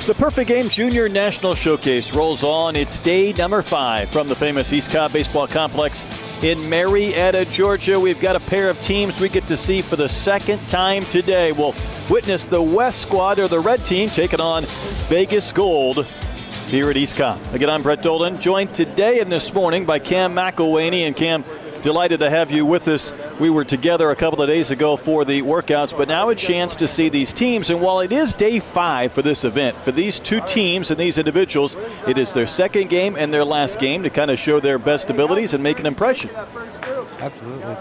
The Perfect Game Junior National Showcase rolls on. It's day number 5 from the famous East Cobb Baseball Complex in Marietta, Georgia. We've got a pair of teams we get to see for the second time today. We'll witness the West squad, or the red team, taking on Vegas Gold here at East Cobb. Again, I'm Brett Dolan, joined today and this morning by Cam McElwaney. And Cam, delighted to have you with us. We were together a couple of days ago for the workouts, but now a chance to see these teams. And while it is day 5 for this event, for these two teams and these individuals, it is their second game and their last game to kind of show their best abilities and make an impression. Absolutely.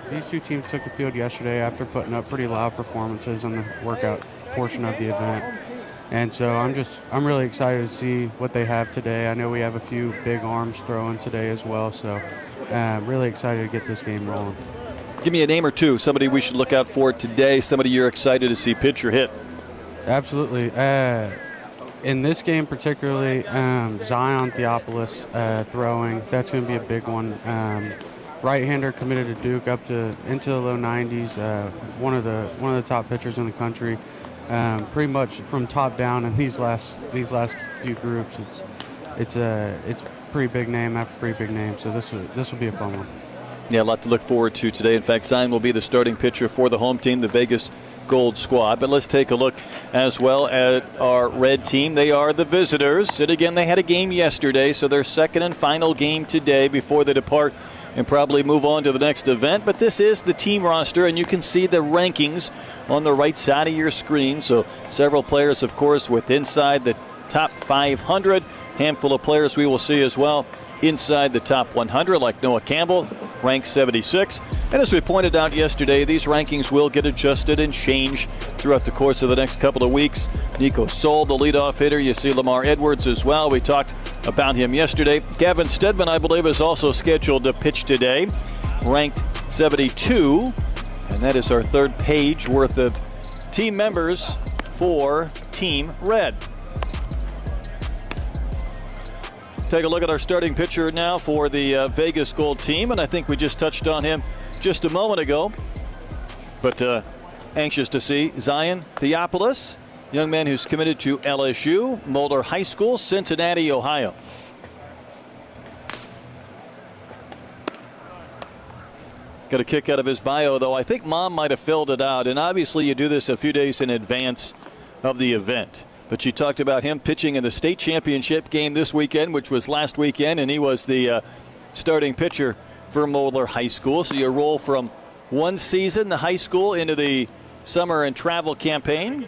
These two teams took the field yesterday after putting up pretty loud performances on the workout portion of the event. And so I'm really excited to see what they have today. I know we have a few big arms throwing today as well, so really excited to get this game rolling. Give me a name or two, somebody we should look out for today, somebody you're excited to see pitch or hit. Absolutely. In this game particularly, Zion Theopolis throwing, that's going to be a big one. Right-hander committed to Duke up to into the low 90s, one of the top pitchers in the country. Pretty much from top down in these last few groups, it's pretty big name after pretty big name. So this will be a fun one. Yeah, a lot to look forward to today. In fact, Zion will be the starting pitcher for the home team, the Vegas Gold squad. But let's take a look as well at our red team. They are the visitors. And again, they had a game yesterday, so their second and final game today before they depart and probably move on to the next event. But this is the team roster, and you can see the rankings on the right side of your screen. So several players, of course, with inside the top 500. Handful of players we will see as well inside the top 100, like Noah Campbell, ranked 76. And as we pointed out yesterday, these rankings will get adjusted and changed throughout the course of the next couple of weeks. Nico Soul, the leadoff hitter. You see Lamar Edwards as well. We talked about him yesterday. Gavin Stedman, I believe, is also scheduled to pitch today, ranked 72. And that is our third page worth of team members for Team Red. Take a look at our starting pitcher now for the Vegas Gold team, and I think we just touched on him just a moment ago. But anxious to see Zion Theopolis, young man who's committed to LSU, Moeller High School, Cincinnati, Ohio. Got a kick out of his bio, though. I think Mom might have filled it out, and obviously you do this a few days in advance of the event. But she talked about him pitching in the state championship game this weekend, which was last weekend, and he was the starting pitcher for Moeller High School. So you roll from one season, the high school, into the summer and travel campaign.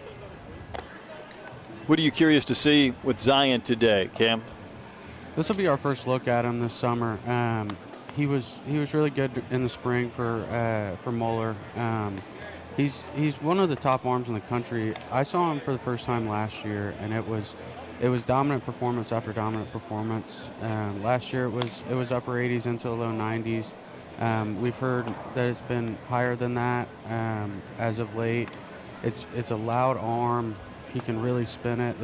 What are you curious to see with Zion today, Cam? This will be our first look at him this summer. He was really good in the spring for Moeller. He's one of the top arms in the country. I saw him for the first time last year, and it was dominant performance after dominant performance. Last year it was upper 80s into the low 90s. We've heard that it's been higher than that as of late. It's a loud arm. He can really spin it.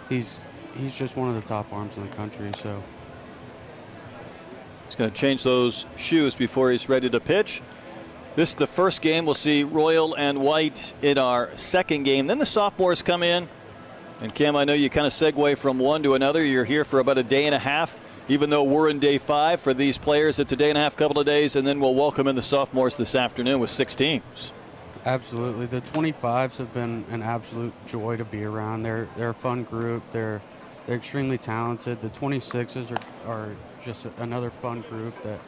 He's just one of the top arms in the country. So he's going to change those shoes before he's ready to pitch. This is the first game. We'll see Royal and White in our second game. Then the sophomores come in. And Cam, I know you kind of segue from one to another. You're here for about a day and a half, even though we're in day 5 for these players. It's a day and a half, couple of days, and then we'll welcome in the sophomores this afternoon with 6 teams. Absolutely. The 25s have been an absolute joy to be around. They're a fun group. They're extremely talented. The 26s are just another fun group that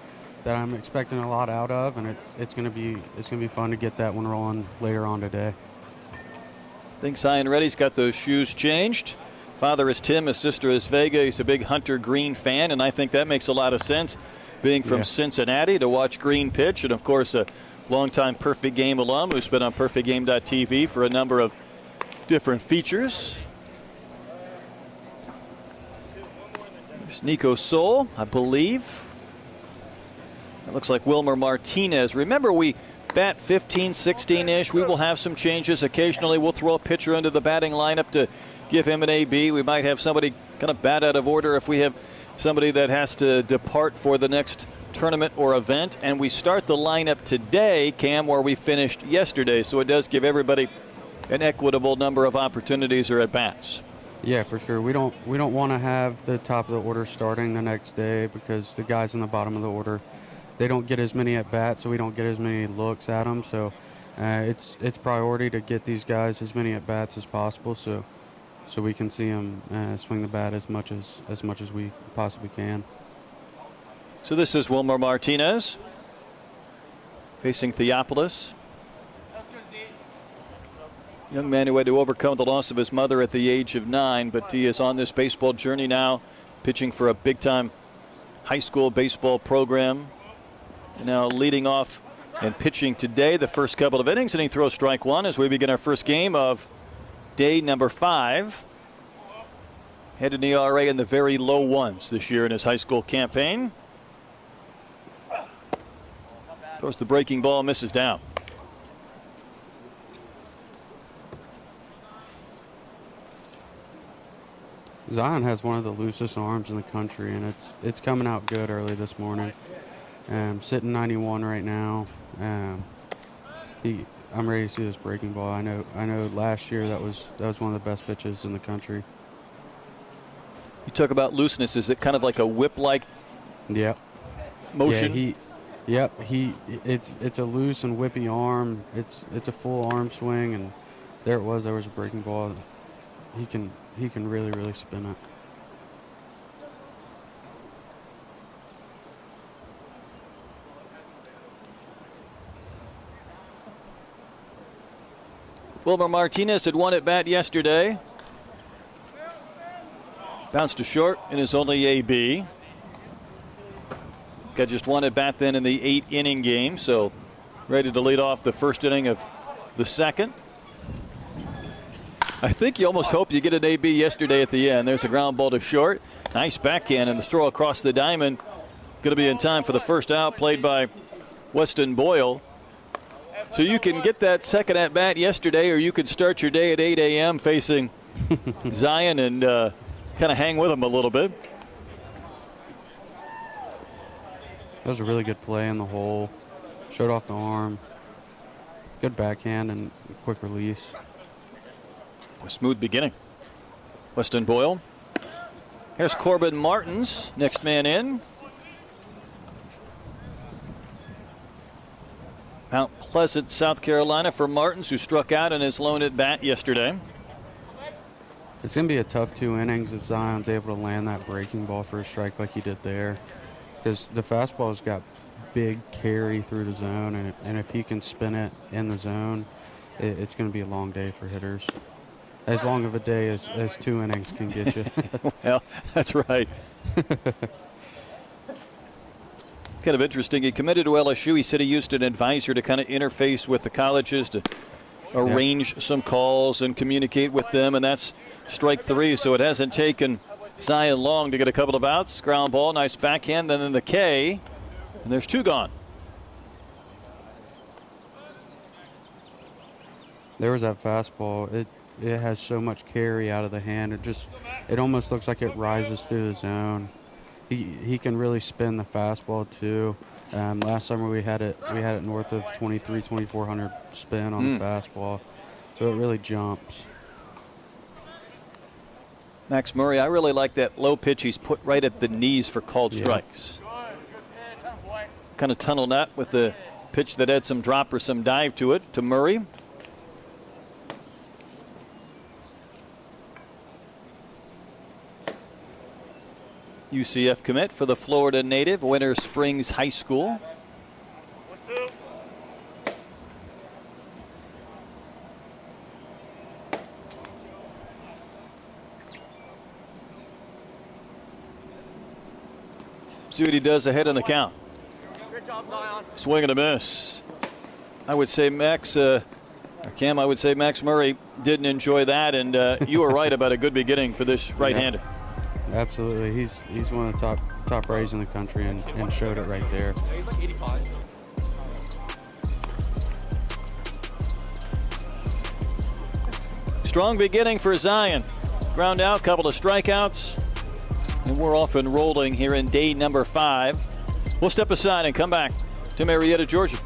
I'm expecting a lot out of, and it's going to be fun to get that one rolling later on today. I think Zion Reddy's got those shoes changed. Father is Tim, his sister is Vega. He's a big Hunter Green fan, and I think that makes a lot of sense, being from Cincinnati, to watch Green pitch, and of course a longtime Perfect Game alum who's been on PerfectGame.tv for a number of different features. There's Nico Soul, I believe. It looks like Wilmer Martinez. Remember, we bat 15, 16-ish. We will have some changes. Occasionally, we'll throw a pitcher into the batting lineup to give him an AB. We might have somebody kind of bat out of order if we have somebody that has to depart for the next tournament or event. And we start the lineup today, Cam, where we finished yesterday. So it does give everybody an equitable number of opportunities or at bats. Yeah, for sure. We don't want to have the top of the order starting the next day, because the guys in the bottom of the order, they don't get as many at bats, so we don't get as many looks at them. So it's priority to get these guys as many at bats as possible, so we can see them swing the bat as much as we possibly can. So this is Wilmer Martinez facing Theopolis. Young man who had to overcome the loss of his mother at the age of 9, but he is on this baseball journey now, pitching for a big-time high school baseball program. And now leading off and pitching today, the first couple of innings, and he throws strike one as we begin our first game of day number 5. Had an ERA in the very low ones this year in his high school campaign. Throws the breaking ball, misses down. Zion has one of the loosest arms in the country, and it's coming out good early this morning. Sitting 91 right now. I'm ready to see this breaking ball. I know last year that was one of the best pitches in the country. You talk about looseness. Is it kind of like a whip-like motion? Yeah, it's a loose and whippy arm. It's a full arm swing, and there was a breaking ball. He can really spin it. Wilmer Martinez had one at bat yesterday. Bounced to short in his only AB. Got just one at bat then in the 8-inning game, so ready to lead off the first inning of the second. I think you almost hope you get an AB yesterday at the end. There's a ground ball to short. Nice backhand, and the throw across the diamond. Going to be in time for the first out, played by Weston Boyle. So you can get that second at bat yesterday, or you could start your day at 8 a.m. facing Zion and kind of hang with him a little bit. That was a really good play in the hole. Showed off the arm. Good backhand and quick release. A smooth beginning. Weston Boyle. Here's Corbin Martins, next man in. Mount Pleasant, South Carolina for Martins, who struck out in his lone at bat yesterday. It's going to be a tough 2 innings if Zion's able to land that breaking ball for a strike like he did there, because the fastball's got big carry through the zone, and if he can spin it in the zone, it's going to be a long day for hitters. As long of a day as 2 innings can get you. Well, that's right. Kind of interesting. He committed to LSU. He said he used an advisor to kind of interface with the colleges to arrange some calls and communicate with them, and that's strike 3. So it hasn't taken Zion long to get a couple of outs. Ground ball, nice backhand, then in the K, and there's 2 gone. There was that fastball. It has so much carry out of the hand. It almost looks like it rises through the zone. He can really spin the fastball too. Last summer we had it north of 2,400 spin on the fastball, so it really jumps. Max Murray, I really like that low pitch he's put right at the knees for called strikes. Kind of tunnel nut with the pitch that had some drop or some dive to it to Murray. UCF commit for the Florida native, Winter Springs High School. See what he does ahead in the count. Swing and a miss. I would say Max, Cam, I would say Max Murray didn't enjoy that, and you were right about a good beginning for this right-hander. Absolutely. He's one of the top righties in the country, and showed it right there. Strong beginning for Zion. Ground out, couple of strikeouts, and we're off and rolling here in day number 5. We'll step aside and come back to Marietta, Georgia.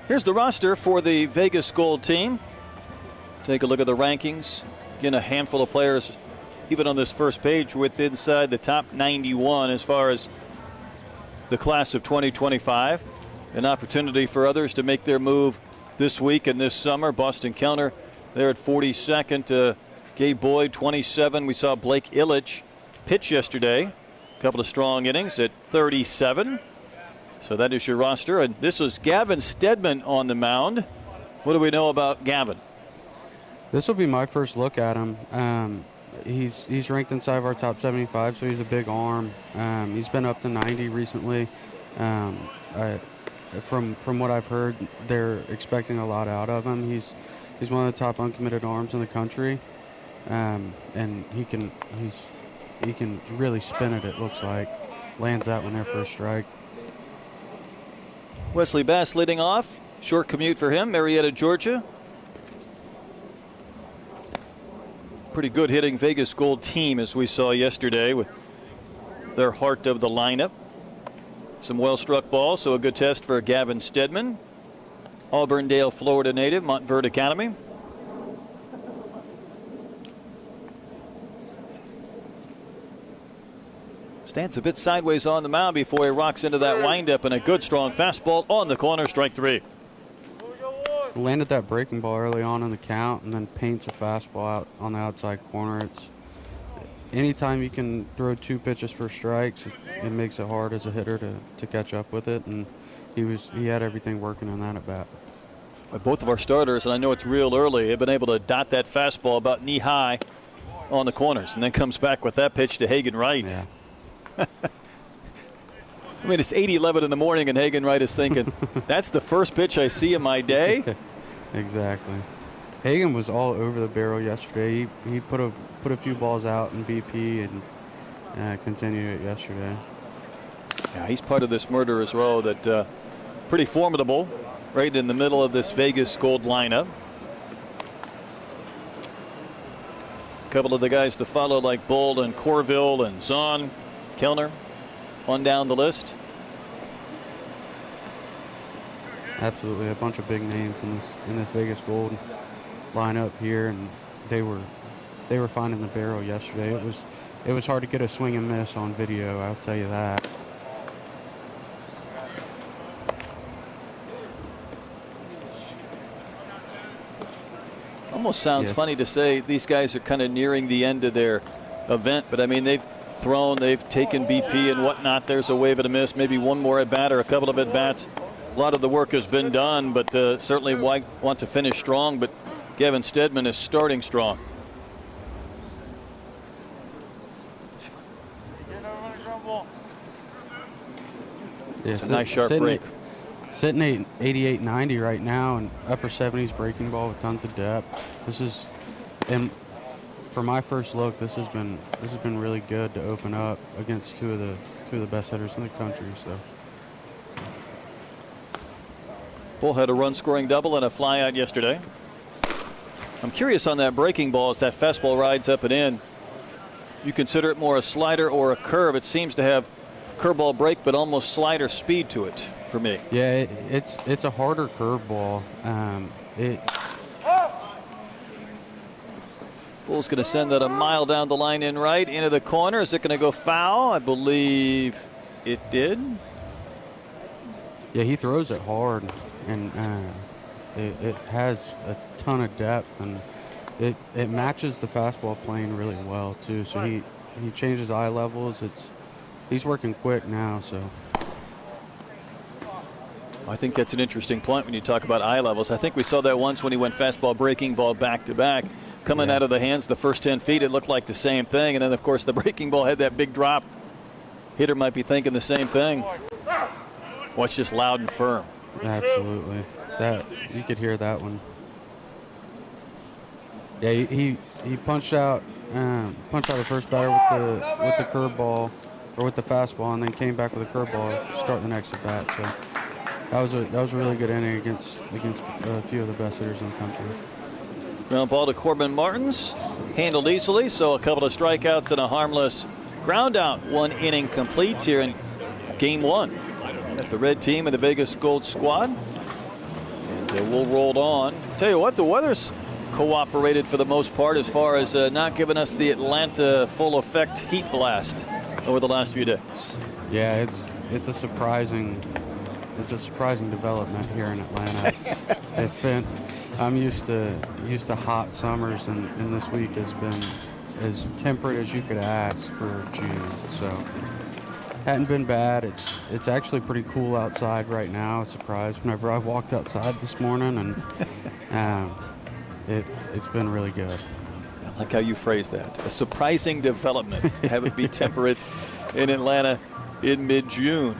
Here's the roster for the Vegas Gold team. Take a look at the rankings. Again, a handful of players, even on this first page, with inside the top 91 as far as the class of 2025. An opportunity for others to make their move this week and this summer. Boston Kellner there at 42nd. Gabe Boyd, 27. We saw Blake Illich pitch yesterday. A couple of strong innings at 37. So that is your roster. And this is Gavin Stedman on the mound. What do we know about Gavin? This will be my first look at him. He's ranked inside of our top 75, so he's a big arm. He's been up to 90 recently. From what I've heard, they're expecting a lot out of him. He's one of the top uncommitted arms in the country, and he can really spin it. It looks like lands that one there for a strike. Wesley Bass leading off. Short commute for him, Marietta, Georgia. Pretty good hitting Vegas Gold team, as we saw yesterday with their heart of the lineup. Some well-struck balls, so a good test for Gavin Stedman. Auburndale, Florida native, Montverde Academy. Stands a bit sideways on the mound before he rocks into that windup, and a good strong fastball on the corner, strike 3. Landed that breaking ball early on in the count and then paints a fastball out on the outside corner. It's anytime you can throw 2 pitches for strikes, it makes it hard as a hitter to catch up with it, and he had everything working in that at bat. Both of our starters, and I know it's real early, have been able to dot that fastball about knee high on the corners, and then comes back with that pitch to Hagen Wright. Yeah. I mean, it's 8:11 in the morning, and Hagen Wright is thinking, that's the first pitch I see in my day. Exactly. Hagen was all over the barrel yesterday. He put a few balls out in BP and continued it yesterday. Yeah, he's part of this murder as well. That pretty formidable, right in the middle of this Vegas Gold lineup. A couple of the guys to follow, like Bull and Corville and Zahn, Kellner, on down the list. Absolutely, a bunch of big names in this Vegas Gold lineup here, and they were finding the barrel yesterday. It was hard to get a swing and miss on video, I'll tell you that. Almost sounds funny to say these guys are kind of nearing the end of their event, but I mean, they've thrown, they've taken BP and whatnot. There's a wave and a miss, maybe one more at bat or a couple of at bats. A lot of the work has been done, but certainly want to finish strong. But Gavin Stedman is starting strong. Yeah, it's a nice sharp break. Sitting at 88-90 right now, and upper 70s breaking ball with tons of depth. This is, and for my first look, this has been really good to open up against two of the best hitters in the country. So. Bull had a run-scoring double and a flyout yesterday. I'm curious on that breaking ball as that fastball rides up and in. You consider it more a slider or a curve? It seems to have curveball break, but almost slider speed to it for me. Yeah, it's a harder curveball. Bull's going to send that a mile down the line in right into the corner. Is it going to go foul? I believe it did. Yeah, he throws it hard, and it has a ton of depth, and it matches the fastball plane really well too. So he changes eye levels. He's working quick now. So I think that's an interesting point when you talk about eye levels. I think we saw that once when he went fastball breaking ball back to back. Coming out of the hands the first 10 feet, it looked like the same thing. And then, of course, the breaking ball had that big drop. Hitter might be thinking the same thing. Well, it's just loud and firm. Absolutely. That you could hear that one. Yeah, he punched out the first batter with the curveball or with the fastball, and then came back with a curveball to start the next at bat. So that was a really good inning against a few of the best hitters in the country. Ground ball to Corbin Martins, handled easily, so a couple of strikeouts and a harmless ground out. 1 inning complete here in Game 1. At the red team of the Vegas Gold squad. And we'll roll on. Tell you what, the weather's cooperated for the most part as far as not giving us the Atlanta full effect heat blast over the last few days. Yeah, it's a surprising development here in Atlanta. It's been, I'm used to hot summers, and this week has been as temperate as you could ask for June. So hadn't been bad. It's actually pretty cool outside right now. I was surprised whenever I walked outside this morning, and it's been really good. I like how you phrase that. A surprising development to have it be temperate in Atlanta in mid-June.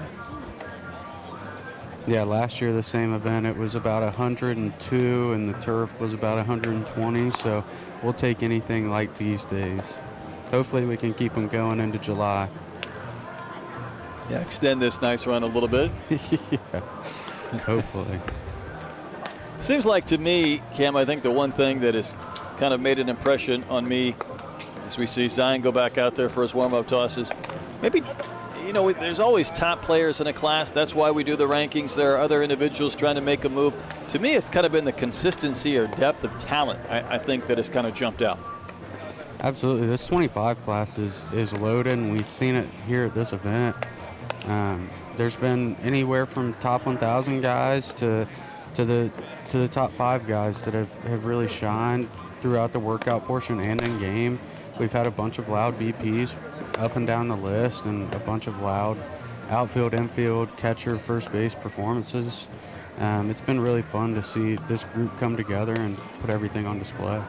Yeah, last year the same event, it was about 102 and the turf was about 120, so we'll take anything like these days. Hopefully we can keep them going into July. Yeah, extend this nice run a little bit. Yeah, hopefully. Seems like to me, Cam, I think the one thing that has kind of made an impression on me as we see Zion go back out there for his warm-up tosses, maybe, you know, there's always top players in a class. That's why we do the rankings. There are other individuals trying to make a move. To me, it's kind of been the consistency or depth of talent, I think, that has kind of jumped out. Absolutely. This 25 class is loaded, and we've seen it here at this event. There's been anywhere from top 1,000 guys to the top 5 guys that have really shined throughout the workout portion and in game. We've had a bunch of loud BPs up and down the list, and a bunch of loud outfield, infield, catcher, first base performances. It's been really fun to see this group come together and put everything on display.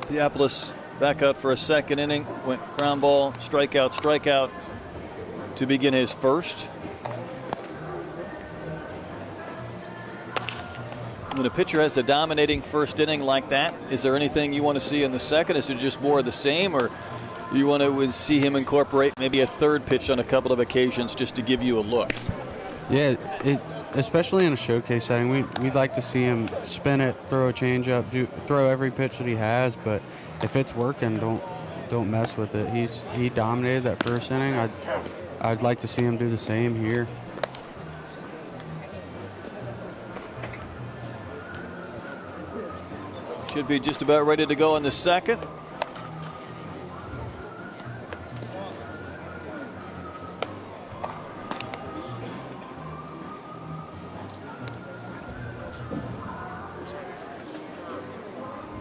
Diapolis back out for a second inning. Went ground ball, strikeout to begin his first. When a pitcher has a dominating first inning like that, is there anything you want to see in the second? Is it just more of the same, or you want to see him incorporate maybe a third pitch on a couple of occasions just to give you a look? Yeah, especially in a showcase setting, we'd like to see him spin it, throw a changeup, throw every pitch that he has. But if it's working, don't mess with it. He dominated that first inning. I'd like to see him do the same here. Should be just about ready to go in the second.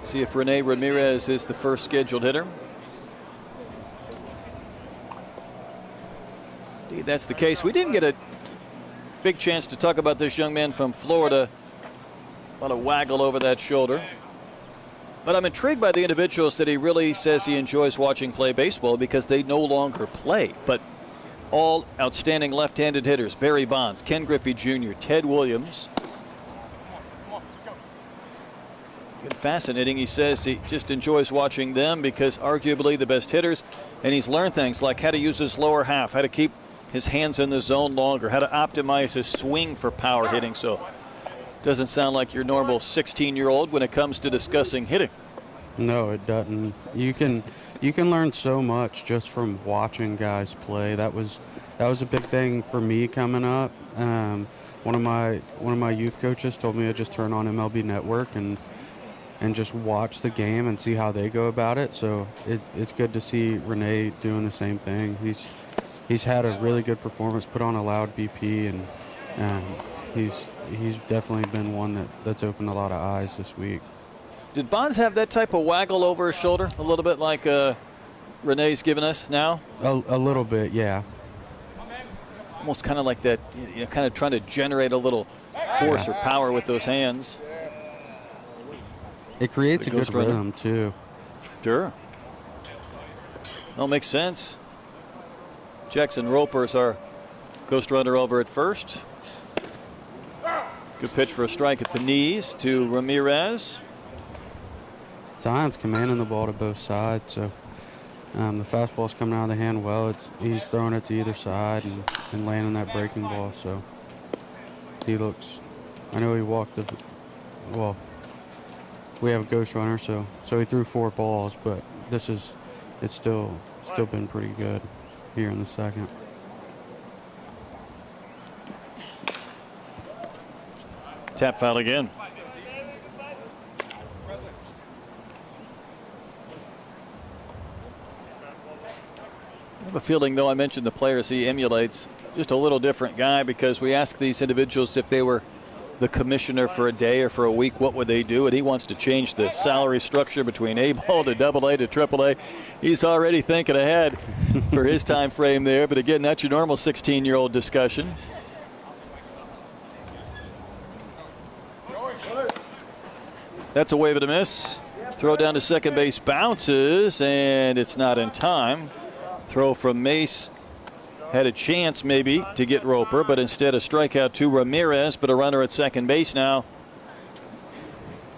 See if Rene Ramirez is the first scheduled hitter. Indeed, that's the case. We didn't get a big chance to talk about this young man from Florida. A lot of waggle over that shoulder. But I'm intrigued by the individuals that he really says he enjoys watching play baseball because they no longer play. But all outstanding left-handed hitters: Barry Bonds, Ken Griffey Jr., Ted Williams. Fascinating. He says he just enjoys watching them because arguably the best hitters, and he's learned things like how to use his lower half, how to keep his hands in the zone longer, how to optimize his swing for power hitting. So doesn't sound like your normal 16-year-old when it comes to discussing hitting. No, it doesn't. You can learn so much just from watching guys play. That was a big thing for me coming up. One of my youth coaches told me to just turn on MLB Network and just watch the game and see how they go about it. So it's good to see Rene doing the same thing. He's had a really good performance, put on a loud BP, and he's definitely been one that's opened a lot of eyes this week. Did Bonds have that type of waggle over his shoulder, a little bit like Rene's given us now? A little bit, yeah. Almost kind of like that, you know, kind of trying to generate a little force or power with those hands. It creates a good rhythm, too. Sure. Well, makes sense. Jackson Roper's our ghost runner over at first. Good pitch for a strike at the knees to Ramirez. Zion's commanding the ball to both sides, so the fastball's coming out of the hand well. He's throwing it to either side and landing that breaking ball, so he looks, I know he walked well, we have a ghost runner, so he threw 4 balls, but it's still been pretty good here in the second. Tap foul again. I have a feeling, though, I mentioned the players he emulates, just a little different guy, because we ask these individuals if they were the commissioner for a day or for a week, what would they do? And he wants to change the salary structure between A-ball to AA to AAA. He's already thinking ahead for his time frame there. But again, that's your normal 16-year-old discussion. That's a wave and a miss. Throw down to second base bounces, and it's not in time. Throw from Mace had a chance maybe to get Roper, but instead a strikeout to Ramirez, but a runner at second base now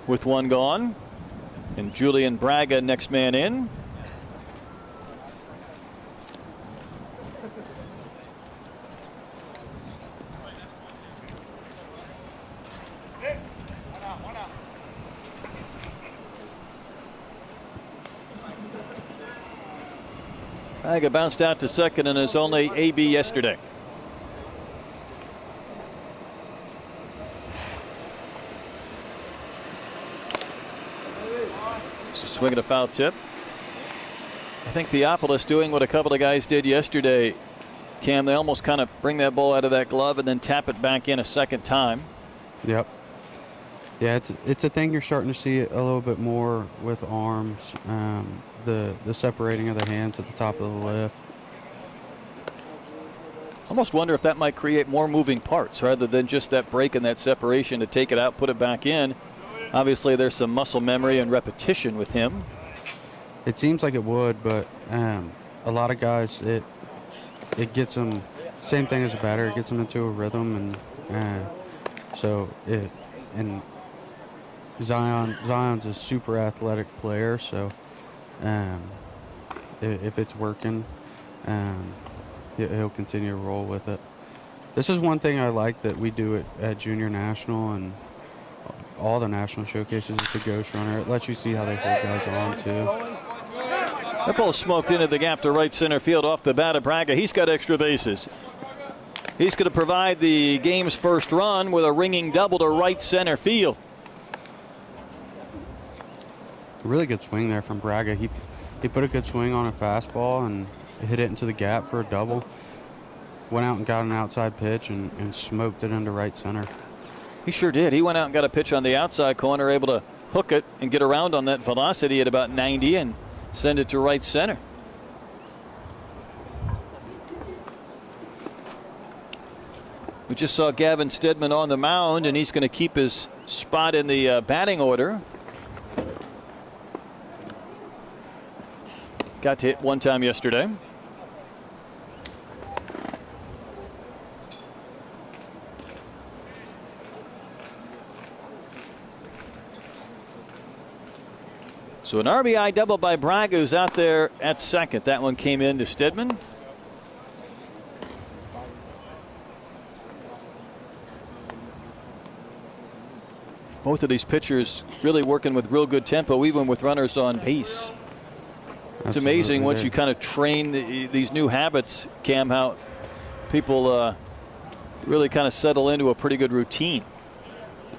with one gone. And Julian Braga next man in. Braga bounced out to second and is only AB yesterday. Just a swing at a foul tip. I think Theopolis doing what a couple of guys did yesterday, Cam. They almost kind of bring that ball out of that glove and then tap it back in a second time. Yep. Yeah, it's a thing you're starting to see a little bit more with arms. The separating of the hands at the top of the lift. Almost wonder if that might create more moving parts rather than just that break and that separation to take it out, put it back in. Obviously, there's some muscle memory and repetition with him. It seems like it would, but a lot of guys, it gets them, same thing as a batter, it gets them into a rhythm, and Zion's a super athletic player, so if it's working, he'll continue to roll with it. This is one thing I like that we do at Junior National and all the national showcases is the ghost runner. It lets you see how they hold guys on too. That ball smoked into the gap to right center field off the bat of Braga. He's got extra bases. He's going to provide the game's first run with a ringing double to right center field. Really good swing there from Braga. He put a good swing on a fastball and hit it into the gap for a double. Went out and got an outside pitch and smoked it into right center. He sure did. He went out and got a pitch on the outside corner, able to hook it and get around on that velocity at about 90 and send it to right center. We just saw Gavin Stedman on the mound, and he's going to keep his spot in the batting order. Got to hit one time yesterday. So an RBI double by Braga, who's out there at second. That one came in to Stedman. Both of these pitchers really working with real good tempo, even with runners on base. It's amazing once you kind of train these new habits, Cam, how people really kind of settle into a pretty good routine.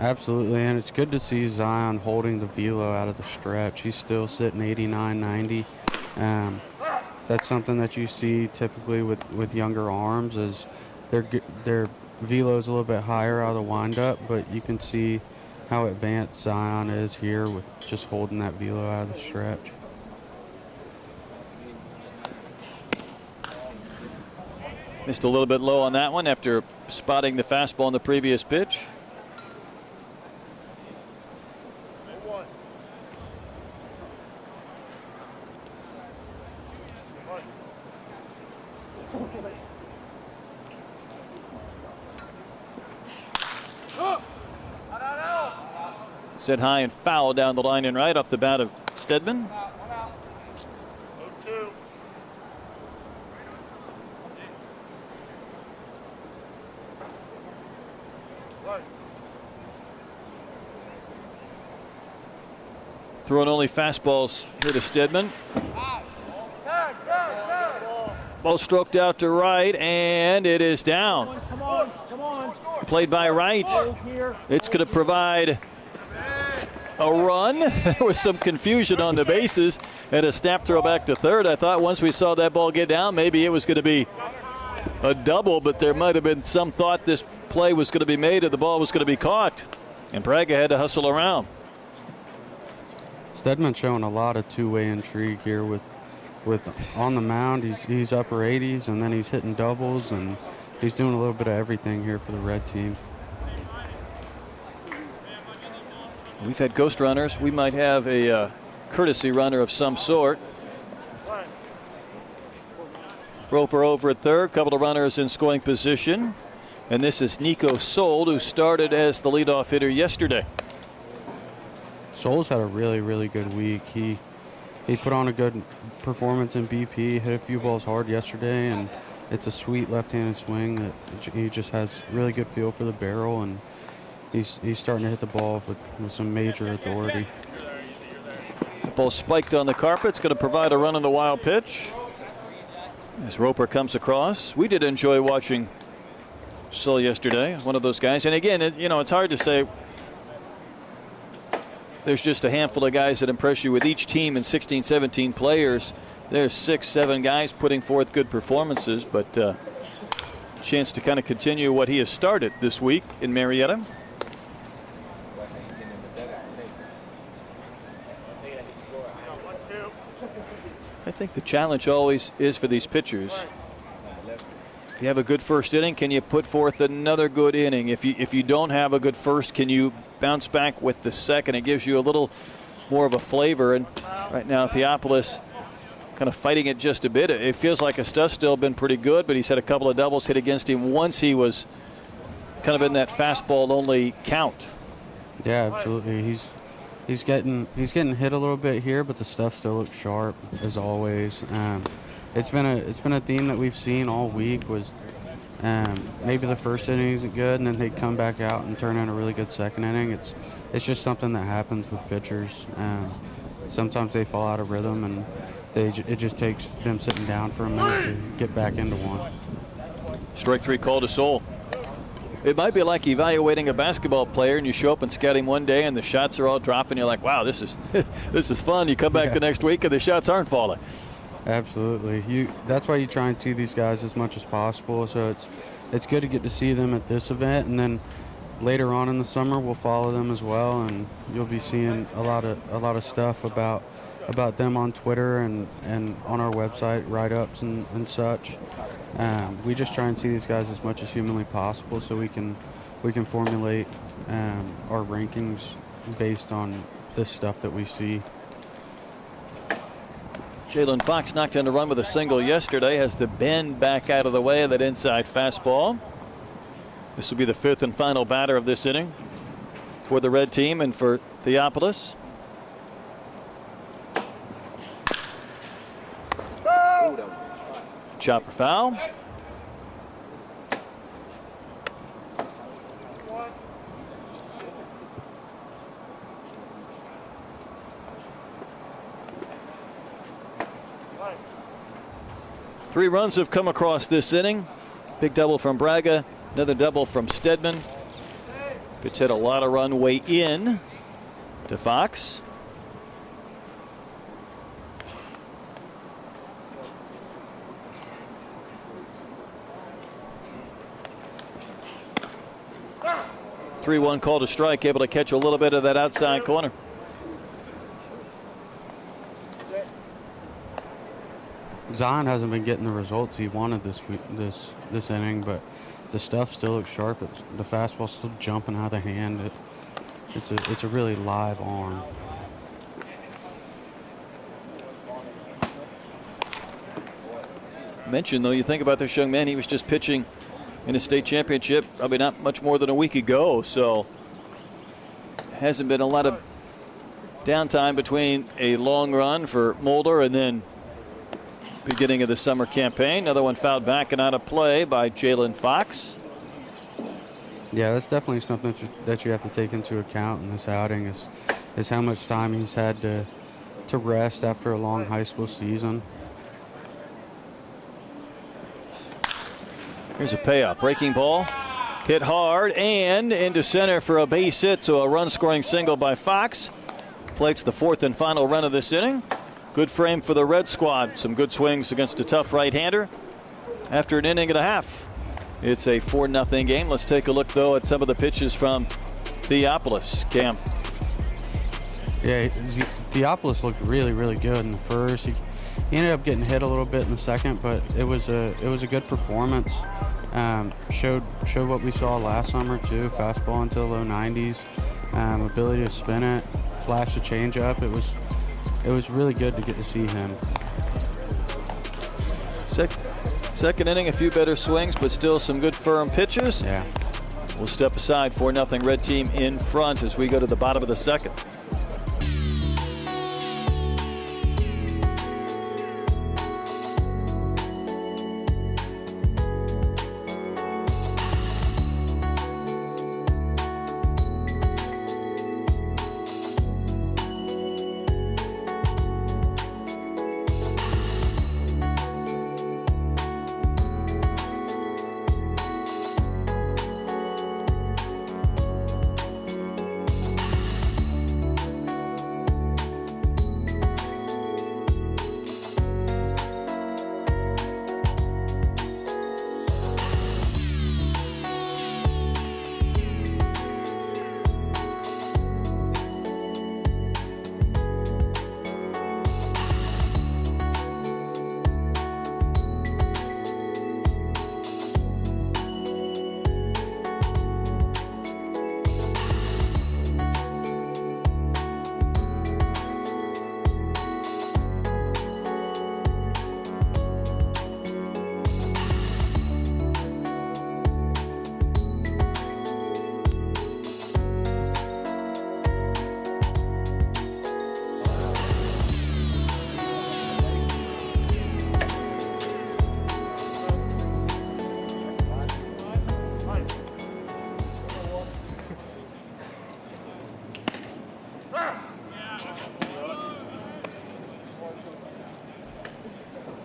Absolutely, and it's good to see Zion holding the velo out of the stretch. He's still sitting 89, 90. That's something that you see typically with younger arms, is their velo is a little bit higher out of the windup, but you can see how advanced Zion is here with just holding that velo out of the stretch. Missed a little bit low on that one after spotting the fastball in the previous pitch. Set high and foul down the line and right off the bat of Stedman. Throwing only fastballs here to Stedman. Ball stroked out to right, and it is down. Come on, come on. played by Wright. It's going to provide a run. There was some confusion on the bases and a snap throw back to third. I thought once we saw that ball get down, maybe it was going to be a double, but there might have been some thought this play was going to be made and the ball was going to be caught. And Braga had to hustle around. Stedman showing a lot of two-way intrigue here with on the mound. He's upper 80s, and then he's hitting doubles, and he's doing a little bit of everything here for the red team. We've had ghost runners. We might have a courtesy runner of some sort. Roper over at third, couple of runners in scoring position. And this is Nico Sold, who started as the leadoff hitter yesterday. Soul's had a really, really good week. He put on a good performance in BP, hit a few balls hard yesterday, and it's a sweet left-handed swing that he just has really good feel for the barrel, and he's starting to hit the ball with some major authority. The ball spiked on the carpet. It's going to provide a run on the wild pitch. As Roper comes across, we did enjoy watching Soul yesterday, one of those guys. And again, it's hard to say. There's just a handful of guys that impress you with each team, and 16, 17 players. There's 6, 7 guys putting forth good performances, but chance to kind of continue what he has started this week in Marietta. I think the challenge always is for these pitchers. If you have a good first inning, can you put forth another good inning? If you don't have a good first, can you bounce back with the second? It gives you a little more of a flavor. And right now, Theopolis kind of fighting it just a bit. It feels like Stu's still been pretty good, but he's had a couple of doubles hit against him once he was kind of in that fastball only count. Yeah, absolutely. He's getting hit a little bit here, but the stuff still looks sharp as always. It's been a theme that we've seen all week. Was maybe the first inning isn't good, and then they come back out and turn in a really good second inning. It's just something that happens with pitchers. Sometimes they fall out of rhythm, and it just takes them sitting down for a minute to get back into one. Strike 3 call to Soul. It might be like evaluating a basketball player, and you show up and scout him one day, and the shots are all dropping. You're like, wow, this is fun. You come back the next week, and the shots aren't falling. Absolutely. That's why you try and see these guys as much as possible. So it's good to get to see them at this event, and then later on in the summer we'll follow them as well, and you'll be seeing a lot of stuff about them on Twitter and on our website, write-ups and such. We just try and see these guys as much as humanly possible, so we can formulate our rankings based on this stuff that we see. Jalen Fox knocked in a run with a single yesterday, has to bend back out of the way of that inside fastball. This will be the 5th and final batter of this inning for the red team and for Theopolis. Chopper foul. Three runs have come across this inning. Big double from Braga, another double from Stedman. Pitch had a lot of run way in to Fox. Three-one call to strike, able to catch a little bit of that outside corner. Zion hasn't been getting the results he wanted this inning, but the stuff still looks sharp. The fastball's still jumping out of the hand. It's a really live arm. Mentioned though, you think about this young man, he was just pitching in a state championship probably not much more than a week ago, so hasn't been a lot of downtime between a long run for Mulder and then beginning of the summer campaign. Another one fouled back and out of play by Jalen Fox. Yeah, that's definitely something that you have to take into account in this outing is how much time he's had to rest after a long high school season. Here's a payoff. Breaking ball. Hit hard and into center for a base hit, to a run-scoring single by Fox. Plates the 4th and final run of this inning. Good frame for the Red squad. Some good swings against a tough right-hander. After an inning and a half, it's a 4-0 game. Let's take a look, though, at some of the pitches from Theopolis. Cam. Yeah, Theopolis looked really, really good in the first. He ended up getting hit a little bit in the second, but it was a good performance. Showed what we saw last summer too. Fastball into the low 90s, ability to spin it, flash a changeup. It was really good to get to see him. Second inning, a few better swings, but still some good firm pitches. Yeah. We'll step aside. 4-0 Red team in front as we go to the bottom of the second.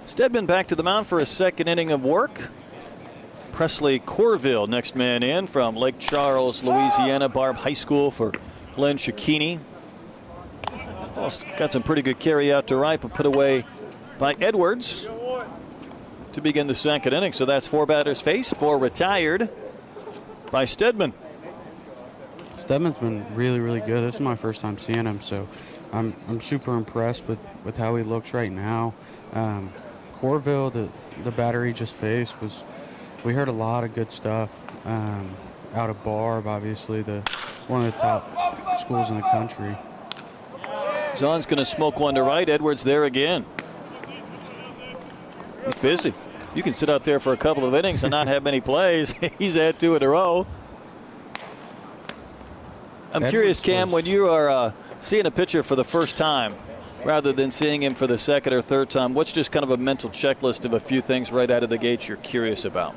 Stedman back to the mound for his second inning of work. Presley Corville, next man in from Lake Charles, Louisiana, Barb High School for Glenn Shakini. Got some pretty good carry out to right, but put away by Edwards to begin the second inning. So that's 4 batters faced, 4 retired by Stedman. Stedman's been really, really good. This is my first time seeing him, so I'm super impressed with how he looks right now. Corville, the batter he just faced, we heard a lot of good stuff out of Barb, obviously one of the top schools in the country. Zahn's going to smoke one to right. Edwards there again. He's busy. You can sit out there for a couple of innings and not have many plays. He's had 2 in a row. I'm curious, Cam, when you are seeing a pitcher for the first time, rather than seeing him for the second or third time, what's just kind of a mental checklist of a few things right out of the gate you're curious about?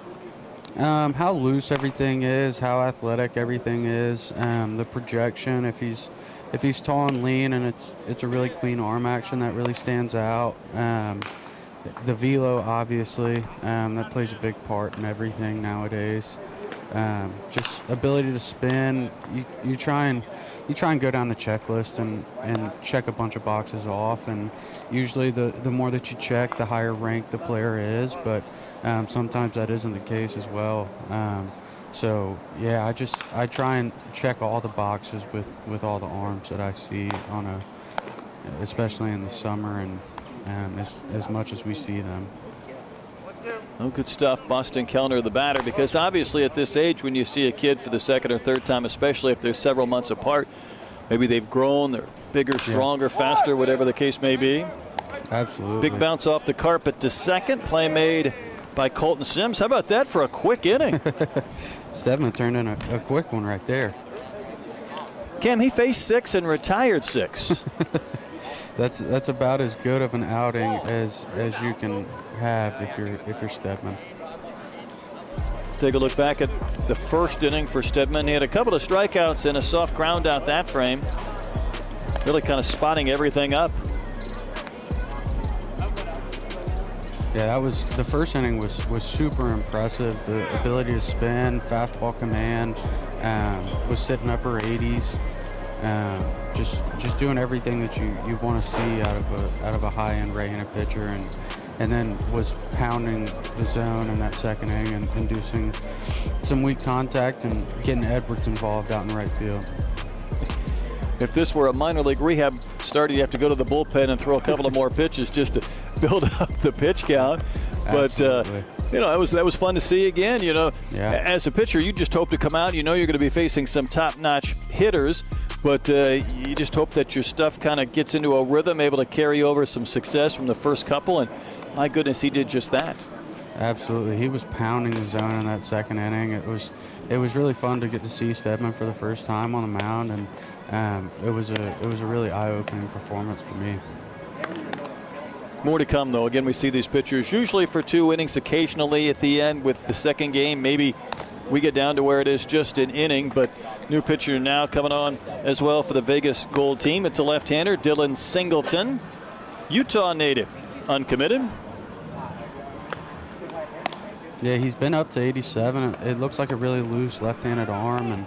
How loose everything is, how athletic everything is, the projection. If he's tall and lean, and it's a really clean arm action that really stands out. The velo, obviously, that plays a big part in everything nowadays. Just ability to spin. You try and go down the checklist and check a bunch of boxes off, and usually the more that you check, the higher ranked the player is, but sometimes that isn't the case as well. So yeah, I try and check all the boxes with all the arms that I see especially in the summer, and as much as we see them. Oh, good stuff. Boston Kellner, the batter, because obviously at this age, when you see a kid for the second or third time, especially if they're several months apart, maybe they've grown, they're bigger, stronger, faster, whatever the case may be. Absolutely. Big bounce off the carpet to second. Play made by Colton Sims. How about that for a quick inning? Stedman turned in a quick one right there. Cam, he faced 6 and retired 6. That's about as good of an outing as you can have if you're Stedman. Take a look back at the first inning for Stedman. He had a couple of strikeouts and a soft ground out that frame. Really kind of spotting everything up. Yeah, that was the first inning was super impressive. The ability to spin, fastball command, was sitting upper 80s. Just doing everything that you want to see out of a high-end right-handed pitcher, and then was pounding the zone in that second inning and inducing some weak contact and getting Edwards involved out in right field. If this were a minor league rehab start, you have to go to the bullpen and throw a couple of more pitches just to build up the pitch count. But that was fun to see again. As a pitcher, you just hope to come out. You're going to be facing some top-notch hitters, but you just hope that your stuff kind of gets into a rhythm, able to carry over some success from the first couple. And my goodness, he did just that. Absolutely, he was pounding the zone in that second inning. It was really fun to get to see Stedman for the first time on the mound, and it was a really eye-opening performance for me. More to come, though. Again, we see these pitchers usually for 2 innings, occasionally at the end with the second game. Maybe we get down to where it is just an inning, but new pitcher now coming on as well for the Vegas Gold team. It's a left-hander, Dylan Singleton, Utah native, uncommitted. Yeah, he's been up to 87. It looks like a really loose left-handed arm,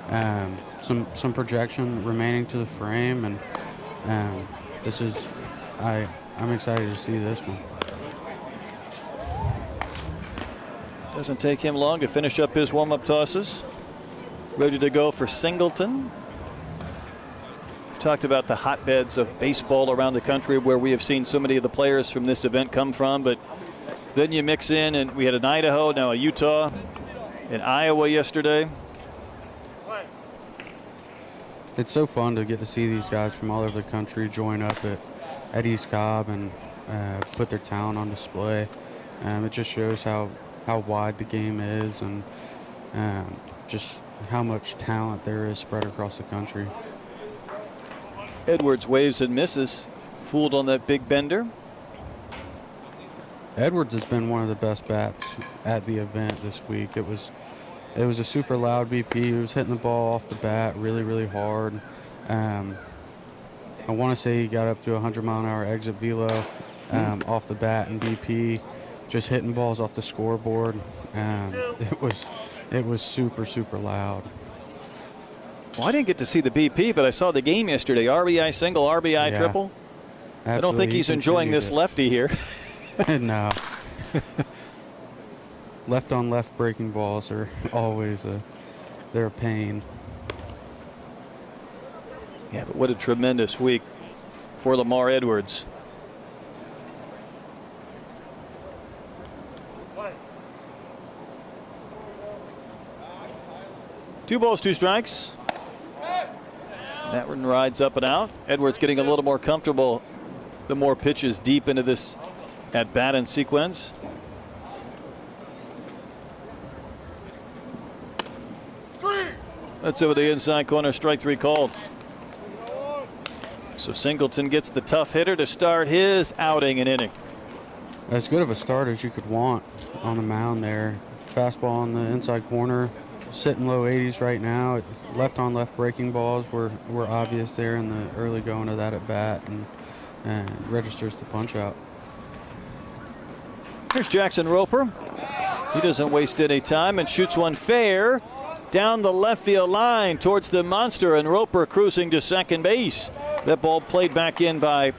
and some projection remaining to the frame, and I'm excited to see this one. Doesn't take him long to finish up his warm-up tosses. Ready to go for Singleton. We've talked about the hotbeds of baseball around the country where we have seen so many of the players from this event come from, but then you mix in, and we had an Idaho, now a Utah, in Iowa yesterday. It's so fun to get to see these guys from all over the country join up at East Cobb and put their talent on display. It just shows how wide the game is, and just how much talent there is spread across the country. Edwards waves and misses, fooled on that big bender. Edwards has been one of the best bats at the event this week. It was a super loud BP. He was hitting the ball off the bat really, really hard. I want to say he got up to 100-mile-an-hour exit velo off the bat in BP, just hitting balls off the scoreboard. It was super, super loud. Well, I didn't get to see the BP, but I saw the game yesterday. RBI single, RBI triple. Absolutely. I don't think he's enjoying this lefty here. No. Left-on-left breaking balls are always they're a pain. Yeah, but what a tremendous week for Lamar Edwards. Two balls, 2 strikes. That one rides up and out. Edwards getting a little more comfortable the more pitches deep into this at bat and sequence. That's over the inside corner, strike 3 called. So Singleton gets the tough hitter to start his outing and inning. As good of a start as you could want on the mound there. Fastball on the inside corner, sitting low 80s right now. Left-on-left breaking balls were obvious there in the early going of that at bat, and registers the punch out. Here's Jackson Roper. He doesn't waste any time and shoots one fair down the left field line towards the monster, and Roper cruising to second base. That ball played back in by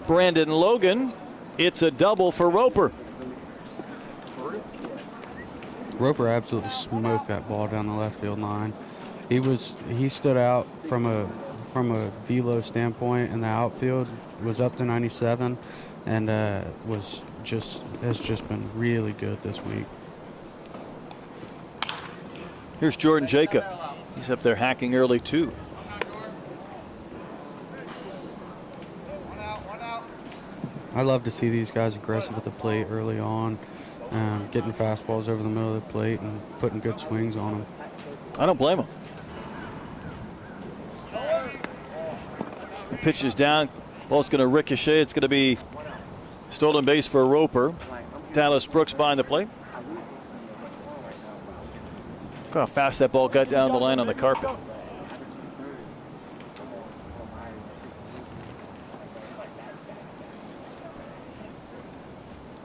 Brandon Logan. It's a double for Roper. Roper absolutely smoked that ball down the left field line. He stood out from a velo standpoint, and the outfield was up to 97, and has just been really good this week. Here's Jordan Jacob. He's up there hacking early too. I love to see these guys aggressive at the plate early on, getting fastballs over the middle of the plate and putting good swings on them. I don't blame him. The pitch is down. Ball's going to ricochet. It's going to be stolen base for Roper. Dallas Brooks behind the plate. Look how fast that ball got down the line on the carpet.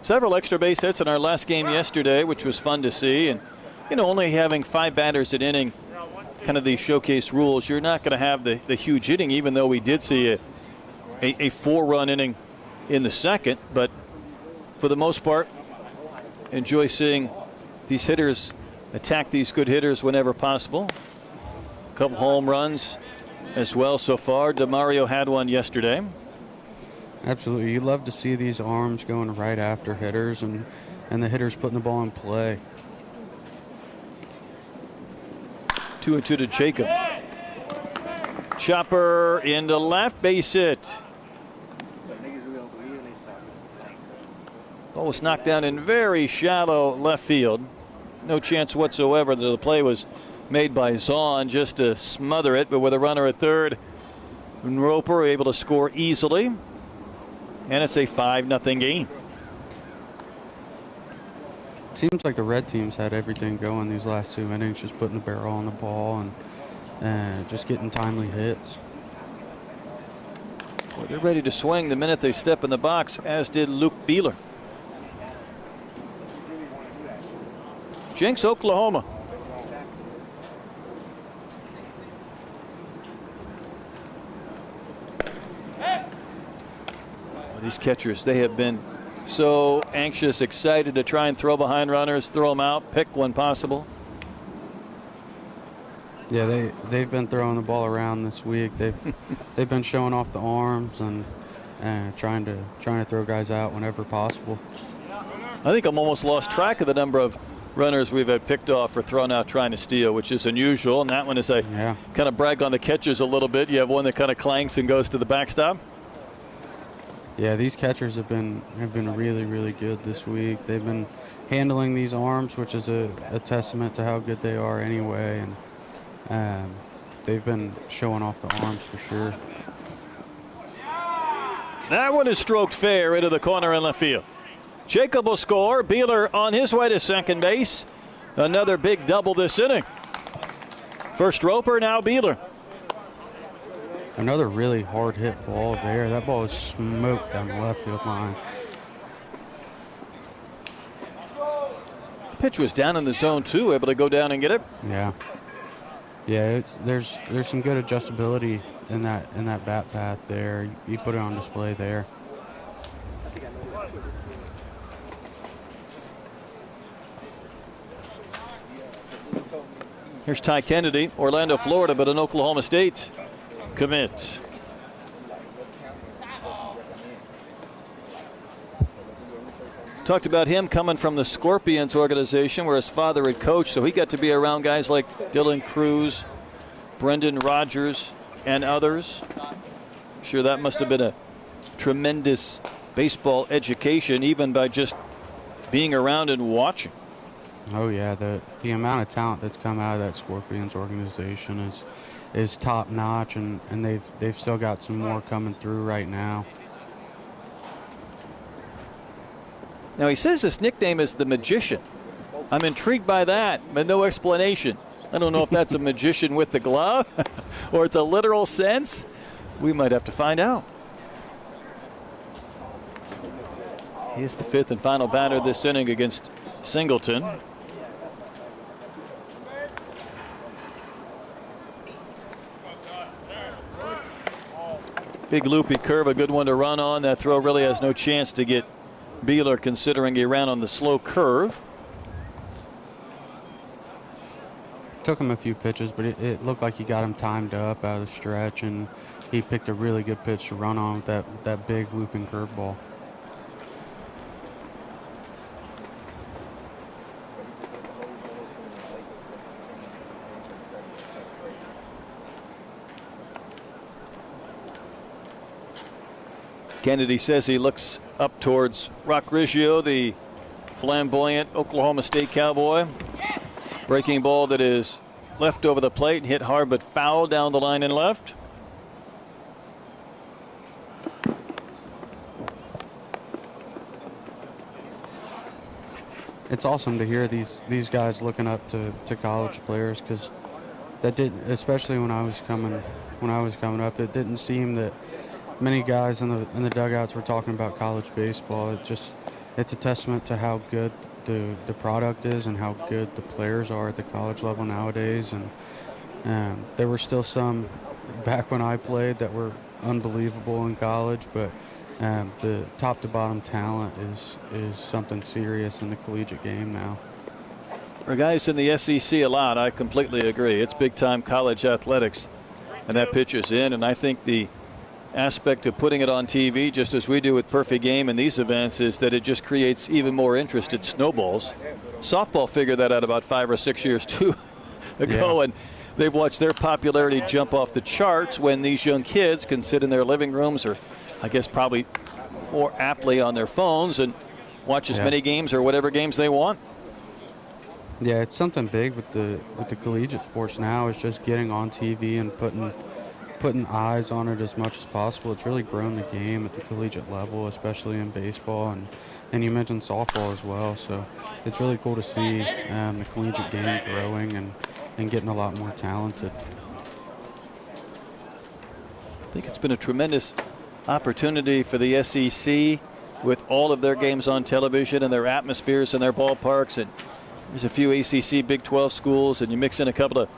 several extra base hits in our last game yesterday, which was fun to see. And, you know, only having 5 batters an inning, kind of these showcase rules, you're not going to have the huge inning, even though we did see a 4-run inning in the second. But for the most part, enjoy seeing these hitters attack these good hitters whenever possible. A couple home runs as well so far. DeMario had one yesterday. Absolutely. You love to see these arms going right after hitters and the hitters putting the ball in play. 2-2 to Jacob. Chopper into left, base hit. Ball was knocked down in very shallow left field. No chance whatsoever that the play was made by Zahn just to smother it, but with a runner at third, Roper able to score easily. And it's a 5-0 game. It seems like the red team's had everything going these last 2 innings, just putting the barrel on the ball and just getting timely hits. Well, they're ready to swing the minute they step in the box, as did Luke Beeler. Jenks, Oklahoma. Well, these catchers, they have been so anxious, excited to try and throw behind runners, throw them out, pick when possible. Yeah, they've been throwing the ball around this week. They've been showing off the arms and trying to throw guys out whenever possible. I think I'm almost lost track of the number of runners we've had picked off or thrown out trying to steal, which is unusual. And that one is kind of brag on the catchers a little bit. You have one that kind of clanks and goes to the backstop. Yeah, these catchers have been really, really good this week. They've been handling these arms, which is a testament to how good they are anyway. And they've been showing off the arms for sure. That one is stroked fair into the corner in left field. Jacob will score. Beeler on his way to second base. Another big double this inning. First Roper, now Beeler. Another really hard hit ball there. That ball is smoked down the left field line. The pitch was down in the zone too, able to go down and get it. Yeah. Yeah, there's some good adjustability in that bat path there. You put it on display there. Here's Ty Kennedy, Orlando, Florida, but an Oklahoma State commit. Talked about him coming from the Scorpions organization where his father had coached, so he got to be around guys like Dylan Cruz, Brendan Rodgers, and others. I'm sure that must have been a tremendous baseball education, even by just being around and watching. Oh yeah, the amount of talent that's come out of that Scorpions organization is top notch, and they've still got some more coming through right now. Now he says his nickname is the Magician. I'm intrigued by that, but no explanation. I don't know if that's a magician with the glove or it's a literal sense. We might have to find out. He's the 5th and final batter this inning against Singleton. Big loopy curve, a good one to run on. That throw really has no chance to get Beeler, considering he ran on the slow curve. Took him a few pitches, but it looked like he got him timed up out of the stretch, and he picked a really good pitch to run on with that big looping curveball. Kennedy says he looks up towards Rock Riggio, the flamboyant Oklahoma State Cowboy. Breaking ball that is left over the plate, hit hard but foul down the line and left. It's awesome to hear these guys looking up to college players, because that didn't, especially when I was coming up, it didn't seem that many guys in the dugouts were talking about college baseball. it's a testament to how good the product is and how good the players are at the college level nowadays. And there were still some back when I played that were unbelievable in college, but the top to bottom talent is something serious in the collegiate game now. For guys in the SEC a lot, I completely agree. It's big time college athletics, and that pitch is in. And I think the aspect of putting it on TV, just as we do with Perfect Game in these events, is that it just creates even more interest. It snowballs. Softball figured that out about 5 or 6 years too ago, and they've watched their popularity jump off the charts when these young kids can sit in their living rooms, or I guess probably more aptly on their phones, and watch as many games or whatever games they want. Yeah, it's something big with the collegiate sports now, is just getting on TV and putting eyes on it as much as possible. It's really grown the game at the collegiate level, especially in baseball, and you mentioned softball as well. So it's really cool to see the collegiate game growing and getting a lot more talented. I think it's been a tremendous opportunity for the SEC with all of their games on television and their atmospheres and their ballparks. And there's a few ACC Big 12 schools, and you mix in a couple of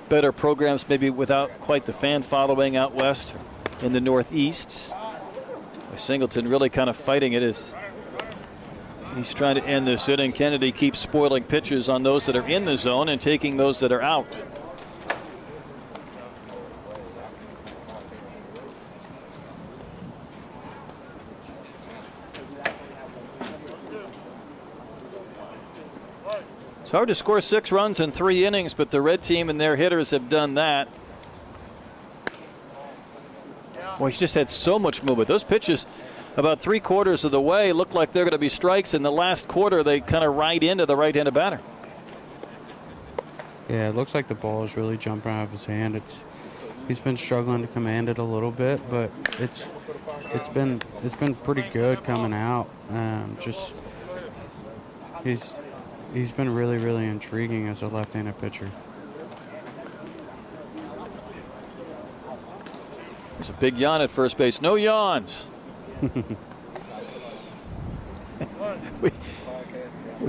better programs, maybe without quite the fan following out west in the Northeast. Singleton really kind of fighting it as he's trying to end this inning. Kennedy keeps spoiling pitches on those that are in the zone and taking those that are out. It's hard to score 6 runs in 3 innings, but the red team and their hitters have done that. Well, he's just had so much movement. Those pitches about 3/4 of the way look like they're going to be strikes. In the last quarter, they kind of ride into the right-handed batter. Yeah, it looks like the ball is really jumping out of his hand. He's been struggling to command it a little bit, but it's been pretty good coming out. He's been really, really intriguing as a left-handed pitcher. There's a big yawn at first base. No yawns. we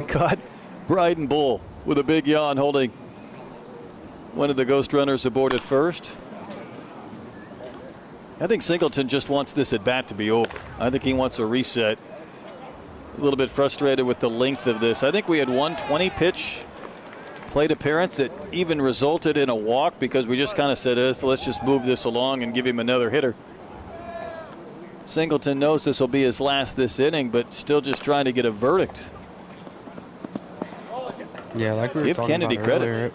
caught Braden Polsky with a big yawn holding one of the ghost runners aboard at first. I think Singleton just wants this at bat to be over. I think he wants a reset. A little bit frustrated with the length of this. I think we had one 20-pitch plate appearance that even resulted in a walk because we just kind of said, let's just move this along and give him another hitter. Singleton knows this will be his last this inning, but still just trying to get a verdict. Yeah, like we were give talking Kennedy about credit. Earlier,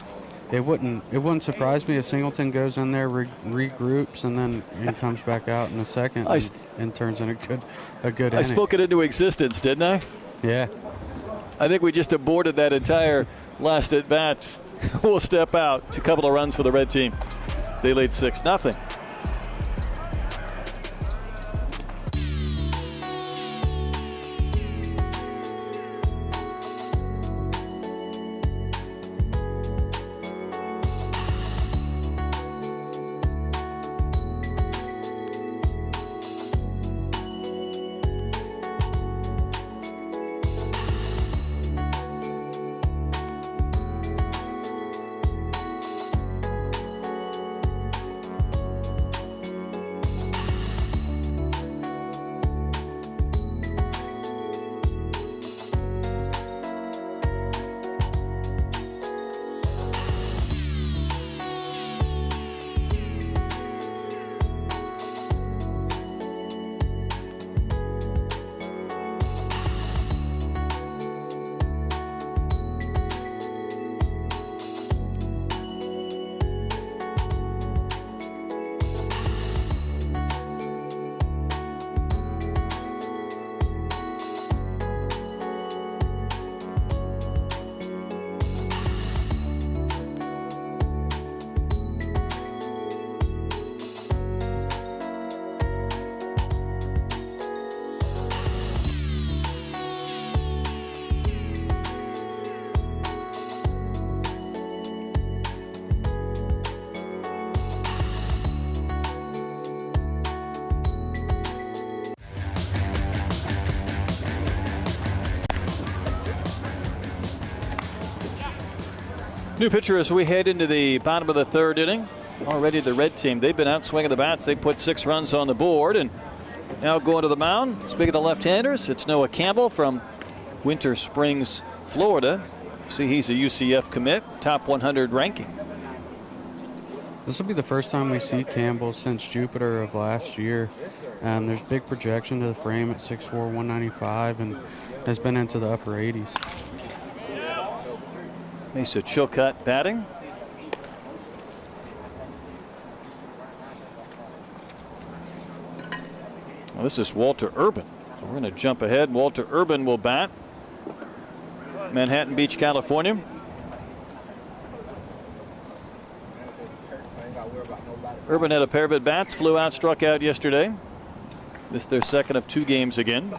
it wouldn't surprise me if Singleton goes in there, regroups, and then comes back out in a second and turns in a good inning. I spoke it into existence, didn't I? Yeah. I think we just aborted that entire last at bat. We'll step out. It's a couple of runs for the red team. They lead 6-0. New pitcher as we head into the bottom of the third inning. Already the red team, they've been out swinging the bats. They put 6 runs on the board, and now going to the mound. Speaking of left-handers, it's Noah Campbell from Winter Springs, Florida. See, he's a UCF commit, top 100 ranking. This will be the first time we see Campbell since Jupiter of last year. There's big projection to the frame at 6'4", 195, and has been into the upper 80s. Mesa Chilcott batting. Well, this is Walter Urban. So we're going to jump ahead. Walter Urban will bat. Manhattan Beach, California. Urban had a pair of at-bats, flew out, struck out yesterday. This is their second of 2 games again.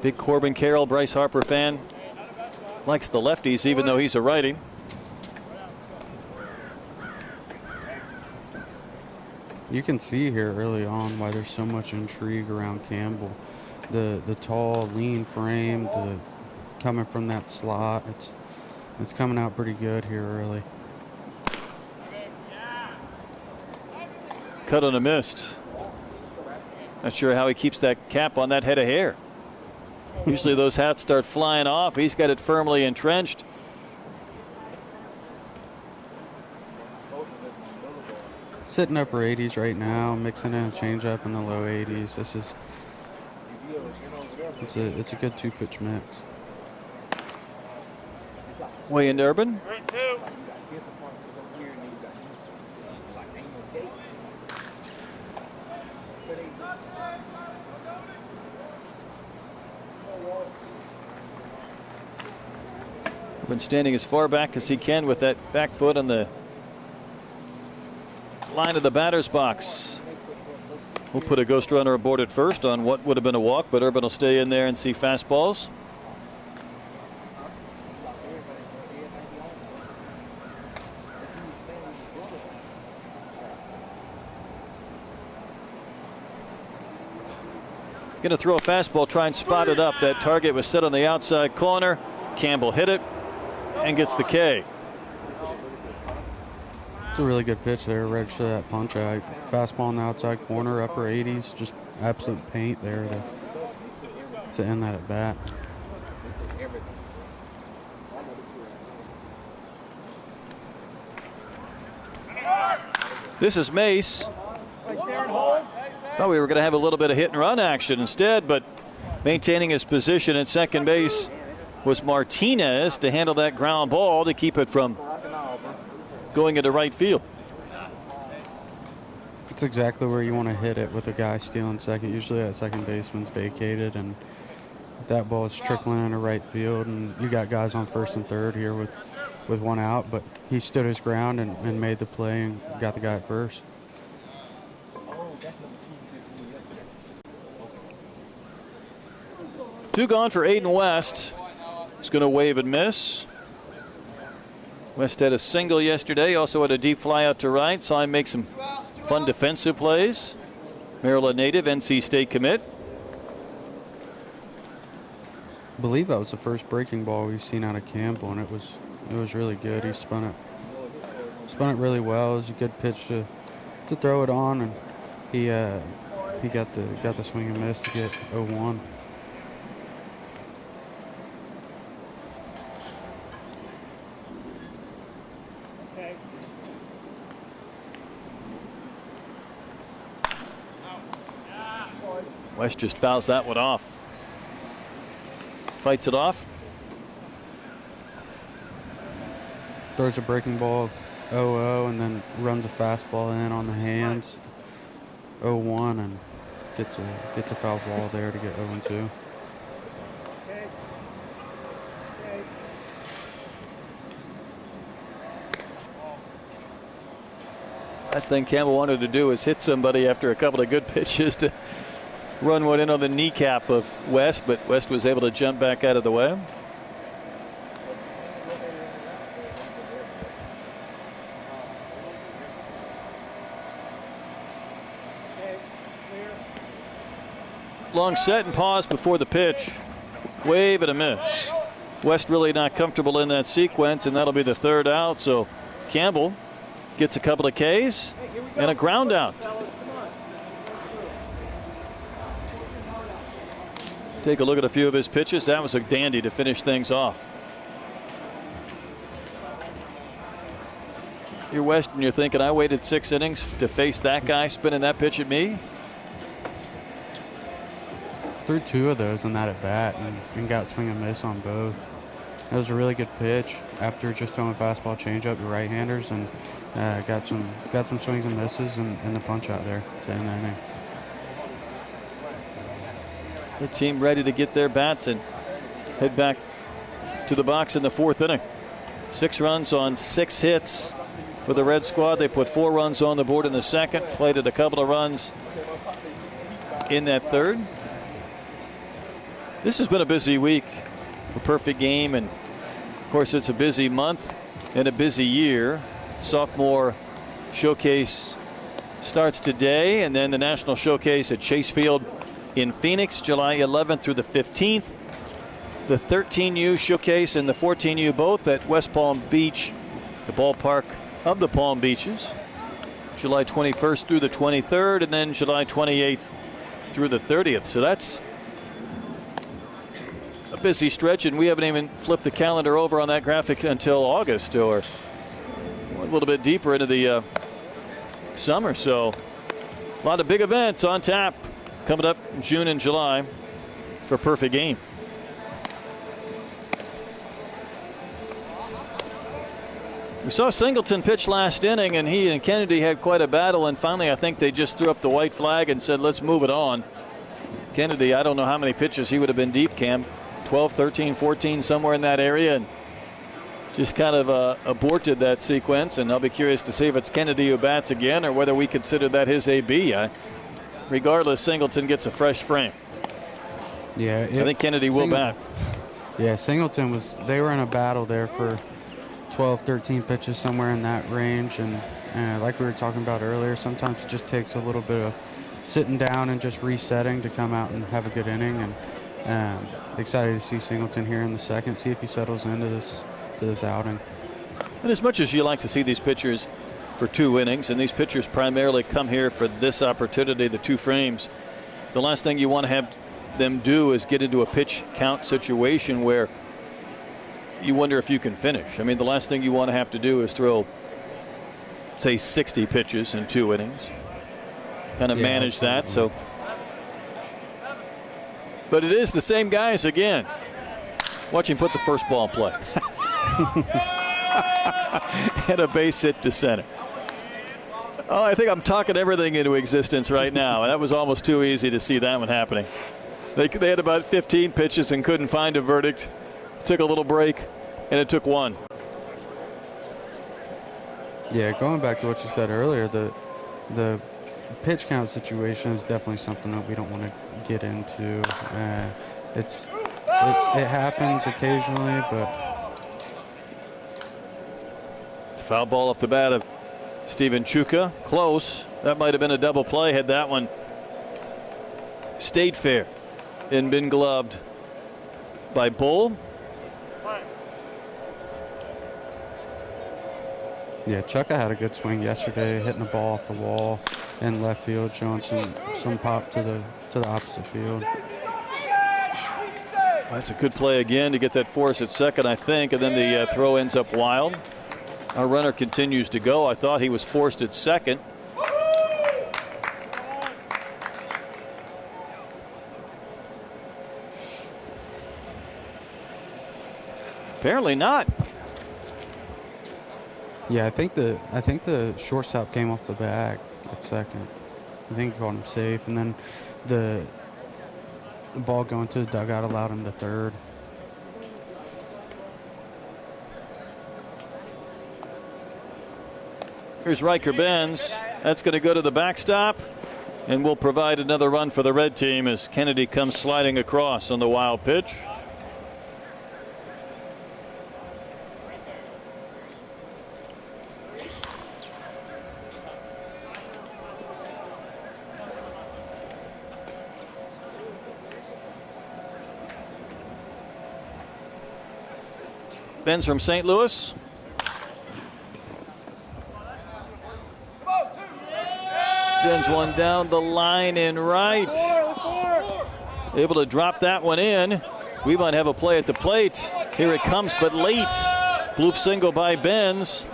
Big Corbin Carroll, Bryce Harper fan. Likes the lefties even though he's a righty. You can see here early on why there's so much intrigue around Campbell. The tall, lean frame, coming from that slot. It's coming out pretty good here early. Cut on a missed. Not sure how he keeps that cap on that head of hair. Usually those hats start flying off. He's got it firmly entrenched. Sitting upper 80s right now, mixing in a changeup in the low 80s. It's a good 2-pitch mix. Way into Urban. Urban standing as far back as he can with that back foot on the line of the batter's box. We'll put a ghost runner aboard at first on what would have been a walk, but Urban will stay in there and see fastballs. Going to throw a fastball, try and spot it up. That target was set on the outside corner. Campbell hit it and gets the K. It's a really good pitch there, register that punch out. Fastball on the outside corner, upper 80s, just absolute paint there to end that at bat. This is Mace. Thought we were going to have a little bit of hit and run action instead, but maintaining his position at second base was Martinez to handle that ground ball to keep it from going into right field. It's exactly where you want to hit it with a guy stealing second. Usually that second baseman's vacated, and that ball is trickling into right field, and you got guys on first and third here with one out, but he stood his ground and made the play and got the guy at first. Two gone for Aiden West. He's going to wave and miss. West had a single yesterday, also had a deep fly out to right. Saw him make some fun defensive plays. Maryland native, NC State commit. I believe that was the first breaking ball we've seen out of Campbell, and it was really good. He spun it really well. It was a good pitch to throw it on, and he got the swing and miss to get 0-1. West just fouls that one off. Fights it off. Throws a breaking ball 0-0 and then runs a fastball in on the hands 0-1 and gets a foul ball there to get 0-2. Last thing Campbell wanted to do was hit somebody after a couple of good pitches to run one in on the kneecap of West, but West was able to jump back out of the way. Long set and pause before the pitch. Wave and a miss. West really not comfortable in that sequence, and that'll be the third out. So Campbell gets a couple of Ks and a ground out. Take a look at a few of his pitches. That was a dandy to finish things off. You're West and you're thinking, I waited 6 innings to face that guy spinning that pitch at me. Threw 2 of those in that at bat and got swing and miss on both. That was a really good pitch after just throwing fastball changeup to right-handers, and got some swings and misses and the punch out there to end the inning. The team ready to get their bats and head back to the box in the 4th inning. 6 runs on 6 hits for the Red Squad. They put 4 runs on the board in the second, plated a couple of runs in that third. This has been a busy week for Perfect Game, and of course it's a busy month and a busy year. Sophomore Showcase starts today, and then the National Showcase at Chase Field in Phoenix, July 11th through the 15th. The 13U Showcase and the 14U both at West Palm Beach, the ballpark of the Palm Beaches, July 21st through the 23rd, and then July 28th through the 30th. So that's a busy stretch, and we haven't even flipped the calendar over on that graphic until August, or a little bit deeper into the summer. So a lot of big events on tap coming up in June and July for Perfect Game. We saw Singleton pitch last inning, and he and Kennedy had quite a battle, and finally I think they just threw up the white flag and said, let's move it on. Kennedy, I don't know how many pitches he would have been deep, Cam. 12, 13, 14, somewhere in that area, and just kind of aborted that sequence. And I'll be curious to see if it's Kennedy who bats again or whether we consider that his AB. Regardless, Singleton gets a fresh frame. Yeah, I think Kennedy will bat. Yeah, Singleton they were in a battle there for 12, 13 pitches, somewhere in that range. And like we were talking about earlier, sometimes it just takes a little bit of sitting down and just resetting to come out and have a good inning. And excited to see Singleton here in the second, see if he settles into this outing. And as much as you like to see these pitchers for 2 innings, and these pitchers primarily come here for this opportunity, the 2 frames, the last thing you want to have them do is get into a pitch count situation where you wonder if you can finish. I mean, the last thing you want to have to do is throw, say, 60 pitches in 2 innings. Kind of manage that. So, but it is the same guys again. Watch him put the first ball in play. And a base hit to center. Oh, I think I'm talking everything into existence right now. That was almost too easy to see that one happening. They had about 15 pitches and couldn't find a verdict. Took a little break, and it took 1. Yeah, going back to what you said earlier, the pitch count situation is definitely something that we don't want to get into. It happens occasionally, but it's a foul ball off the bat of Steven Chuka. Close. That might have been a double play had that one stayed fair and been gloved by Bull. Yeah, Chuka had a good swing yesterday, hitting the ball off the wall in left field, showing some pop to the opposite field. That's a good play again to get that force at second, I think, and then the throw ends up wild. Our runner continues to go. I thought he was forced at second. Apparently not. Yeah, I think the shortstop came off the bag at second. I think he called him safe, and then the ball going to the dugout allowed him to third. Here's Riker Benz. That's going to go to the backstop, and will provide another run for the red team as Kennedy comes sliding across on the wild pitch. Ben's from St. Louis. Sends one down the line and right. Able to drop that one in. We might have a play at the plate. Here it comes, but late. Bloop single by Benz.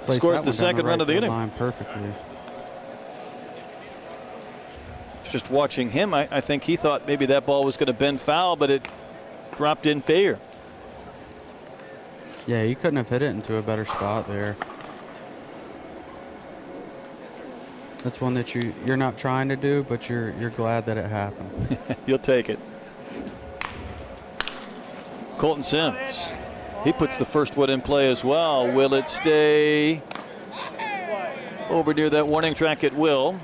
Scores the second run of the inning. Perfectly. Just watching him, I think he thought maybe that ball was going to bend foul, but it dropped in fair. Yeah, he couldn't have hit it into a better spot there. That's one that you're not trying to do, but you're glad that it happened. You'll take it. Colton Sims. He puts the first one in play as well. Will it stay over near that warning track? It will.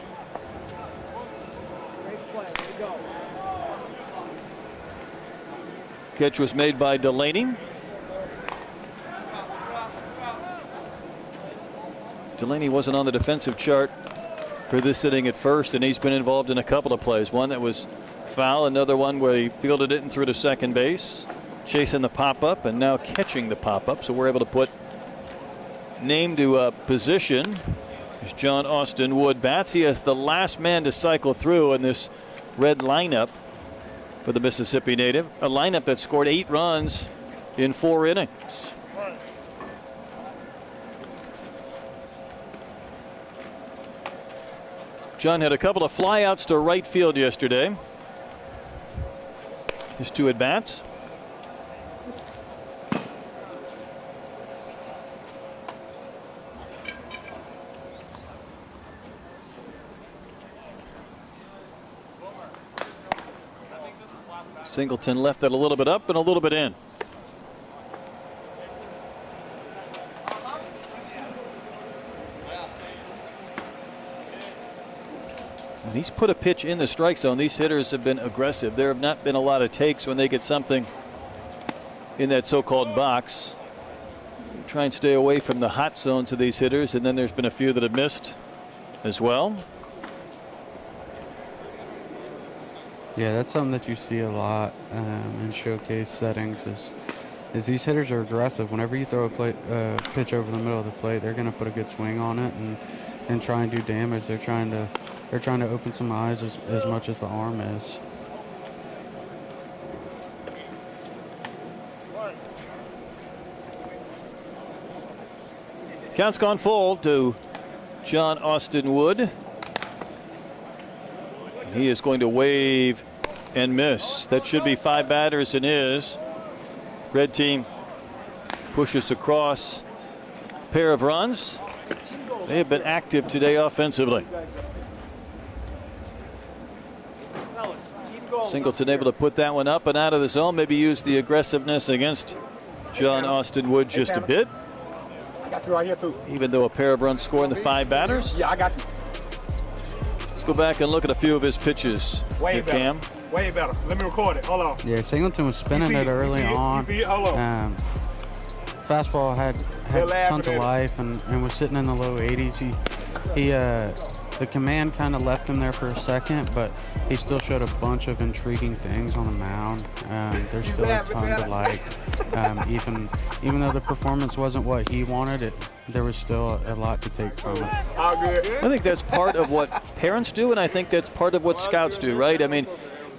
Catch was made by Delaney. Delaney wasn't on the defensive chart for this inning at first, and he's been involved in a couple of plays. One that was foul, another one where he fielded it and threw to second base, chasing the pop-up and now catching the pop-up. So we're able to put name to position. As John Austin Wood bats, he is the last man to cycle through in this red lineup for the Mississippi native. A lineup that scored 8 runs in 4 innings. John had a couple of flyouts to right field yesterday. His 2 at-bats. Singleton left that a little bit up and a little bit in. When he's put a pitch in the strike zone, these hitters have been aggressive. There have not been a lot of takes when they get something in that so-called box. Try and stay away from the hot zones of these hitters, and then there's been a few that have missed as well. Yeah, that's something that you see a lot in showcase settings is these hitters are aggressive. Whenever you throw a pitch over the middle of the plate, they're going to put a good swing on it and try and do damage. They're trying to open some eyes as much as the arm is. Count's gone full to John Austin Wood. He is going to wave and miss. That should be 5 batters and is. Red team pushes across. Pair of runs. They have been active today offensively. Singleton able to put that one up and out of the zone. Maybe use the aggressiveness against John Austin Wood just a bit. I got you right here too. Even though a pair of runs scored in the 5 batters. Yeah, I got you. Let's go back and look at a few of his pitches. Way better. Cam. Way better. Let me record it. Hold on. Yeah, Singleton was spinning it early on. Hold on. Fastball had tons of life and was sitting in the low 80s. The command kind of left him there for a second, but he still showed a bunch of intriguing things on the mound. There's still a ton to like. Even though the performance wasn't what he wanted, there was still a lot to take from it. I think that's part of what parents do, and I think that's part of what scouts do, right? I mean,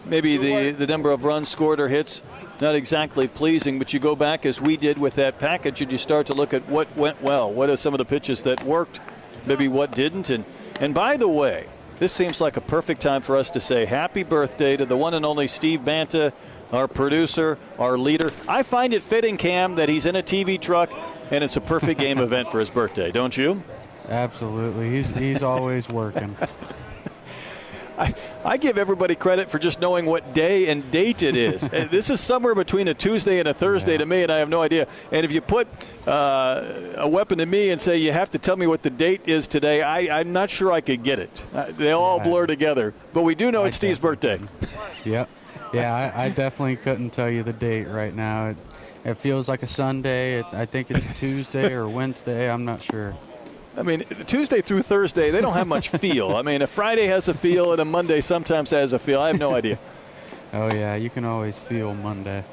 maybe the number of runs scored or hits, not exactly pleasing, but you go back as we did with that package and you start to look at what went well. What are some of the pitches that worked, maybe what didn't. And by the way, this seems like a perfect time for us to say happy birthday to the one and only Steve Banta, our producer, our leader. I find it fitting, Cam, that he's in a TV truck and it's a perfect game event for his birthday, don't you? Absolutely. He's always working. I give everybody credit for just knowing what day and date it is. This is somewhere between a Tuesday and a Thursday to me, and I have no idea. And if you put a weapon to me and say you have to tell me what the date is today, I'm not sure I could get it. They all blur together. But we do know it's Steve's birthday. Yep. Yeah, I definitely couldn't tell you the date right now. It feels like a Sunday. I think it's Tuesday or Wednesday. I'm not sure. I mean, Tuesday through Thursday, they don't have much feel. I mean, a Friday has a feel and a Monday sometimes has a feel. I have no idea. Oh, yeah, you can always feel Monday.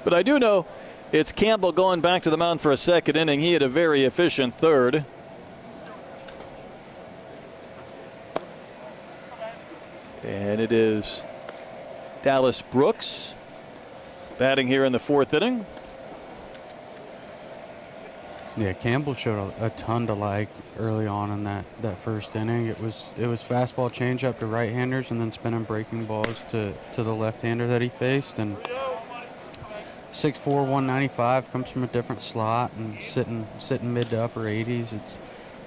But I do know it's Campbell going back to the mound for a second inning. He had a very efficient third. And it is Dallas Brooks batting here in the 4th inning. Yeah, Campbell showed a ton to like early on in that first inning. It was fastball changeup to right-handers and then spinning breaking balls to the left-hander that he faced. And 6'4", 195, comes from a different slot and sitting mid to upper 80s.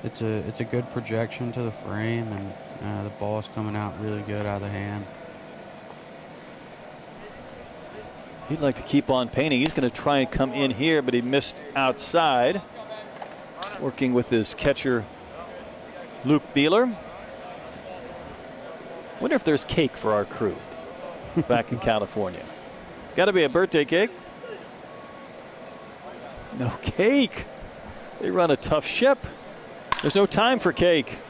It's a good projection to the frame, and the ball is coming out really good out of the hand. He'd like to keep on painting. He's going to try and come in here, but he missed outside. Working with his catcher, Luke Beeler. Wonder if there's cake for our crew back in California. Got to be a birthday cake. No cake. They run a tough ship. There's no time for cake.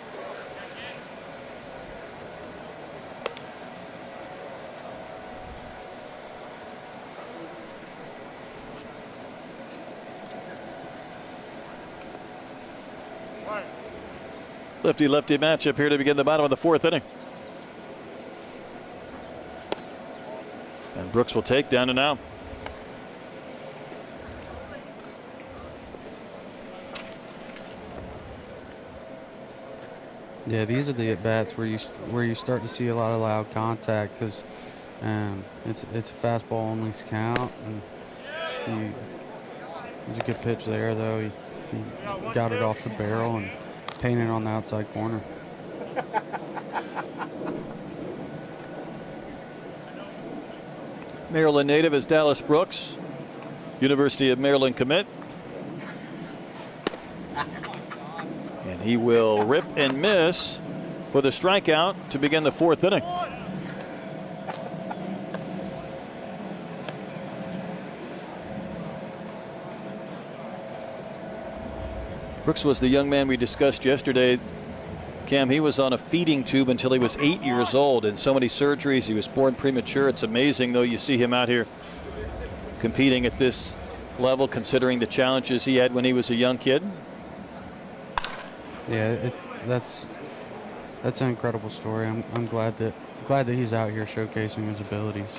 Lefty-lefty matchup here to begin the bottom of the 4th inning. And Brooks will take down and now. Yeah, these are the at-bats where you start to see a lot of loud contact because it's a fastball only count. And it was a good pitch there, though. He got it off the barrel and painted on the outside corner. Maryland native is Dallas Brooks, University of Maryland commit. And he will rip and miss for the strikeout to begin the 4th inning. Brooks was the young man we discussed yesterday. Cam, he was on a feeding tube until he was 8 years old, and so many surgeries. He was born premature. It's amazing, though, you see him out here competing at this level, considering the challenges he had when he was a young kid. Yeah, that's an incredible story. I'm glad that he's out here showcasing his abilities.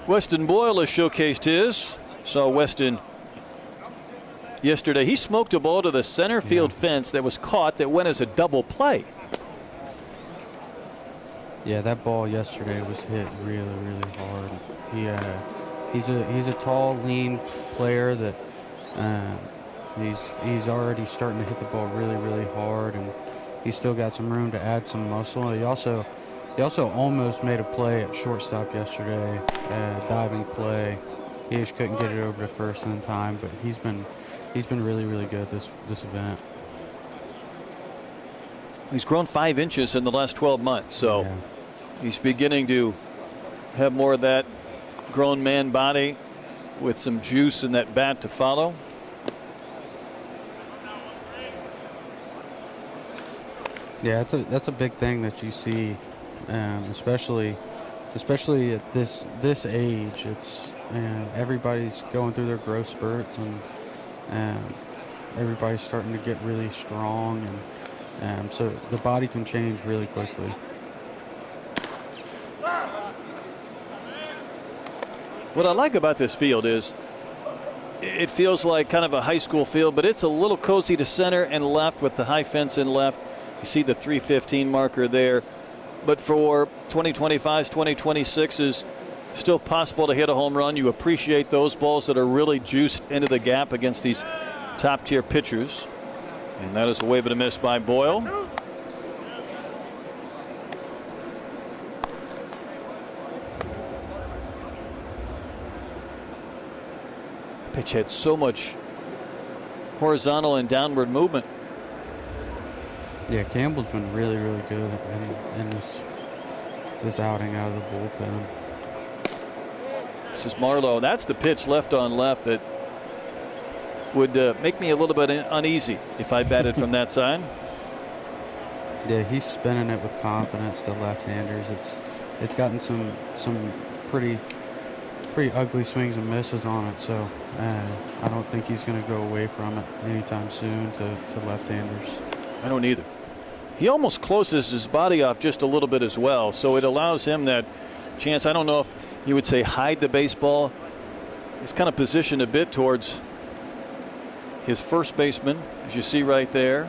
Weston Boyle has showcased his. Saw Weston yesterday. He smoked a ball to the center field fence that was caught that went as a double play. Yeah, that ball yesterday was hit really, really hard. He's a tall, lean player that he's already starting to hit the ball really, really hard, and he's still got some room to add some muscle. He also almost made a play at shortstop yesterday, diving play. He just couldn't get it over to first in time, but he's been really, really good this event. He's grown 5 inches in the last 12 months, so he's beginning to have more of that grown man body with some juice in that bat to follow. Yeah, that's a big thing that you see, especially at this age. It's everybody's going through their growth spurts, and everybody's starting to get really strong, and so the body can change really quickly. What I like about this field is it feels like kind of a high school field, but it's a little cozy to center and left with the high fence in left. You see the 315 marker there. But for 2025s, 2026s, still possible to hit a home run. You appreciate those balls that are really juiced into the gap against these top-tier pitchers. And that is a wave and a miss by Boyle. Pitch had so much horizontal and downward movement. Yeah, Campbell's been really, really good in this outing out of the bullpen. This is Marlowe. That's the pitch left on left that would make me a little bit uneasy if I batted from that side. Yeah, he's spinning it with confidence to left-handers. it's gotten some pretty ugly swings and misses on it. So I don't think he's going to go away from it anytime soon to left-handers. I don't either. He almost closes his body off just a little bit as well, so it allows him that chance. I don't know if you would say hide the baseball. He's kind of positioned a bit towards his first baseman, as you see right there.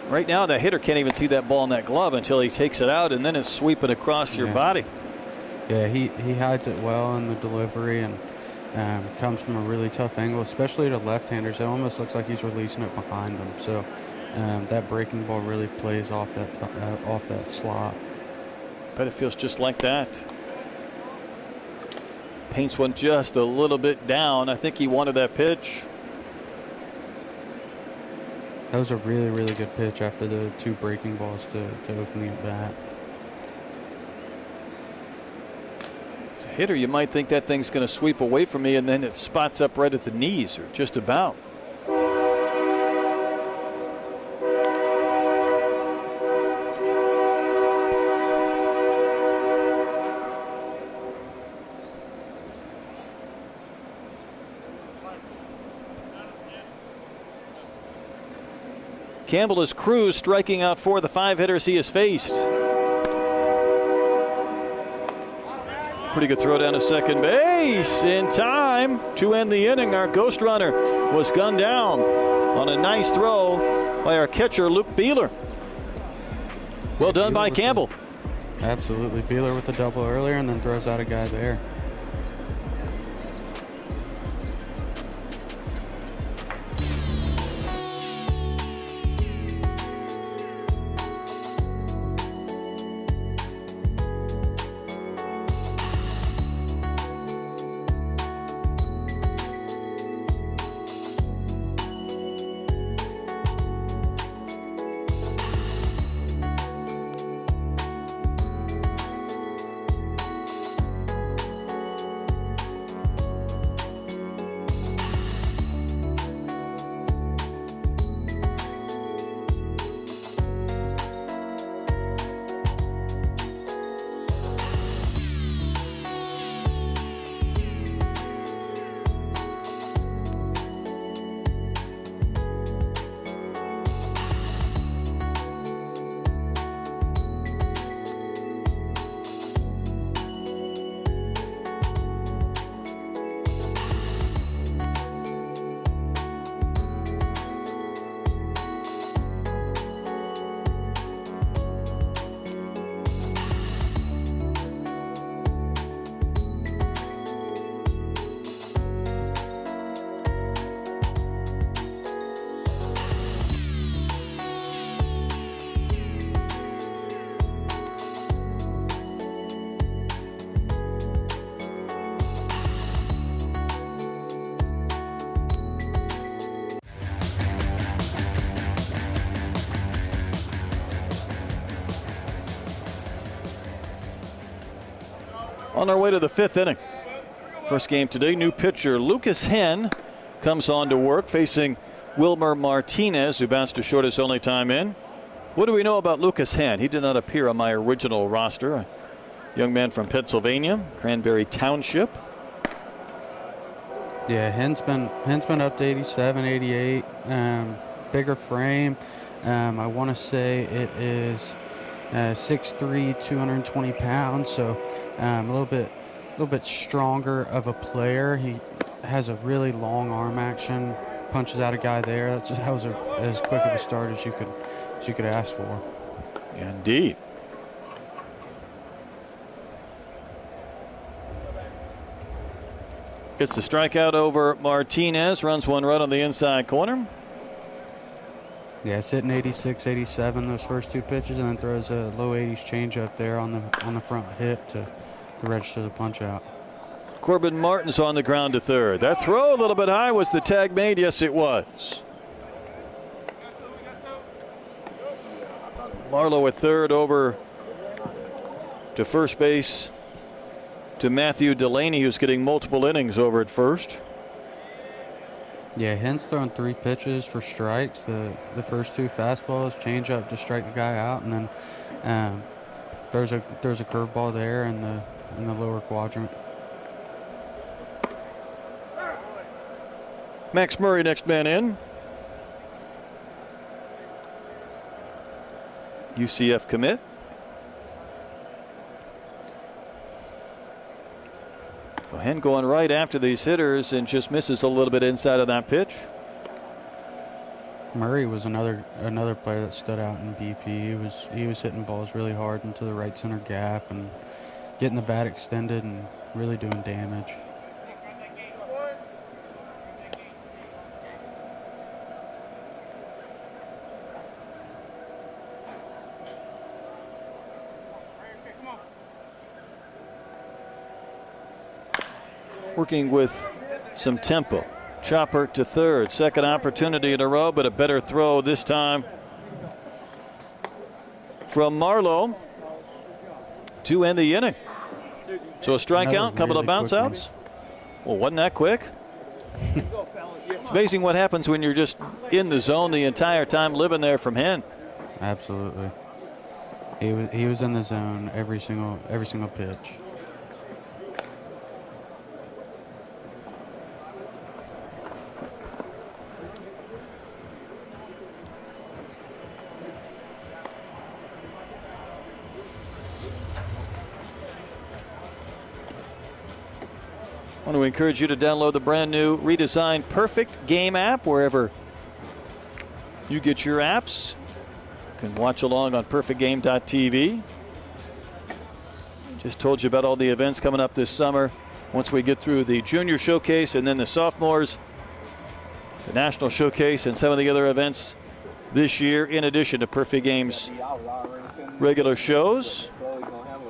Right now, the hitter can't even see that ball in that glove until he takes it out, and then it's sweeping across your body. Yeah, he hides it well in the delivery, and comes from a really tough angle, especially to left-handers. It almost looks like he's releasing it behind them. So that breaking ball really plays off that slot. Bet it feels just like that. Paints one just a little bit down. I think he wanted that pitch. That was a really, really good pitch after the 2 breaking balls to open the at-bat. As a hitter, you might think that thing's going to sweep away from me, and then it spots up right at the knees, or just about. Campbell is cruised, striking out 4 of the 5 hitters he has faced. Pretty good throw down to second base in time to end the inning. Our ghost runner was gunned down on a nice throw by our catcher, Luke Beeler. Well done by Campbell. Absolutely. Beeler with the double earlier and then throws out a guy there. On our way to the 5th inning. First game today, new pitcher Lucas Henn comes on to work facing Wilmer Martinez, who bounced to short his only time in. What do we know about Lucas Henn? He did not appear on my original roster. A young man from Pennsylvania, Cranberry Township. Yeah, Henn's been up to 87, 88. Bigger frame. I want to say it is 6'3", 220 pounds. So a little bit stronger of a player. He has a really long arm action. Punches out a guy there. That was as quick of a start as you could ask for. Indeed. Gets the strikeout over Martinez. Runs one right on the inside corner. Yeah, sitting 86, 87 those first 2 pitches, and then throws a low 80s changeup there on the front hip to register the punch out. Corbin Martin's on the ground to third. That throw a little bit high. Was the tag made? Yes, it was. Marlowe at third, over to first base to Matthew Delaney, who's getting multiple innings over at first. Yeah, Henn's thrown 3 pitches for strikes. The first 2 fastballs, change up to strike the guy out, and then There's a curveball there in the lower quadrant. Max Murray, next man in. UCF commit. So Henn going right after these hitters and just misses a little bit inside of that pitch. Murray was another player that stood out in BP. He was hitting balls really hard into the right center gap and getting the bat extended and really doing damage. Working with some tempo. Chopper to third. Second opportunity in a row, but a better throw this time from Marlowe to end the inning. So a strikeout, couple of bounce outs. Well, wasn't that quick? It's amazing what happens when you're just in the zone the entire time, living there from Henn. Absolutely. He was in the zone every single pitch. I want to encourage you to download the brand new redesigned Perfect Game app wherever you get your apps. You can watch along on perfectgame.tv. Just told you about all the events coming up this summer. Once we get through the junior showcase and then the sophomores, the national showcase, and some of the other events this year, in addition to Perfect Game's regular shows,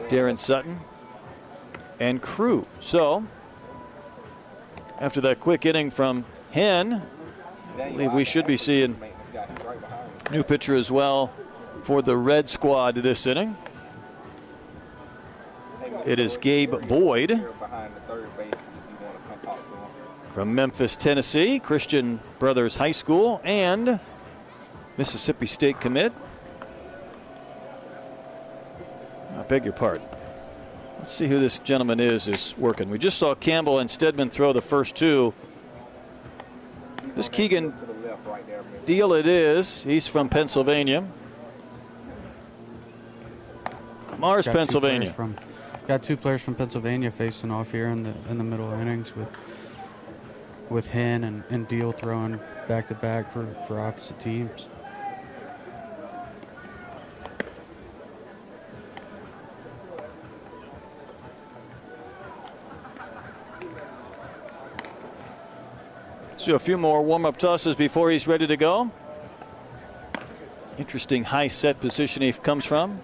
Darren Sutton and crew. So, after that quick inning from Henn, I believe we should be seeing new pitcher as well for the Red Squad this inning. It is Gabe Boyd from Memphis, Tennessee, Christian Brothers High School and Mississippi State commit. I beg your pardon. Let's see who this gentleman is working. We just saw Campbell and Stedman throw the first two. This Keegan Deihl it is. He's from Pennsylvania. Mars, Pennsylvania. Got two players from Pennsylvania facing off here in the middle innings with Henn and Deihl throwing back to back for opposite teams. So a few more warm-up tosses before he's ready to go. Interesting high set position he comes from.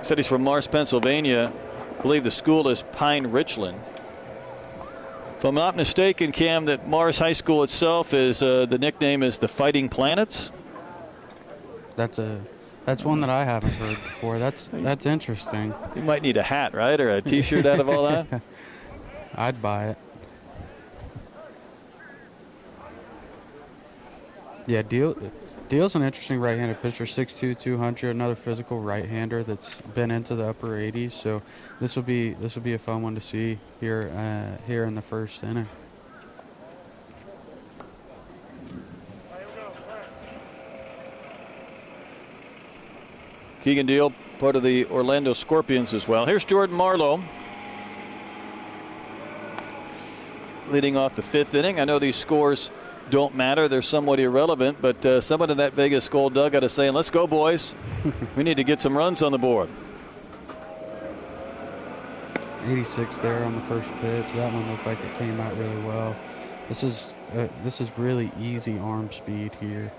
Said he's from Mars, Pennsylvania. I believe the school is Pine Richland. If I'm not mistaken, Cam, that Mars High School itself is the nickname is the Fighting Planets. That's one that I haven't heard before. That's interesting. You might need a hat, right, or a T-shirt out of all that. I'd buy it. Yeah, Deal's an interesting right-handed pitcher, 6'2", 200, another physical right-hander that's been into the upper 80s. So this will be a fun one to see here in the first inning. Keegan Deihl, part of the Orlando Scorpions as well. Here's Jordan Marlowe leading off the fifth inning. I know these scores don't matter. They're somewhat irrelevant, but someone in that Vegas Gold dugout is saying, let's go, boys. We need to get some runs on the board. 86 there on the first pitch. That one looked like it came out really well. This is really easy arm speed here.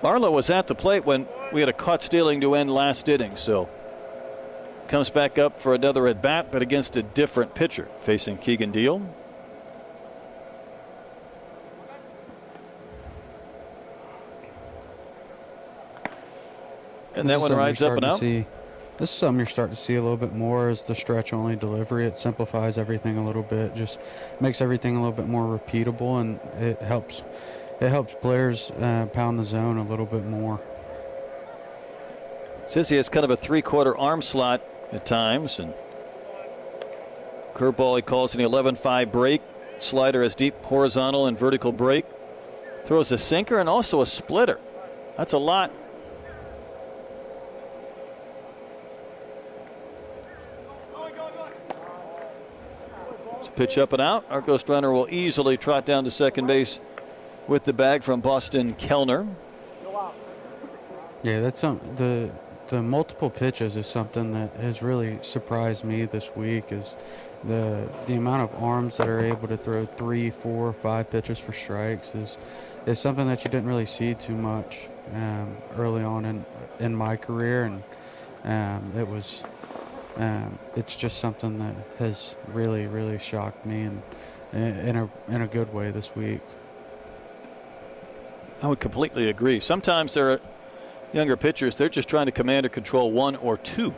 Marlowe was at the plate when we had a caught stealing to end last inning, so comes back up for another at bat, but against a different pitcher facing Keegan Deihl. And that one rides up and out? This is something you're starting to see a little bit more is the stretch-only delivery. It simplifies everything a little bit, just makes everything a little bit more repeatable, and it helps players pound the zone a little bit more. Says he has kind of a three-quarter arm slot at times, and curveball he calls an 11-5 break. Slider has deep horizontal and vertical break. Throws a sinker and also a splitter. That's a lot. Pitch up and out. Our ghost runner will easily trot down to second base with the bag from Boston Kellner. Yeah, that's the multiple pitches is something that has really surprised me this week. Is the amount of arms that are able to throw 3, 4, 5 pitches for strikes is something that you didn't really see too much early on in my career, and it's just something that has really shocked me and in a good way this week. I would completely agree. Sometimes there are younger pitchers, they're just trying to command or control 1 or 2,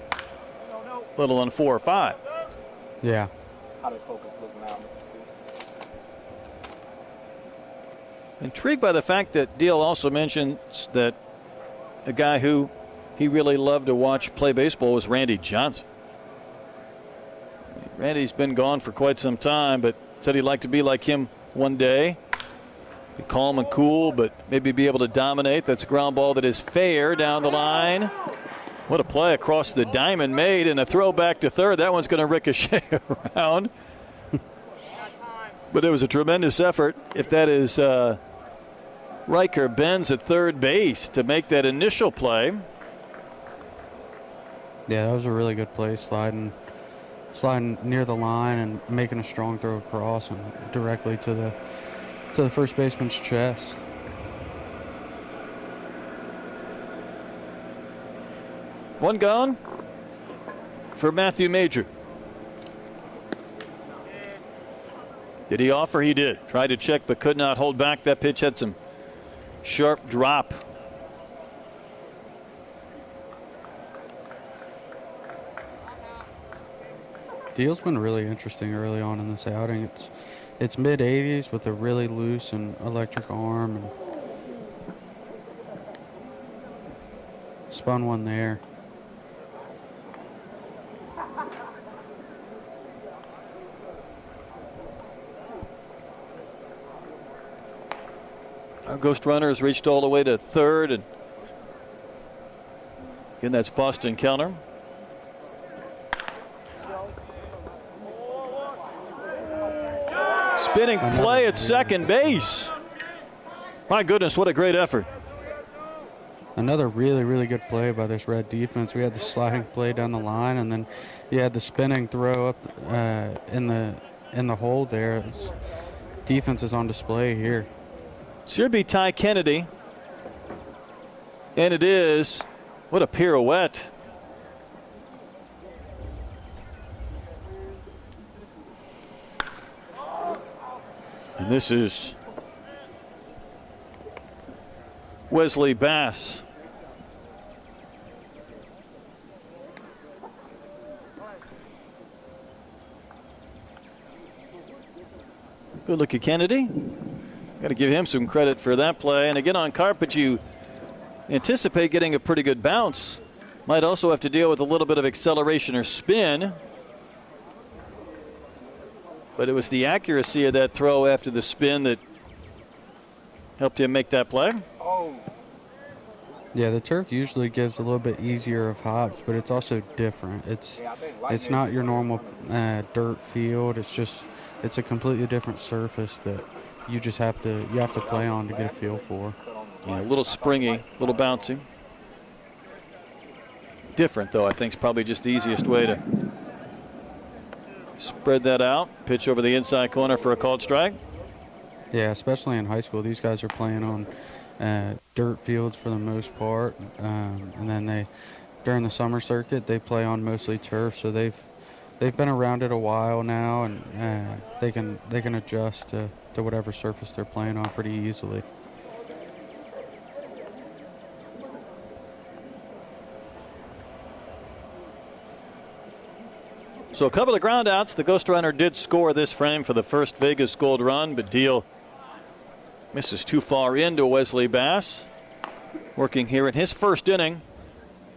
let alone 4 or 5. Yeah. Intrigued by the fact that Deihl also mentions that a guy who he really loved to watch play baseball was Randy Johnson. Randy's been gone for quite some time, but said he'd like to be like him one day. Be calm and cool, but maybe be able to dominate. That's a ground ball that is fair down the line. What a play across the diamond made, and a throw back to third. That one's going to ricochet around. But it was a tremendous effort. If that is Riker Benz at third base to make that initial play. Yeah, that was a really good play, sliding near the line and making a strong throw across and directly to the first baseman's chest. One gone for Matthew Major. Did he offer? He did. Tried to check but could not hold back. That pitch had some sharp drop. Deil's been really interesting early on in this outing. It's mid-80s with a really loose and electric arm, and spun one there. Our ghost runner has reached all the way to third, and again, that's Boston Kellner. Spinning play at second base. My goodness, what a great effort. Another really good play by this Red defense. We had the sliding play down the line, and then you had the spinning throw up in the hole there. Defense is on display here. Should be Ty Kennedy. And it is. What a pirouette. And this is Wesley Bass. Good look at Kennedy. Got to give him some credit for that play. And again, on carpet, you anticipate getting a pretty good bounce. Might also have to deal with a little bit of acceleration or spin. But it was the accuracy of that throw after the spin that helped him make that play. Yeah, the turf usually gives a little bit easier of hops, but it's also different. It's not your normal dirt field. It's a completely different surface that you have to play on to get a feel for. Yeah, a little springy, a little bouncy. Different, though, I think is probably just the easiest way to spread that out. Pitch over the inside corner for a called strike. Yeah, especially in high school, these guys are playing on dirt fields for the most part, and then during the summer circuit they play on mostly turf. So they've been around it a while now, and they can adjust to whatever surface they're playing on pretty easily. So a couple of ground outs. The Ghost Runner did score this frame for the first Vegas Gold run, but Deihl misses too far into Wesley Bass. Working here in his first inning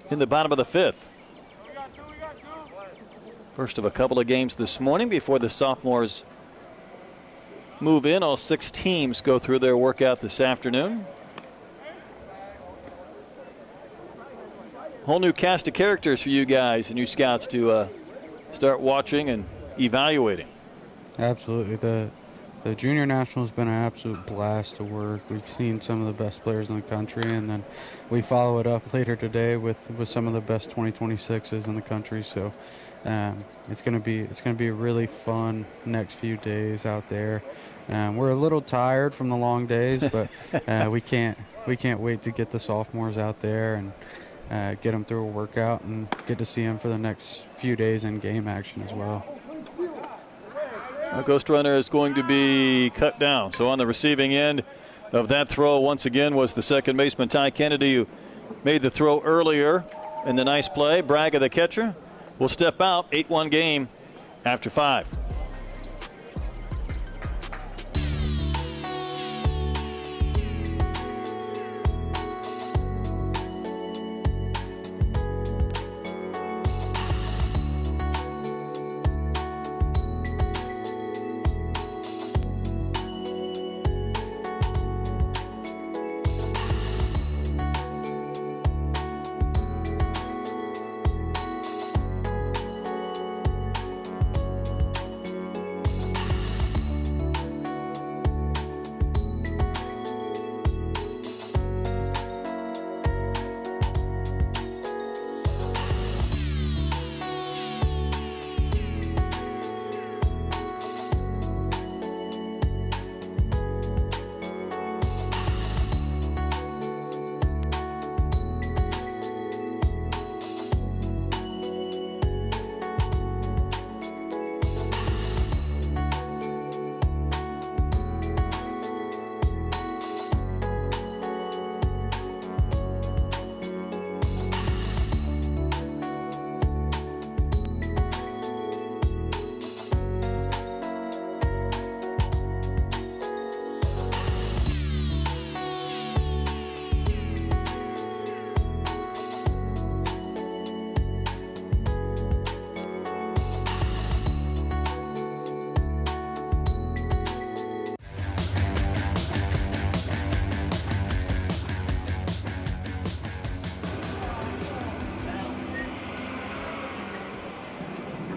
in the bottom of the 5th. First of a couple of games this morning before the sophomores move in. All 6 teams go through their workout this afternoon. Whole new cast of characters for you guys and you scouts to start watching and evaluating. Absolutely. The Junior National has been an absolute blast to work. We've seen some of the best players in the country, and then we follow it up later today with some of the best 2026s in the country. So it's going to be a really fun next few days out there. We're a little tired from the long days, but we can't wait to get the sophomores out there and get them through a workout and get to see them for the next few days in game action as well. Ghost Runner is going to be cut down. So on the receiving end of that throw once again was the second baseman Ty Kennedy, who made the throw earlier in the nice play. Braga, the catcher, will step out. 8-1 game after 5.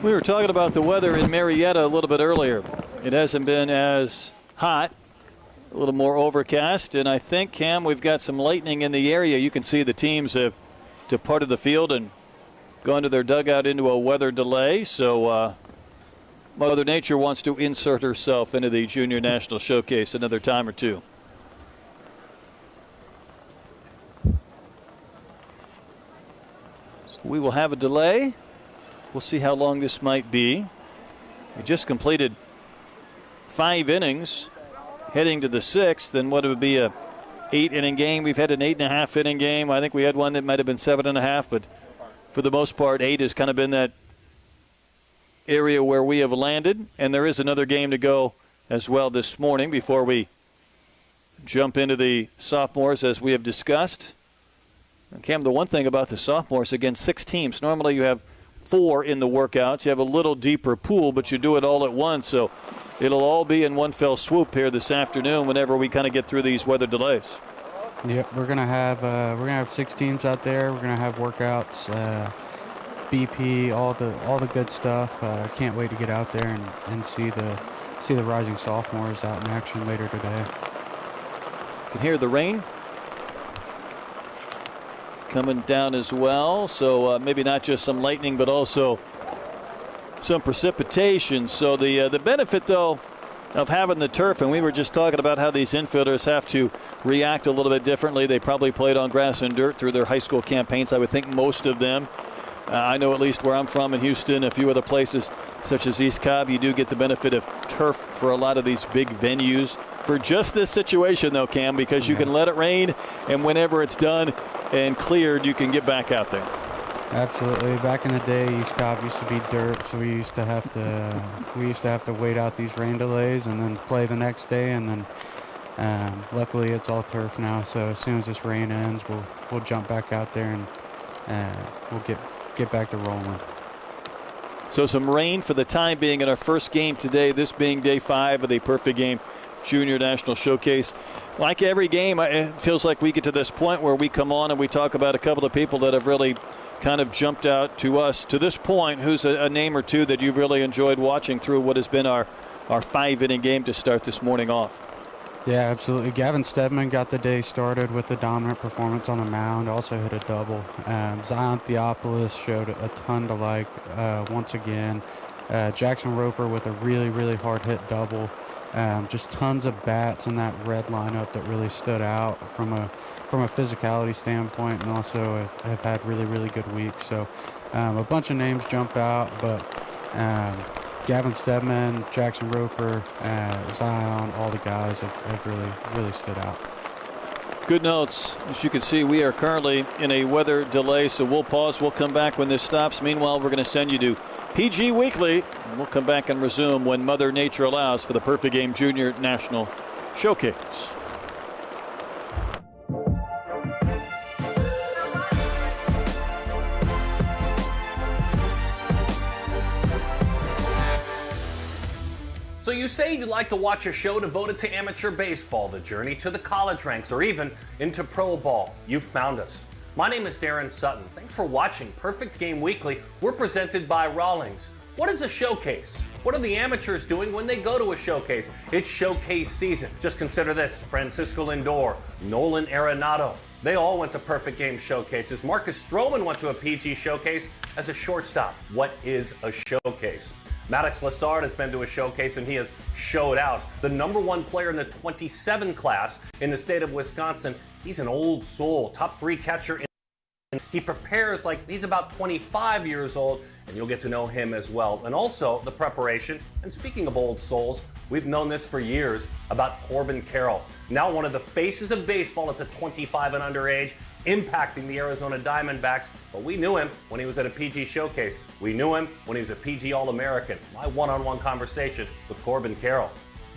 We were talking about the weather in Marietta a little bit earlier. It hasn't been as hot, a little more overcast, and I think, Cam, we've got some lightning in the area. You can see the teams have departed the field and gone to their dugout into a weather delay. So Mother Nature wants to insert herself into the Junior National Showcase another time or two. So we will have a delay. We'll see how long this might be. We just completed 5 innings, heading to the 6th, and what it would be a 8-inning game. We've had an 8.5-inning game. I think we had one that might have been 7.5, but for the most part, 8 has kind of been that area where we have landed. And there is another game to go as well this morning before we jump into the sophomores, as we have discussed. And Cam, the one thing about the sophomores, again, 6 teams. Normally you have 4 in the workouts. You have a little deeper pool, but you do it all at once. So it'll all be in one fell swoop here this afternoon whenever we kind of get through these weather delays. Yep, we're gonna have 6 teams out there. We're gonna have workouts, BP, all the good stuff. Can't wait to get out there and see the rising sophomores out in action later today. You can hear the rain coming down as well, so maybe not just some lightning, but also some precipitation. So the benefit, though, of having the turf, and we were just talking about how these infielders have to react a little bit differently. They probably played on grass and dirt through their high school campaigns. I would think most of them. I know at least where I'm from in Houston, a few other places such as East Cobb, you do get the benefit of turf for a lot of these big venues. For just this situation, though, Cam, because you can let it rain, and whenever it's done and cleared, you can get back out there. Absolutely. Back in the day, East Cobb used to be dirt, so we used to have to wait out these rain delays and then play the next day. And then luckily, it's all turf now. So as soon as this rain ends, we'll jump back out there and we'll get back to rolling. So some rain for the time being in our first game today. This being day 5 of the Perfect Game Junior National Showcase. Like every game, it feels like we get to this point where we come on and we talk about a couple of people that have really kind of jumped out to us. To this point, who's a name or two that you've really enjoyed watching through what has been our 5-inning game to start this morning off? Yeah, absolutely. Gavin Stedman got the day started with a dominant performance on the mound, also hit a double. Zion Theopolis showed a ton to like once again. Jackson Roper with a really, really hard hit double. Just tons of bats in that red lineup that really stood out from a physicality standpoint, and also have had really, really good weeks. So a bunch of names jump out, but Gavin Stedman, Jackson Roper, Zion, all the guys have really, really stood out. Good notes. As you can see, we are currently in a weather delay, so we'll pause. We'll come back when this stops. Meanwhile, we're going to send you to PG Weekly, and we'll come back and resume when Mother Nature allows for the Perfect Game Junior National Showcase. So you say you'd like to watch a show devoted to amateur baseball, the journey to the college ranks, or even into pro ball. You've found us. My name is Darren Sutton. Thanks for watching Perfect Game Weekly. We're presented by Rawlings. What is a showcase? What are the amateurs doing when they go to a showcase? It's showcase season. Just consider this: Francisco Lindor, Nolan Arenado. They all went to Perfect Game showcases. Marcus Stroman went to a PG showcase as a shortstop. What is a showcase? Maddox Lessard has been to a showcase and he has showed out. The #1 player in the 27 class in the state of Wisconsin. He's an old soul, top 3 catcher. He prepares like he's about 25 years old, and you'll get to know him as well. And also the preparation. And speaking of old souls, we've known this for years about Corbin Carroll. Now one of the faces of baseball at the 25 and under age, impacting the Arizona Diamondbacks. But we knew him when he was at a PG showcase. We knew him when he was a PG All-American. My one-on-one conversation with Corbin Carroll.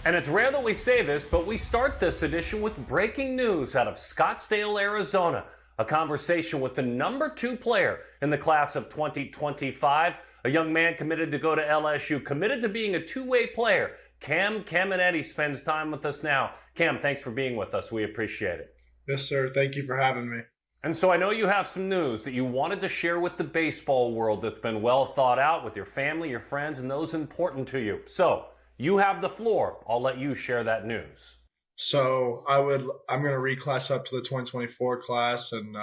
And it's rare that we say this, but we start this edition with breaking news out of Scottsdale, Arizona. A conversation with the #2 player in the class of 2025, a young man committed to go to LSU, committed to being a two-way player. Cam Caminetti spends time with us now. Cam, thanks for being with us. We appreciate it. Yes, sir. Thank you for having me. And so I know you have some news that you wanted to share with the baseball world that's been well thought out with your family, your friends, and those important to you. So you have the floor. I'll let you share that news. So I'm going to reclass up to the 2024 class, and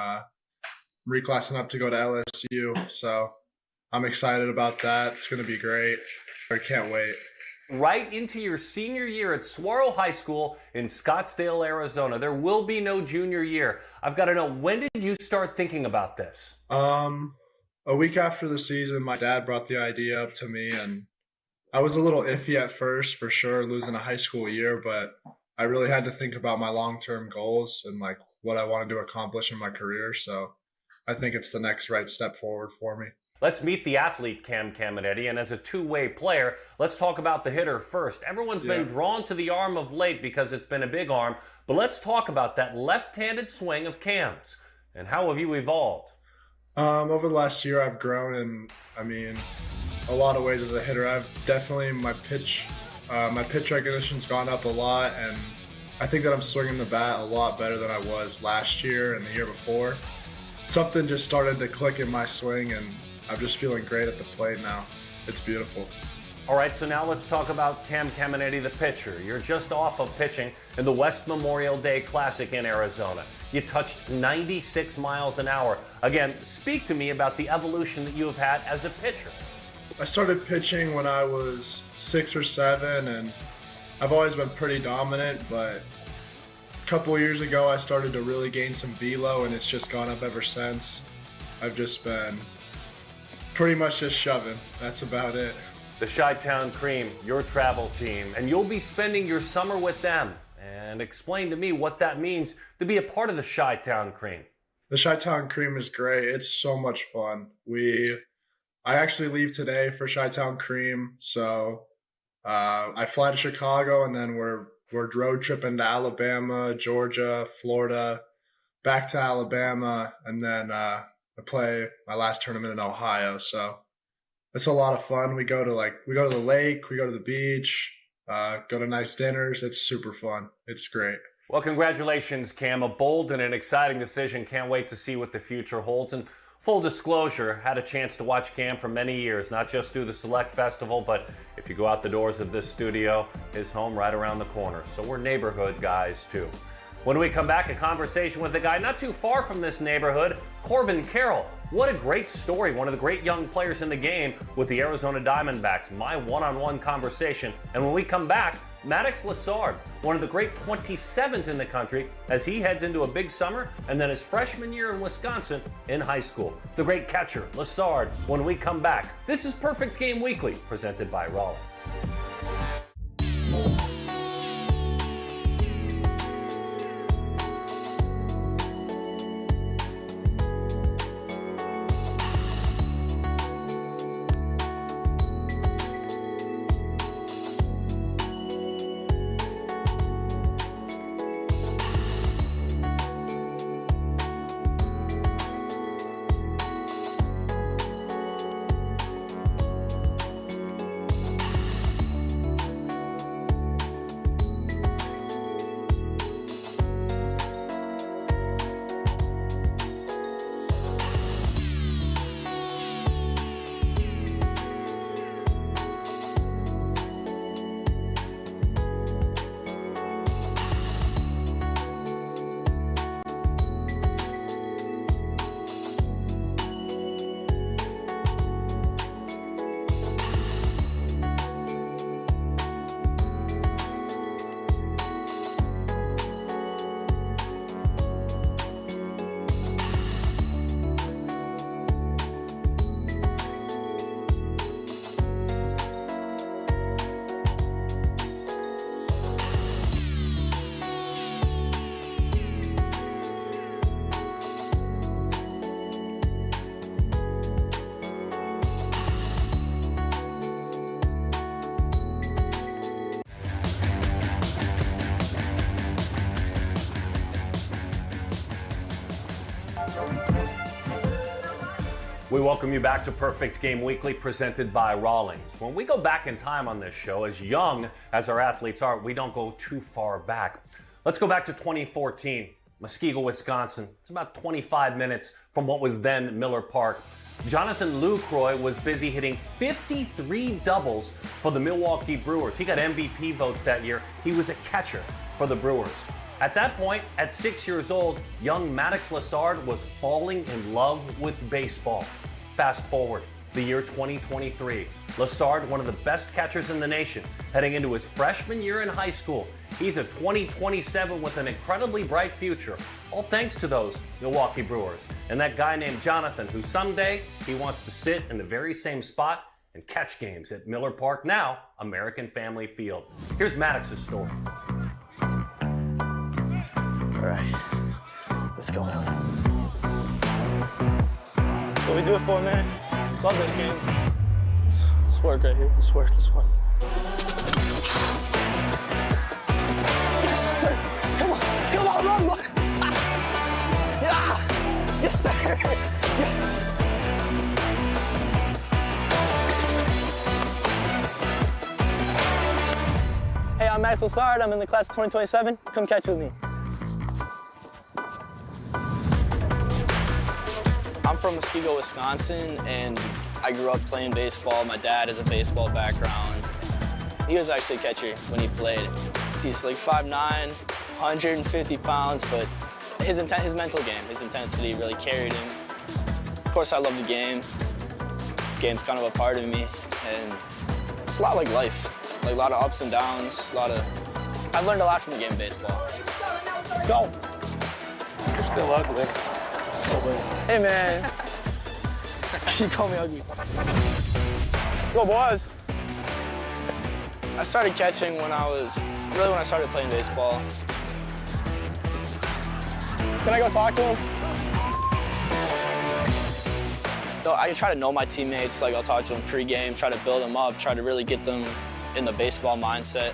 reclassing up to go to LSU. So I'm excited about that. It's going to be great. I can't wait. Right into your senior year at Saguaro High School in Scottsdale, Arizona. There will be no junior year. I've got to know, when did you start thinking about this? A week after the season, my dad brought the idea up to me, and I was a little iffy at first, for sure, losing a high school year, but I really had to think about my long-term goals and like what I wanted to accomplish in my career. So I think it's the next right step forward for me. Let's meet the athlete, Cam Caminetti, and as a two-way player, let's talk about the hitter first. Everyone's been drawn to the arm of late because it's been a big arm, but let's talk about that left-handed swing of Cam's. And how have you evolved? Over the last year, I've grown in, a lot of ways as a hitter. I've definitely, my pitch recognition's gone up a lot, and I think that I'm swinging the bat a lot better than I was last year and the year before. Something just started to click in my swing, and I'm just feeling great at the plate now. It's beautiful. All right, so now let's talk about Cam Caminetti, the pitcher. You're just off of pitching in the West Memorial Day Classic in Arizona. You touched 96 miles an hour. Again, speak to me about the evolution that you have had as a pitcher. I started pitching when I was 6 or 7, and I've always been pretty dominant, but a couple of years ago I started to really gain some velo, and it's just gone up ever since. I've just been pretty much just shoving. That's about it. The Chi-Town Cream, your travel team, and you'll be spending your summer with them. And explain to me what that means to be a part of the Chi-Town Cream. The Chi-Town Cream is great. It's so much fun. I actually leave today for Chi-Town Cream, so I fly to Chicago, and then we're road tripping to Alabama, Georgia, Florida, back to Alabama, and then I play my last tournament in Ohio. So it's a lot of fun. We go to the lake, we go to the beach, go to nice dinners. It's super fun. It's great. Well, congratulations, Cam. A bold and an exciting decision. Can't wait to see what the future holds. And full disclosure, had a chance to watch Cam for many years, not just through the Select Festival, but if you go out the doors of this studio, his home right around the corner. So we're neighborhood guys, too. When we come back, a conversation with a guy not too far from this neighborhood, Corbin Carroll. What a great story. One of the great young players in the game with the Arizona Diamondbacks. My one-on-one conversation. And when we come back, Maddox Lessard, one of the great 27s in the country, as he heads into a big summer and then his freshman year in Wisconsin in high school. The great catcher, Lessard, when we come back. This is Perfect Game Weekly, presented by Rawlings. We welcome you back to Perfect Game Weekly, presented by Rawlings. When we go back in time on this show, as young as our athletes are, we don't go too far back. Let's go back to 2014, Muskego, Wisconsin. It's about 25 minutes from what was then Miller Park. Jonathan Lucroy was busy hitting 53 doubles for the Milwaukee Brewers. He got MVP votes that year. He was a catcher for the Brewers. At that point, at 6 years old, young Maddox Lessard was falling in love with baseball. Fast forward, the year 2023. Lessard, one of the best catchers in the nation, heading into his freshman year in high school. He's a 2027 with an incredibly bright future, all thanks to those Milwaukee Brewers. And that guy named Jonathan, who someday he wants to sit in the very same spot and catch games at Miller Park, now American Family Field. Here's Maddox's story. All right, let's go. What we do it for, man? Love this game. Let's work right here. Let's work. Let's work. Yes, sir. Come on, run, boy. Yeah. Yes, sir. Yeah. Hey, I'm Max Lessard. I'm in the class of 2027. Come catch with me. I'm from Muskego, Wisconsin, and I grew up playing baseball. My dad has a baseball background. He was actually a catcher when he played. He's like 5'9", 150 pounds, but his mental game, his intensity really carried him. Of course, I love the game. The game's kind of a part of me, and it's a lot like life. Like a lot of ups and downs, I've learned a lot from the game of baseball. Let's go. You're still ugly. Hey, man. You call me ugly. Let's go, boys. I started catching when I started playing baseball. Can I go talk to him? I try to know my teammates. Like, I'll talk to them pregame, try to build them up, try to really get them in the baseball mindset.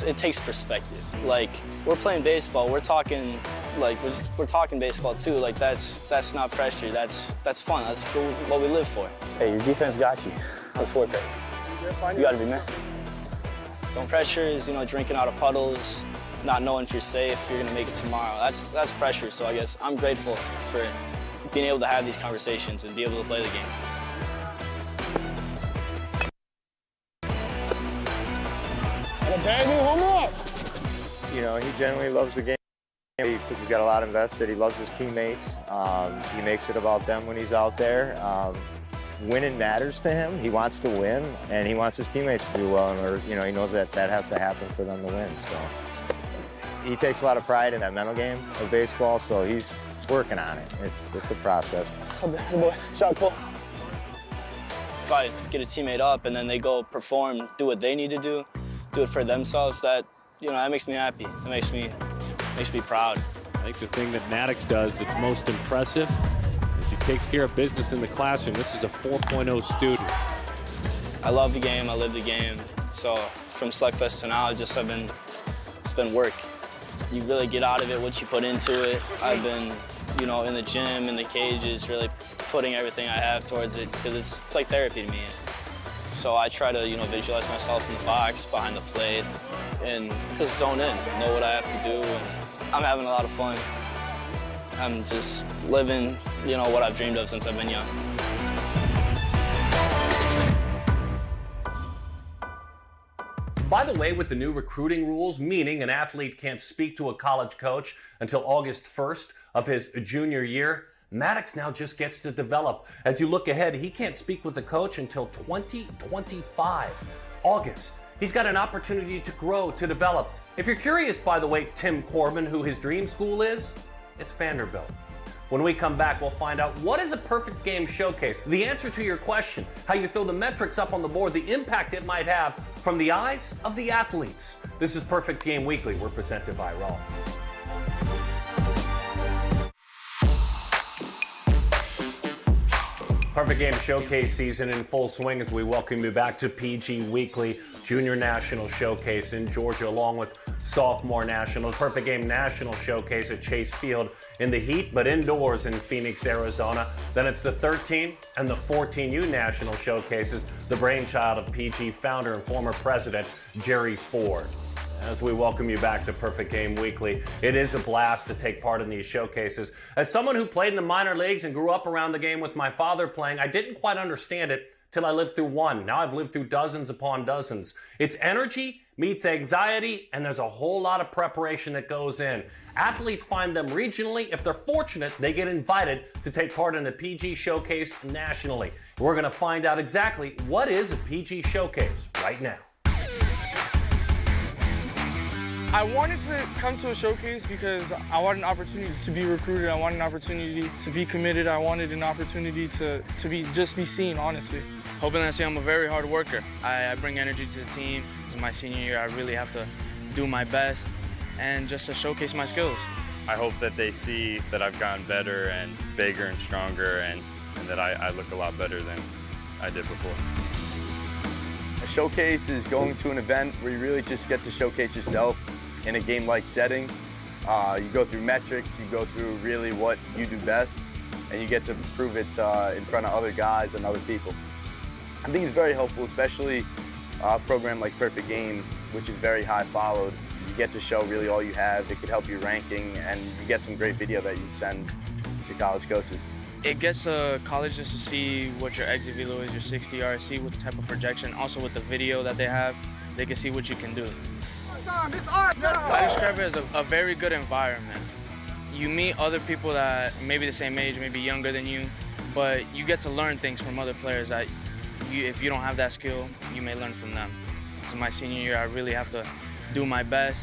It takes perspective. Like, we're playing baseball, we're talking, like, we're talking baseball too. Like, that's not pressure, that's fun, that's what we live for. Hey, your defense got you. Let's work it. You gotta be, man. Don't pressure is, drinking out of puddles, not knowing if you're safe, you're gonna make it tomorrow. That's pressure, so I guess I'm grateful for being able to have these conversations and be able to play the game. He generally loves the game. He's got a lot invested. He loves his teammates. He makes it about them when he's out there. Winning matters to him. He wants to win, and he wants his teammates to do well. And he knows that has to happen for them to win. So he takes a lot of pride in that mental game of baseball. So he's working on it. It's a process. Boy, shot pull. If I get a teammate up and then they go perform, do what they need to do it for themselves, that makes me happy. It makes me proud. I think the thing that Maddox does that's most impressive is he takes care of business in the classroom. This is a 4.0 student. I love the game, I live the game. So from Slugfest to now, it's been work. You really get out of it what you put into it. I've been, in the gym, in the cages, really putting everything I have towards it because it's like therapy to me. So I try to, visualize myself in the box, behind the plate, and just zone in, know what I have to do, and I'm having a lot of fun. I'm just living, what I've dreamed of since I've been young. By the way, with the new recruiting rules, meaning an athlete can't speak to a college coach until August 1st of his junior year, Maddox now just gets to develop. As you look ahead, he can't speak with the coach until 2025, August. He's got an opportunity to grow, to develop. If you're curious, by the way, Tim Corbin, who his dream school is, it's Vanderbilt. When we come back, we'll find out what is a perfect game showcase, the answer to your question, how you throw the metrics up on the board, the impact it might have from the eyes of the athletes. This is Perfect Game Weekly. We're presented by Rollins. Perfect Game Showcase season in full swing as we welcome you back to PG Weekly, Junior National Showcase in Georgia, along with Sophomore Nationals. Perfect Game National Showcase at Chase Field in the heat, but indoors in Phoenix, Arizona. Then it's the 13 and the 14U National Showcases, the brainchild of PG founder and former president Jerry Ford. As we welcome you back to Perfect Game Weekly, it is a blast to take part in these showcases. As someone who played in the minor leagues and grew up around the game with my father playing, I didn't quite understand it till I lived through one. Now I've lived through dozens upon dozens. It's energy meets anxiety, and there's a whole lot of preparation that goes in. Athletes find them regionally. If they're fortunate, they get invited to take part in the PG Showcase nationally. We're going to find out exactly what is a PG Showcase right now. I wanted to come to a showcase because I wanted an opportunity to be recruited. I wanted an opportunity to be committed. I wanted an opportunity to be seen, honestly. Hoping that I'm a very hard worker. I bring energy to the team. This is my senior year. I really have to do my best and just to showcase my skills. I hope that they see that I've gotten better and bigger and stronger and that I look a lot better than I did before. A showcase is going to an event where you really just get to showcase yourself in a game-like setting. You go through metrics, you go through really what you do best, and you get to prove it in front of other guys and other people. I think it's very helpful, especially a program like Perfect Game, which is very high followed. You get to show really all you have. It could help your ranking, and you get some great video that you send to college coaches. It gets colleges to see what your exit velo is, your 60 yards, see what type of projection. Also with the video that they have, they can see what you can do. I describe it as a very good environment. You meet other people that may be the same age, maybe younger than you, but you get to learn things from other players that if you don't have that skill, you may learn from them. So my senior year, I really have to do my best.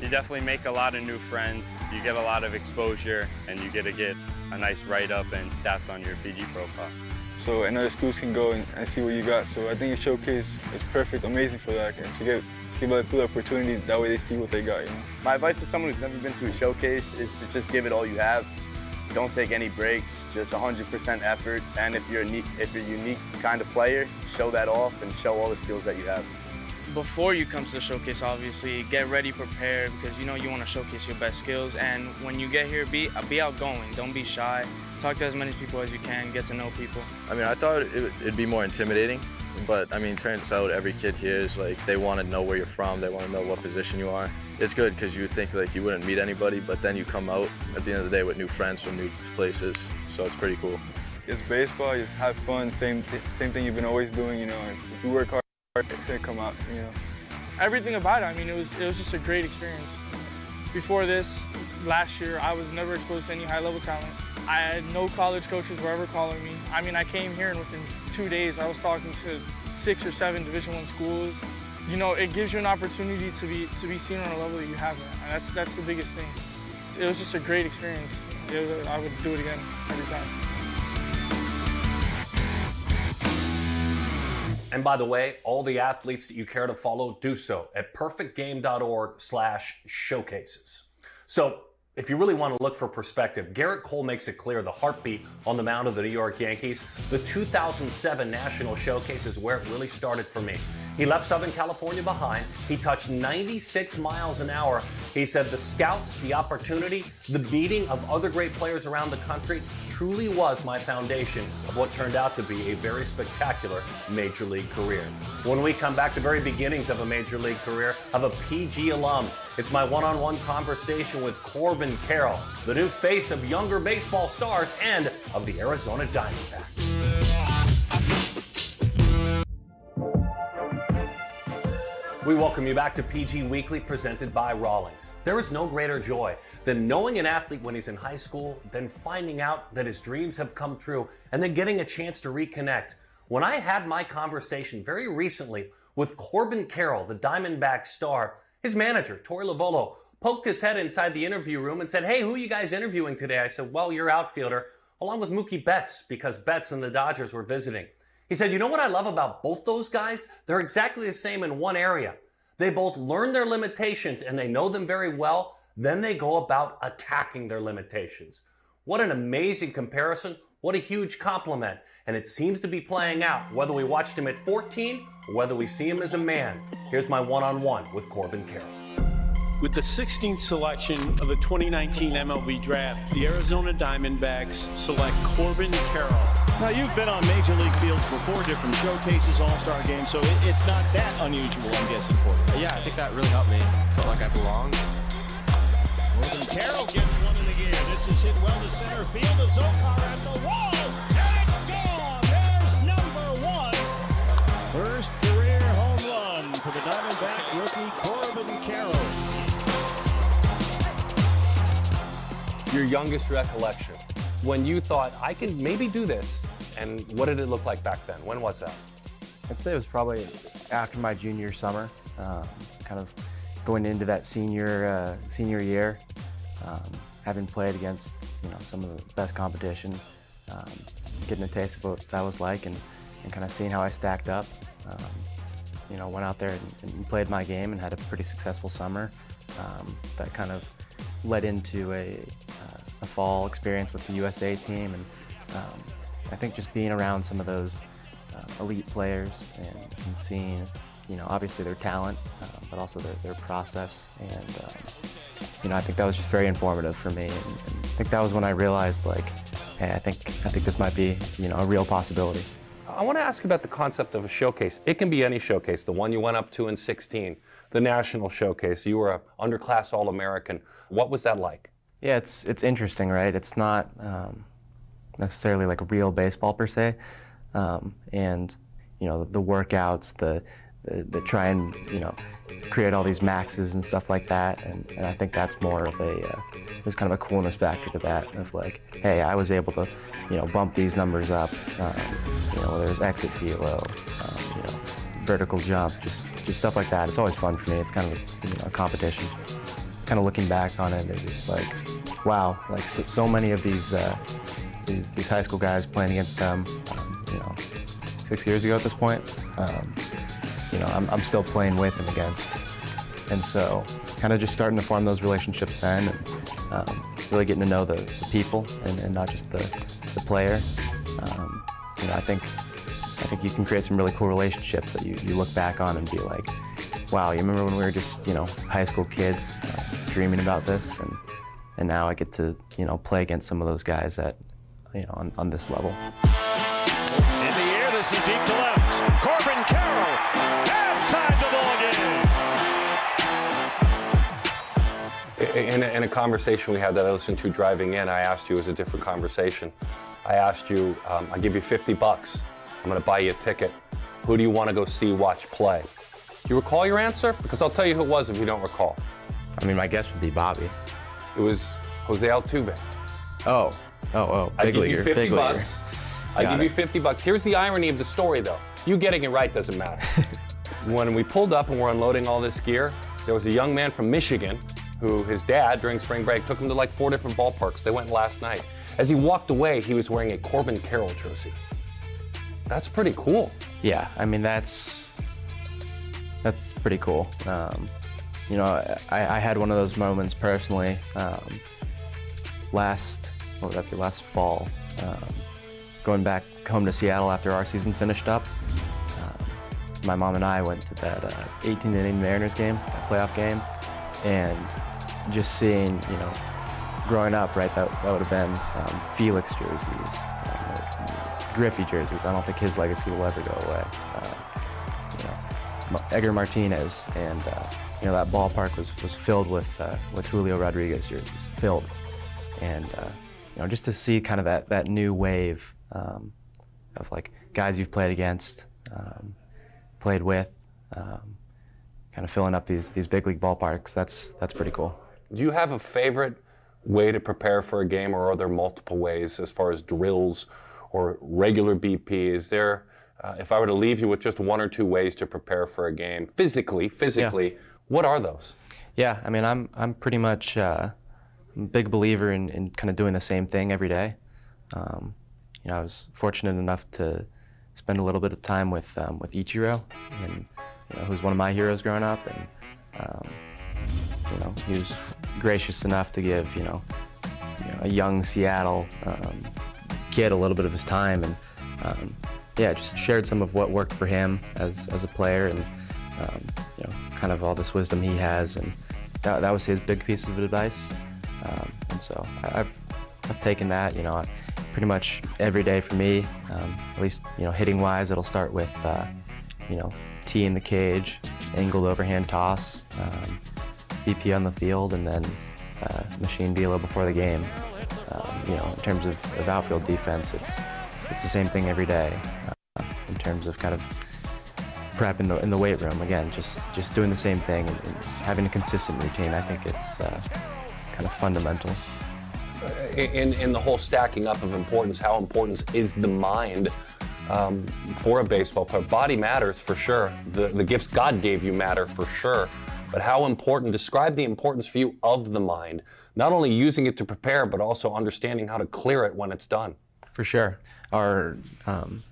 You definitely make a lot of new friends. You get a lot of exposure, and you get a nice write-up and stats on your PG profile. So another schools can go and see what you got. So I think your showcase is perfect, amazing for that, and to give other people the opportunity, that way they see what they got, you know? My advice to someone who's never been to a showcase is to just give it all you have. Don't take any breaks, just 100% effort. And if you're a unique kind of player, show that off and show all the skills that you have. Before you come to the showcase, obviously, get ready, prepared, because you know you want to showcase your best skills. And when you get here, be outgoing. Don't be shy. Talk to as many people as you can. Get to know people. I mean, I thought it'd be more intimidating, but I mean, turns out every kid here is like, they want to know where you're from. They want to know what position you are. It's good because you would think like you wouldn't meet anybody, but then you come out at the end of the day with new friends from new places. So it's pretty cool. It's baseball. Just have fun. Same thing you've been always doing. You know, if you work hard, it's gonna come out. You know. Everything about it. I mean, it was just a great experience. Before this, last year, I was never exposed to any high-level talent. I had no college coaches were ever calling me. I mean, I came here and within 2 days, I was talking to 6 or 7 Division I schools. You know, it gives you an opportunity to be seen on a level that you haven't, and that's the biggest thing. It was just a great experience. I would do it again every time. And by the way, all the athletes that you care to follow, do so at perfectgame.org/showcases. So if you really want to look for perspective, Garrett Cole makes it clear the heartbeat on the mound of the New York Yankees. The 2007 National Showcase is where it really started for me. He left Southern California behind. He touched 96 miles an hour. He said the scouts, the opportunity, the meeting of other great players around the country truly was my foundation of what turned out to be a very spectacular Major League career. When we come back, the very beginnings of a Major League career of a PG alum. It's my one-on-one conversation with Corbin Carroll, the new face of younger baseball stars and of the Arizona Diamondbacks. We welcome you back to PG Weekly, presented by Rawlings. There is no greater joy than knowing an athlete when he's in high school, then finding out that his dreams have come true, and then getting a chance to reconnect. When I had my conversation very recently with Corbin Carroll, the Diamondback star, his manager, Torey Lovullo, poked his head inside the interview room and said, "Hey, who are you guys interviewing today?" I said, "Well, your outfielder, along with Mookie Betts, because Betts and the Dodgers were visiting." He said, "You know what I love about both those guys? They're exactly the same in one area. They both learn their limitations and they know them very well. Then they go about attacking their limitations." What an amazing comparison. What a huge compliment. And it seems to be playing out, whether we watched him at 14 or whether we see him as a man. Here's my one-on-one with Corbin Carroll. With the 16th selection of the 2019 MLB Draft, the Arizona Diamondbacks select Corbin Carroll. Now, you've been on Major League fields before, different showcases, all-star games, so it's not that unusual, I'm guessing, for you. Yeah, I think that really helped me. Felt like I belonged. Corbin Carroll gets one in the gear. This is hit well to center field. The Zokar at the wall, and it's gone. There's number 1. First career home run for the Diamondback rookie Corbin Carroll. Your youngest recollection, when you thought, I can maybe do this, and what did it look like back then? When was that? I'd say it was probably after my junior summer, kind of going into that senior year, having played against some of the best competition, getting a taste of what that was like, and kind of seeing how I stacked up. Went out there and played my game and had a pretty successful summer. That kind of led into a fall experience with the USA team, and I think just being around some of those elite players and seeing, obviously their talent, but also their process, and I think that was just very informative for me, and I think that was when I realized, like, hey, I think this might be a real possibility. I want to ask about the concept of a showcase. It can be any showcase, the one you went up to in 16, the national showcase. You were an underclass All-American. What was that like? Yeah, it's interesting, right? It's not necessarily like real baseball per se, and the workouts, the try and create all these maxes and stuff like that, and I think that's more of there's kind of a coolness factor to that, of like, hey, I was able to bump these numbers up, whether it's exit velo, vertical jump, just stuff like that. It's always fun for me. It's kind of a competition. Kind of looking back on it, it's like, wow, like so many of these high school guys playing against them, 6 years ago at this point, I'm still playing with and against, and so kind of just starting to form those relationships then, and really getting to know the people and not just the player. You know, I think you can create some really cool relationships that you look back on and be like, wow, you remember when we were just, you know, high school kids dreaming about this, and now I get to, you know, play against some of those guys at, you know, on this level. In the air, this is deep to left. Corbin Carroll has tied the ball game. In a conversation we had that I listened to driving in, I asked you, it was a different conversation. I asked you, I'll give you $50. I'm going to buy you a ticket. Who do you want to go see watch play? Do you recall your answer? Because I'll tell you who it was if you don't recall. I mean, my guess would be Bobby. It was Jose Altuve. Oh, I big give you leaguer, $50. I give it. you $50. Here's the irony of the story, though. You getting it right doesn't matter. When we pulled up and we're unloading all this gear, there was a young man from Michigan who his dad, during spring break, took him to like 4 different ballparks. They went last night. As he walked away, he was wearing a Corbin Carroll jersey. That's pretty cool. Yeah, I mean, that's pretty cool. You know, I had one of those moments personally last fall, going back home to Seattle after our season finished up. My mom and I went to that 18-inning Mariners game, that playoff game, and just seeing, you know, growing up, right, that would have been Felix jerseys, Griffey jerseys. I don't think his legacy will ever go away. You know, Edgar Martinez, and you know, that ballpark was filled with Julio Rodriguez jerseys, filled, and you know, just to see kind of that new wave of like guys you've played against, played with, kind of filling up these big league ballparks. That's pretty cool. Do you have a favorite way to prepare for a game, or are there multiple ways as far as drills or regular BP? Is there, if I were to leave you with just 1 or 2 ways to prepare for a game, physically, Yeah. what are those? Yeah, I mean, I'm pretty much a big believer in kind of doing the same thing every day. You know, I was fortunate enough to spend a little bit of time with Ichiro, and you know, who's one of my heroes growing up, and you know, he was gracious enough to give you know a young Seattle kid a little bit of his time, and yeah, just shared some of what worked for him as a player, and you know, kind of all this wisdom he has, and that was his big piece of advice, and so I've taken that, you know, pretty much every day for me, at least, you know, hitting wise, it'll start with you know, tee in the cage, angled overhand toss, BP on the field, and then machine velo before the game. You know, in terms of outfield defense, it's the same thing every day. In terms of kind of prep in the weight room, again, just doing the same thing and having a consistent routine. I think it's kind of fundamental. In the whole stacking up of importance, how important is the mind for a baseball player? Body matters for sure. The gifts God gave you matter for sure. But how important, describe the importance for you of the mind, not only using it to prepare, but also understanding how to clear it when it's done. For sure. Our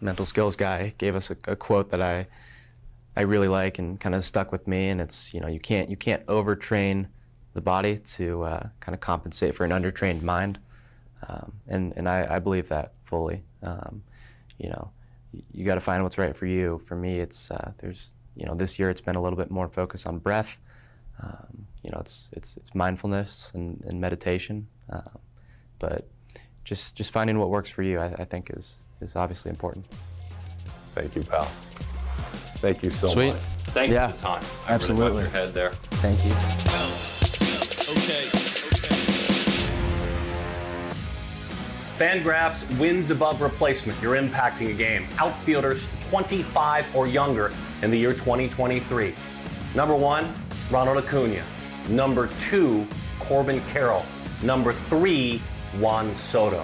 mental skills guy gave us a quote that I really like and kind of stuck with me, and it's, you know, you can't overtrain the body to kind of compensate for an undertrained mind, and I believe that fully. You know, you got to find what's right for you. For me, it's there's, you know, this year it's been a little bit more focus on breath. You know, it's mindfulness and meditation, but just finding what works for you, I think is obviously important. Thank you, pal. Thank you so Sweet. much. Thank you for the time. Absolutely. I really got your head there. Thank you. Okay. Fangraphs wins above replacement. You're impacting a game. Outfielders 25 or younger in the year 2023. Number 1, Ronald Acuna. Number 2, Corbin Carroll. Number 3, Juan Soto.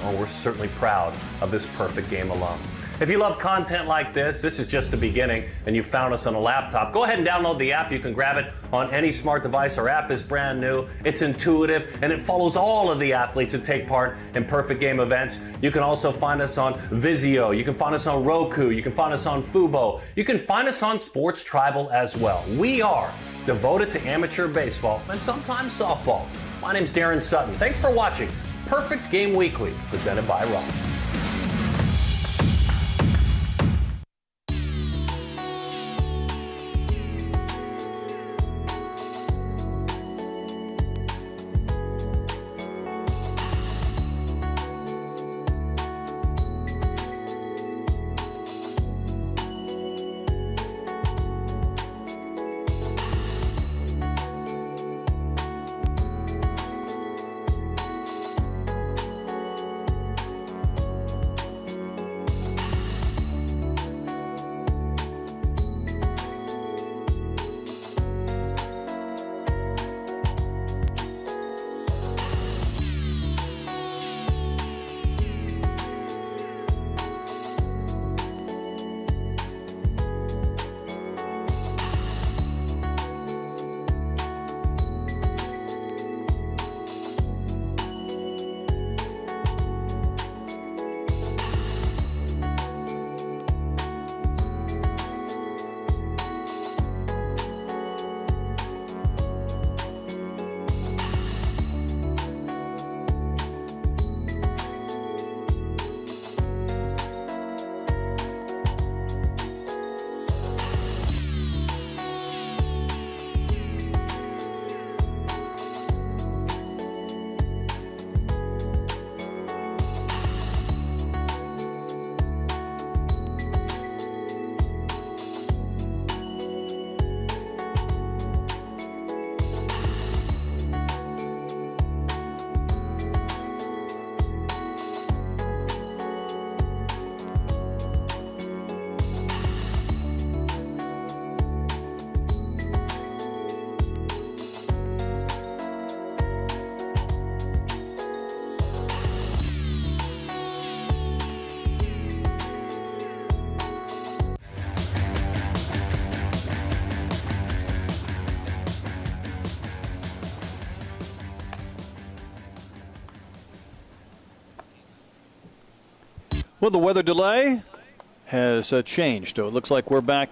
Oh, we're certainly proud of this perfect game alum. If you love content like this is just the beginning, and you found us on a laptop, go ahead and download the app. You can grab it on any smart device. Our app is brand new, it's intuitive, and it follows all of the athletes that take part in Perfect Game events. You can also find us on Vizio, you can find us on Roku, you can find us on Fubo, you can find us on Sports Tribal as well. We are devoted to amateur baseball and sometimes softball. My name's Darren Sutton. Thanks for watching Perfect Game Weekly, presented by Rollins. Well, the weather delay has changed. So it looks like we're back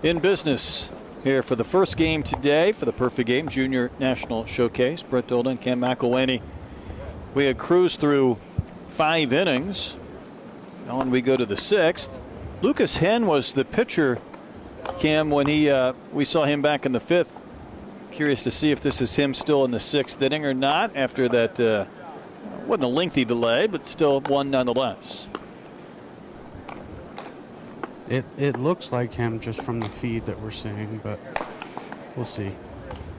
in business here for the first game today for the Perfect Game Junior National Showcase. Brett Dolan, Cam McElwaney. We had cruised through 5 innings. On we go to the 6th. Lucas Henn was the pitcher, Cam, when we saw him back in the 5th. Curious to see if this is him still in the 6th inning or not after that. Wasn't a lengthy delay, but still one nonetheless. It looks like him just from the feed that we're seeing, but we'll see.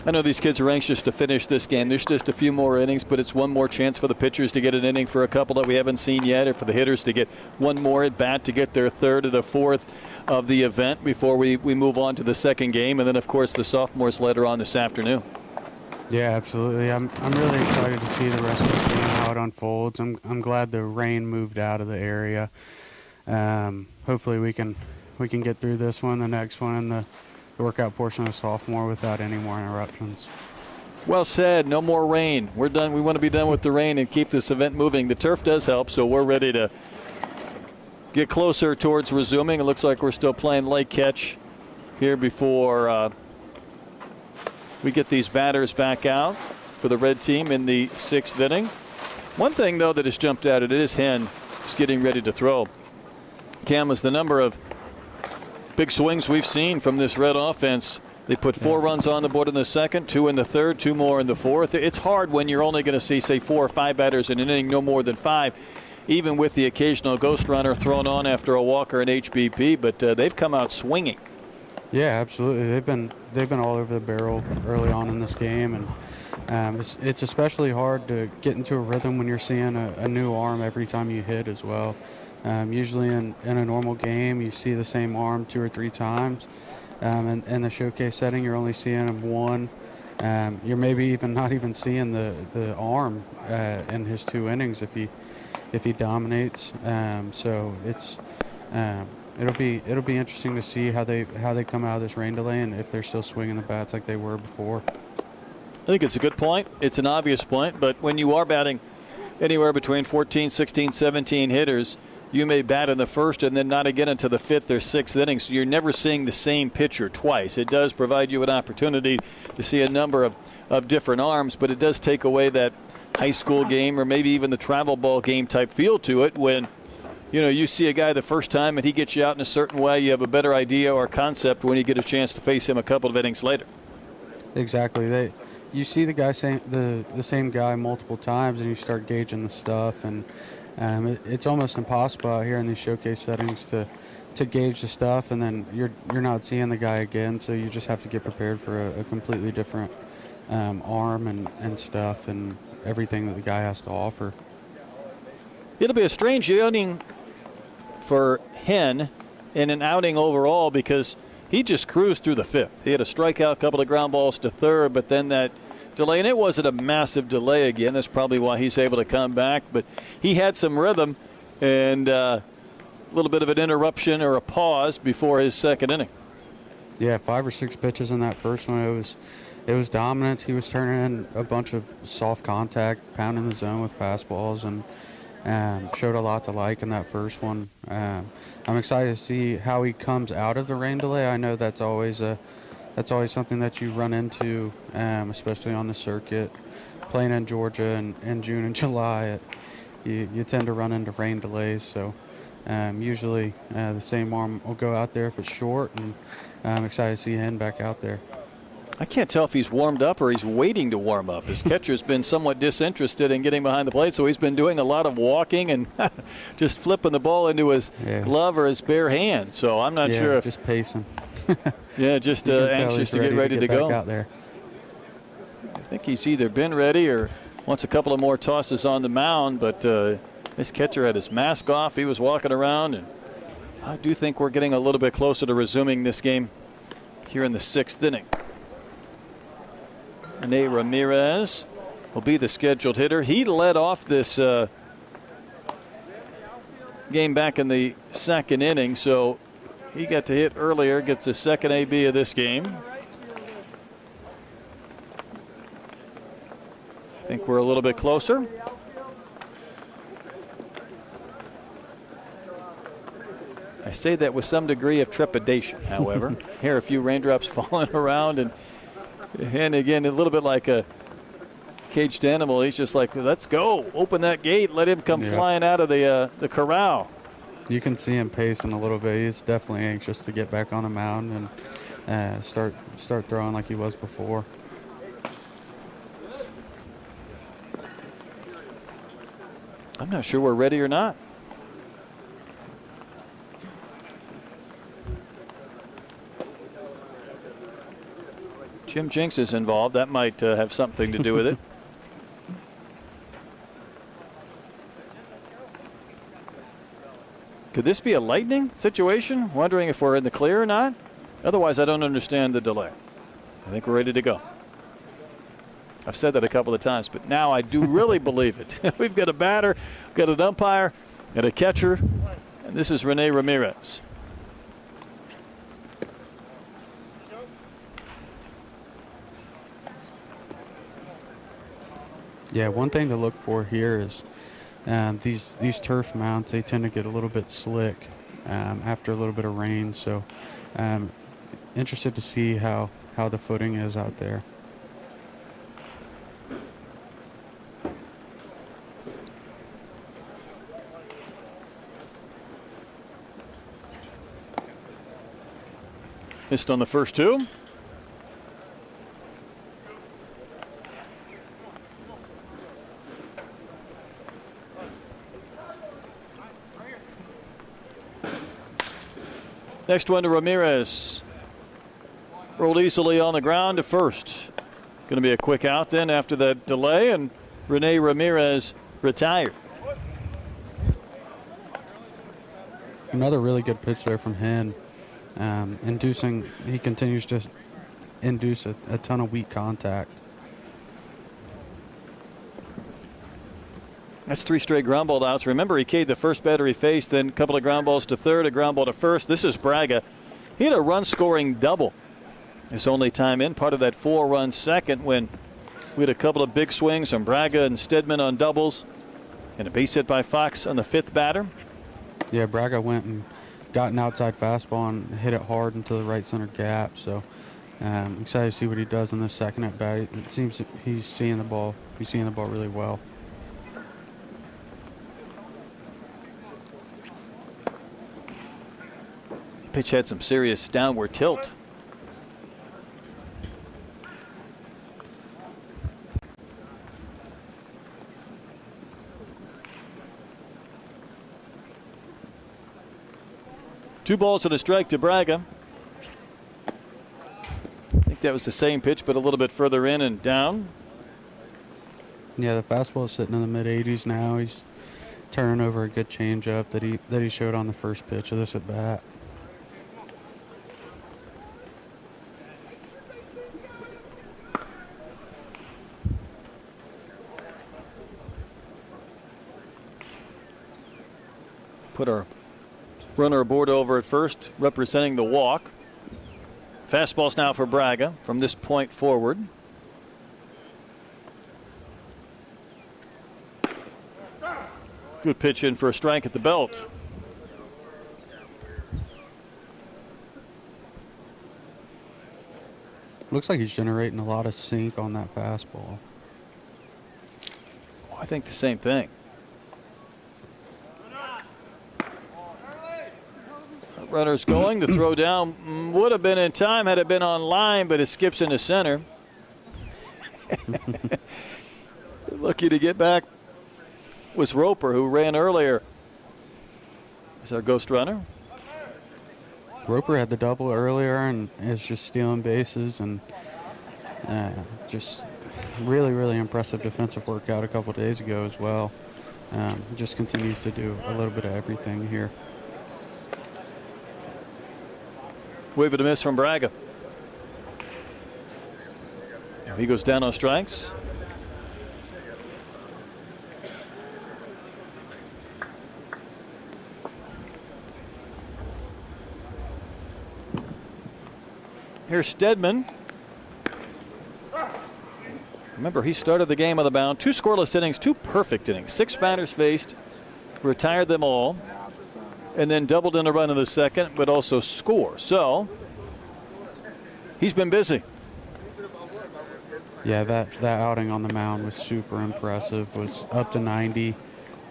I know these kids are anxious to finish this game. There's just a few more innings, but it's one more chance for the pitchers to get an inning for a couple that we haven't seen yet, or for the hitters to get one more at bat to get their 3rd or the 4th of the event before we move on to the second game. And then, of course, the sophomores later on this afternoon. Yeah, absolutely. I'm really excited to see the rest of this game, how it unfolds. I'm glad the rain moved out of the area. Hopefully we can get through this one, the next one, and the workout portion of sophomore without any more interruptions. Well said. No more rain. We're done. We want to be done with the rain and keep this event moving. The turf does help, so we're ready to get closer towards resuming. It looks like we're still playing late catch here before we get these batters back out for the red team in the 6th inning. One thing, though, that has jumped out, it is Henn just getting ready to throw. Cam, is the number of big swings we've seen from this red offense. They put 4 runs on the board in the 2nd, 2 in the 3rd, 2 more in the 4th. It's hard when you're only going to see, say, 4 or 5 batters in an inning, no more than 5, even with the occasional ghost runner thrown on after a walk or an HBP. But they've come out swinging. Yeah, absolutely. They've been all over the barrel early on in this game, and it's especially hard to get into a rhythm when you're seeing a new arm every time you hit as well. Usually in a normal game, you see the same arm 2 or 3 times. And in the showcase setting, you're only seeing him 1. You're maybe even not even seeing the arm in his 2 innings if he dominates. So it's it'll be interesting to see how they come out of this rain delay and if they're still swinging the bats like they were before. I think it's a good point. It's an obvious point, but when you are batting anywhere between 14, 16, 17 hitters, you may bat in the 1st and then not again until the 5th or 6th inning. So you're never seeing the same pitcher twice. It does provide you an opportunity to see a number of different arms, but it does take away that high school game or maybe even the travel ball game type feel to it when, you know, you see a guy the first time and he gets you out in a certain way. You have a better idea or concept when you get a chance to face him a couple of innings later. Exactly. You see the guy the same guy multiple times, and you start gauging the stuff, and it's almost impossible out here in these showcase settings to gauge the stuff, and then you're not seeing the guy again, so you just have to get prepared for a completely different arm and stuff and everything that the guy has to offer. It'll be a strange outing for Henn in an outing overall because he just cruised through the fifth. He had a strikeout, a couple of ground balls to third, but then that delay, and it wasn't a massive delay again. That's probably why he's able to come back, but he had some rhythm and a little bit of an interruption or a pause before his second inning. Yeah, 5 or 6 pitches in that first one. It was dominant. He was turning in a bunch of soft contact, pounding the zone with fastballs, and showed a lot to like in that first one. I'm excited to see how he comes out of the rain delay. I know that's always something that you run into, especially on the circuit. Playing in Georgia in June and July, you tend to run into rain delays. So usually the same arm will go out there if it's short, and I'm excited to see Henn back out there. I can't tell if he's warmed up or he's waiting to warm up. His catcher's been somewhat disinterested in getting behind the plate, so he's been doing a lot of walking and just flipping the ball into his glove or his bare hand. So I'm not sure if just pacing. Yeah, just anxious to get ready to go. Out there. I think he's either been ready or wants a couple of more tosses on the mound, but this catcher had his mask off. He was walking around, and I do think we're getting a little bit closer to resuming this game here in the 6th inning. Rene Ramirez will be the scheduled hitter. He led off this game back in the 2nd inning, so he got to hit earlier, gets the second AB of this game. I think we're a little bit closer. I say that with some degree of trepidation, however. Here, a few raindrops falling around, and again, a little bit like a caged animal. He's just like, let's go, open that gate, let him come flying out of the corral. You can see him pacing a little bit. He's definitely anxious to get back on the mound and start throwing like he was before. I'm not sure we're ready or not. Jim Jinks is involved. That might have something to do with it. Could this be a lightning situation? Wondering if we're in the clear or not. Otherwise, I don't understand the delay. I think we're ready to go. I've said that a couple of times, but now I do really believe it. We've got a batter, we've got an umpire, and a catcher, and this is Rene Ramirez. Yeah, one thing to look for here is these turf mounts, they tend to get a little bit slick after a little bit of rain. So interested to see how the footing is out there. Missed on the first two. Next one to Ramirez. Rolled easily on the ground to first. Going to be a quick out then after that delay, and Rene Ramirez retired. Another really good pitch there from Henn. He continues to induce a ton of weak contact. That's 3 straight ground ball outs. Remember, he K'd the first batter he faced, then a couple of ground balls to third, a ground ball to first. This is Braga. He had a run-scoring double his only time in, part of that 4-run second when we had a couple of big swings from Braga and Stedman on doubles, and a base hit by Fox on the 5th batter. Yeah, Braga went and got an outside fastball and hit it hard into the right center gap. So Excited to see what he does in the second at bat. It seems that he's seeing the ball. He's seeing the ball really well. Pitch had some serious downward tilt. Two balls and a strike to Braga. I think that was the same pitch, but a little bit further in and down. Yeah, the fastball is sitting in the mid-80s now. He's turning over a good changeup that he showed on the first pitch of this at bat. Put our runner aboard over at first, representing the walk. Fastballs now for Braga from this point forward. Good pitch in for a strike at the belt. Looks like he's generating a lot of sink on that fastball. Oh, I think the same thing. Runner's going. The throw down would have been in time had it been on line, but it skips into center. Lucky to get back was Roper, who ran earlier. Is our ghost runner. Roper had the double earlier and is just stealing bases and just really impressive defensive workout a couple days ago as well. Just continues to do a little bit of everything here. Wave it a miss from Braga. He goes down on strikes. Here's Stedman. Remember, he started the game on the mound. 2 scoreless innings, 2 perfect innings. 6 batters faced, retired them all, and then doubled in a run in the second, but also score. So he's been busy. Yeah, that outing on the mound was super impressive. Was up to 90,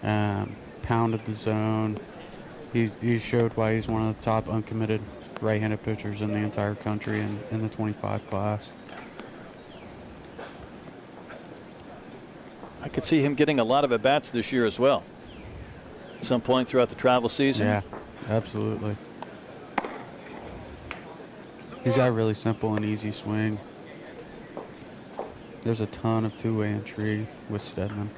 pounded the zone. He showed why he's one of the top uncommitted right-handed pitchers in the entire country in the 25 class. I could see him getting a lot of at-bats this year as well. At some point throughout the travel season. Yeah, absolutely. He's got a really simple and easy swing. There's a ton of two-way intrigue with Stedman.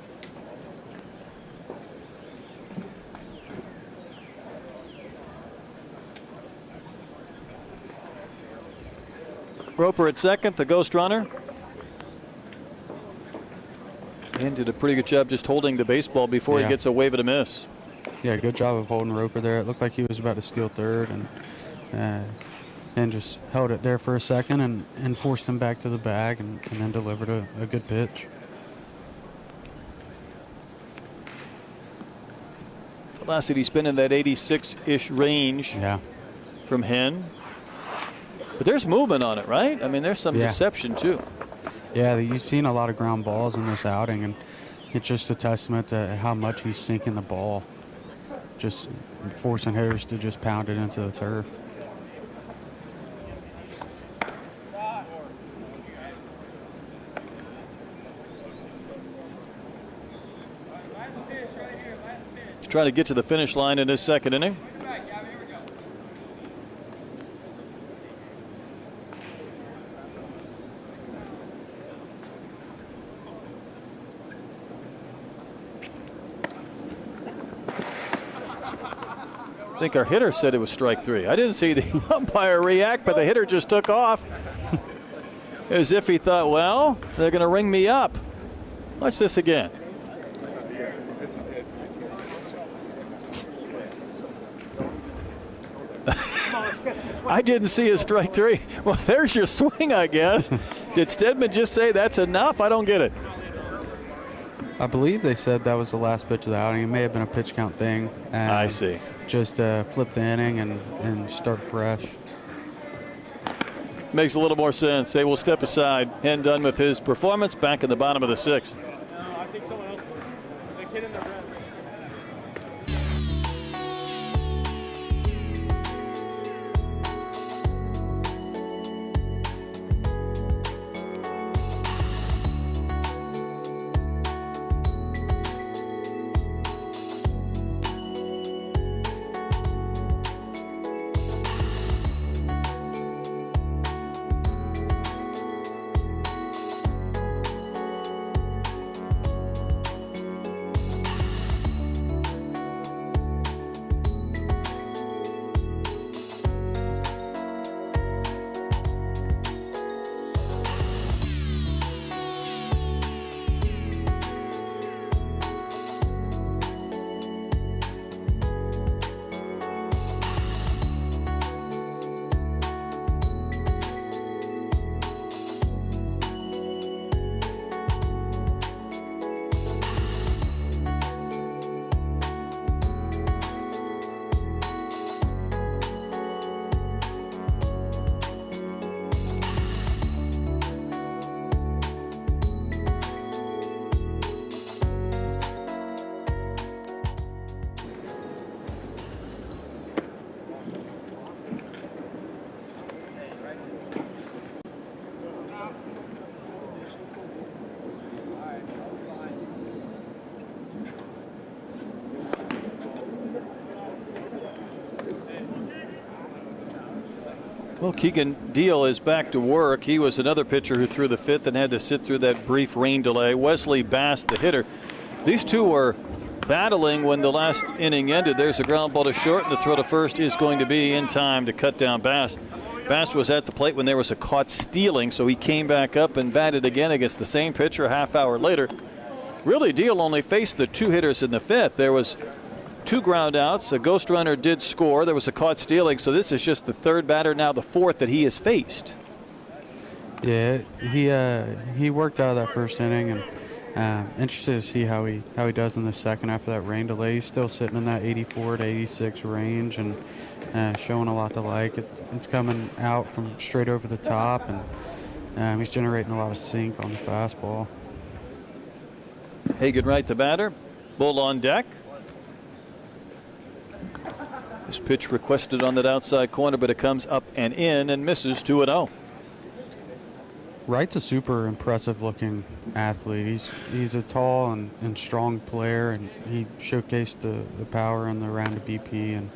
Roper at second, the ghost runner. And did a pretty good job just holding the baseball before he gets a wave and a miss. Yeah, good job of holding Roper there. It looked like he was about to steal third and just held it there for a second and forced him back to the bag and then delivered a good pitch. Velocity's been in that 86-ish range from Henn. But there's movement on it, right? I mean, there's some deception, too. Yeah, you've seen a lot of ground balls in this outing, and it's just a testament to how much he's sinking the ball, just forcing hitters to just pound it into the turf. He's trying to get to the finish line in his second inning. I think our hitter said it was strike 3. I didn't see the umpire react, but the hitter just took off as if he thought, well, they're going to ring me up. Watch this again. I didn't see a strike 3. Well, there's your swing, I guess. Did Stedman just say that's enough? I don't get it. I believe they said that was the last pitch of the outing. It may have been a pitch count thing. I see. Just flip the inning and start fresh. Makes a little more sense. They will step aside. Henn done with his performance, back in the bottom of the 6th. I think someone else. The kid in the red. Well, Keegan Deihl is back to work. He was another pitcher who threw the 5th and had to sit through that brief rain delay. Wesley Bass, the hitter. These two were battling when the last inning ended. There's a ground ball to short, and the throw to first is going to be in time to cut down Bass. Bass was at the plate when there was a caught stealing, so he came back up and batted again against the same pitcher a half hour later. Really, Deihl only faced the 2 hitters in the 5th. There was 2 ground outs. A ghost runner did score. There was a caught stealing, so this is just the 3rd batter, now the 4th that he has faced. Yeah, he worked out of that first inning, and interested to see how he does in the second after that rain delay. He's still sitting in that 84 to 86 range and showing a lot to like. It's coming out from straight over the top, and he's generating a lot of sink on the fastball. Hagen Wright, the batter. Bull on deck. This pitch requested on that outside corner, but it comes up and in and misses 2-0. Wright's a super impressive looking athlete. He's a tall and strong player, and he showcased the power in the round of BP and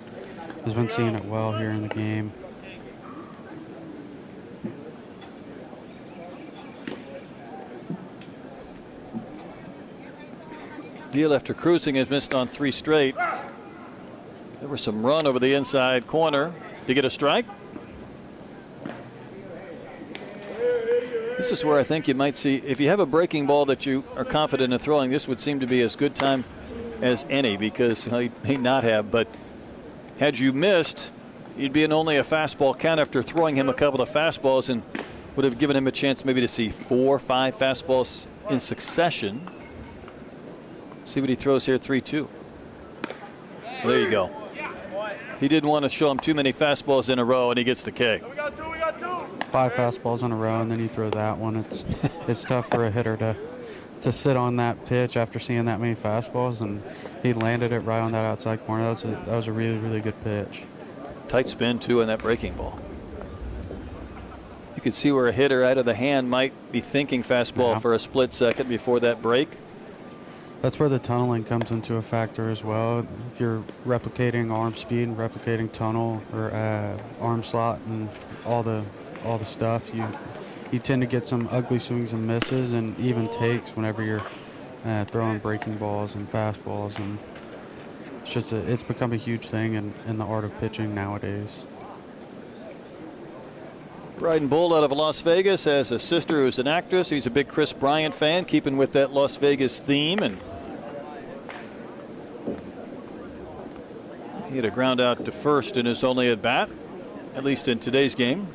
has been seeing it well here in the game. Deihl, after cruising, has missed on 3 straight. There was some run over the inside corner to get a strike. This is where I think you might see, if you have a breaking ball that you are confident in throwing, this would seem to be as good time as any, because he may not have, but had you missed, you'd be in only a fastball count after throwing him a couple of fastballs, and would have given him a chance maybe to see 4 or 5 fastballs in succession. See what he throws here, 3-2. There you go. He didn't want to show him too many fastballs in a row, and he gets the K. 5 fastballs in a row, and then you throw that one. It's tough for a hitter to sit on that pitch after seeing that many fastballs, and he landed it right on that outside corner. That was a really, really good pitch. Tight spin too on that breaking ball. You could see where a hitter out of the hand might be thinking fastball for a split second before that break. That's where the tunneling comes into a factor as well. If you're replicating arm speed and replicating tunnel or arm slot and all the stuff, you tend to get some ugly swings and misses and even takes whenever you're throwing breaking balls and fastballs, and it's become a huge thing in the art of pitching nowadays. Braden Bull out of Las Vegas has a sister who's an actress. He's a big Chris Bryant fan, keeping with that Las Vegas theme, and he had a ground out to first in his only at bat, at least in today's game.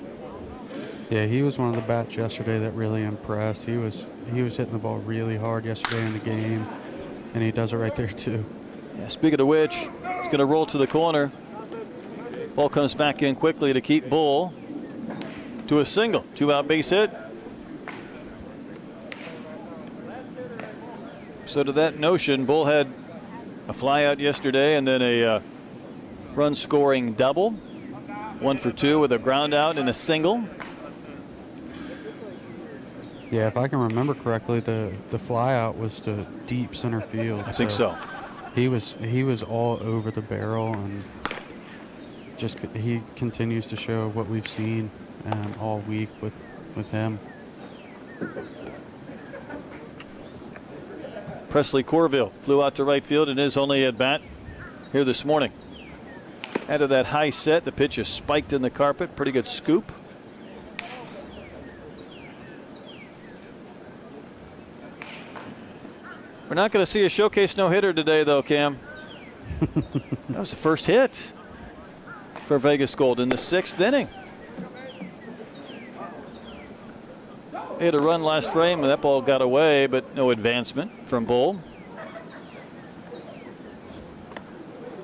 Yeah, he was one of the bats yesterday that really impressed. He was hitting the ball really hard yesterday in the game, and he does it right there too. Yeah, speaking of which, it's going to roll to the corner. Ball comes back in quickly to keep Bull. to a single. 2-out base hit. So to that notion, Bull had a fly out yesterday and then a run scoring double. 1 for 2 with a ground out and a single. Yeah, if I can remember correctly, the fly out was to deep center field. I think so. He was all over the barrel, and just he continues to show what we've seen all week with him. Presley Corville flew out to right field in his only at bat here this morning. Out of that high set, the pitch is spiked in the carpet. Pretty good scoop. We're not going to see a showcase no-hitter today, though, Cam. That was the first hit for Vegas Gold in the 6th inning. They had a run last frame, and that ball got away, but no advancement from Bull.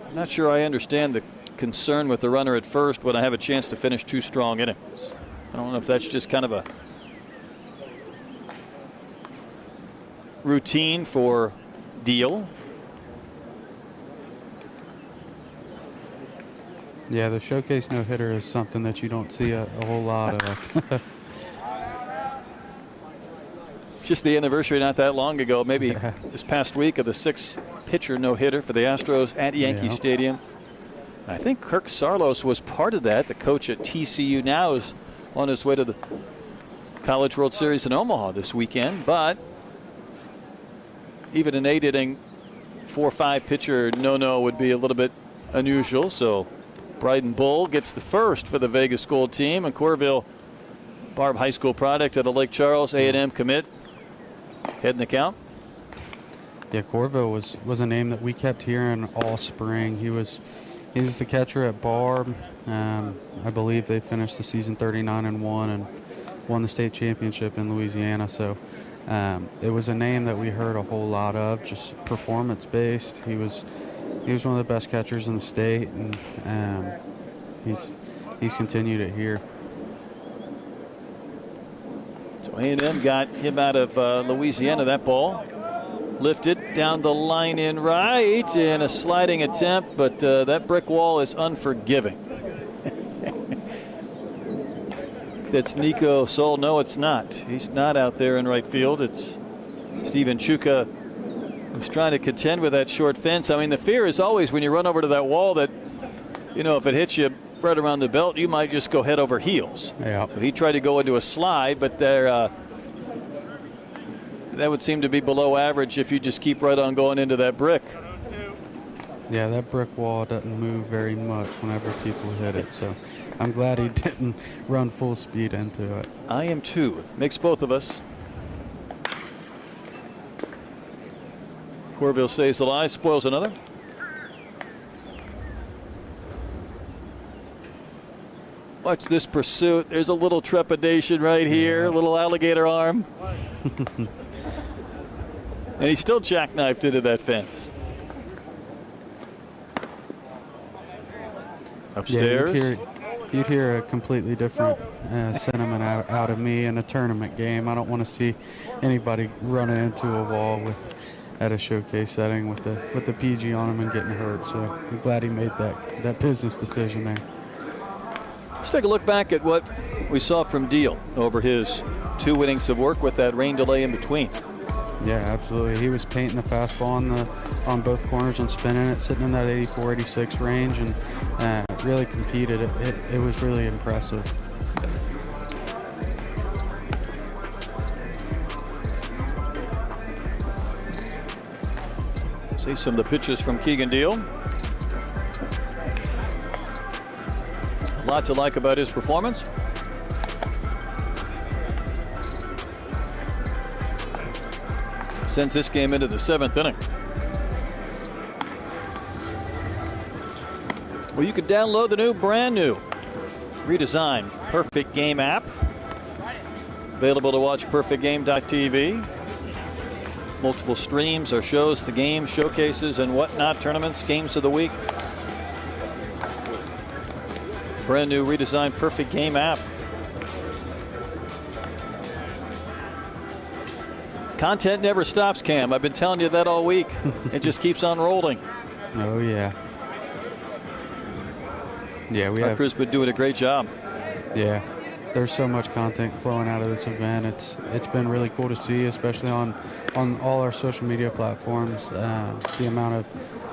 I'm not sure I understand the concern with the runner at first when I have a chance to finish 2 strong innings. I don't know if that's just kind of a routine for Deihl. Yeah, the showcase no-hitter is something that you don't see a whole lot of. Just the anniversary not that long ago, maybe this past week, of the 6th pitcher no-hitter for the Astros at Yankee Stadium. I think Kirk Saarloos was part of that. The coach at TCU now is on his way to the College World Series in Omaha this weekend. But even an 8-inning 4-5 pitcher no would be a little bit unusual. So Bryden Bull gets the first for the Vegas Gold team, and Corville, Barb High School product out of Lake Charles, A&M commit, heading the count. Yeah, Corville was a name that we kept hearing all spring. He was the catcher at Barb. I believe they finished the season 39-1 and won the state championship in Louisiana. So it was a name that we heard a whole lot of, just performance-based. He was one of the best catchers in the state, and he's continued it here. So A&M got him out of Louisiana. That ball lifted down the line in right, and a sliding attempt, but that brick wall is unforgiving. That's Nico Sol. No, it's not. He's not out there in right field. It's Steven Chuka who's trying to contend with that short fence. I mean, the fear is always when you run over to that wall that, you know, if it hits you right around the belt, you might just go head over heels. Yeah. So he tried to go into a slide, but there that would seem to be below average if you just keep right on going into that brick. Yeah, that brick wall doesn't move very much whenever people hit it, so I'm glad he didn't run full speed into it. I am too. Makes both of us. Corville saves the lie, spoils another. Watch this pursuit. There's a little trepidation right here, a little alligator arm. And he still jackknifed into that fence. Upstairs. Yeah, you'd hear a completely different sentiment out of me in a tournament game. I don't want to see anybody running into a wall at a showcase setting with the PG on him and getting hurt. So I'm glad he made that business decision there. Let's take a look back at what we saw from Deihl over his 2 innings of work with that rain delay in between. Yeah, absolutely. He was painting the fastball on both corners and spinning it, sitting in that 84, 86 range, and really competed. It was really impressive. See some of the pitches from Keegan Deihl. A lot to like about his performance. Sends this game into the 7th inning. Well, you can download the brand new redesigned Perfect Game app. Available to watch perfectgame.tv. Multiple streams or shows, the games, showcases, and whatnot, tournaments, games of the week. Brand new redesigned Perfect Game app. Content never stops, Cam. I've been telling you that all week. It just keeps on rolling. Oh, yeah. Yeah, Our crew's been doing a great job. Yeah, there's so much content flowing out of this event. It's been really cool to see, especially on all our social media platforms. The amount of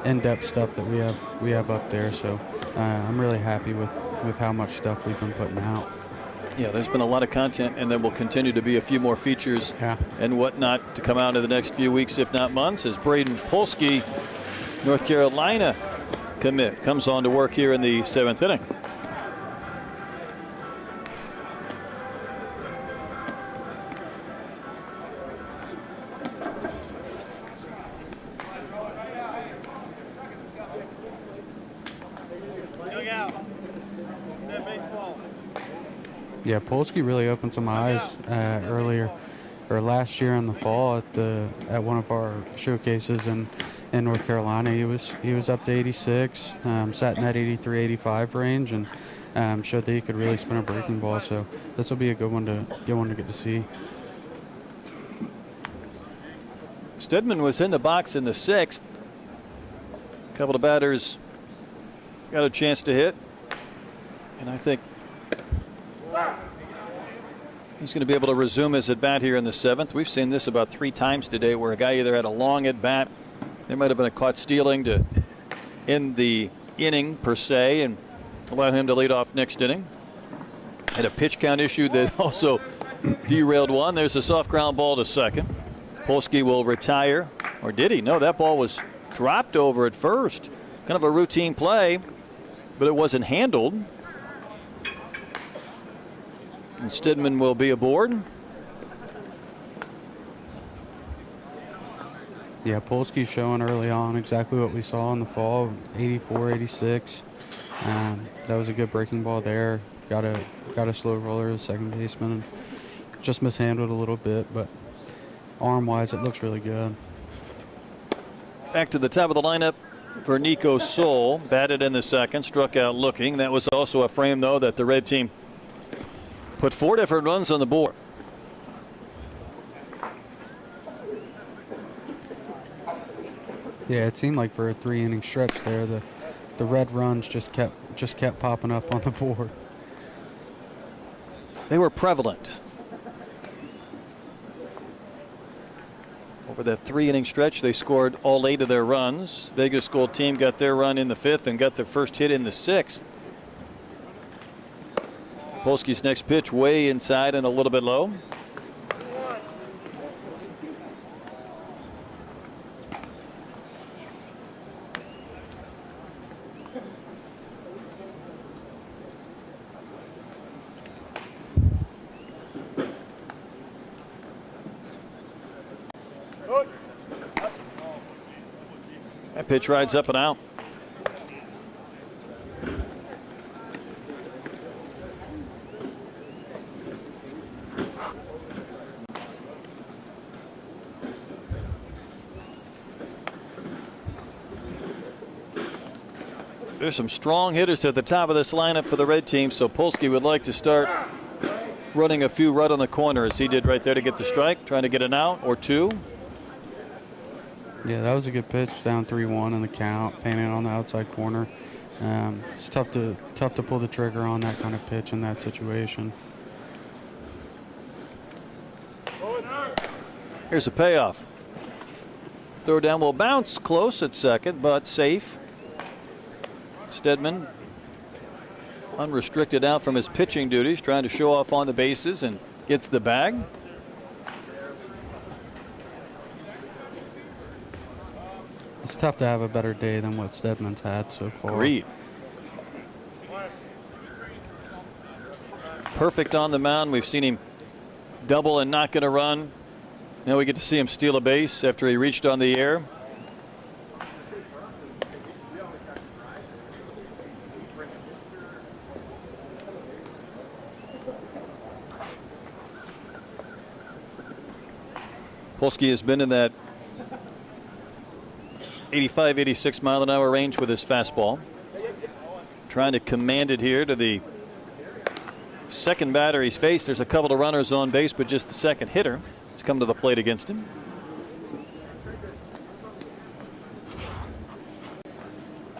in-depth stuff that we have up there. So I'm really happy with how much stuff we've been putting out. Yeah, there's been a lot of content, and there will continue to be a few more features and whatnot to come out in the next few weeks, if not months, as Braden Polsky, North Carolina commit, comes on to work here in the 7th inning. Yeah, Polsky really opened some eyes last year in the fall at one of our showcases in North Carolina. He was up to 86, sat in that 83, 85 range, and showed that he could really spin a breaking ball. So this will be a good one to get to see. Stedman was in the box in the 6th. A couple of batters got a chance to hit, and I think he's going to be able to resume his at bat here in the 7th. We've seen this about 3 times today, where a guy either had a long at bat, there might have been a caught stealing to end the inning per se, and allow him to lead off next inning. Had a pitch count issue that also derailed one. There's a soft ground ball to second. Polsky will retire, or did he? No, that ball was dropped over at first. Kind of a routine play, but it wasn't handled. And Stedman will be aboard. Yeah, Polsky's showing early on exactly what we saw in the fall, 84, 86. That was a good breaking ball there. Got a slow roller to the second baseman, and just mishandled a little bit, but arm-wise, it looks really good. Back to the top of the lineup for Nico Soul. Batted in the 2nd, struck out looking. That was also a frame, though, that the red team put 4 different runs on the board. Yeah, it seemed like for a 3-inning stretch there, the red runs just kept popping up on the board. They were prevalent. Over that 3-inning stretch, they scored all 8 of their runs. Vegas Gold team got their run in the 5th and got their first hit in the 6th. Polsky's next pitch way inside and a little bit low. That pitch rides up and out. There's some strong hitters at the top of this lineup for the red team, so Polsky would like to start running a few right on the corner, as he did right there to get the strike, trying to get an out or 2. Yeah, that was a good pitch, down 3-1 in the count, painting on the outside corner. It's tough to pull the trigger on that kind of pitch in that situation. Here's a payoff. Throw down will bounce close at second, but safe. Stedman unrestricted out from his pitching duties, trying to show off on the bases, and gets the bag. It's tough to have a better day than what Stedman's had so far. Agreed. Perfect on the mound. We've seen him double and not going to run. Now we get to see him steal a base after he reached on the air. Polsky has been in that 85, 86 mile an hour range with his fastball. Trying to command it here to the second batter he's faced. There's a couple of runners on base, but just the second hitter has come to the plate against him.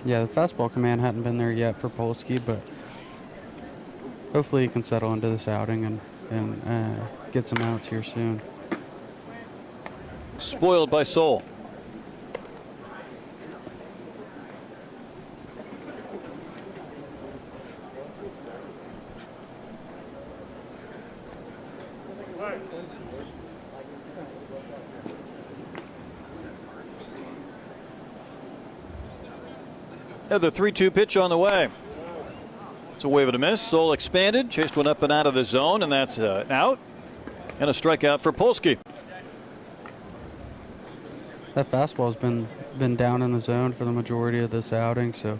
Yeah, the fastball command hadn't been there yet for Polsky, but hopefully he can settle into this outing and get some outs here soon. Spoiled by Soul. The 3-2 pitch on the way. It's a wave and a miss. Soul expanded, chased one up and out of the zone, and that's an out and a strikeout for Polsky. That fastball's been down in the zone for the majority of this outing, so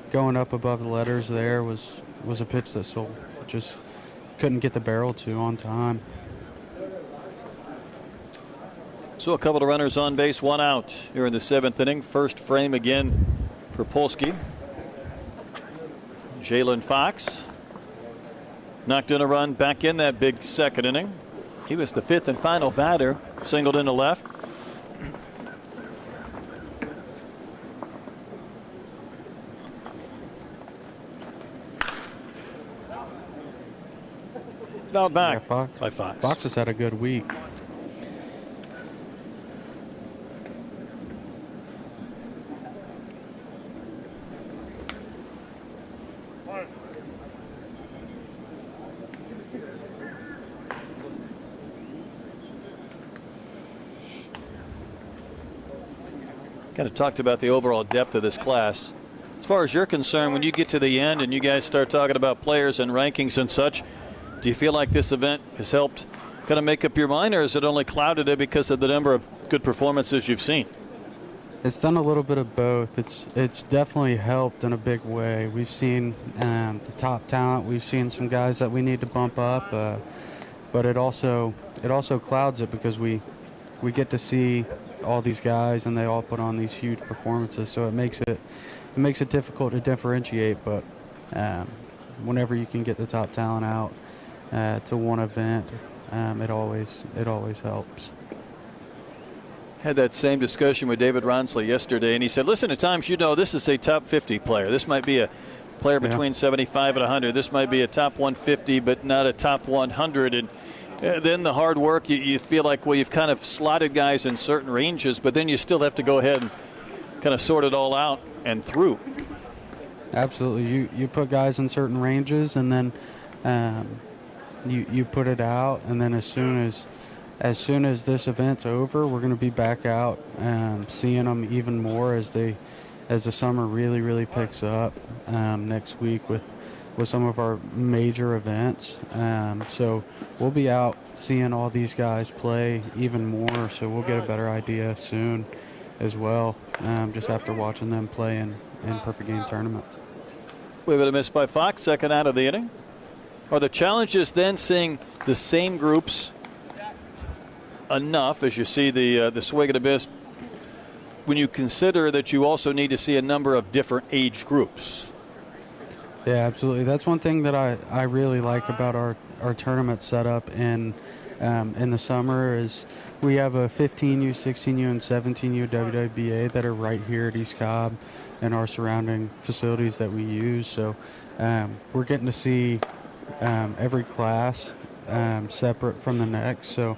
going up above the letters there was a pitch that Soul just couldn't get the barrel to on time. So a couple of runners on base, one out here in the 7th inning. First frame again for Polsky. Jalen Fox knocked in a run back in that big 2nd inning. He was the 5th and final batter, singled into left. Fouled back by Fox. Fox has had a good week. Kind of talked about the overall depth of this class. As far as you're concerned, when you get to the end and you guys start talking about players and rankings and such, do you feel like this event has helped kind of make up your mind, or is it only clouded it because of the number of good performances you've seen? It's done a little bit of both. It's definitely helped in a big way. We've seen the top talent. We've seen some guys that we need to bump up, but it also clouds it because we get to see all these guys and they all put on these huge performances. So it makes it difficult to differentiate. But whenever you can get the top talent out to one event, it always helps. Had that same discussion with David Ronsley yesterday, and he said, listen, at times, this is a top 50 player. This might be a player between 75 and 100. This might be a top 150, but not a top 100. And then the hard work, you feel like, well, you've kind of slotted guys in certain ranges, but then you still have to go ahead and kind of sort it all out and through. Absolutely. You put guys in certain ranges, and then you put it out, and then as soon as this event's over, we're going to be back out seeing them even more as the summer really picks up next week with some of our major events. So we'll be out seeing all these guys play even more, so we'll get a better idea soon as well, just after watching them play in perfect game tournaments. We have a miss by Fox, 2nd out of the inning. Are the challenges then seeing the same groups enough as you see the swing and a miss when you consider that you also need to see a number of different age groups? Yeah, absolutely. That's one thing that I really like about our tournament setup in the summer is we have a 15U, 16U, and 17U WWBA that are right here at East Cobb and our surrounding facilities that we use. So we're getting to see every class separate from the next. So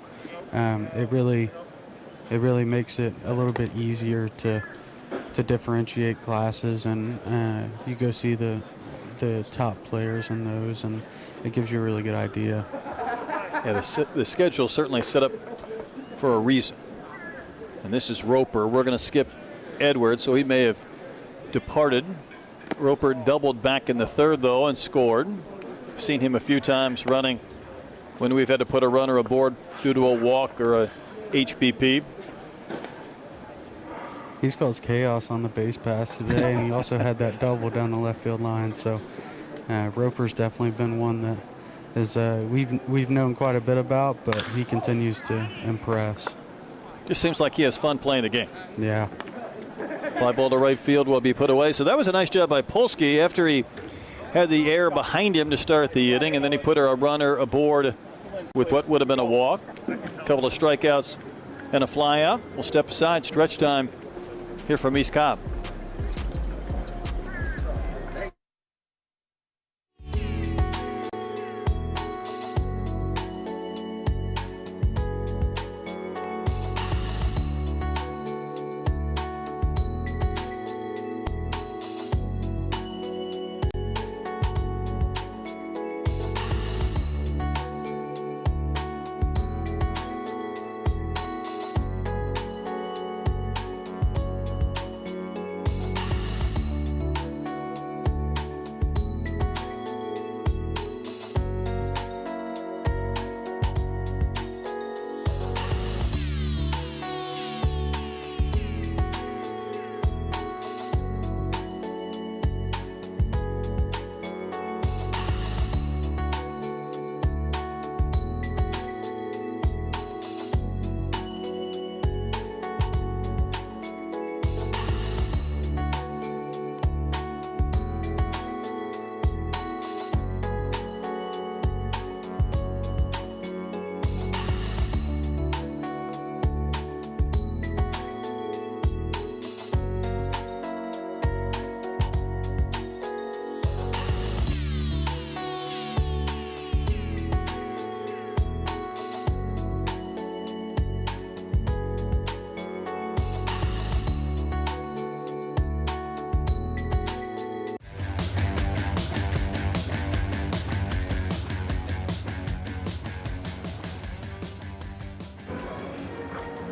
it really makes it a little bit easier to differentiate classes, and you go see the top players in those, and it gives you a really good idea. Yeah, the schedule certainly set up for a reason. And this is Roper. We're going to skip Edwards, so he may have departed. Roper doubled back in the 3rd, though, and scored. Seen him a few times running when we've had to put a runner aboard due to a walk or a HBP. He's caused chaos on the base pass today, and he also had that double down the left field line. So Roper's definitely been one that is we've known quite a bit about, but he continues to impress. Just seems like he has fun playing the game. Yeah. Fly ball to right field will be put away. So that was a nice job by Polsky after he had the air behind him to start the inning, and then he put a runner aboard with what would have been a walk. A couple of strikeouts and a fly out. We'll step aside. Stretch time here from East Cobb.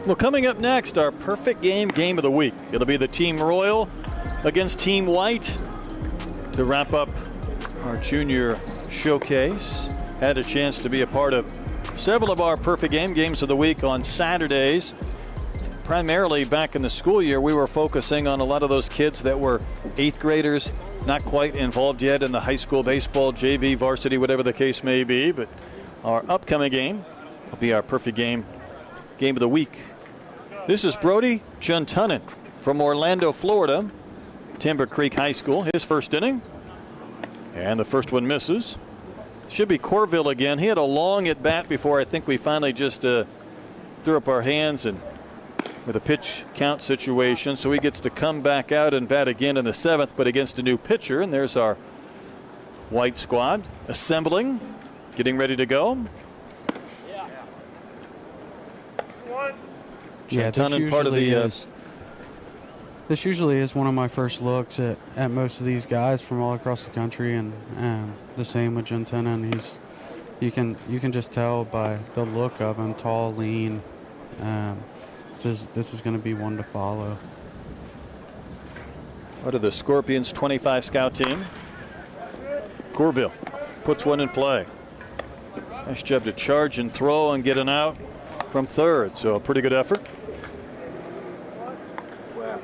Well, coming up next, our perfect game of the week. It'll be the Team Royal against Team White to wrap up our junior showcase. Had a chance to be a part of several of our perfect games of the week on Saturdays. Primarily back in the school year, we were focusing on a lot of those kids that were 8th graders, not quite involved yet in the high school baseball, JV, varsity, whatever the case may be. But our upcoming game will be our perfect game of the week. This is Brody Juntunen from Orlando, Florida. Timber Creek High School, his first inning. And the first one misses. Should be Corville again. He had a long at bat before I think we finally just threw up our hands and with a pitch count situation. So he gets to come back out and bat again in the 7th, but against a new pitcher. And there's our White squad assembling, getting ready to go. Yeah, this usually is one of my first looks at most of these guys from all across the country, and the same with Juntunen. You can just tell by the look of him, tall, lean. This is going to be one to follow. Out of the Scorpions 25 scout team, Corville puts one in play. Nice job to charge and throw and get an out from third. So a pretty good effort.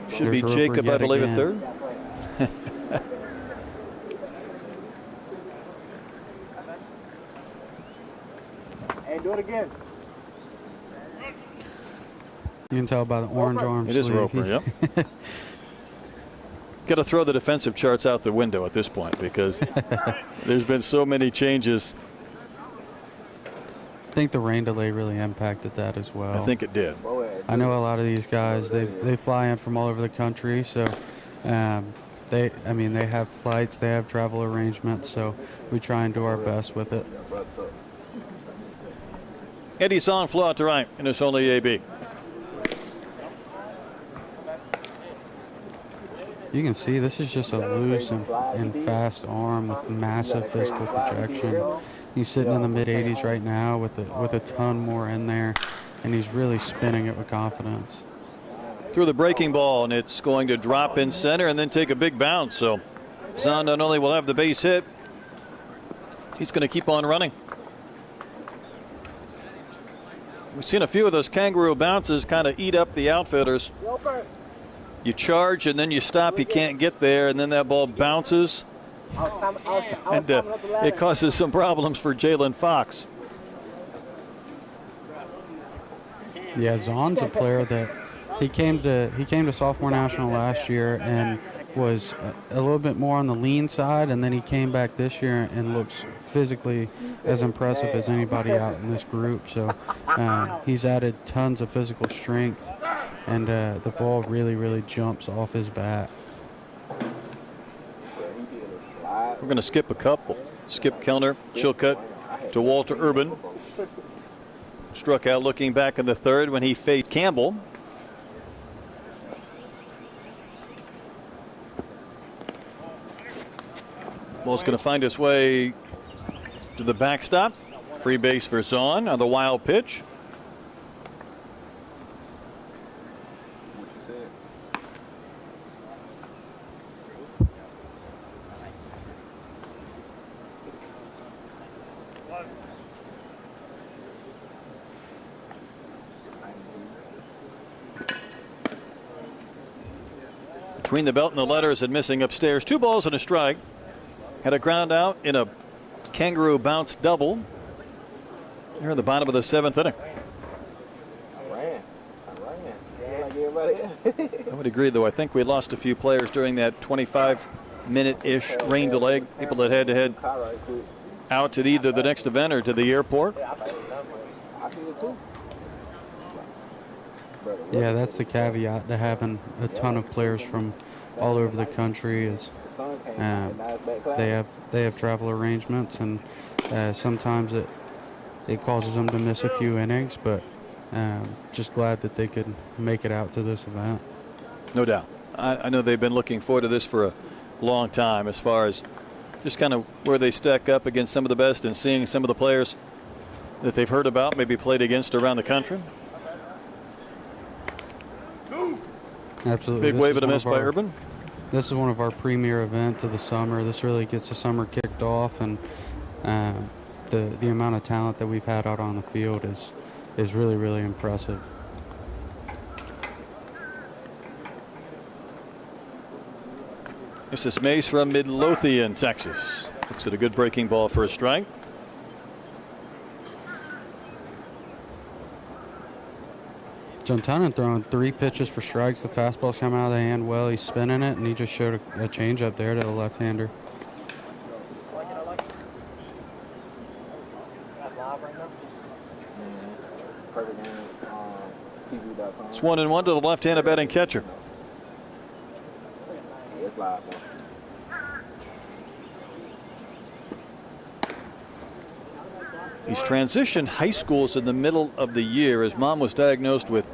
Should be Jacob, I believe, at third. Hey, do it again. You can tell by the orange arm sleeve. It is Roper, yep. Got to throw the defensive charts out the window at this point because there's been so many changes. I think the rain delay really impacted that as well. I think it did. I know a lot of these guys, they fly in from all over the country, so they have flights, they have travel arrangements, so we try and do our best with it. Eddie Son flew out to right, and it's only AB. You can see this is just a loose and fast arm with massive physical projection. He's sitting in the mid-80s right now with a ton more in there, and he's really spinning it with confidence. Through the breaking ball, and it's going to drop in center and then take a big bounce. So Zahn not only will have the base hit, he's going to keep on running. We've seen a few of those kangaroo bounces kind of eat up the outfielders. You charge and then you stop, you can't get there, and then that ball bounces. And it causes some problems for Jalen Fox. Yeah, Zahn's a player that he came to sophomore national last year and was a little bit more on the lean side, and then he came back this year and looks physically as impressive as anybody out in this group. So he's added tons of physical strength, and the ball really jumps off his bat. We're going to skip a couple. Skip Kellner, Chilcutt to Walter Urban. Struck out looking back in the third when he faced Campbell. Ball's going to find its way to the backstop. Free base for Zahn on the wild pitch. Between the belt and the letters and missing upstairs. 2 balls and a strike. Had a ground out in a kangaroo bounce double. Here at the bottom of the 7th inning. I would agree, though. I think we lost a few players during that 25-minute-ish rain delay. People that had to head out to either the next event or to the airport. Yeah, that's the caveat to having a ton of players from all over the country is they have travel arrangements, and sometimes it causes them to miss a few innings, but just glad that they could make it out to this event. No doubt. I know they've been looking forward to this for a long time, as far as just kind of where they stack up against some of the best and seeing some of the players that they've heard about, maybe played against around the country. Absolutely. Big wave and a miss by Urban. This is one of our premier events of the summer. This really gets the summer kicked off, and the amount of talent that we've had out on the field is really, really impressive. This is Mace from Midlothian, Texas. Looks at a good breaking ball for a strike. Juntunen throwing 3 pitches for strikes. The fastball's coming out of the hand well. He's spinning it, and he just showed a changeup there to the left-hander. It's 1-1 to the left-handed batting catcher. He's transitioned high schools in the middle of the year. His mom was diagnosed with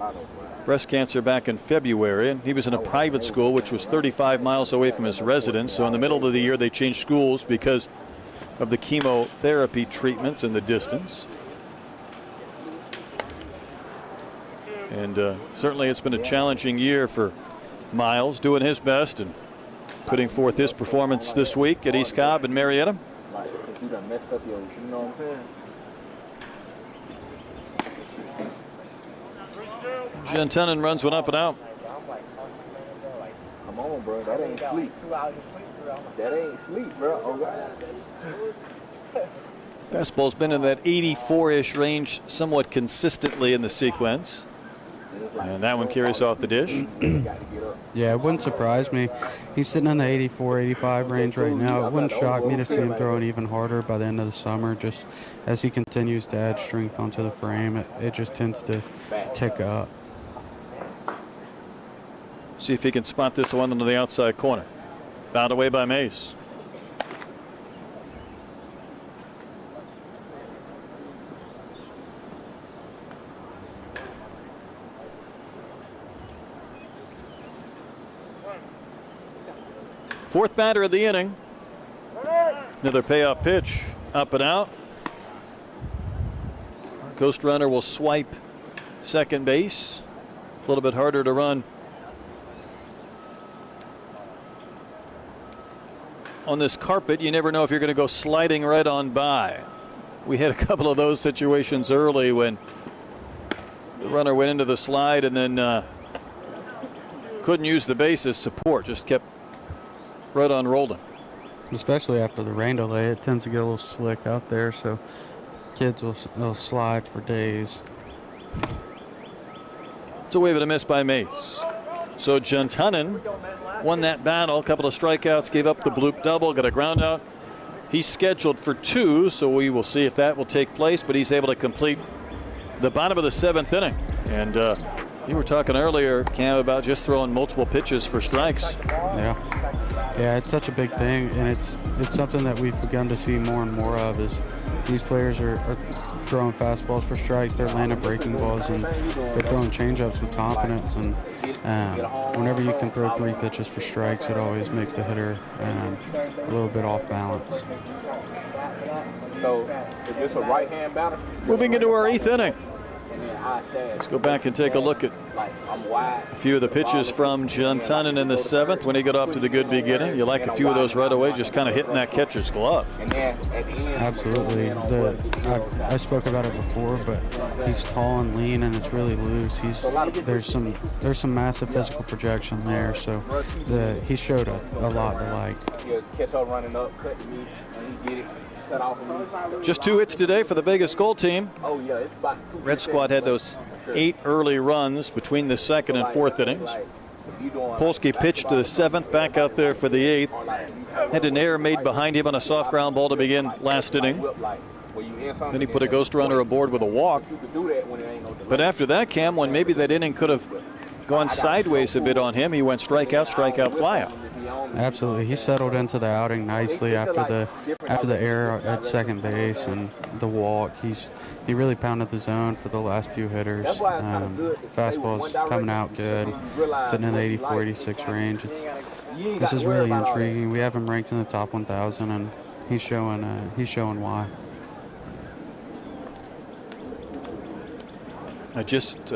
breast cancer back in February, and he was in a private school which was 35 miles away from his residence. So in the middle of the year they changed schools because of the chemotherapy treatments and the distance. And certainly it's been a challenging year for Miles, doing his best and putting forth his performance this week at East Cobb and Marietta. Juntunen runs one up and out. Come on, bro. That ain't sleep. That ain't sleep, bro. Fastball's been in that 84-ish range somewhat consistently in the sequence. And that one carries off the dish. Yeah, it wouldn't surprise me. He's sitting in the 84, 85 range right now. It wouldn't shock me to see him throwing even harder by the end of the summer. Just as he continues to add strength onto the frame, it just tends to tick up. See if he can spot this one into the outside corner. Found away by Mace. Fourth batter of the inning. Another payoff pitch, up and out. Ghost runner will swipe second base. A little bit harder to run on this carpet. You never know if you're going to go sliding right on by. We had a couple of those situations early when the runner went into the slide and then couldn't use the base as support, just kept right on rolling. Especially after the rain delay, it tends to get a little slick out there, so kids will slide for days. It's a wave and a miss by Mace. So Juntunen won that battle. A couple of strikeouts, gave up the bloop double, got a ground out. He's scheduled for 2, so we will see if that will take place, but he's able to complete the bottom of the 7th inning. And you were talking earlier, Cam, about just throwing multiple pitches for strikes. Yeah, it's such a big thing, and it's something that we've begun to see more and more of. Is these players are throwing fastballs for strikes, they're landing breaking balls, and they're throwing changeups with confidence. And whenever you can throw 3 pitches for strikes, it always makes the hitter a little bit off balance. So, is this a right-hand batter? Moving into our 8th inning. Let's go back and take a look at a few of the pitches from Juntunen in the 7th when he got off to the good beginning. You like a few of those right away, just kind of hitting that catcher's glove. Absolutely. I spoke about it before, but he's tall and lean, and it's really loose. There's some massive physical projection there, so he showed a lot to like. Just 2 hits today for the Vegas Gold team. Red Squad had those 8 early runs between the 2nd and 4th innings. Polsky pitched to the 7th, back out there for the 8th. Had an error made behind him on a soft ground ball to begin last inning. Then he put a ghost runner aboard with a walk. But after that, Cam, when maybe that inning could have gone sideways a bit on him, he went strikeout, flyout. Absolutely, he settled into the outing nicely after the error at second base and the walk. He really pounded the zone for the last few hitters. Fastball's coming out good, sitting in the 84, 86 range. This is really intriguing. We have him ranked in the top 1,000, and he's showing why. I just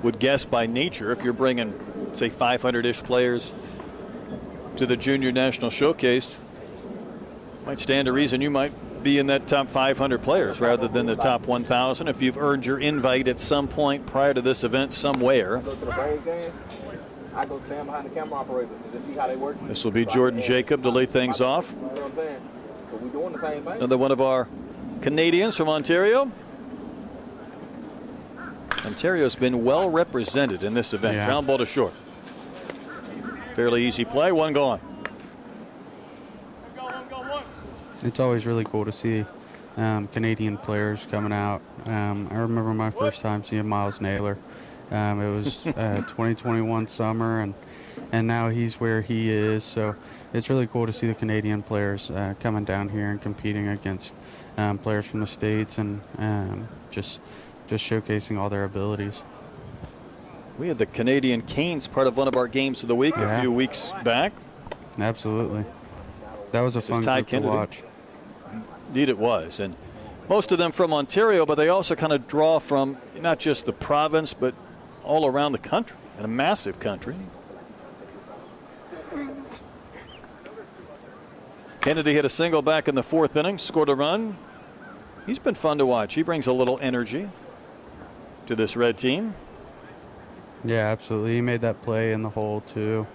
would guess by nature, if you're bringing say 500-ish players to the Junior National Showcase, might stand to reason you might be in that top 500 players rather than the top 1,000 if you've earned your invite at some point prior to this event somewhere. I go stand behind the camera operators and see how they work. This will be Jordan Jacob to lead things off. You know what I'm saying? So we doing the same thing. Another one of our Canadians from Ontario. Ontario's been well represented in this event. Yeah. Ground ball to short. Fairly easy play, one gone. It's always really cool to see Canadian players coming out. I remember my first time seeing Miles Naylor. It was 2021 summer, and now he's where he is. So it's really cool to see the Canadian players coming down here and competing against players from the States and just showcasing all their abilities. We had the Canadian Canes part of one of our games of the week a few weeks back. Absolutely. That was a fun group to watch. Indeed it was. And most of them from Ontario, but they also kind of draw from not just the province, but all around the country, and a massive country. Kennedy hit a single back in the 4th inning, scored a run. He's been fun to watch. He brings a little energy to this red team. Yeah, absolutely. He made that play in the hole too,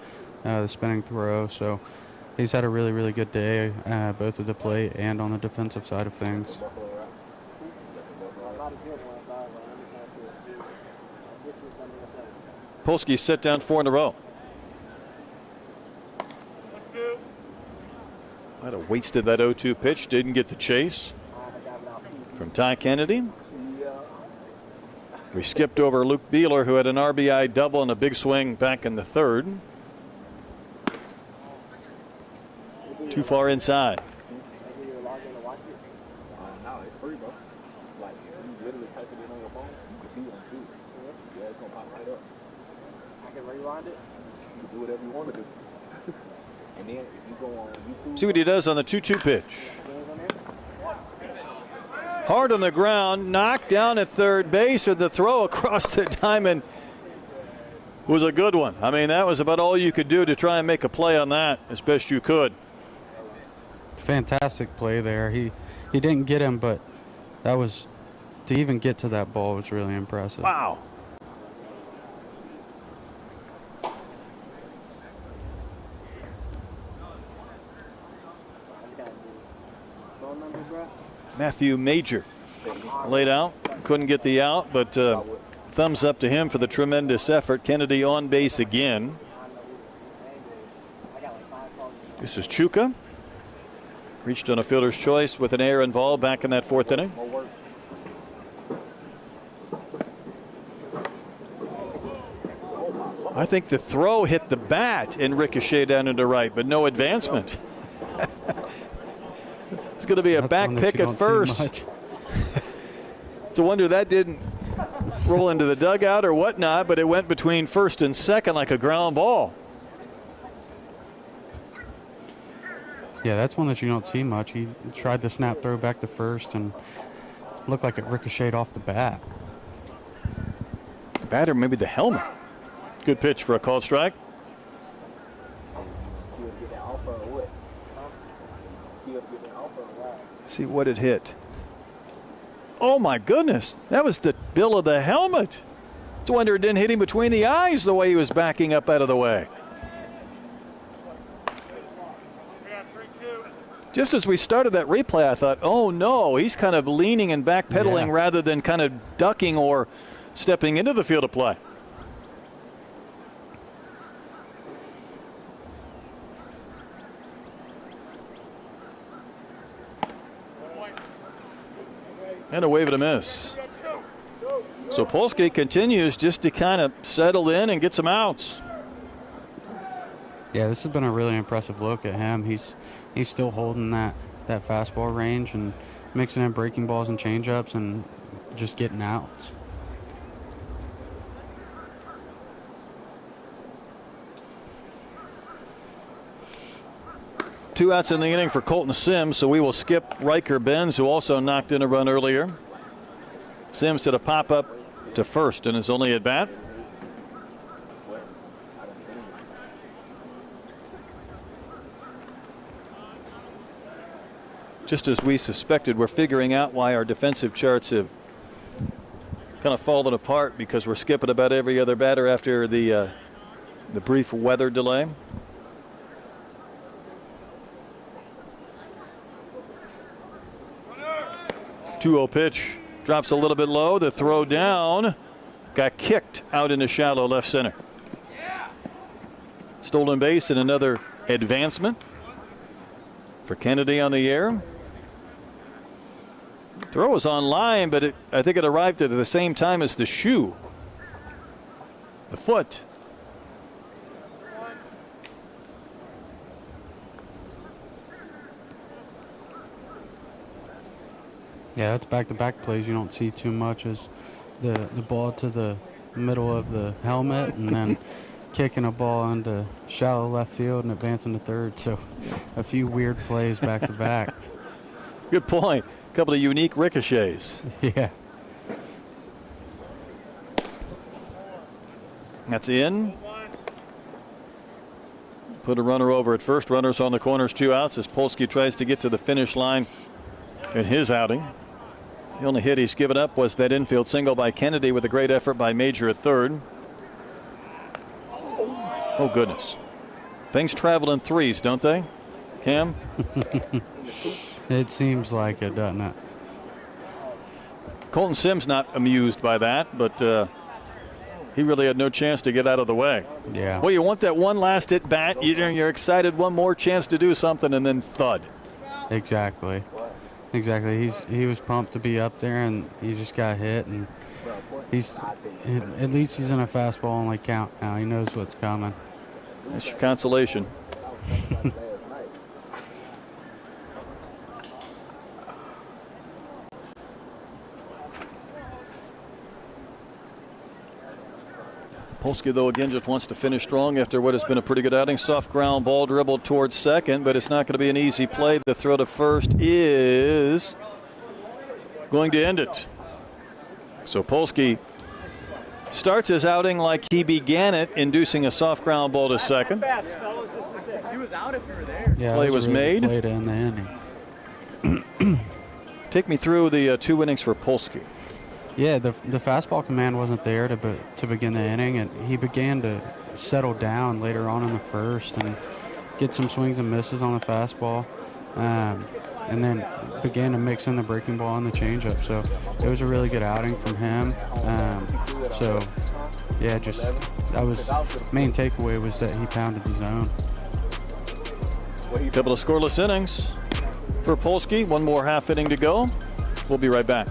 the spinning throw. So he's had a really, really good day, both at the plate and on the defensive side of things. Polsky set down 4 in a row. Might have wasted that 0-2 pitch. Didn't get the chase from Ty Kennedy. We skipped over Luke Beeler, who had an RBI double and a big swing back in the 3rd. Too far inside. See what he does on the 2-2 pitch. Hard on the ground, knocked down at third base, or the throw across the diamond was a good one. I mean, that was about all you could do to try and make a play on that as best you could. Fantastic play there. He didn't get him, but that was, to even get to that ball was really impressive. Wow. Matthew Major laid out, couldn't get the out, but thumbs up to him for the tremendous effort. Kennedy on base again. This is Chuka. Reached on a fielder's choice with an error involved back in that 4th inning. I think the throw hit the bat and ricocheted down into right, but no advancement. It's going to be a back pick at first. It's a wonder that didn't roll into the dugout or whatnot, but it went between 1st and 2nd like a ground ball. Yeah, that's one that you don't see much. He tried the snap throw back to 1st and looked like it ricocheted off the bat. The bat or maybe the helmet. Good pitch for a called strike. See what it hit. Oh my goodness, that was the bill of the helmet. It's a wonder it didn't hit him between the eyes the way he was backing up out of the way. Just as we started that replay, I thought, oh no, he's kind of leaning and backpedaling rather than kind of ducking or stepping into the field of play. And a wave and a miss. So Polsky continues just to kind of settle in and get some outs. Yeah, this has been a really impressive look at him. He's still holding that fastball range and mixing in breaking balls and changeups and just getting outs. Two outs in the inning for Colton Sims, so we will skip Riker Benz, who also knocked in a run earlier. Sims did a pop-up to 1st in his only at-bat. just as we suspected, we're figuring out why our defensive charts have kind of fallen apart, because we're skipping about every other batter after the brief weather delay. Two-0 pitch drops a little bit low. The throw down got kicked out into shallow left center. Stolen base and another advancement for Kennedy on the air. Throw was on line, but I think it arrived at the same time as the shoe. The foot. Yeah, that's back-to-back plays. You don't see too much as the ball to the middle of the helmet and then kicking a ball into shallow left field and advancing to third. So a few weird plays back-to-back. Good point. A couple of unique ricochets. Yeah. That's in. Put a runner over at first. Runners on the corners, 2 outs as Polsky tries to get to the finish line in his outing. The only hit he's given up was that infield single by Kennedy with a great effort by Major at third. Oh, goodness. Things travel in threes, don't they, Cam? It seems like it, doesn't it? Colton Sims not amused by that, but he really had no chance to get out of the way. Yeah. Well, you want that one last at bat. You're excited, one more chance to do something, and then thud. Exactly. Exactly. He was pumped to be up there, and he just got hit, and at least he's in a fastball only count now. He knows what's coming. That's your consolation. Polsky, though, again just wants to finish strong after what has been a pretty good outing. Soft ground ball dribbled towards second, but it's not going to be an easy play. The throw to first is going to end it. So Polsky starts his outing like he began it, inducing a soft ground ball to second. Yeah, play was made. Play to end the inning. Take me through the 2 innings for Polsky. Yeah, the fastball command wasn't there to begin the inning, and he began to settle down later on in the first and get some swings and misses on the fastball, and then began to mix in the breaking ball and the changeup. So it was a really good outing from him. So yeah, just that was main takeaway was that he pounded the zone. Couple of scoreless innings for Polsky. One more half inning to go. We'll be right back.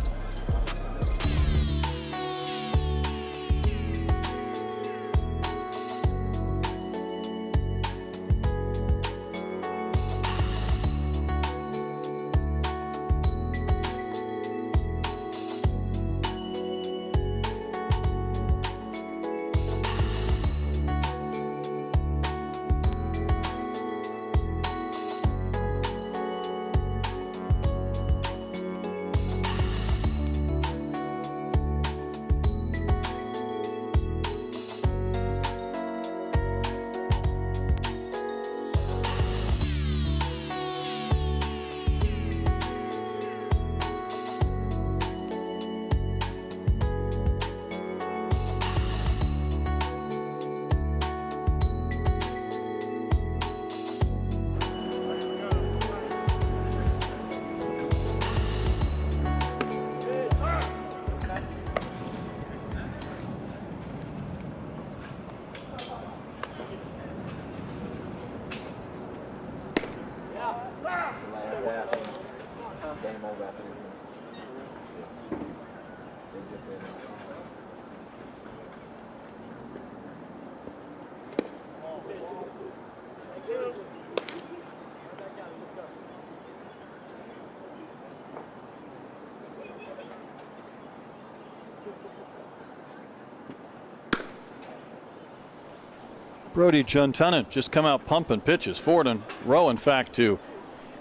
Brody Juntunen just come out pumping pitches. 4 in a row, in fact, to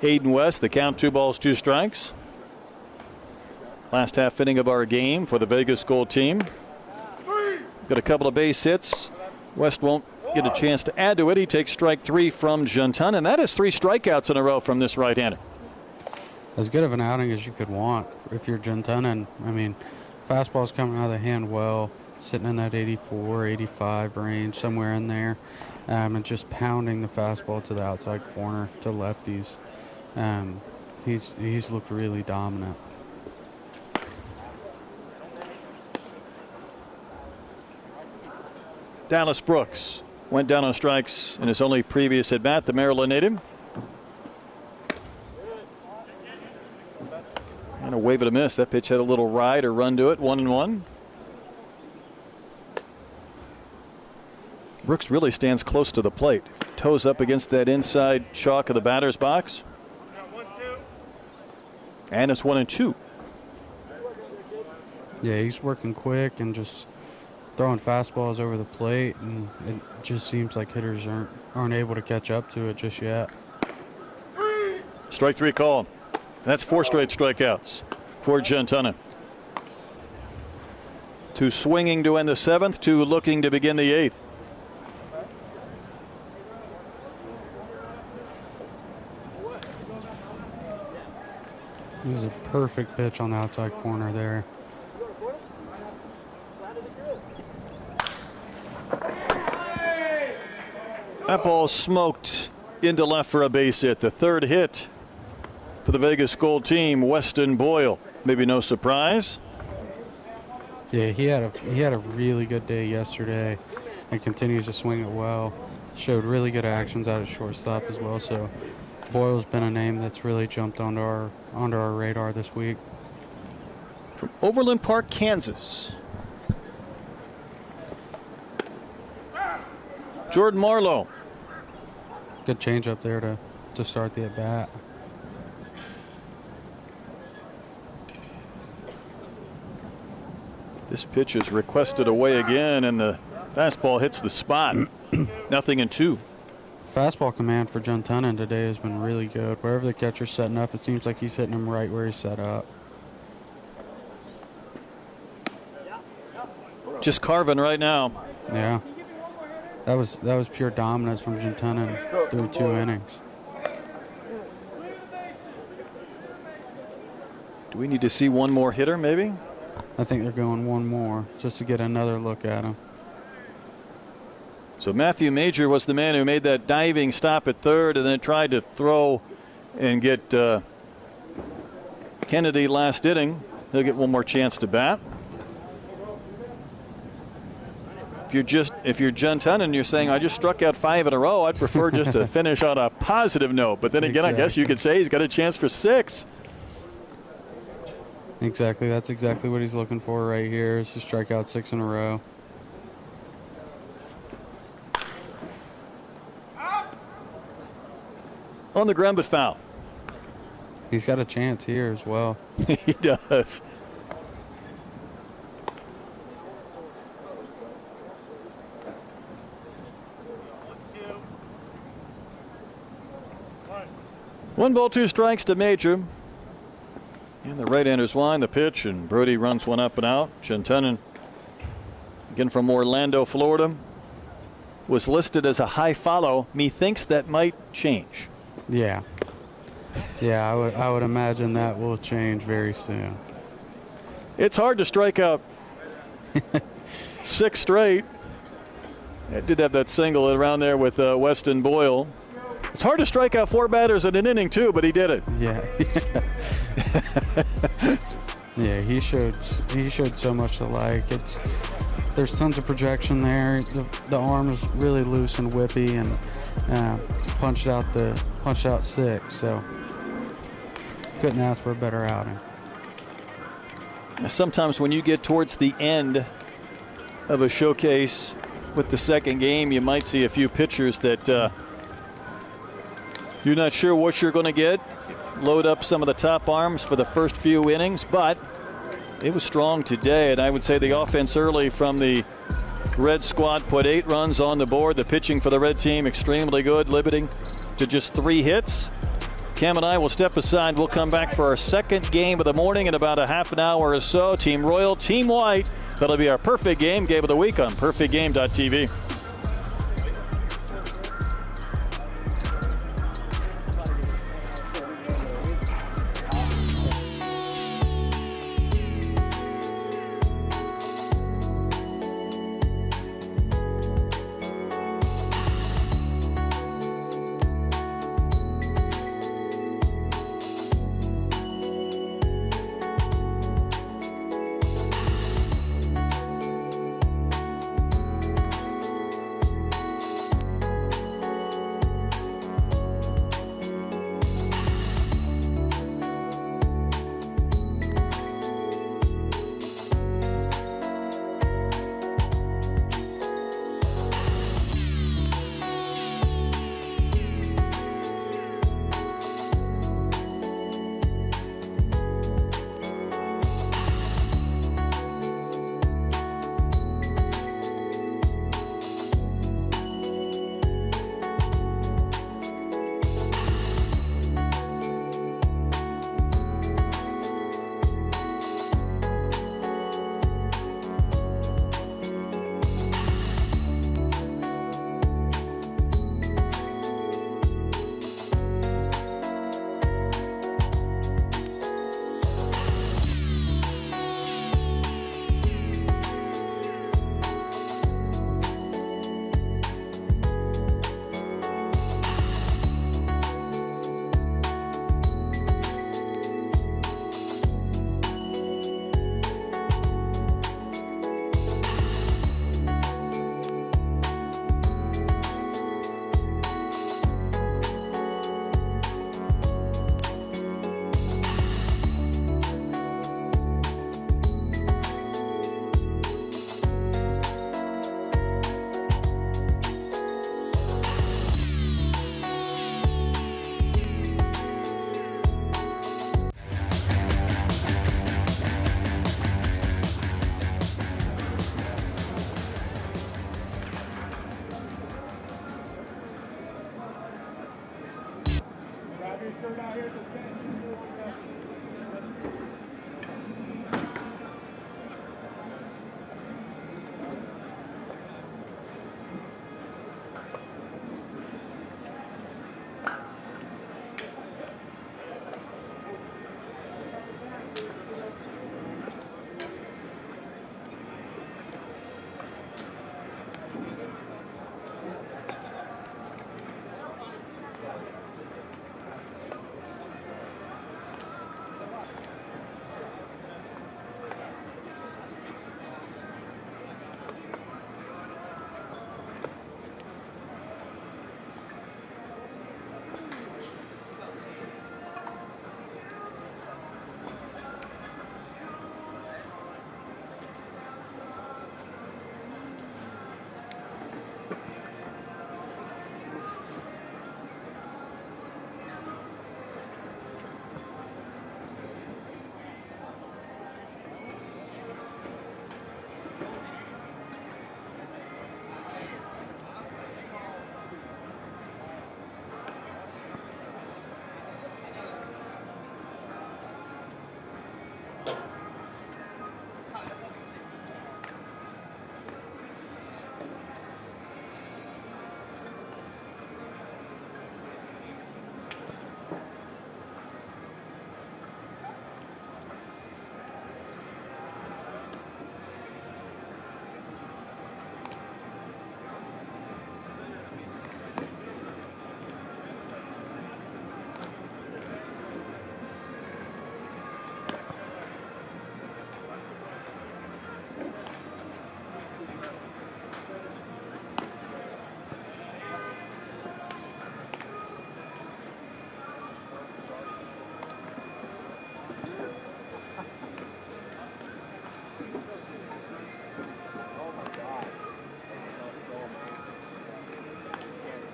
Aiden West. The count 2 balls, 2 strikes. Last half inning of our game for the Vegas Gold team. Got a couple of base hits. West won't get a chance to add to it. He takes strike 3 from Juntunen, and that is 3 strikeouts in a row from this right-hander. as good of an outing as you could want if you're Gentunen. I mean, fastball's coming out of the hand well, sitting in that 84, 85 range, somewhere in there, and just pounding the fastball to the outside corner to lefties. He's looked really dominant. Dallas Brooks went down on strikes in his only previous at bat, the Maryland native. And a wave and a miss. That pitch had a little ride or run to it. 1-1. Brooks really stands close to the plate. Toes up against that inside chalk of the batter's box. And it's 1-2. Yeah, he's working quick and just throwing fastballs over the plate, and it just seems like hitters aren't able to catch up to it just yet. Strike 3 call. That's 4 straight strikeouts for Gentunen. 2 swinging to end the 7th, 2 looking to begin the 8th. This is a perfect pitch on the outside corner there. That ball smoked into left for a base hit. The 3rd hit for the Vegas Gold team, Weston Boyle. Maybe no surprise. Yeah, he had a really good day yesterday and continues to swing it well. Showed really good actions out at shortstop as well. So Boyle's been a name that's really jumped onto our radar this week. From Overland Park, Kansas, Jordan Marlowe. Good change up there to start the at bat. This pitch is requested away again, and the fastball hits the spot. 0-2. Fastball command for Gentunen today has been really good. Wherever the catcher's setting up, it seems like he's hitting him right where he's set up. Just carving right now. Yeah. That was pure dominance from Gentunen through 2 innings. Do we need to see one more hitter, maybe? I think they're going one more just to get another look at him. So Matthew Major was the man who made that diving stop at 3rd and then tried to throw and get Kennedy last inning. He'll get one more chance to bat. If you're Gentunen and you're saying, I just struck out 5 in a row, I'd prefer just to finish on a positive note. But then again, exactly. I guess you could say he's got a chance for 6. Exactly. That's exactly what he's looking for right here, is to strike out 6 in a row. On the ground, but foul. He's got a chance here as well. He does. One ball, 2 strikes to Major. And the right-hander's line, the pitch, and Brody runs one up and out. Gentunen, again from Orlando, Florida, was listed as a high follow. Methinks that might change. Yeah. Yeah, I would imagine that will change very soon. It's hard to strike out 6 straight. It did have that single around there with Weston Boyle. It's hard to strike out 4 batters in an inning too, but he did it. Yeah. Yeah, he showed so much to like. There's tons of projection there. The arm is really loose and whippy, and punched out 6. So couldn't ask for a better outing. Sometimes when you get towards the end of a showcase with the 2nd game, you might see a few pitchers that you're not sure what you're going to get. Load up some of the top arms for the first few innings, but it was strong today, and I would say the offense early from the Red squad put 8 runs on the board. The pitching for the Red team extremely good, limiting to just 3 hits. Cam and I will step aside. We'll come back for our 2nd game of the morning in about a half an hour or so. Team Royal, Team White. That'll be our perfect game of the week on perfectgame.tv.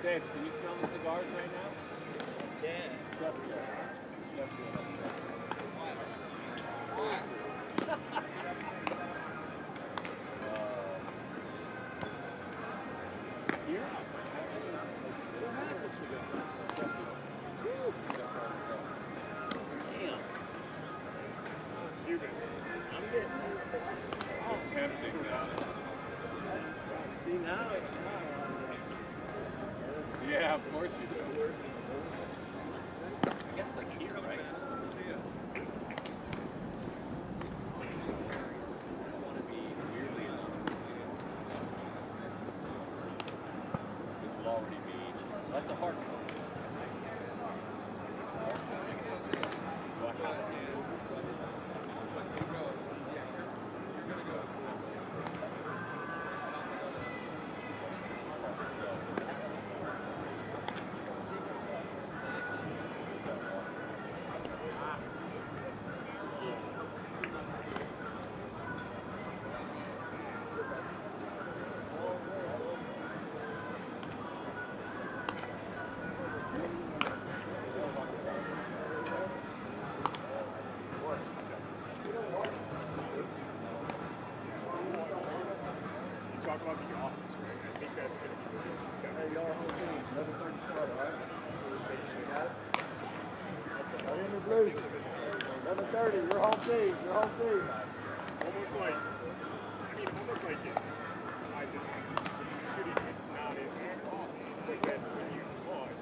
Dave, can you smell the cigars right now? Yeah. See, now it's Yeah, of course you do. I guess like here, right? That's a hard one. Talk about the office, right? I think that's going to be the next step. Hey, y'all, whole team, 11:30 start, all right? Right in the blue. 11:30, your home team, your home team. Almost like, almost like it's, I just, shooting it's not in there. But then when you pause,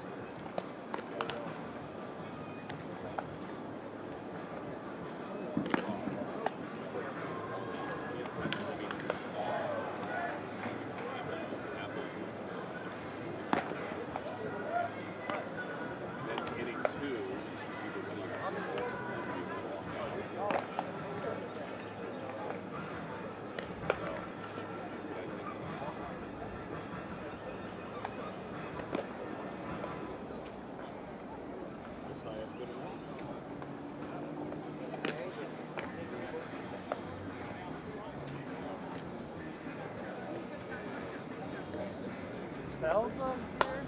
smells up here.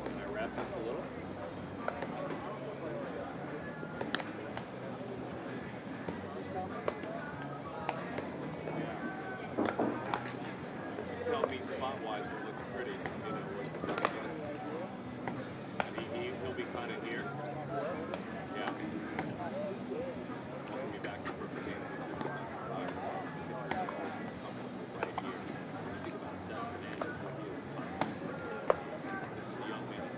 Can I wrap this a little? Tell me spot-wise. He'll be kind of here. Yeah. He'll be back in perfect game. Right here. Think about Seth Hernandez, what he is. This is a young man.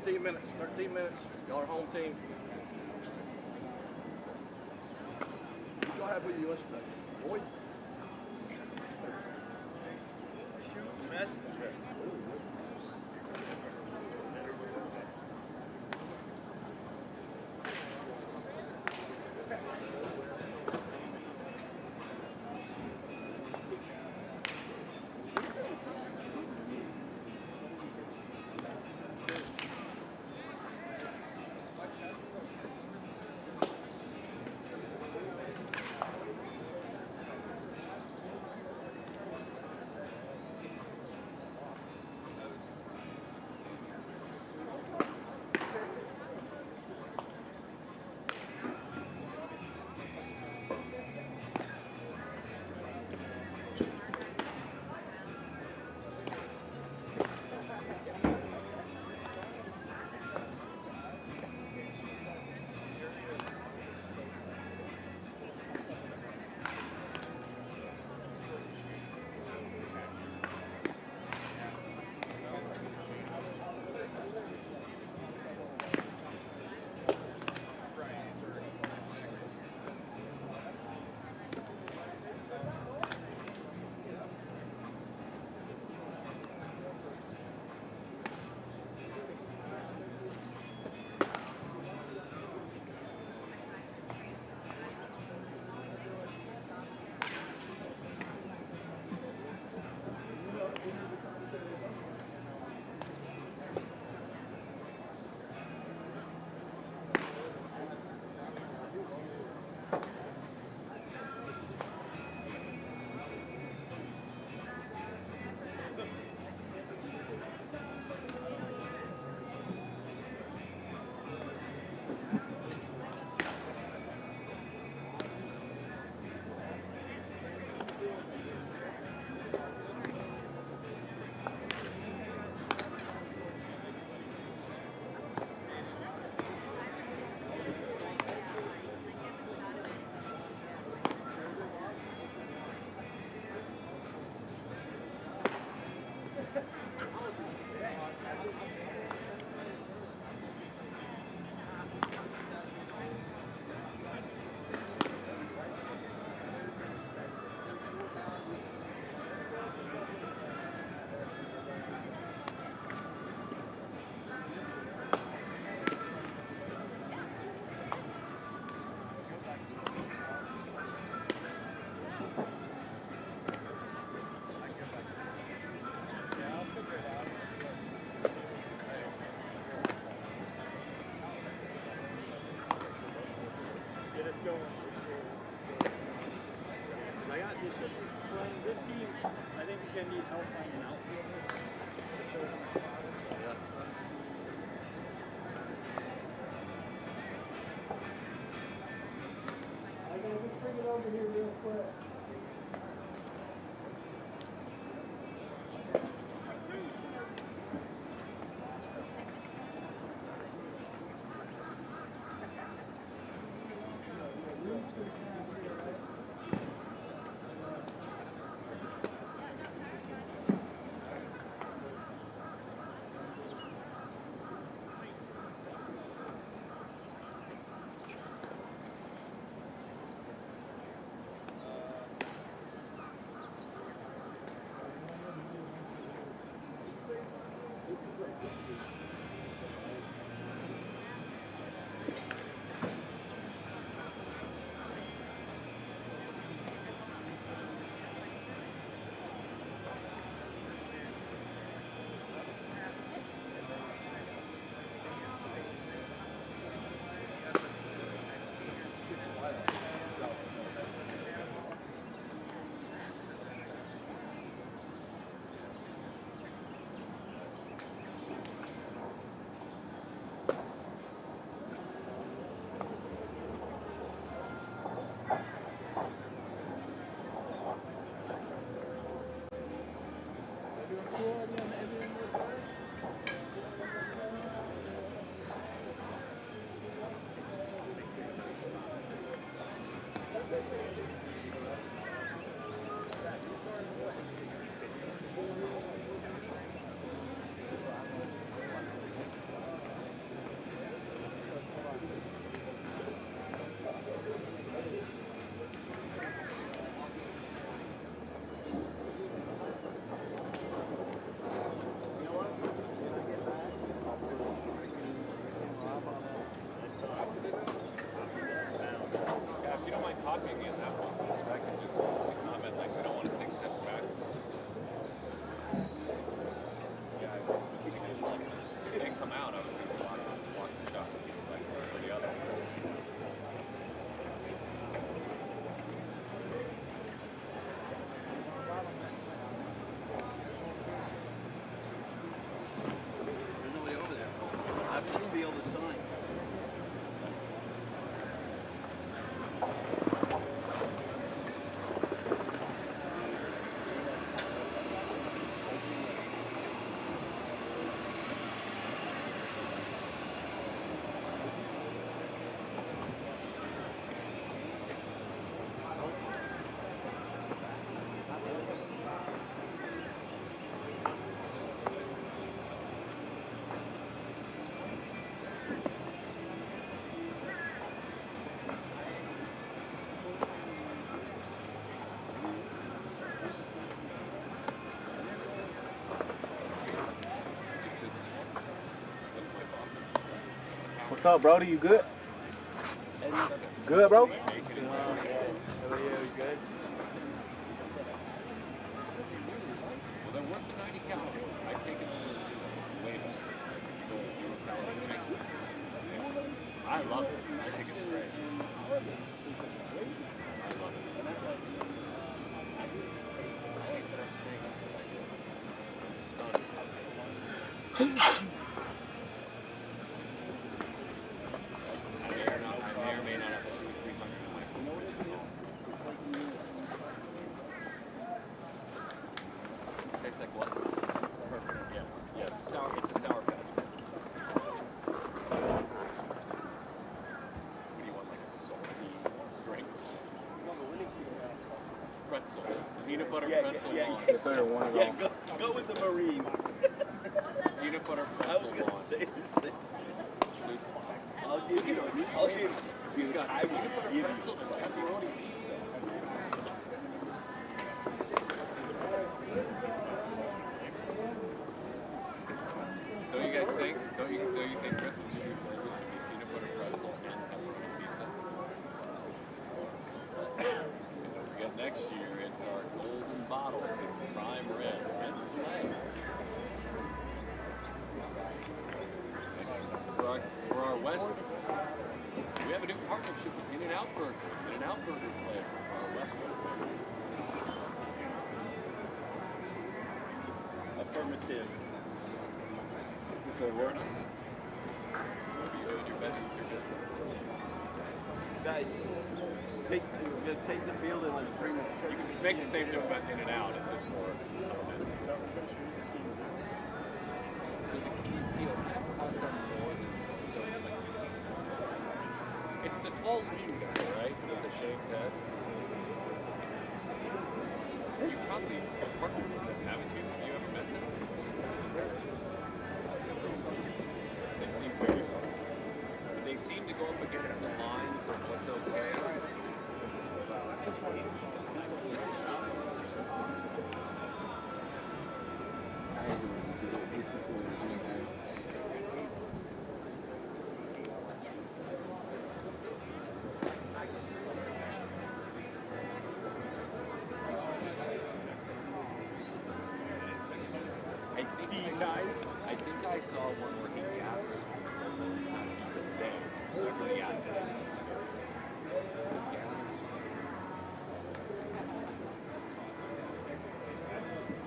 13 minutes. 13 minutes. Y'all are home team. What y'all have with you yesterday? Boyd? Shoot, match. This team, I think, is going to need help finding outfielders. I gotta just bring it over here real quick. What's up, Brody? You good? Good, bro? Yeah, we good. Well, they're worth the 90 calories. I take it way back. I love it. I think it's great. I love it. Tastes like what? Perfect. Yes. Yes. Sour. It's a sour patch. What do you want? Like a salty drink? Pretzel. Peanut butter pretzel. Yeah. Go with the Marine. Peanut butter I was pretzel. gonna say the same. There's five. I'll give you. You've got peanut butter pretzel and pepperoni pizza. Don't you guys think? Don't you think Chris and Junior flavors should be peanut butter pretzel and pepperoni pizza? And don't forget, next year it's our golden bottle. It's prime red. Red flag. For our West, we have a new partnership with In-N-Out Burger. In-N-Out Burger flavor for our West Coast. Affirmative. It's a word. You own your best, it's your business. Guys, just take the field and let's bring it. You can make the same joke about In-N-Out. It's just more. It's the tall green guy, right? With the shaved head. You probably have partnered with them, haven't you? Have you ever met them? They seem very fun. They seem to go up against the lines of what's okay. I think I saw one where he gathers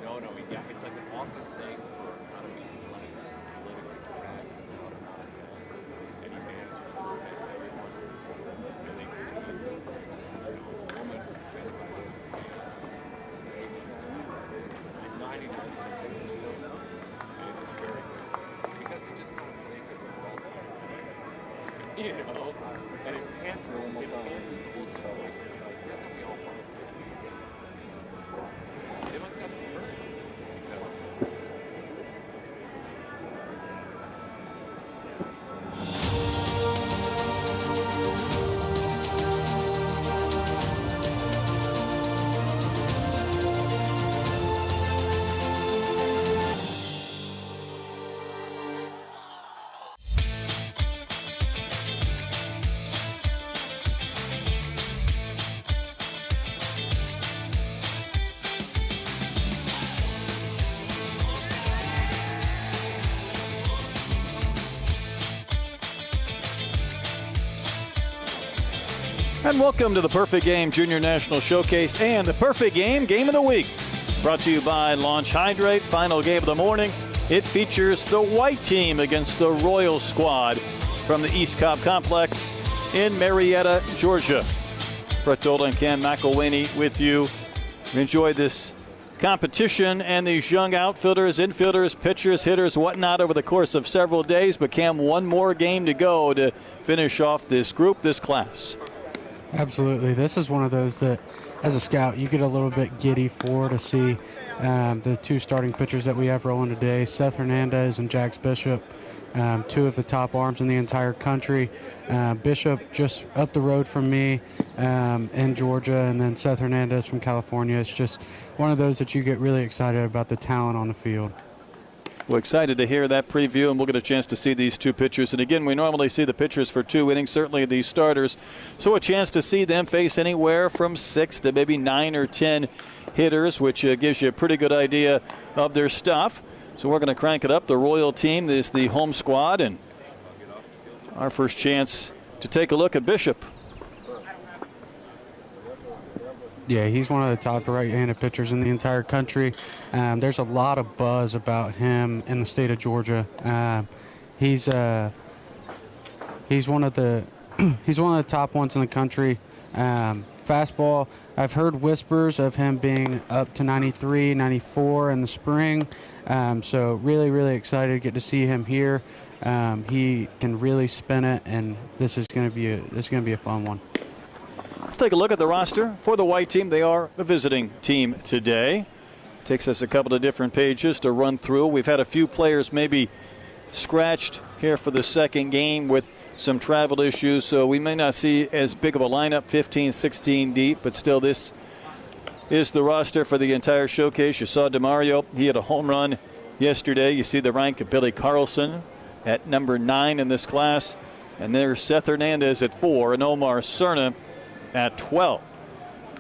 No, it's like an office thing for kind of being like politically correct. Any managers to everyone. And they woman and 99% because he just kind of plays it with all you know, and his pants is full of like, that's gonna be all fun. They must have some hurt. And welcome to the Perfect Game Junior National Showcase and the Perfect Game Game of the Week. Brought to you by Launch Hydrate. Final game of the morning. It features the white team against the Royal squad from the East Cobb Complex in Marietta, Georgia. Brett Dolan and Cam McElwaney with you. Enjoy this competition and these young outfielders, infielders, pitchers, hitters, whatnot over the course of several days. But Cam, one more game to go to finish off this group, this class. Absolutely. This is one of those that, as a scout, you get a little bit giddy for to see the two starting pitchers that we have rolling today, Seth Hernandez and Jax Bishop, two of the top arms in the entire country. Bishop just up the road from me in Georgia, and then Seth Hernandez from California. It's just one of those that you get really excited about the talent on the field. We're excited to hear that preview, and we'll get a chance to see these two pitchers. And again, we normally see the pitchers for 2 innings, certainly these starters. So a chance to see them face anywhere from 6 to maybe 9 or 10 hitters, which gives you a pretty good idea of their stuff. So we're going to crank it up. The Royal team is the home squad, and our first chance to take a look at Bishop. Yeah, he's one of the top right-handed pitchers in the entire country. There's a lot of buzz about him in the state of Georgia. He's one of the top ones in the country. Fastball, I've heard whispers of him being up to 93, 94 in the spring. So really, really excited to get to see him here. He can really spin it, and this is going to be a fun one. Let's take a look at the roster for the white team. They are the visiting team today. Takes us a couple of different pages to run through. We've had a few players maybe scratched here for the second game with some travel issues, so we may not see as big of a lineup, 15, 16 deep, but still this is the roster for the entire showcase. You saw DeMario. He had a home run yesterday. You see the rank of Billy Carlson at number 9 in this class. And there's Seth Hernandez at 4 and Omar Cerna at 12.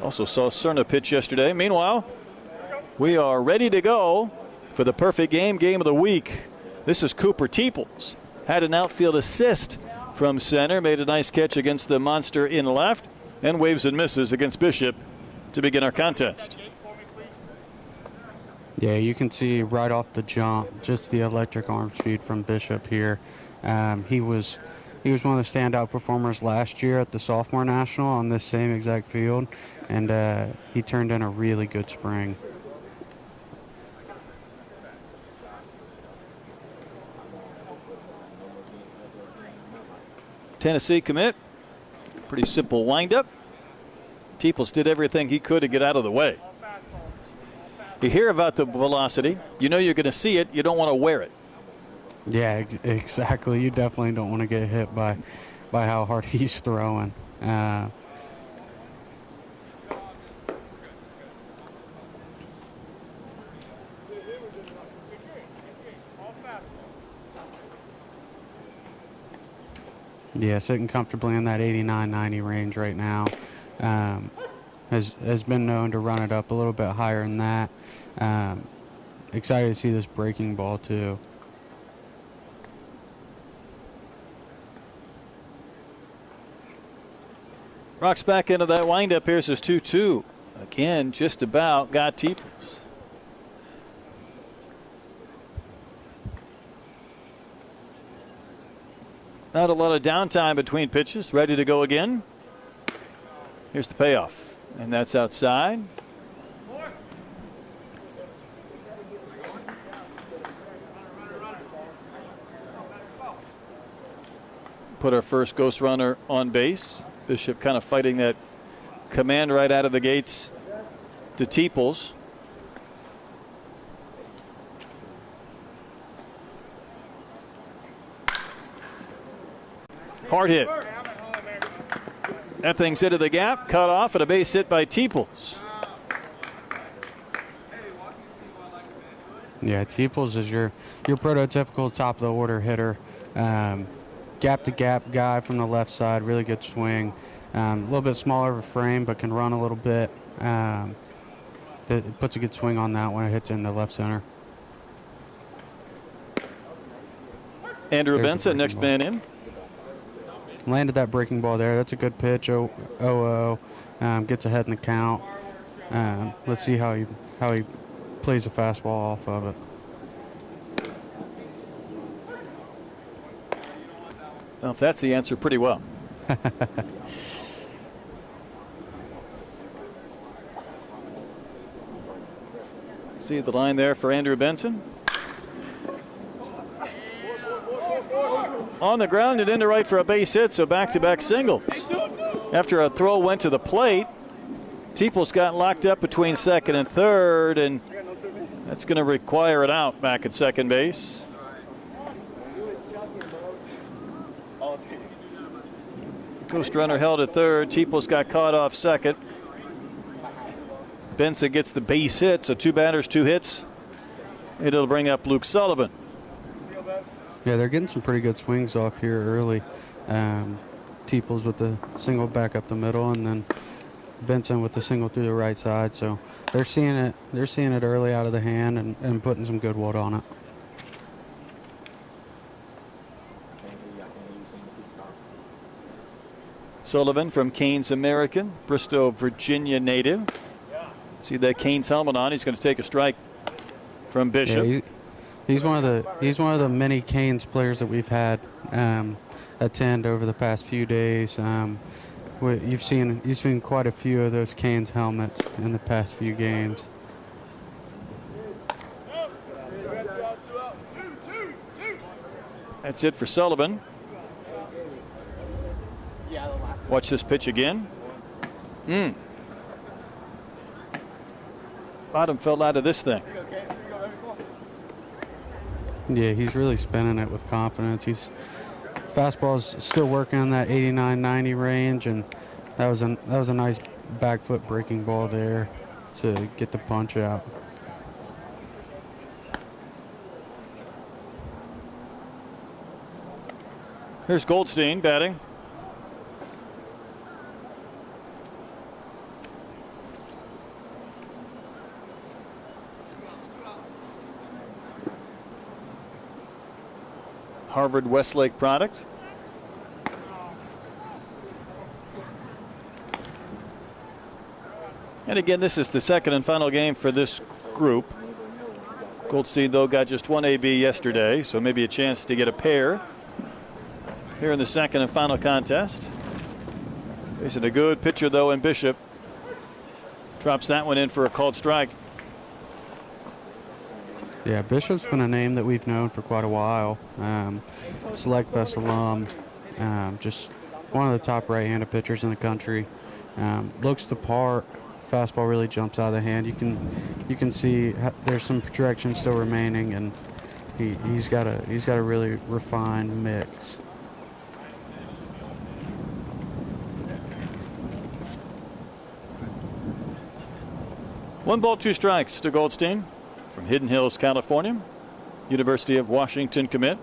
Also saw Cerna pitch yesterday. Meanwhile, we are ready to go for the perfect game of the week. This is Cooper Teeples. Had an outfield assist from center, made a nice catch against the monster in left, and waves and misses against Bishop to begin our contest. Yeah, you can see right off the jump just the electric arm speed from Bishop here. He was one of the standout performers last year at the Sophomore National on this same exact field, and he turned in a really good spring. Tennessee commit. Pretty simple windup. Teeples did everything he could to get out of the way. You hear about the velocity. You know you're going to see it. You don't want to wear it. Yeah, exactly. You definitely don't want to get hit by how hard he's throwing. Yeah, sitting comfortably in that 89-90 range right now. Has been known to run it up a little bit higher than that. Excited to see this breaking ball too. Rocks back into that windup. Here's his 2-2. Again, just about got Teeples. Not a lot of downtime between pitches. Ready to go again. Here's the payoff. And that's outside. Put our first ghost runner on base. Bishop kind of fighting that command right out of the gates to Teeples. Hard hit. That thing's into the gap, cut off, and a base hit by Teeples. Yeah, Teeples is your prototypical top of the order hitter. Gap to gap guy from the left side, really good swing. A little bit smaller of a frame, but can run a little bit. It puts a good swing on that when it hits into left center. Andrew Benson, next man in. Landed that breaking ball there. That's a good pitch. 0-0. Gets ahead in the count. Let's see how he plays a fastball off of it. Well, if that's the answer, pretty well. See the line there for Andrew Benson. On the ground and into right for a base hit, so back-to-back singles. After a throw went to the plate, Teeples got locked up between second and third, and that's going to require an out back at second base. Ghost runner held at third. Teeples got caught off second. Benson gets the base hit, so 2 batters, 2 hits It'll bring up Luke Sullivan. Yeah, they're getting some pretty good swings off here early. Teeples with the single back up the middle, and then Benson with the single through the right side. So they're seeing it. They're seeing it early out of the hand and putting some good wood on it. Sullivan from Canes American, Bristow, Virginia native. See that Canes helmet on. He's going to take a strike from Bishop. Yeah, he's one of the many Canes players that we've had attend over the past few days. You've seen quite a few of those Canes helmets in the past few games. That's it for Sullivan. Watch this pitch again. Bottom fell out of this thing. Yeah, he's really spinning it with confidence. Fastball's still working in that 89-90 range, and that was a nice back foot breaking ball there to get the punch out. Here's Goldstein batting. Harvard Westlake product. And again, this is the second and final game for this group. Goldstein, though, got just one AB yesterday, so maybe a chance to get a pair here in the second and final contest. Facing a good pitcher, though, in Bishop. Drops that one in for a called strike. Yeah, Bishop's been a name that we've known for quite a while. Select Fest alum, just one of the top right-handed pitchers in the country. Looks the part. Fastball really jumps out of the hand. You can see there's some projection still remaining, and he's got a really refined mix. One ball, two strikes to Goldstein from Hidden Hills, California. University of Washington commit.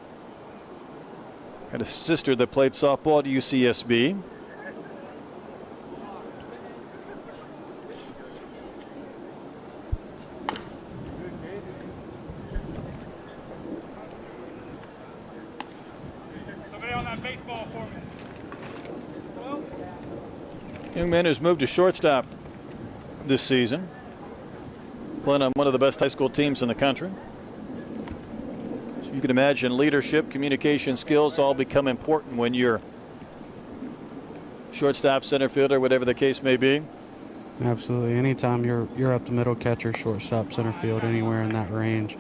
Got a sister that played softball at UCSB. Somebody on that baseball for me. Young man who's moved to shortstop this season. Playing on one of the best high school teams in the country. So you can imagine leadership, communication skills all become important when you're shortstop, center fielder, whatever the case may be. Absolutely. Anytime you're up the middle, catcher, shortstop, center field, anywhere in that range,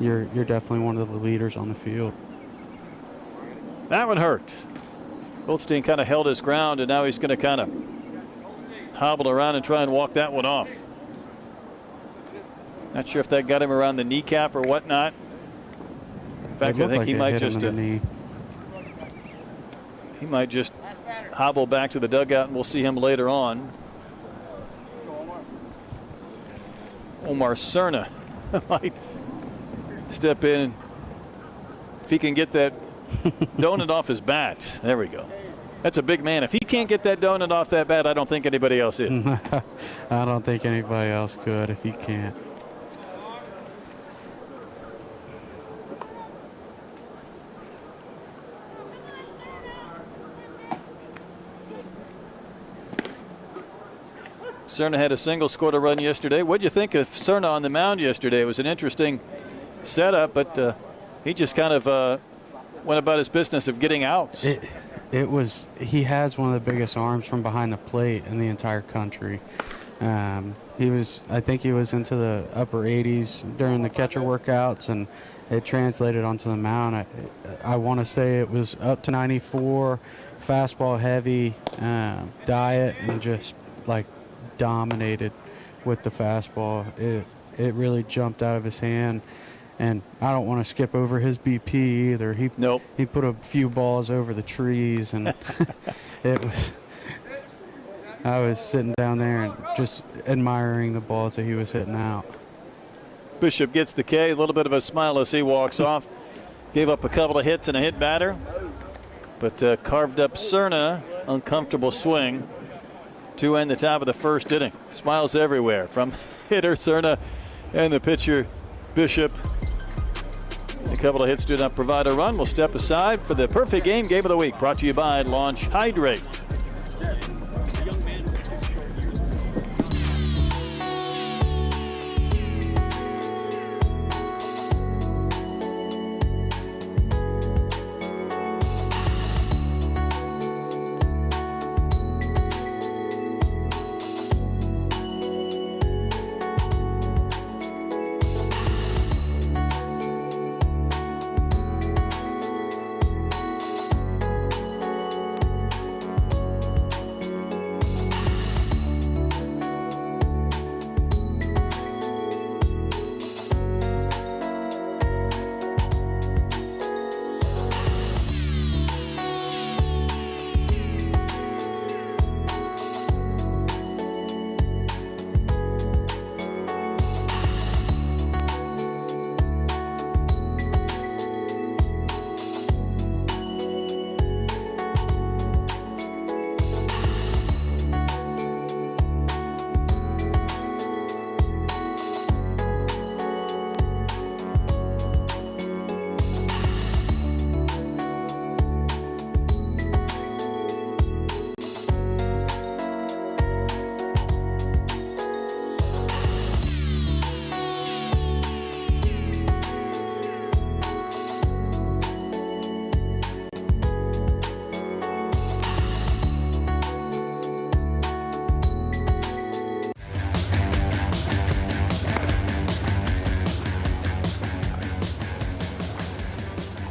you're definitely one of the leaders on the field. That one hurt. Goldstein kind of held his ground, and now he's going to kind of hobble around and try and walk that one off. Not sure if that got him around the kneecap or whatnot. In fact, I think he might just hobble back to the dugout, and we'll see him later on. Omar Cerna might step in if he can get that donut off his bat. There we go. That's a big man. If he can't get that donut off that bat, I don't think anybody else is. I don't think anybody else could if he can't. Cerna had a single, scored a run yesterday. What did you think of Cerna on the mound yesterday? It was an interesting setup, but he just kind of went about his business of getting outs. He has one of the biggest arms from behind the plate in the entire country. I think he was into the upper 80s during the catcher workouts, and it translated onto the mound. I want to say it was up to 94, fastball heavy diet, and just like dominated with the fastball. It really jumped out of his hand, and I don't want to skip over his BP either. He put a few balls over the trees, and I was sitting down there and just admiring the balls that he was hitting out. Bishop gets the K. A little bit of a smile as he walks off. Gave up a couple of hits and a hit batter, but carved up Cerna. Uncomfortable swing to end the top of the first inning. Smiles everywhere from hitter Cerna and the pitcher Bishop. A couple of hits do not provide a run. We'll step aside for the perfect game of the week, brought to you by Launch Hydrate.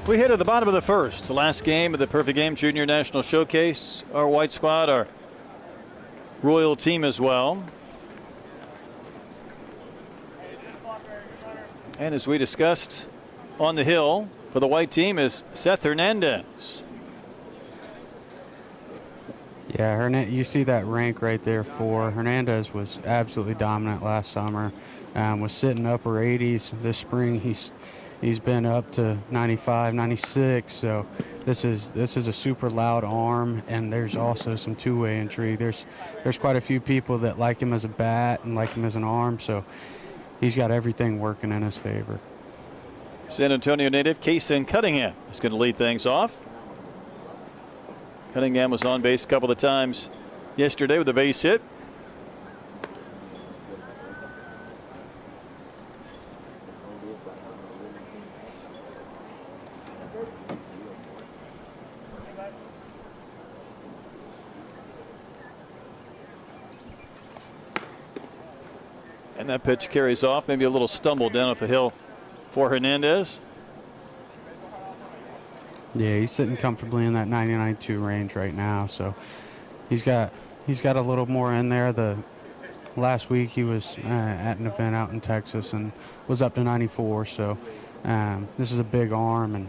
We hit at the bottom of the first. The last game of the Perfect Game Junior National Showcase. Our white squad, our Royal team as well. And as we discussed, on the hill for the white team is Seth Hernandez. Yeah, you see that rank right there for Hernandez. Was absolutely dominant last summer. Was sitting upper 80s this spring. He's been up to 95, 96. So this is a super loud arm, and there's also some two-way intrigue. There's quite a few people that like him as a bat and like him as an arm. So he's got everything working in his favor. San Antonio native Cason Cunningham is going to lead things off. Cunningham was on base a couple of times yesterday with a base hit. And that pitch carries off. Maybe a little stumble down off the hill for Hernandez. Yeah, he's sitting comfortably in that 99.2 range right now. So he's got a little more in there. The last week he was at an event out in Texas and was up to 94. So this is a big arm, and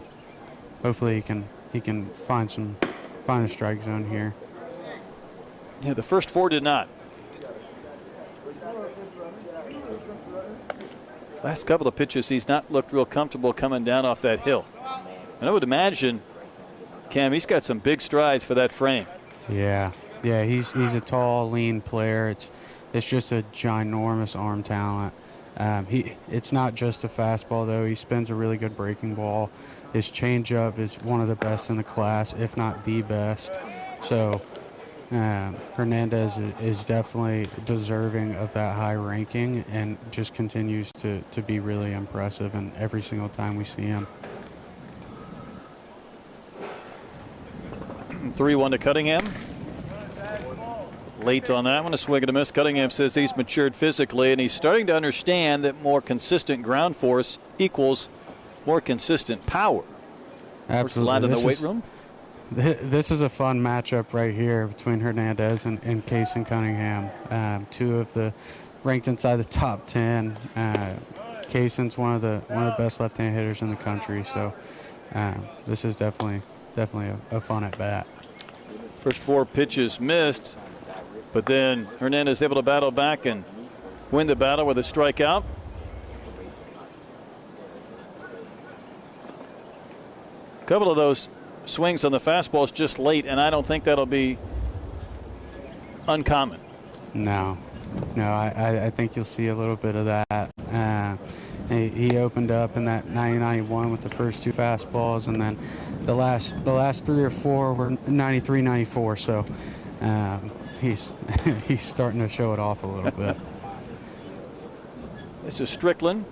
hopefully he can find a strike zone here. Yeah, the first four did not. Last couple of pitches, he's not looked real comfortable coming down off that hill. And I would imagine, Cam, he's got some big strides for that frame. Yeah, he's a tall, lean player. It's just a ginormous arm talent. It's not just a fastball, though. He spins a really good breaking ball. His changeup is one of the best in the class, if not the best. So Hernandez is definitely deserving of that high ranking and just continues to be really impressive, and every single time we see him. 3-1 to Cunningham. Late on that one, a swing and a miss. Cunningham says he's matured physically, and he's starting to understand that more consistent ground force equals more consistent power. Absolutely. Works a lot in the weight room. This is a fun matchup right here between Hernandez and Cason Cunningham. Two of the ranked inside the top 10. Cason's one of the best left-hand hitters in the country, so this is definitely a fun at bat. First four pitches missed, but then Hernandez able to battle back and win the battle with a strikeout. couple of those swings on the fastballs just late, and I don't think that'll be uncommon. No, I think you'll see a little bit of that. He opened up in that 90-91 with the first 2 fastballs, and then the last 3 or 4 were 93-94. So he's starting to show it off a little bit. This is Strickland.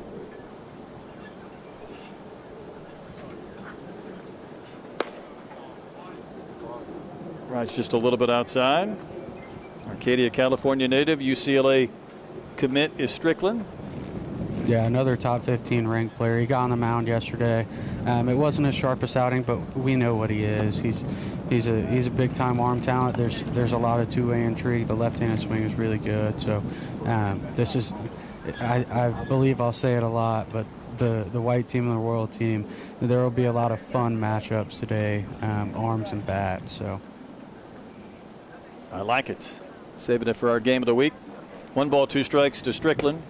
Rides just a little bit outside. Arcadia, California native, UCLA commit is Strickland. Yeah, another top 15 ranked player. He got on the mound yesterday. It wasn't his sharpest outing, but we know what he is. He's a big time arm talent. There's a lot of two-way intrigue. The left-handed swing is really good. So this is, I believe I'll say it a lot, but the white team and the royal team, there will be a lot of fun matchups today, arms and bats. So I like it. Saving it for our game of the week. 1 ball, 2 strikes to Strickland.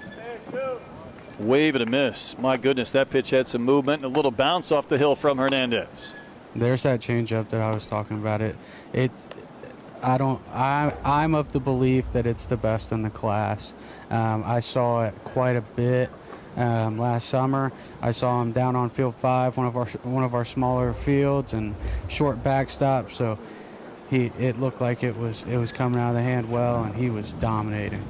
Wave and a miss. My goodness, that pitch had some movement and a little bounce off the hill from Hernandez. There's that changeup that I was talking about. I'm of the belief that it's the best in the class. I saw it quite a bit last summer. I saw him down on field 5, one of our smaller fields, and short backstop. So it looked like it was coming out of the hand well, and he was dominating.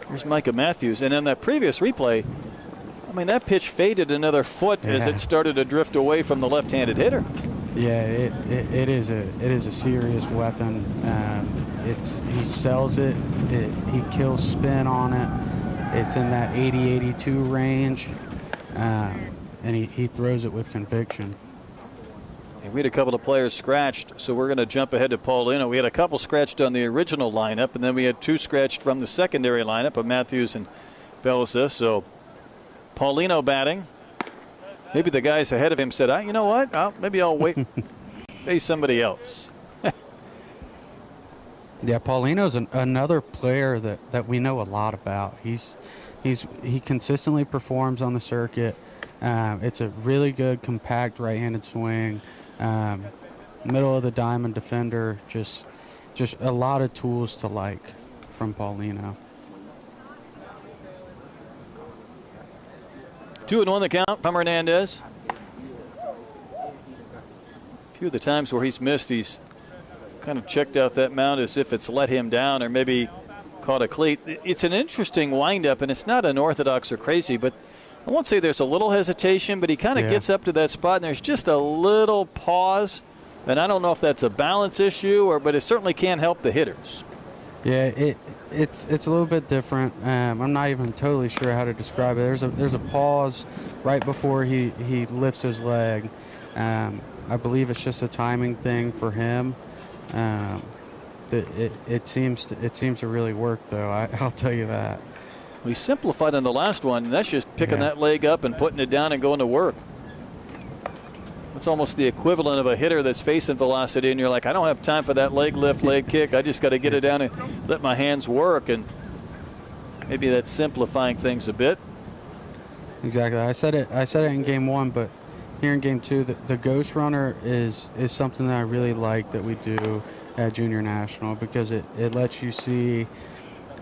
Here's Micah Matthews, and in that previous replay, I mean, that pitch faded another foot as it started to drift away from the left-handed hitter. Yeah, it is a serious weapon. He sells it. He kills spin on it. It's in that 80-82 range, and he throws it with conviction. And we had a couple of players scratched, so we're going to jump ahead to Paulino. We had a couple scratched on the original lineup, and then we had 2 scratched from the secondary lineup of Matthews and Burleson. So Paulino batting. Maybe the guys ahead of him said, you know what? Maybe I'll wait. Face somebody else. Yeah, Paulino's another player that we know a lot about. He consistently performs on the circuit. It's a really good compact right-handed swing. Middle of the diamond defender. Just a lot of tools to like from Paulino. 2-1 the count from Hernandez. A few of the times where he's missed, he's kind of checked out that mound as if it's let him down or maybe caught a cleat. It's an interesting windup, and it's not unorthodox or crazy, but I won't say there's a little hesitation, but he kind of gets up to that spot, and there's just a little pause. And I don't know if that's a balance issue, but it certainly can't help the hitters. Yeah, it's a little bit different. I'm not even totally sure how to describe it. There's a pause right before he lifts his leg. I believe it's just a timing thing for him. It seems to really work, though. I'll tell you that. We simplified on the last one, and that's just picking that leg up and putting it down and going to work. It's almost the equivalent of a hitter that's facing velocity, and you're like, I don't have time for that leg lift, leg kick. I just got to get it down and let my hands work, and maybe that's simplifying things a bit. Exactly. I said it in game 1, but here in game 2, the ghost runner is something that I really like that we do at Junior National, because it lets you see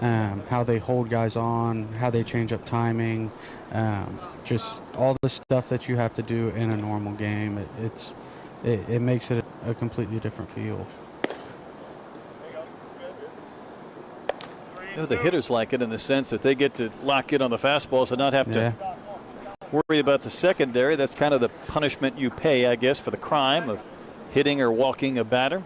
how they hold guys on, how they change up timing, just all the stuff that you have to do in a normal game. It makes it a completely different feel. You know, the hitters like it in the sense that they get to lock in on the fastballs and not have to worry about the secondary. That's kind of the punishment you pay, I guess, for the crime of hitting or walking a batter.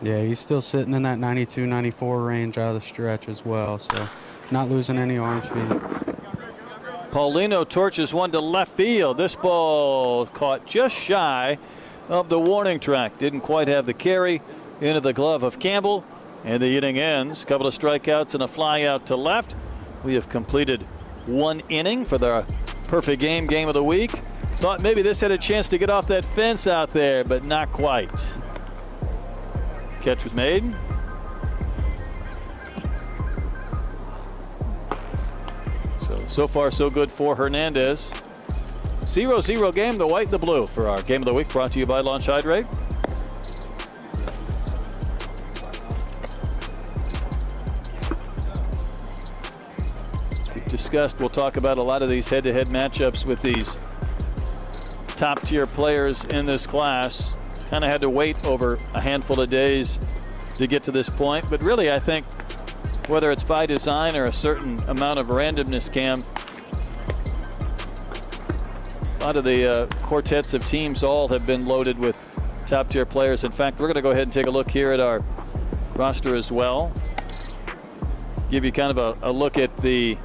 Yeah, he's still sitting in that 92, 94 range out of the stretch as well, so not losing any arm speed. Paulino torches one to left field. This ball caught just shy of the warning track. Didn't quite have the carry into the glove of Campbell, and the inning ends. A couple of strikeouts and a fly out to left. We have completed 1 inning for the perfect game of the week. Thought maybe this had a chance to get off that fence out there, but not quite. Catch was made. So far so good for Hernandez. 0-0 game, the white and the blue for our game of the week, brought to you by Launch Hydrate. As we discussed, we'll talk about a lot of these head-to-head matchups with these top-tier players in this class. Kind of had to wait over a handful of days to get to this point, but really I think whether it's by design or a certain amount of randomness, Cam, a lot of the quartets of teams all have been loaded with top-tier players. In fact, we're going to go ahead and take a look here at our roster as well. Give you kind of a look at the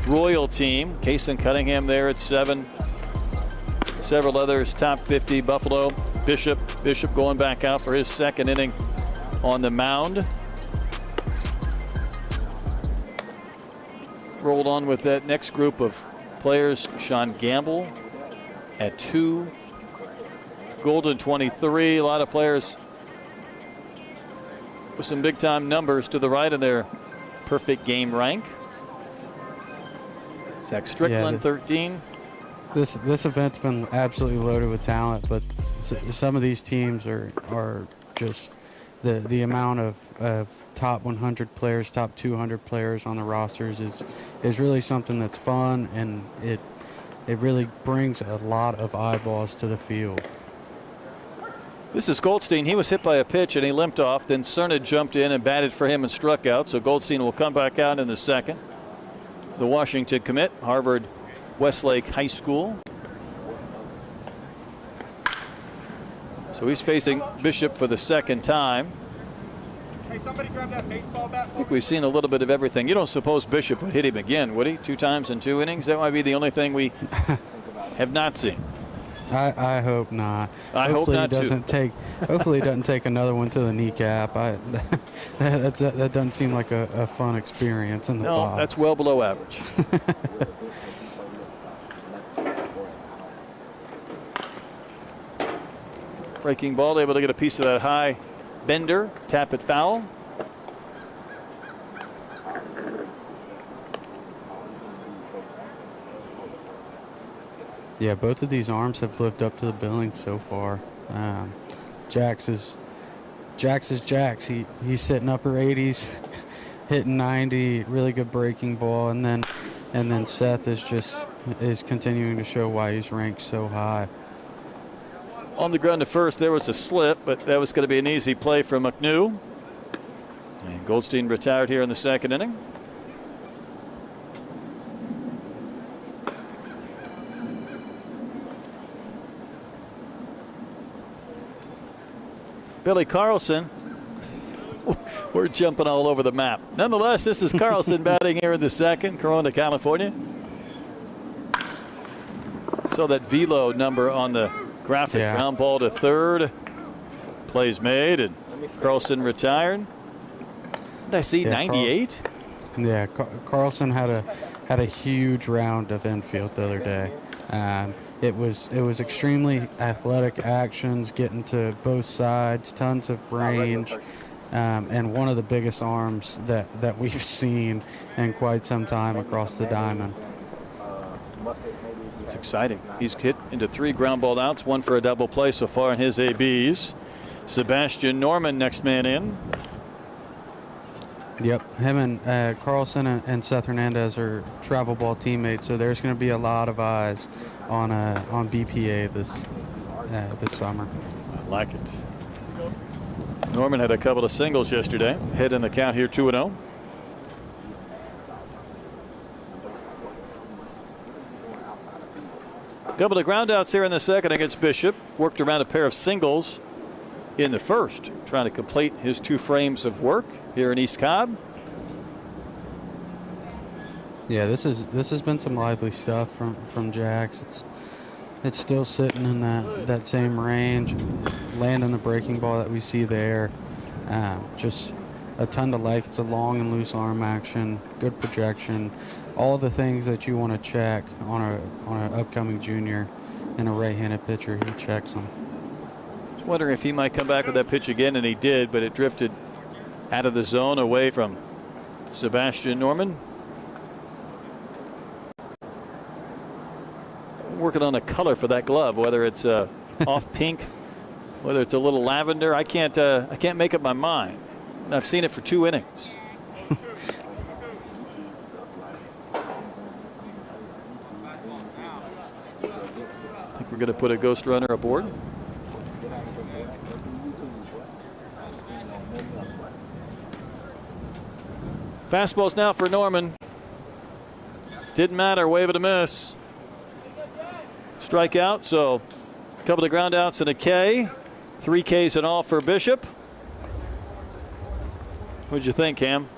Royal team. Kaysen Cunningham there at 7. Several others top 50. Buffalo, Bishop going back out for his second inning on the mound. Rolled on with that next group of players. Sean Gamble at 2. Golden 23. A lot of players with some big time numbers to the right in their perfect game rank. Zach Strickland 13. This event's been absolutely loaded with talent, but some of these teams are just the amount of top 100 players, top 200 players on the rosters is really something that's fun, and it really brings a lot of eyeballs to the field. This is Goldstein. He was hit by a pitch and he limped off. Then Cerna jumped in and batted for him and struck out. So Goldstein will come back out in the second. The Washington commit, Harvard Westlake High School. So he's facing Bishop for the second time. Hey, somebody grab that baseball bat. I think we've seen a little bit of everything. You don't suppose Bishop would hit him again, would he? 2 times in 2 innings? That might be the only thing we have not seen. I hope not. Hopefully hope not too. Hopefully he doesn't take another one to the kneecap. That doesn't seem like a fun experience in the box. No, that's well below average. Breaking ball, able to get a piece of that high bender, tap it foul. Yeah, both of these arms have lived up to the billing so far. Jax is Jax. He's sitting upper 80s, hitting 90, really good breaking ball, and then Seth is continuing to show why he's ranked so high. On the ground to first, there was a slip, but that was going to be an easy play from McNew. And Goldstein retired here in the second inning. Billy Carlson. We're jumping all over the map. Nonetheless, this is Carlson batting here in the second, Corona, California. Saw that velo number on the graphic. Yeah. Ground ball to third. Plays made, and Carlson retired. Did I see 98? Carlson had a huge round of infield the other day. It was extremely athletic actions, getting to both sides, tons of range, and one of the biggest arms that we've seen in quite some time across the diamond. It's exciting. He's hit into 3 ground ball outs, 1 for a double play so far in his ABs. Sebastian Norman, next man in. Yep, him and Carlson and Seth Hernandez are travel ball teammates, so there's going to be a lot of eyes on BPA this summer. I like it. Norman had a couple of singles yesterday. Head in the count here, 2-0. Couple of ground outs here in the second against Bishop. Worked around a pair of singles in the first, trying to complete his 2 frames of work here in East Cobb. Yeah, this has been some lively stuff from Jax. It's still sitting in that same range, landing the breaking ball that we see there. Just a ton to like. It's a long and loose arm action, good projection, all the things that you want to check on an upcoming junior and a right-handed pitcher. He checks them. Just wondering if he might come back with that pitch again, and he did, but it drifted out of the zone away from Sebastian Norman. working on a color for that glove, whether it's off pink, whether it's a little lavender. I can't make up my mind. I've seen it for 2 innings. I think we're going to put a ghost runner aboard. Fastballs now for Norman. Didn't matter, wave it a miss. Strikeout, so a couple of ground outs and a K. 3 Ks in all for Bishop. What'd you think, Cam?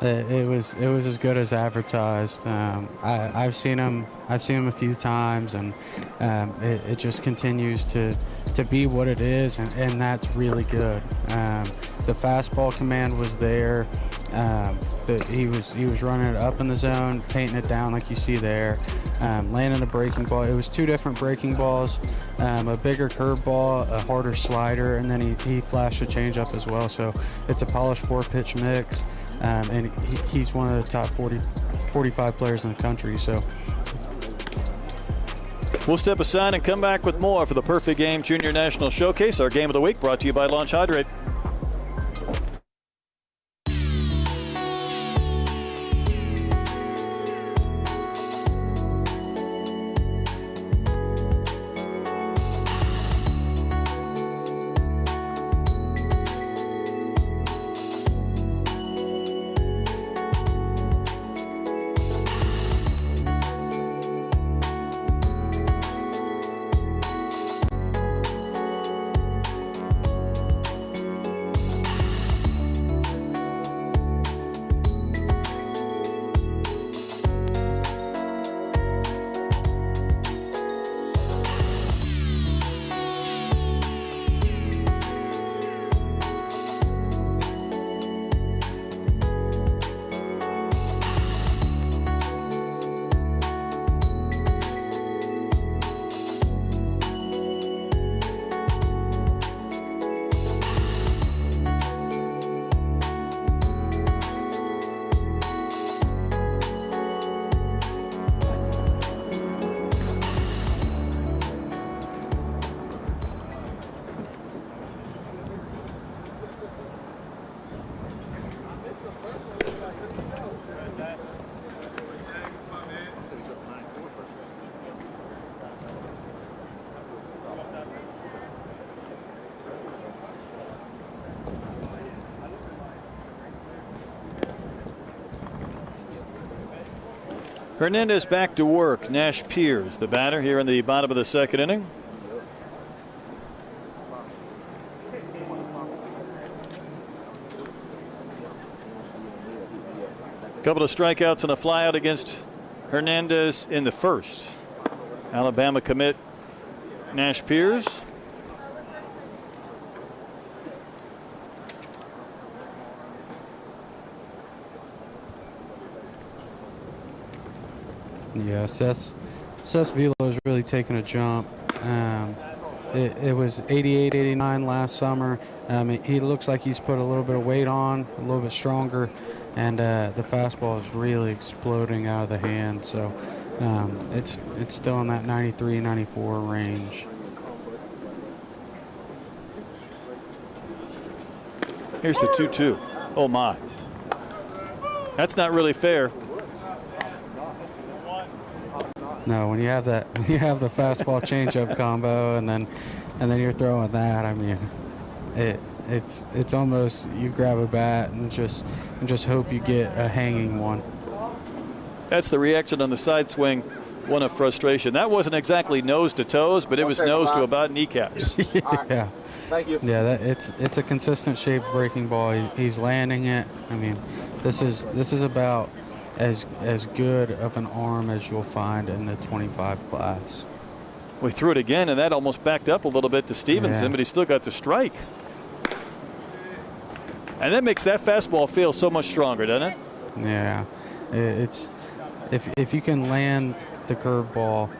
It was as good as advertised. I've seen him a few times, and it just continues to be what it is, and that's really good. The fastball command was there. He was running it up in the zone, painting it down like you see there, landing a breaking ball. It was 2 different breaking balls, a bigger curveball, a harder slider, and then he flashed a changeup as well. So it's a polished 4-pitch mix, and he's one of the top 45 players in the country. So we'll step aside and come back with more for the Perfect Game Junior National Showcase. Our game of the week brought to you by Launch Hydrate. Hernandez back to work. Nash Piers, the batter, here in the bottom of the 2nd inning. Couple of strikeouts and a flyout against Hernandez in the 1st. Alabama commit Nash Piers. Yeah, Seth Velo is really taking a jump. It was 88, 89 last summer. He looks like he's put a little bit of weight on, a little bit stronger, and the fastball is really exploding out of the hand. So it's still in that 93, 94 range. Here's the 2-2. Oh my. That's not really fair. No, when you have the fastball changeup combo, and then you're throwing that, I mean, it's almost you grab a bat and just hope you get a hanging one. That's the reaction on the side swing, one of frustration. That wasn't exactly nose to toes, but it was nose to about kneecaps. Yeah. Thank you. Yeah, it's a consistent shaped breaking ball. He's landing it. I mean, this is about as good of an arm as you'll find in the 25 class. We threw it again, and that almost backed up a little bit to Stevenson, but he still got the strike. And that makes that fastball feel so much stronger, doesn't it? Yeah, it's if you can land the curveball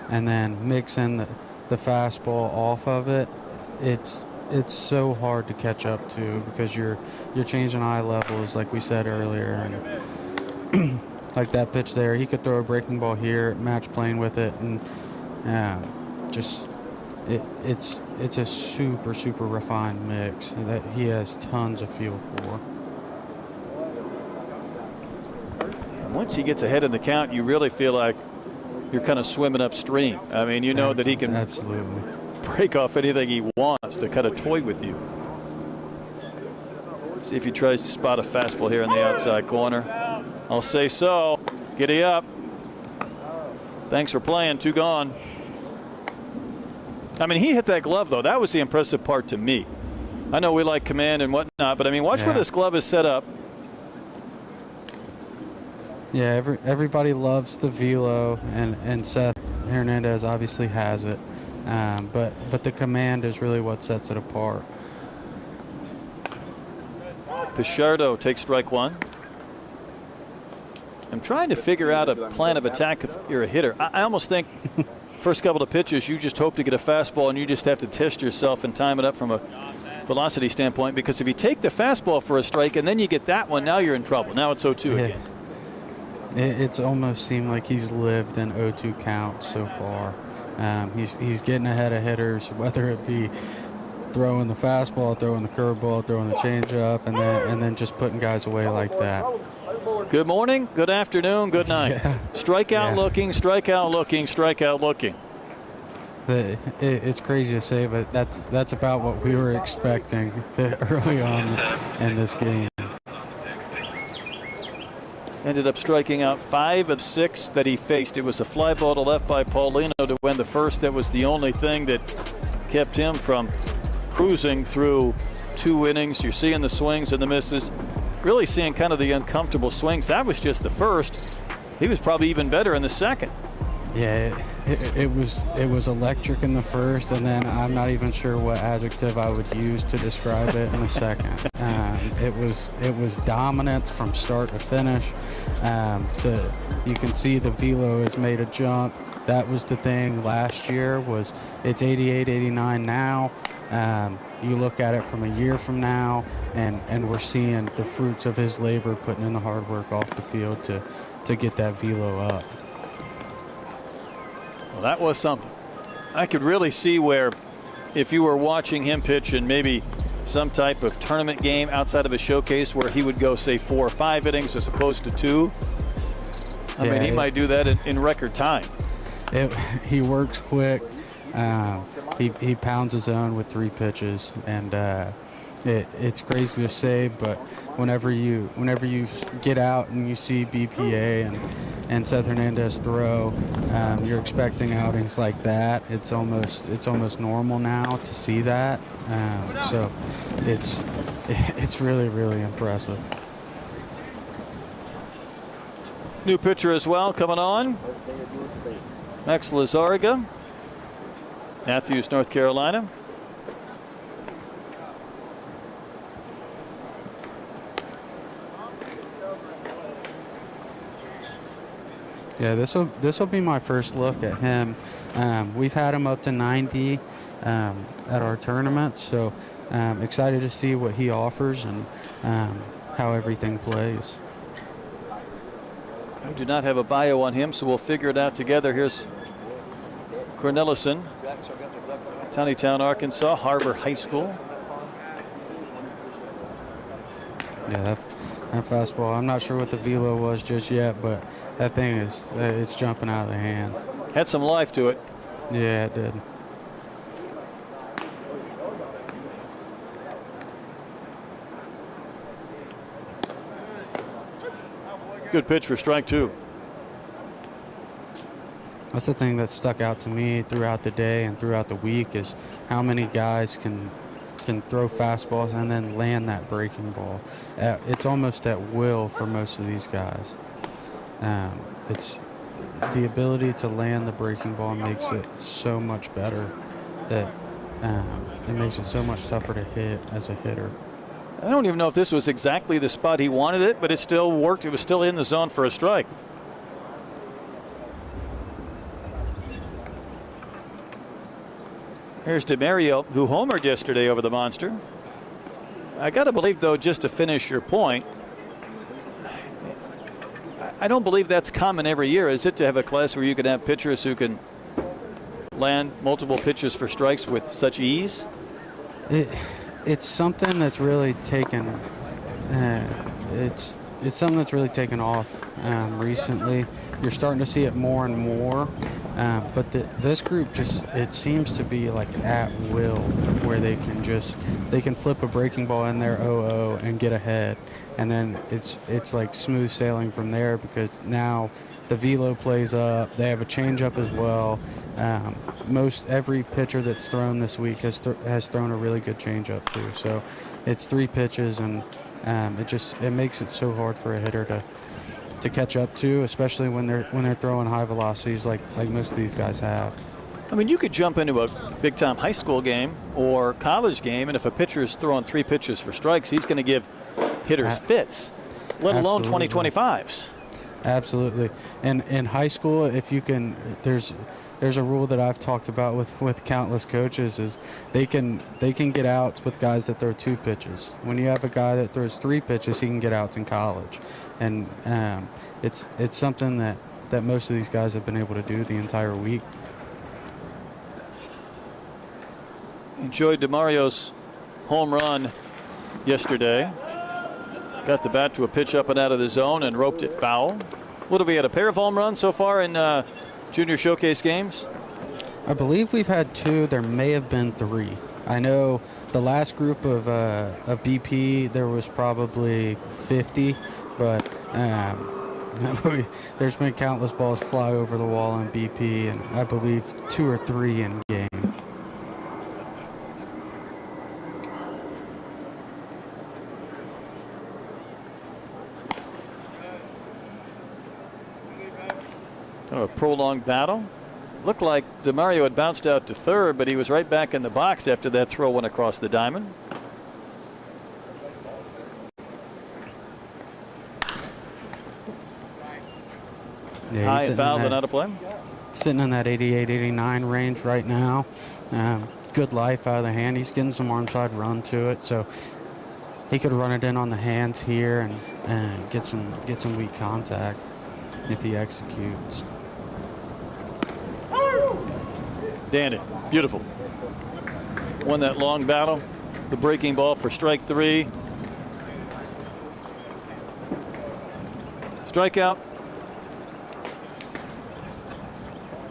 and then mix in the fastball off of it, it's so hard to catch up to because you're changing eye levels, like we said earlier, and like that pitch there. He could throw a breaking ball here, match playing with it, and just it's a super refined mix that he has tons of feel for. And once he gets ahead in the count, you really feel like you're kind of swimming upstream. I mean, you know that he can absolutely break off anything he wants to kind of toy with you. See if he tries to spot a fastball here in the outside corner. I'll say so. Giddy up. Thanks for playing. 2 gone. I mean, he hit that glove, though. That was the impressive part to me. I know we like command and whatnot, but I mean, watch where this glove is set up. Yeah, everybody loves the velo, and Seth Hernandez obviously has it, but the command is really what sets it apart. Pichardo takes strike 1. I'm trying to figure out a plan of attack if you're a hitter. I almost think first couple of pitches you just hope to get a fastball and you just have to test yourself and time it up from a velocity standpoint, because if you take the fastball for a strike and then you get that one, now you're in trouble. Now it's 0-2 again. It's almost seemed like he's lived an 0-2 count so far. He's getting ahead of hitters, whether it be throwing the fastball, throwing the curveball, throwing the changeup, and then just putting guys away like that. Good morning, good afternoon, good night. Yeah. Strikeout looking, strikeout looking, strikeout looking. It's crazy to say, but that's about what we were expecting early on in this game. Ended up striking out 5 of 6 that he faced. It was a fly ball to left by Paulino to win the first. That was the only thing that kept him from cruising through 2 innings. You're seeing the swings and the misses. Really seeing kind of the uncomfortable swings. That was just the first. He was probably even better in the second. Yeah, it was electric in the first, and then I'm not even sure what adjective I would use to describe it in the second. It was dominant from start to finish. You can see the velo has made a jump. That was the thing last year. Was it's 88, 89 now. You look at it from a year from now, and we're seeing the fruits of his labor, putting in the hard work off the field to get that velo up. Well, that was something. I could really see where, if you were watching him pitch in maybe some type of tournament game outside of a showcase, where he would go, say, 4 or 5 innings as opposed to 2. I mean, he might do that in record time. He works quick. He pounds his own with 3 pitches, and it's crazy to say, but whenever you get out and you see BPA and Seth Hernandez throw, you're expecting outings like that. It's almost normal now to see that. So it's really impressive. New pitcher as well coming on. Max Lessard, Matthews, North Carolina. Yeah, this will be my first look at him. We've had him up to 90 at our tournaments, so excited to see what he offers and how everything plays. I do not have a bio on him, so we'll figure it out together. Here's Cornelison, Tiny Town, Arkansas, Harbor High School. Yeah, that fastball, I'm not sure what the velo was just yet, but that thing it's jumping out of the hand. Had some life to it. Yeah, it did. Good pitch for strike 2. That's the thing that stuck out to me throughout the day and throughout the week, is how many guys can throw fastballs and then land that breaking ball. It's almost at will for most of these guys. It's the ability to land the breaking ball makes it so much better, that it makes it so much tougher to hit as a hitter. I don't even know if this was exactly the spot he wanted it, but it still worked. It was still in the zone for a strike. Here's DeMario, who homered yesterday over the monster. I got to believe, though, just to finish your point, I don't believe that's common every year, is it, to have a class where you can have pitchers who can land multiple pitches for strikes with such ease? It's something that's really taken. It's something that's really taken off recently. You're starting to see it more and more. But this group it seems to be like at will, where they can flip a breaking ball in there 0-0 and get ahead, and then it's like smooth sailing from there, because now the velo plays up. They have a changeup as well. Most every pitcher that's thrown this week has thrown a really good changeup too. So it's 3 pitches, and it makes it so hard for a hitter to catch up to, especially when they're throwing high velocities like most of these guys have. I mean, you could jump into a big-time high school game or college game, and if a pitcher is throwing 3 pitches for strikes, he's going to give hitters fits, let alone 20-25s. Absolutely. And in high school, if you can, there's a rule that I've talked about with countless coaches, is they can get outs with guys that throw 2 pitches. When you have a guy that throws 3 pitches, he can get outs in college. And it's something that most of these guys have been able to do the entire week. Enjoyed DeMario's home run yesterday. Got the bat to a pitch up and out of the zone and roped it foul. What have we had, a pair of home runs so far in junior showcase games? I believe we've had 2. There may have been 3. I know the last group of BP, there was probably 50, but there's been countless balls fly over the wall in BP, and I believe 2 or 3 in game. A prolonged battle. Looked like DeMario had bounced out to third, but he was right back in the box after that throw went across the diamond. Yeah, high and fouled and out of play. Sitting in that 88-89 range right now. Good life out of the hand. He's getting some arm side run to it, so he could run it in on the hands here and get some weak contact if he executes. Dandy, beautiful. Won that long battle. The breaking ball for strike 3. Strikeout.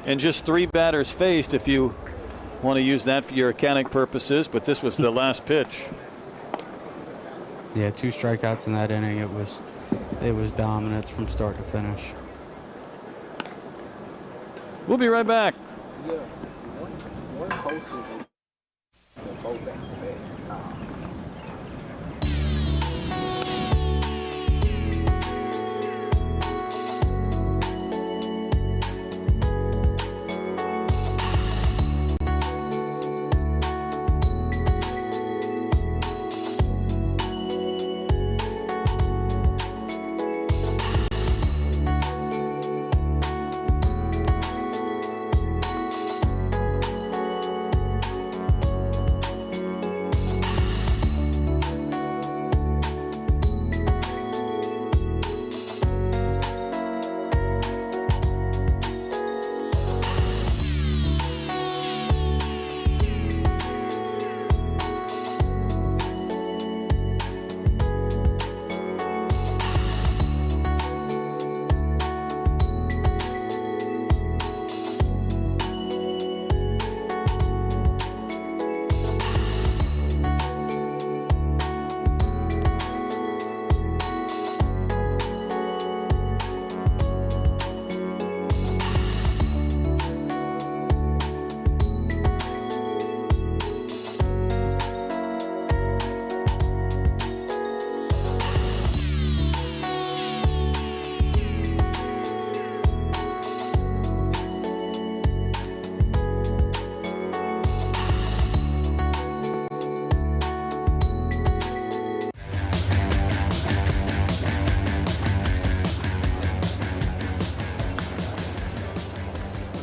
And just 3 batters faced if you want to use that for your accounting purposes, but this was the last pitch. Yeah, 2 strikeouts in that inning. It was dominance from start to finish. We'll be right back. One coach is both back to back.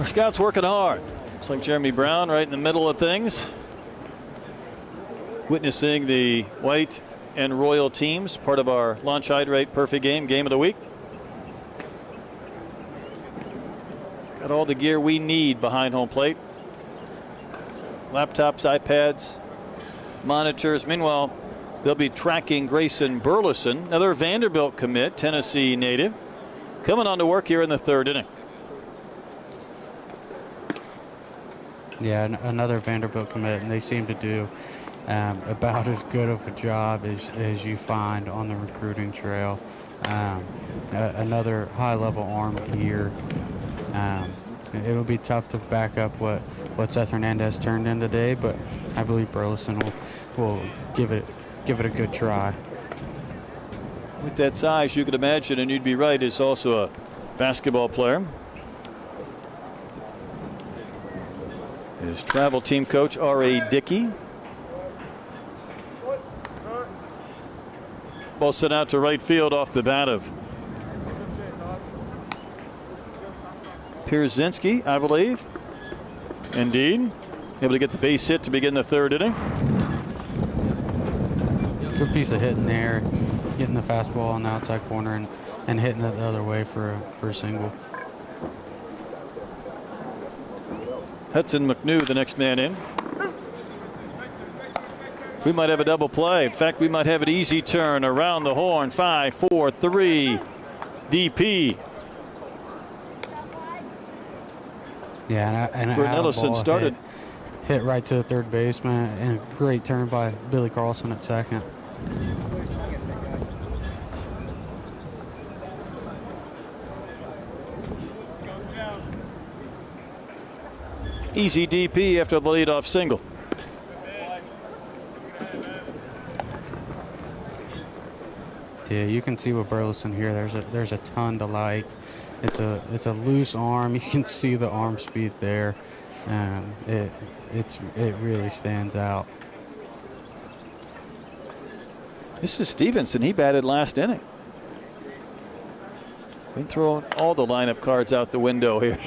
Scouts working hard. Looks like Jeremy Brown right in the middle of things. Witnessing the white and royal teams, part of our launch hydrate perfect game of the week. Got all the gear we need behind home plate. Laptops, iPads, monitors. Meanwhile, they'll be tracking Grayson Burleson, another Vanderbilt commit, Tennessee native, coming on to work here in the third inning. Yeah, another Vanderbilt commit, and they seem to do about as good of a job as you find on the recruiting trail. Another high-level arm here. It'll be tough to back up what Seth Hernandez turned in today, but I believe Burleson will give it a good try. With that size, you could imagine, and you'd be right, is also a basketball player. His travel team coach, R.A. Dickey. Ball sent out to right field off the bat of Pierzynski, I believe. Indeed. Able to get the base hit to begin the third inning. Good piece of hitting there, getting the fastball on the outside corner and hitting it the other way for a single. Hudson McNew, the next man in. We might have a double play. In fact, we might have an easy turn around the horn. 5, 4, 3, DP. Yeah, and Ellison started. Hit right to the third baseman, and a great turn by Billy Carlson at second. Easy DP after the leadoff single. Yeah, you can see with Burleson here. There's a ton to like. It's a loose arm. You can see the arm speed there. It really stands out. This is Stevenson. He batted last inning. We throw all the lineup cards out the window here.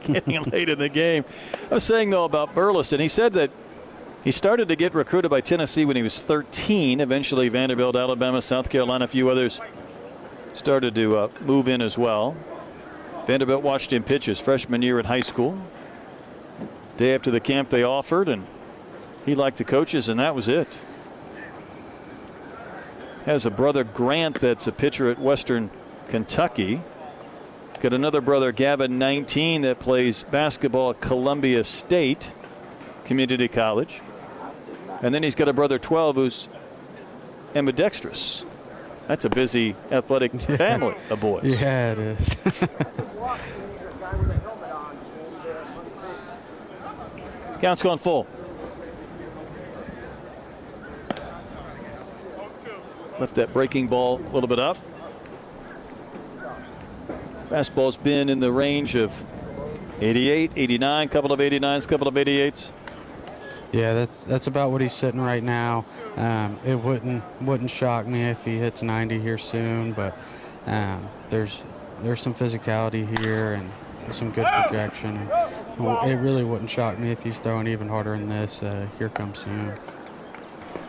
Getting late in the game. I was saying though about Burleson. He said that he started to get recruited by Tennessee when he was 13. Eventually Vanderbilt, Alabama, South Carolina, a few others started to move in as well. Vanderbilt watched him pitch his freshman year in high school. Day after the camp they offered, and he liked the coaches, and that was it. Has a brother, Grant, that's a pitcher at Western Kentucky. Got another brother, Gavin, 19, that plays basketball at Columbia State Community College. And then he's got a brother, 12, who's ambidextrous. That's a busy athletic family of boys. Yeah, it is. Count's gone full. Left that breaking ball a little bit up. Fastball's been in the range of 88, 89, couple of 89s, couple of 88s. Yeah, that's about what he's sitting right now. It wouldn't shock me if he hits 90 here soon, but there's some physicality here and some good projection. It really wouldn't shock me if he's throwing even harder than this. Here comes soon.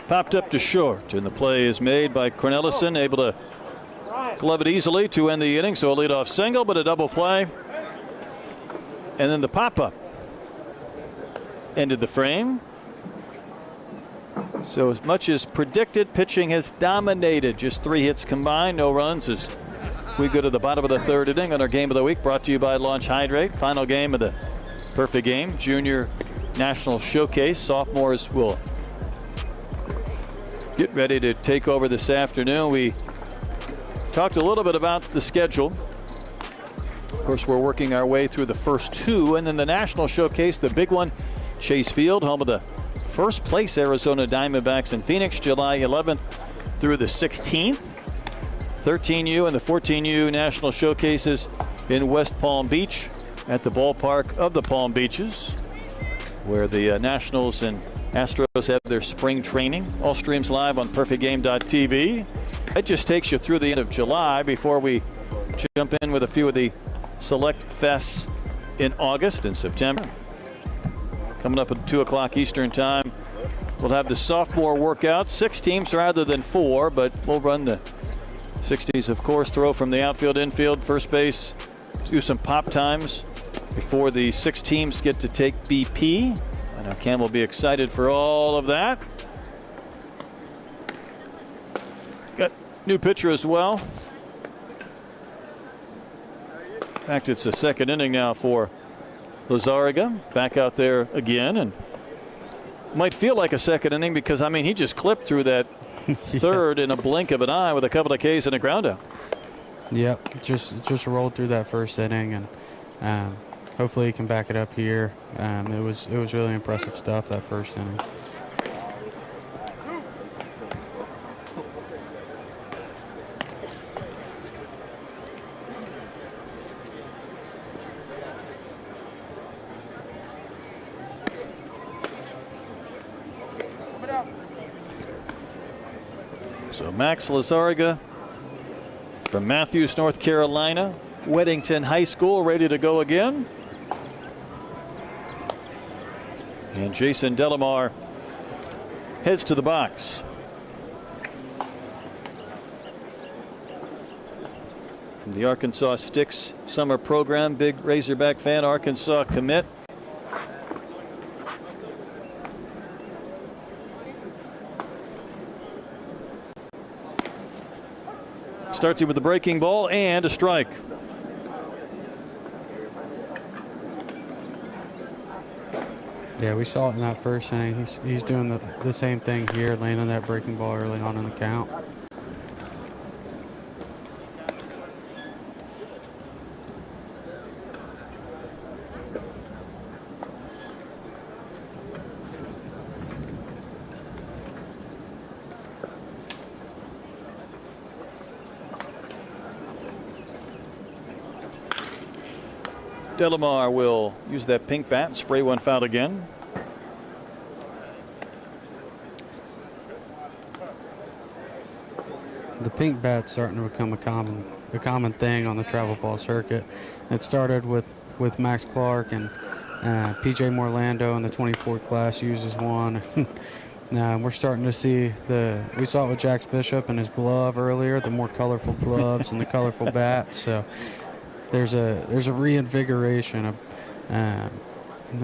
Popped up to short, and the play is made by Cornelison, able to glove it easily to end the inning. So a leadoff single, but a double play. And then the pop-up ended the frame. So as much as predicted, pitching has dominated. Just 3 hits combined, no runs as we go to the bottom of the third inning on our game of the week, brought to you by Launch Hydrate. Final game of the perfect game, Junior National Showcase. Sophomores will get ready to take over this afternoon. We talked a little bit about the schedule. Of course, we're working our way through the first 2, and then the National Showcase, the big one, Chase Field, home of the first place Arizona Diamondbacks in Phoenix, July 11th through the 16th. 13U and the 14U National Showcases in West Palm Beach at the ballpark of the Palm Beaches, where the Nationals and Astros have their spring training. All streams live on perfectgame.tv. That just takes you through the end of July before we jump in with a few of the select fests in August and September. Coming up at 2 o'clock Eastern time, we'll have the sophomore workout. 6 teams rather than 4, but we'll run the 60s, of course. Throw from the outfield, infield, first base. Do some pop times before the 6 teams get to take BP. I know Campbell will be excited for all of that. Got new pitcher as well. In fact, it's the second inning now for Lessard. Back out there again, and might feel like a second inning because, I mean, he just clipped through that third in a blink of an eye with a couple of Ks and a ground out. Yep, just rolled through that first inning, and hopefully he can back it up here. It was really impressive stuff, that first inning. So Max Lessard from Matthews, North Carolina, Weddington High School, ready to go again. And Jason Delamar heads to the box. From the Arkansas Sticks summer program, big Razorback fan, Arkansas commit. Starts him with the breaking ball and a strike. Yeah, we saw it in that first inning. He's doing the same thing here, landing that breaking ball early on in the count. Delamar will use that pink bat and spray one foul again. The pink bat's starting to become a common thing on the travel ball circuit. It started with Max Clark, and PJ Morlando in the 24 class uses one. We're starting to see we saw it with Jax Bishop and his glove earlier, the more colorful gloves and the colorful bats. So there's a reinvigoration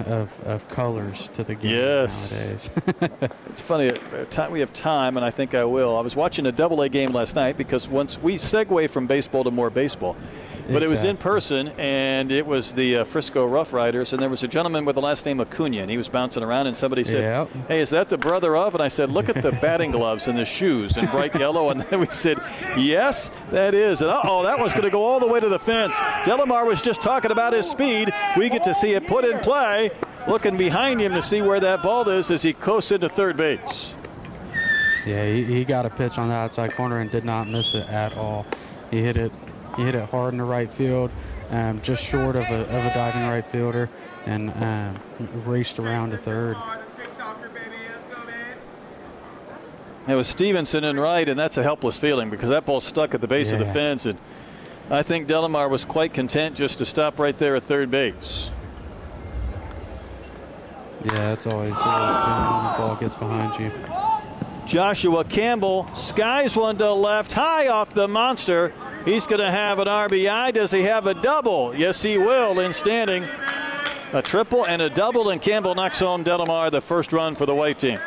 of colors to the game nowadays. It's funny. We have time, and I think I will. I was watching a AA game last night because once we segue from baseball to more baseball. But it was in person, and it was the Frisco Rough Riders, and there was a gentleman with the last name Acuna, and he was bouncing around, and somebody said, hey, is that the brother of? And I said, look at the batting gloves and the shoes in bright yellow. And then we said, yes, that is. And uh-oh, that was going to go all the way to the fence. Delamar was just talking about his speed. We get to see it put in play, looking behind him to see where that ball is as he coasts into third base. Yeah, he got a pitch on the outside corner and did not miss it at all. He hit it hard in the right field, just short of a diving right fielder, and raced around to third. It was Stevenson in right, and that's a helpless feeling because that ball stuck at the base of the fence, and I think Delamar was quite content just to stop right there at third base. Yeah, that's always the feeling when the ball gets behind you. Joshua Campbell skies one to left, high off the monster. He's going to have an RBI. Does he have a double? Yes, he will. In standing, a triple and a double, and Campbell knocks home Delamar, the first run for the white team.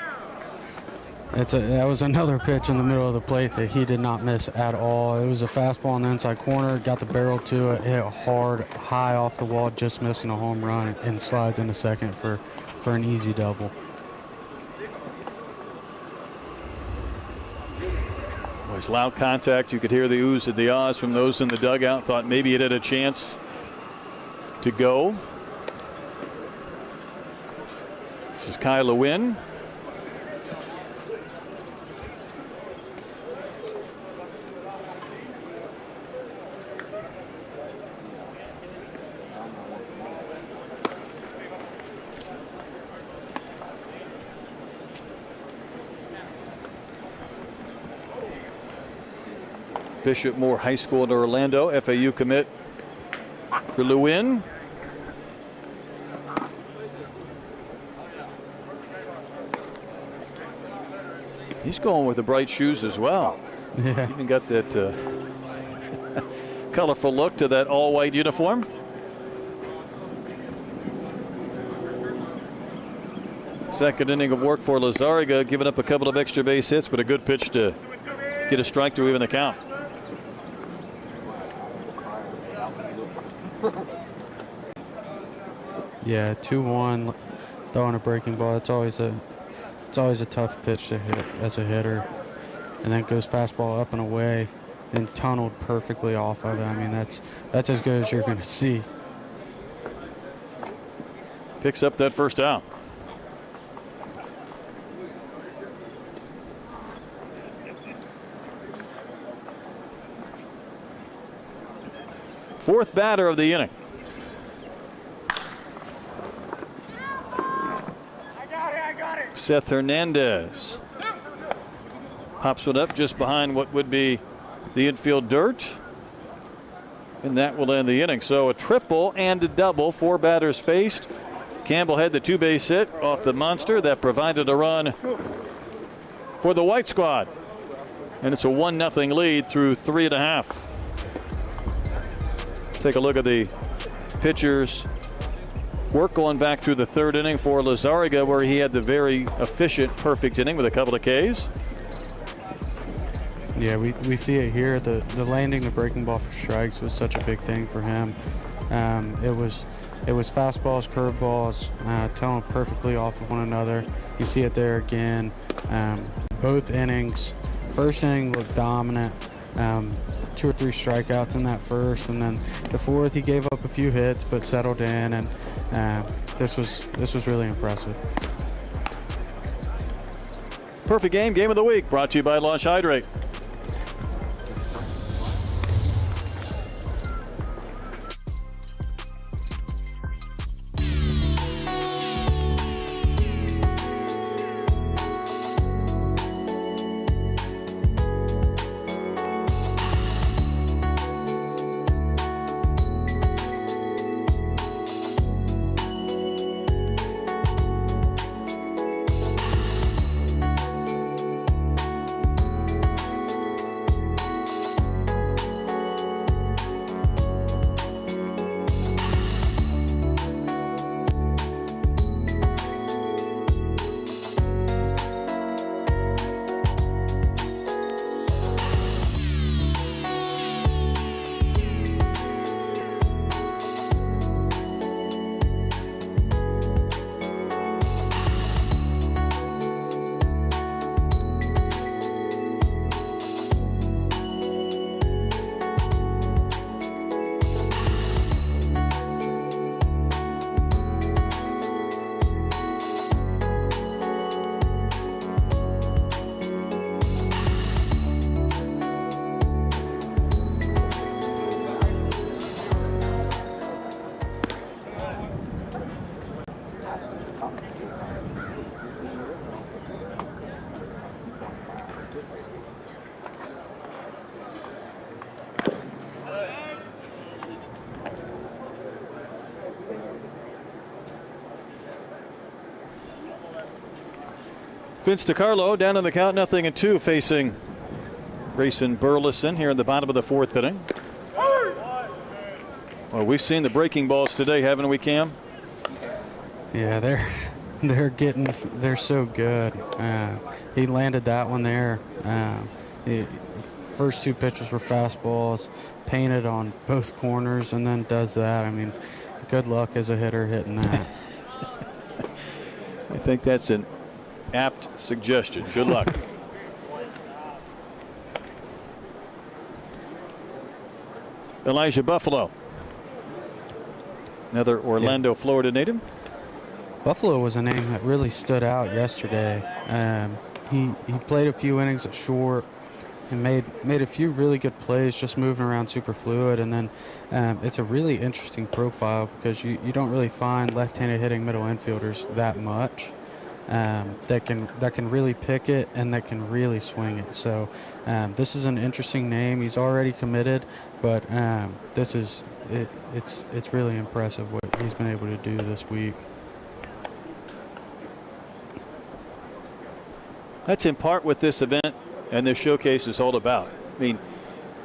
That was another pitch in the middle of the plate that he did not miss at all. It was a fastball in the inside corner, got the barrel to it, hit hard, high off the wall, just missing a home run, and slides into second for an easy double. It was loud contact. You could hear the oohs and the ahs from those in the dugout. Thought maybe it had a chance to go. This is Kyle Lewin. Bishop Moore High School in Orlando, FAU commit for Lewin. He's going with the bright shoes as well. Yeah. Even got that colorful look to that all-white uniform. Second inning of work for Lessard, giving up a couple of extra base hits, but a good pitch to get a strike to even the count. Yeah, 2-1, throwing a breaking ball. It's always a tough pitch to hit as a hitter, and then it goes fastball up and away, and tunneled perfectly off of it. I mean, that's as good as you're going to see. Picks up that first out. Fourth batter of the inning. Seth Hernandez pops it up just behind what would be the infield dirt, and that will end the inning. So a triple and a double, 4 batters faced. Campbell had the 2-base hit off the monster that provided a run for the white squad, and it's a 1-0 lead through 3.5. Take a look at the pitchers' work going back through the 3rd inning for Lessard, where he had the very efficient, perfect inning with a couple of Ks. Yeah, we see it here. The landing the breaking ball for strikes was such a big thing for him. It was fastballs, curveballs, telling perfectly off of one another. You see it there again. Both innings. First inning looked dominant. 2 or 3 strikeouts in that first, and then the 4th he gave up a few hits but settled in, and this was really impressive. Perfect game of the week, brought to you by Launch Hydrate. Vince DiCarlo down in the count, 0-2, facing Grayson Burleson here in the bottom of the 4th inning. Well, we've seen the breaking balls today, haven't we, Cam? Yeah, they're so good. He landed that one there. First 2 pitches were fastballs, painted on both corners, and then does that. I mean, good luck as a hitter hitting that. I think that's an apt suggestion. Good luck. Elijah Buffalo, another Orlando, Florida native. Buffalo was a name that really stood out yesterday. He played a few innings at short and made a few really good plays, just moving around super fluid. And then it's a really interesting profile because you don't really find left-handed hitting middle infielders that much. That can really pick it and that can really swing it. So this is an interesting name. He's already committed, but it's really impressive what he's been able to do this week. That's in part what this event and this showcase is all about. I mean,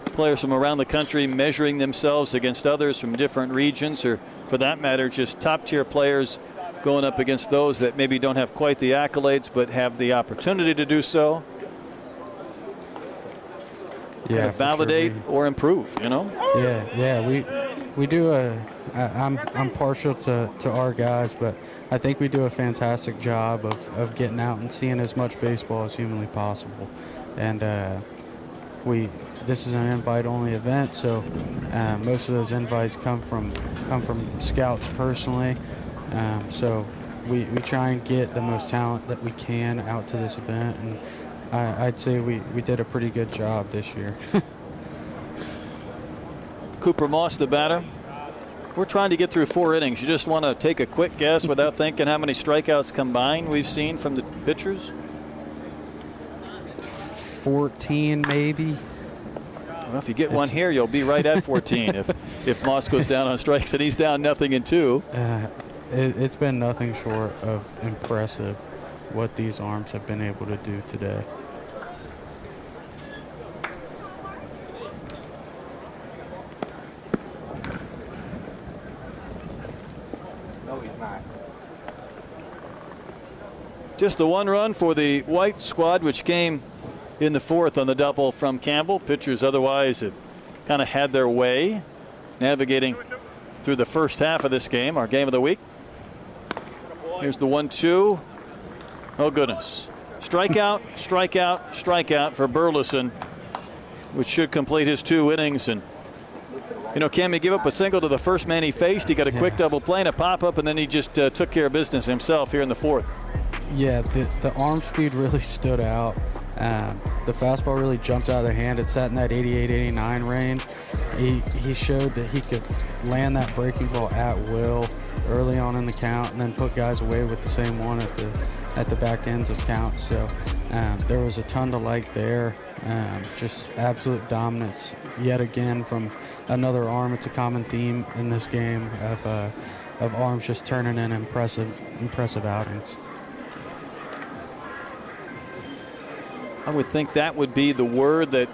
players from around the country measuring themselves against others from different regions, or for that matter, just top-tier players going up against those that maybe don't have quite the accolades but have the opportunity to do so. Yeah, kind of validate or improve, you know? Yeah, we do I'm partial to our guys, but I think we do a fantastic job of getting out and seeing as much baseball as humanly possible. And this is an invite-only event, so most of those invites come from scouts personally. So we try and get the most talent that we can out to this event, and I'd say we did a pretty good job this year. Cooper Moss, the batter. We're trying to get through 4 innings. You just want to take a quick guess without thinking how many strikeouts combined we've seen from the pitchers? 14 maybe. Well, if you get one here, you'll be right at 14 if Moss goes down on strikes and he's down 0-2. It's been nothing short of impressive what these arms have been able to do today. Just the 1 run for the white squad, which came in the 4th on the double from Campbell. Pitchers otherwise have kind of had their way navigating through the first half of this game, our game of the week. Here's the 1-2. Oh, goodness. Strikeout, strikeout, strikeout for Burleson, which should complete his 2 innings. And, you know, Cam, he gave up a single to the first man he faced. He got a quick double play and a pop-up, and then he just took care of business himself here in the 4th. Yeah, the arm speed really stood out. The fastball really jumped out of the hand. It sat in that 88-89 range. He showed that he could land that breaking ball at will early on in the count and then put guys away with the same one at the back ends of counts. So there was a ton to like there. Just absolute dominance yet again from another arm. It's a common theme in this game of arms just turning in impressive outings. I would think that would be the word that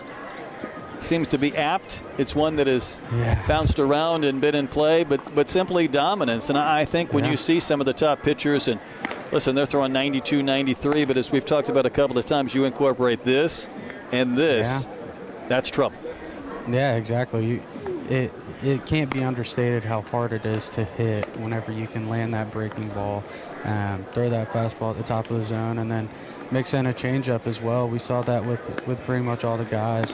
seems to be apt. It's one that has bounced around and been in play, but simply dominance. And I think when you see some of the top pitchers, and listen, they're throwing 92, 93, but as we've talked about a couple of times, you incorporate this and this, that's trouble. Yeah, exactly. It can't be understated how hard it is to hit whenever you can land that breaking ball, throw that fastball at the top of the zone, and then mix in a changeup as well. We saw that with pretty much all the guys,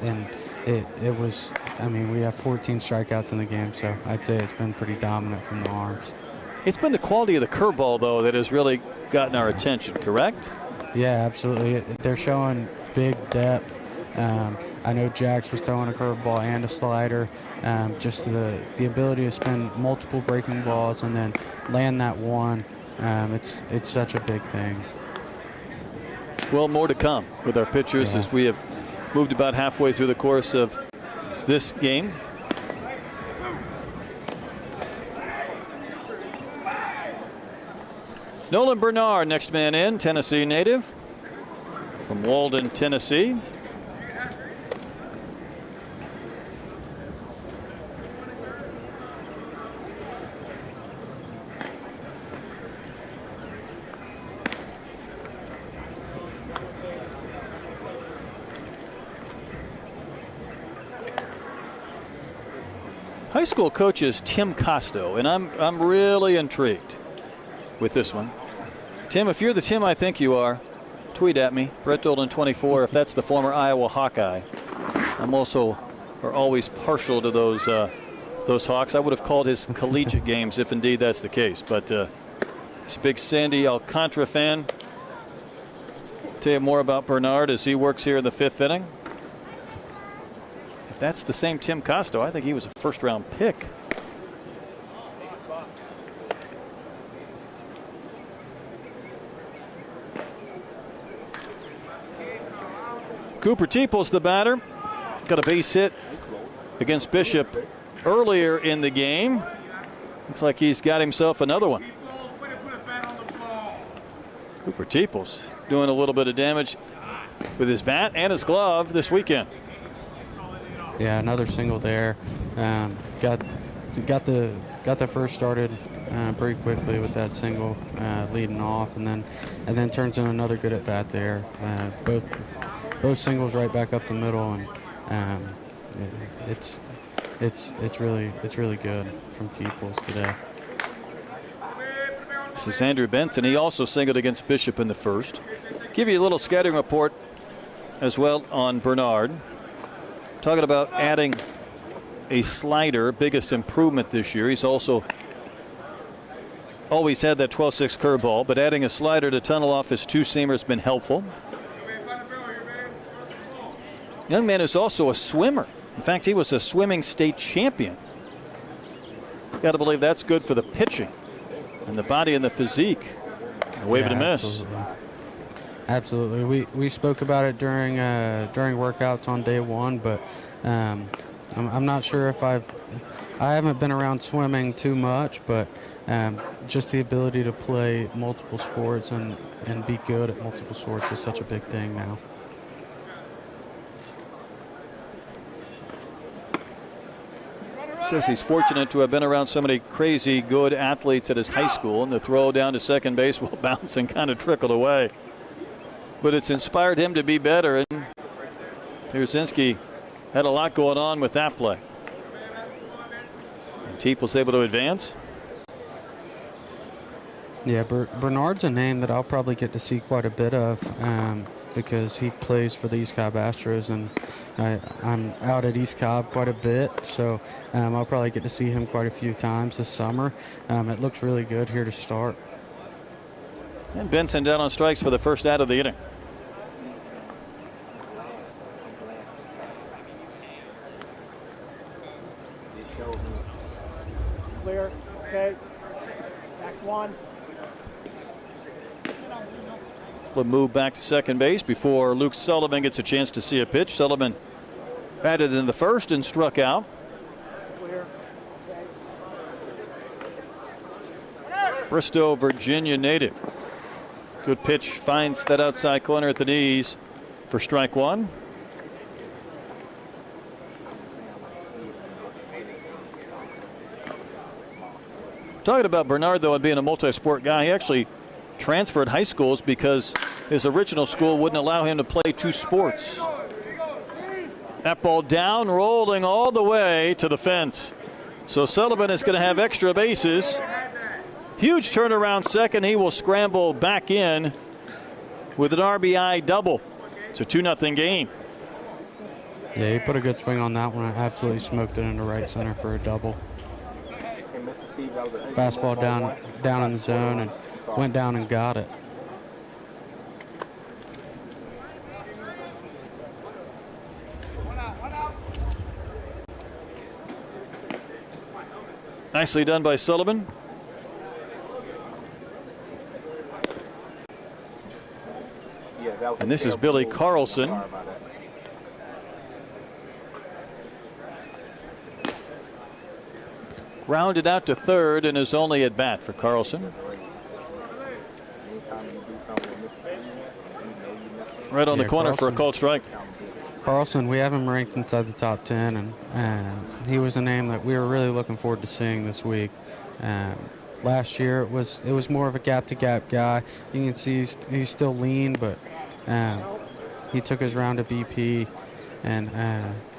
and it was, I mean, we have 14 strikeouts in the game, so I'd say it's been pretty dominant from the arms. It's been the quality of the curveball, though, that has really gotten our attention, correct? Yeah, absolutely. They're showing big depth. I know Jax was throwing a curveball and a slider. Just the ability to spin multiple breaking balls and then land that one, it's such a big thing. Well, more to come with our pitchers as we have moved about halfway through the course of this game. Nolan Bernard, next man in, Tennessee native from Walden, Tennessee. High school coach is Tim Costo, and I'm really intrigued with this one. Tim, if you're the Tim I think you are, tweet at me, Brett Dolan 24, if that's the former Iowa Hawkeye. I'm also always partial to those Hawks. I would have called his collegiate games if indeed that's the case. But he's a big Sandy Alcantara fan. Tell you more about Bernard as he works here in the 5th inning. If that's the same Tim Costo, I think he was a first-round pick. Cooper Teeple's the batter. Got a base hit against Bishop earlier in the game. Looks like he's got himself another one. Cooper Teeple's doing a little bit of damage with his bat and his glove this weekend. Yeah, another single there. Got the got the first started pretty quickly with that single leading off, and then turns in another good at bat there. Both singles right back up the middle, and it's really good from T-Pulse today. This is Andrew Benson. He also singled against Bishop in the first. Give you a little scouting report as well on Bernard. Talking about adding a slider, biggest improvement this year. He's also always had that 12-6 curveball, but adding a slider to tunnel off his two-seamer has been helpful. Young man is also a swimmer. In fact, he was a swimming state champion. Got to believe that's good for the pitching and the body and the physique. A wave and a miss. Absolutely. We spoke about it during workouts on day one, but I'm not sure if I haven't been around swimming too much, but just the ability to play multiple sports and be good at multiple sports is such a big thing now. Says he's fortunate to have been around so many crazy good athletes at his high school, and the throw down to second base while bouncing kind of trickled away. But it's inspired him to be better, and Pierzynski had a lot going on with that play. And Teep was able to advance. Yeah, Bernard's a name that I'll probably get to see quite a bit of because he plays for the East Cobb Astros, and I'm out at East Cobb quite a bit, so I'll probably get to see him quite a few times this summer. It looks really good here to start. And Benson down on strikes for the first out of the inning. Clear. Okay. Next one. We'll move back to second base before Luke Sullivan gets a chance to see a pitch. Sullivan batted in the first and struck out. Clear. Bristow, Virginia native. Good pitch, finds that outside corner at the knees for strike one. Talking about Bernard, though, and being a multi-sport guy, he actually transferred high schools because his original school wouldn't allow him to play two sports. That ball down, rolling all the way to the fence. So Sullivan is going to have extra bases. Huge turnaround second. He will scramble back in with an RBI double. It's a 2-0 game. Yeah, he put a good swing on that one. I absolutely smoked it into right center for a double. Fastball down in the zone and went down and got it. Nicely done by Sullivan. And this is Billy Carlson. Grounded out to third and is only at bat for Carlson. Right on the corner Carlson, for a called strike. Carlson, we have him ranked inside the top 10, and he was a name that we were really looking forward to seeing this week. Last year it was more of a gap-to-gap guy. You can see he's still lean, but he took his round of BP, and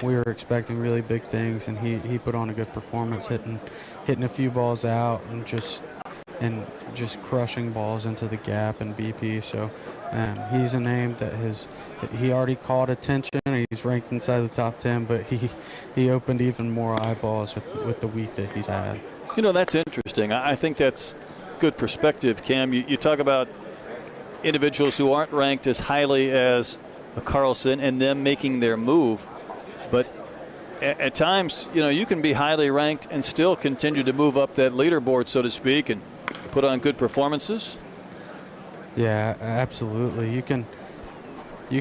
we were expecting really big things, and he put on a good performance, hitting a few balls out and just crushing balls into the gap and BP. So he's a name that he already caught attention. He's ranked inside the top 10, but he opened even more eyeballs with the week that he's had. You know, that's interesting. I think that's good perspective, Cam. You talk about individuals who aren't ranked as highly as a Carlson and them making their move, but at times, you know, you can be highly ranked and still continue to move up that leaderboard, so to speak, and put on good performances. Yeah, absolutely. You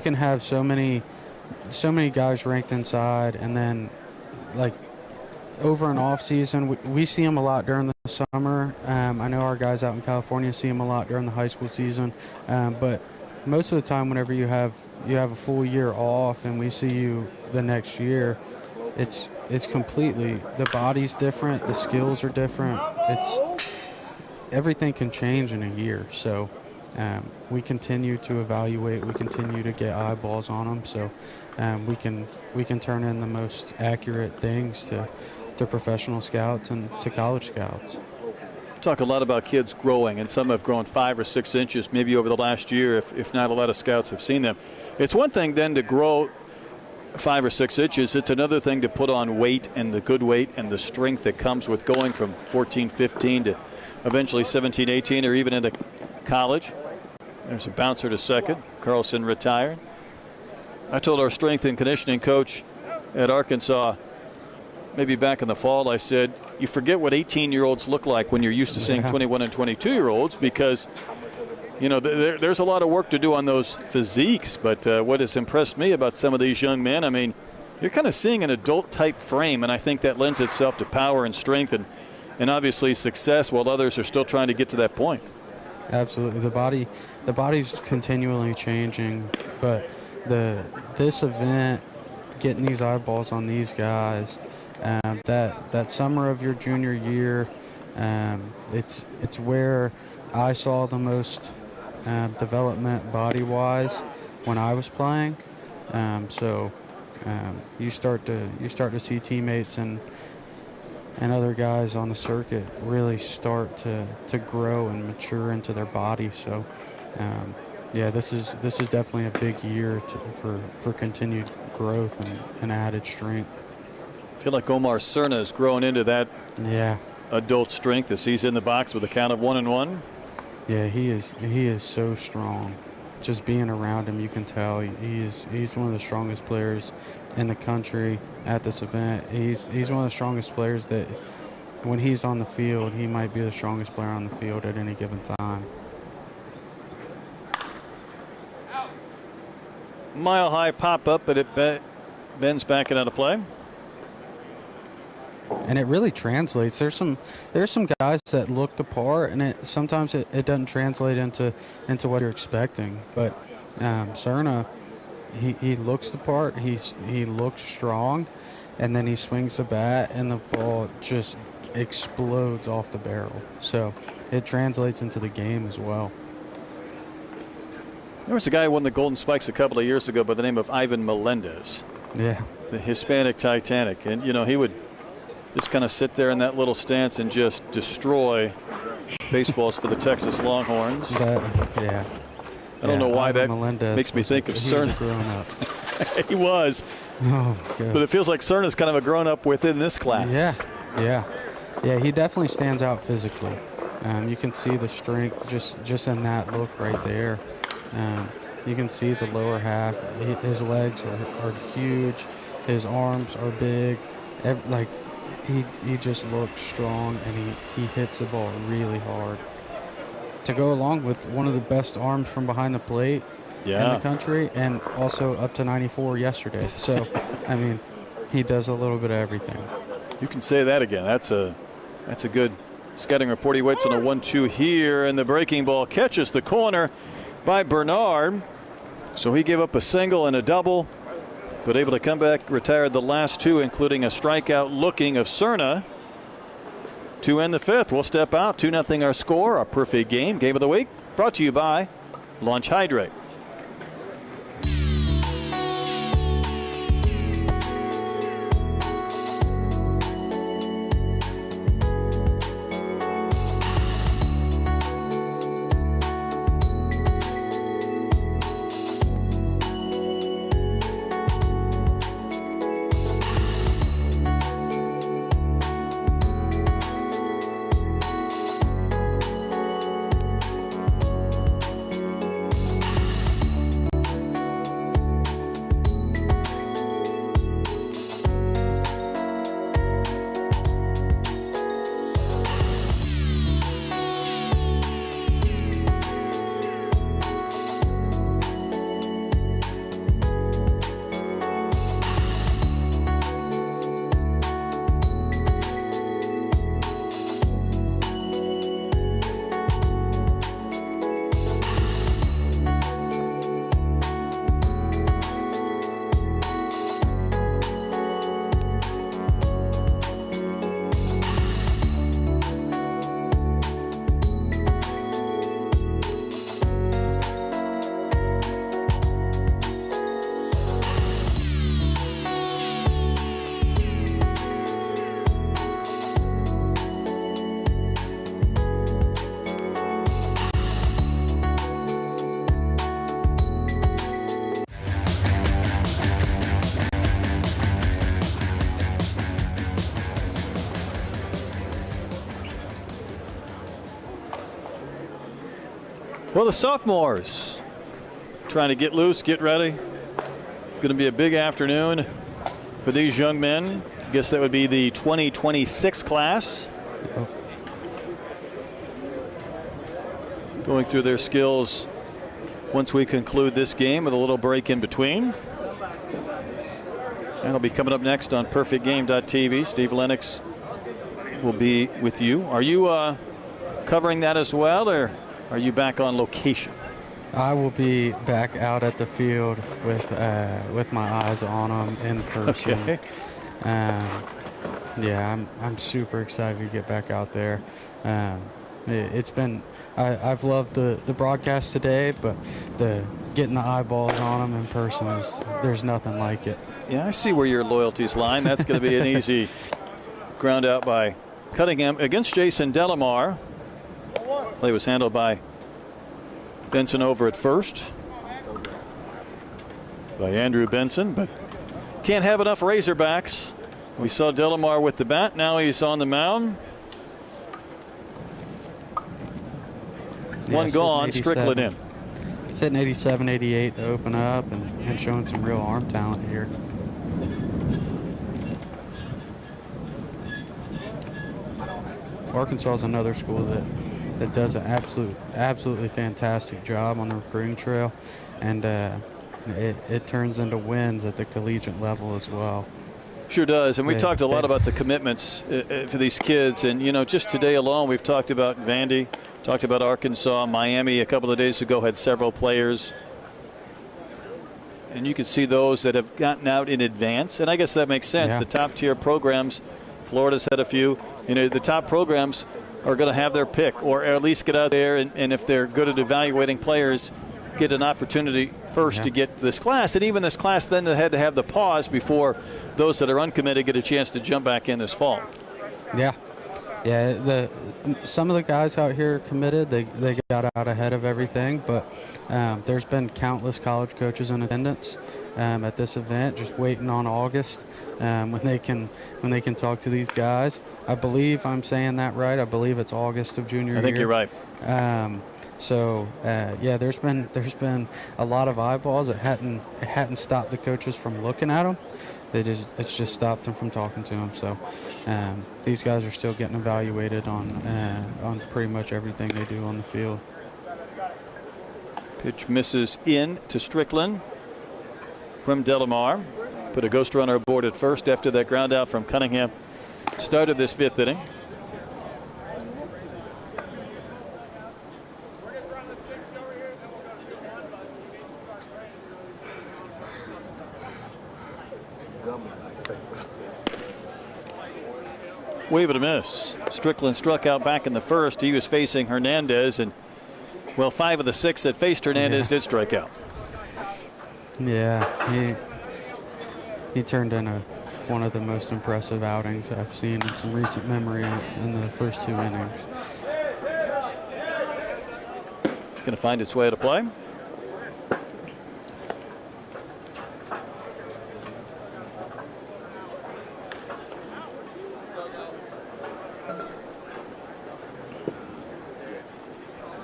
can have so many guys ranked inside, and then like over an off season, we see them a lot during the summer. I know our guys out in California see them a lot during the high school season, but most of the time, whenever you have a full year off and we see you the next year, it's it's completely, the body's different, the skills are different. Everything can change in a year. So we continue to evaluate, we continue to get eyeballs on them, so we can turn in the most accurate things to professional scouts and to college scouts. Talk a lot about kids growing, and some have grown 5 or 6 inches maybe over the last year, if not a lot of scouts have seen them. It's one thing then to grow 5 or 6 inches. It's another thing to put on weight, and the good weight and the strength that comes with going from 14, 15 to eventually 17, 18, or even into college. There's a bouncer to second. Carlson retired. I told our strength and conditioning coach at Arkansas maybe back in the fall, I said, you forget what 18-year-olds look like when you're used to seeing 21 and 22-year-olds, because there's a lot of work to do on those physiques. But what has impressed me about some of these young men, I mean, you're kind of seeing an adult-type frame, and I think that lends itself to power and strength and obviously success, while others are still trying to get to that point. Absolutely. The body's continually changing, but this event, getting these eyeballs on these guys, that summer of your junior year, it's where I saw the most development body-wise when I was playing. So you start to see teammates and other guys on the circuit really start to grow and mature into their body. So yeah, this is definitely a big year for continued growth and added strength. I feel like Omar Cerna has grown into that adult strength as he's in the box with a count of 1-1. Yeah, he is so strong. Just being around him, you can tell he's one of the strongest players in the country at this event. He's one of the strongest players that when he's on the field, he might be the strongest player on the field at any given time. Mile high pop up, but it bends back and out of play. And it really translates. There's some guys that look the part, and sometimes it doesn't translate into what you're expecting. But Cerna, he looks the part. He looks strong, and then he swings the bat, and the ball just explodes off the barrel. So it translates into the game as well. There was a guy who won the Golden Spikes a couple of years ago by the name of Ivan Melendez. Yeah. The Hispanic Titanic. And, he would just kind of sit there in that little stance and just destroy baseballs for the Texas Longhorns. Yeah. I don't know why Ivan that Melendez makes me think of Cerna. He was. Oh, good. But it feels like Cerna's kind of a grown-up within this class. Yeah, he definitely stands out physically. You can see the strength just in that look right there. You can see the lower half. His legs are huge. His arms are big. He just looks strong, and he hits the ball really hard. To go along with one of the best arms from behind the plate in the country, and also up to 94 yesterday. So, I mean, he does a little bit of everything. You can say that again. That's a good scouting report. He waits on a 1-2 here, and the breaking ball catches the corner by Bernard. So he gave up a single and a double, but able to come back, retired the last two, including a strikeout looking of Cerna to end the fifth. We'll step out. 2-0 our score. Our perfect game of the week brought to you by Launch Hydrate. Well, the sophomores trying to get loose, get ready. Going to be a big afternoon for these young men. I guess that would be the 2026 class. Going through their skills once we conclude this game with a little break in between. That'll be coming up next on PerfectGame.tv. Steve Lennox will be with you. Are you covering that as well, or are you back on location? I will be back out at the field with my eyes on them in person. Okay. Yeah, I'm super excited to get back out there. It's been I've loved the broadcast today, but getting the eyeballs on them in person there's nothing like it. Yeah, I see where your loyalties lie. That's going to be an easy ground out by Cunningham against Jason Delamar. Play was handled by Benson over at first by Andrew Benson, but can't have enough Razorbacks. We saw Delamar with the bat. Now he's on the mound. One gone, Strickland in. He's hitting 87, 88 to open up and showing some real arm talent here. Arkansas is another school that does an absolutely fantastic job on the recruiting trail, and it turns into wins at the collegiate level as well. Sure does, and we talked a lot about the commitments for these kids, and just today alone we've talked about Vandy, talked about Arkansas, Miami a couple of days ago had several players, and you can see those that have gotten out in advance, and I guess that makes sense. Yeah. The top tier programs, Florida's had a few. The top programs are going to have their pick, or at least get out there, and if they're good at evaluating players, get an opportunity first to get this class. And even this class then they had to have the pause before those that are uncommitted get a chance to jump back in this fall. Yeah. Some of the guys out here committed, they got out ahead of everything, but there's been countless college coaches in attendance at this event, just waiting on August when they can talk to these guys. I believe I'm saying that right. I believe it's August of junior year. I think you're right. There's been a lot of eyeballs. It hadn't stopped the coaches from looking at them. It's just stopped them from talking to them. So these guys are still getting evaluated on pretty much everything they do on the field. Pitch misses in to Strickland from Delamar. Put a ghost runner aboard at first after that ground out from Cunningham. Started this fifth inning. Wave and a miss. Strickland struck out back in the first. He was facing Hernandez, and 5 of the 6 that faced Hernandez did strike out. Yeah, he turned in one of the most impressive outings I've seen in some recent memory in the first 2 innings. It's going to find its way to play.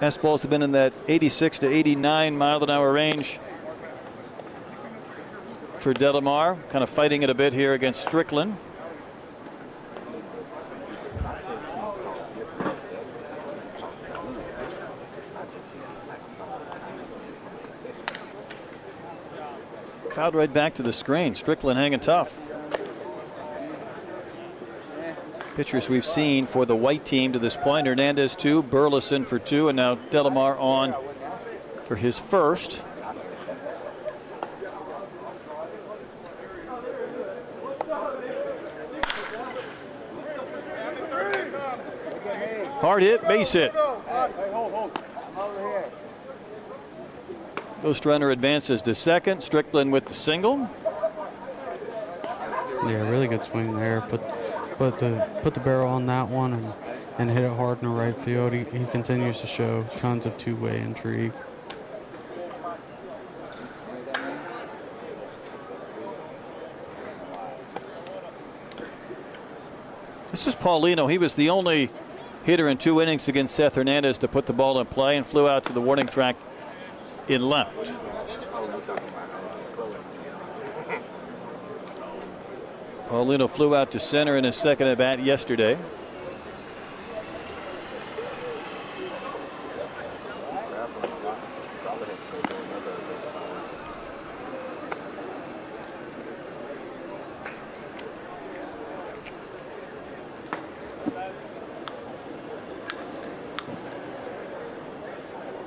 Fastballs have been in that 86 to 89 mile-an-hour range for Delamar. Kind of fighting it a bit here against Strickland. Fouled right back to the screen. Strickland hanging tough. Pitchers we've seen for the white team to this point: Hernandez 2, Burleson for 2, and now Delamar on for his first. Hard hit, base hit. Ghost runner advances to second. Strickland with the single. Yeah, really good swing there. Put the barrel on that one and hit it hard in the right field. He continues to show tons of two-way intrigue. This is Paulino. He was the only hitter in 2 innings against Seth Hernandez to put the ball in play and flew out to the warning track in left. Paulino flew out to center in his second at bat yesterday.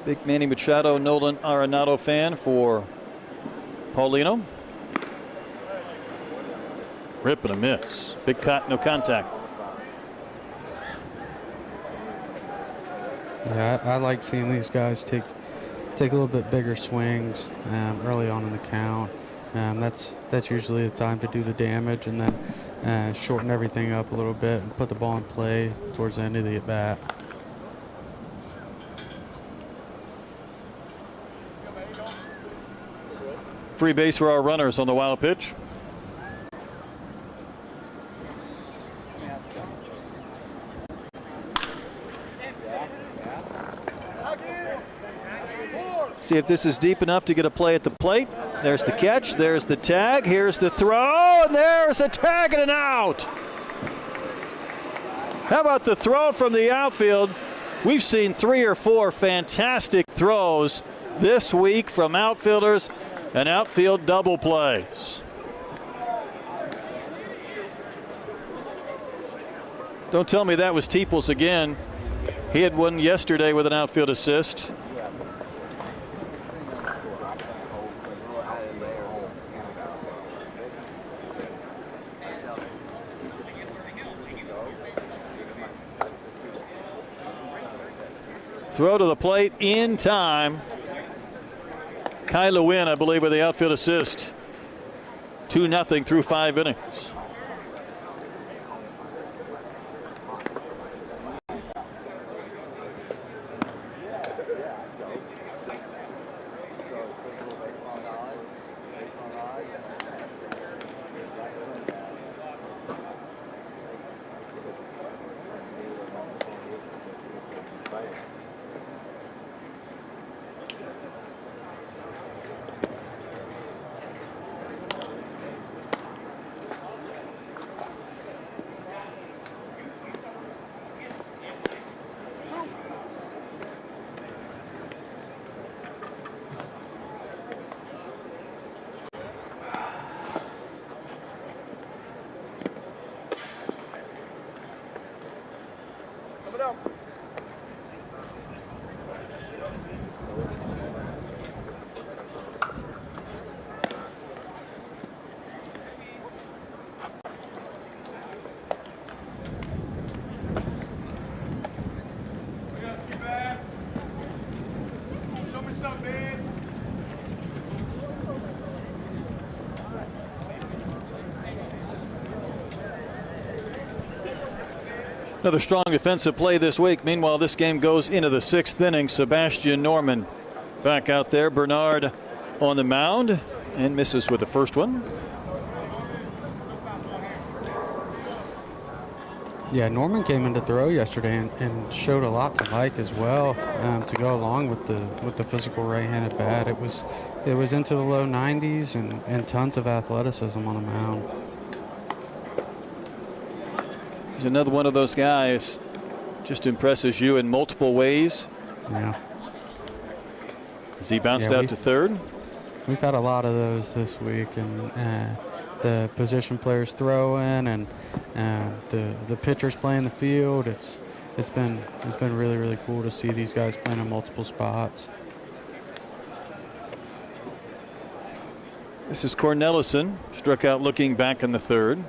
Big Manny Machado, Nolan Arenado fan for Paulino. Rip and a miss. Big cut, no contact. Yeah, I like seeing these guys take a little bit bigger swings early on in the count. That's usually the time to do the damage, and then shorten everything up a little bit and put the ball in play towards the end of the at bat. Free base for our runners on the wild pitch. See if this is deep enough to get a play at the plate. There's the catch. There's the tag. Here's the throw. And there's a tag and an out. How about the throw from the outfield? We've seen 3 or 4 fantastic throws this week from outfielders and outfield double plays. Don't tell me that was Teeples again. He had one yesterday with an outfield assist. Throw to the plate in time. Kai Lewin, I believe, with the outfield assist. 2-0 through 5 innings. Another strong defensive play this week. Meanwhile, this game goes into the 6th inning. Sebastian Norman back out there. Bernard on the mound and misses with the first one. Yeah, Norman came in to throw yesterday and showed a lot to like as well to go along with the physical right-handed bat. It was into the low 90s and tons of athleticism on the mound. He's another one of those guys, just impresses you in multiple ways. Yeah. As he bounced out to third. We've had a lot of those this week, and the position players throwing and the pitchers playing the field. It's been really, really cool to see these guys playing in multiple spots. This is Cornelison, struck out looking back in the third.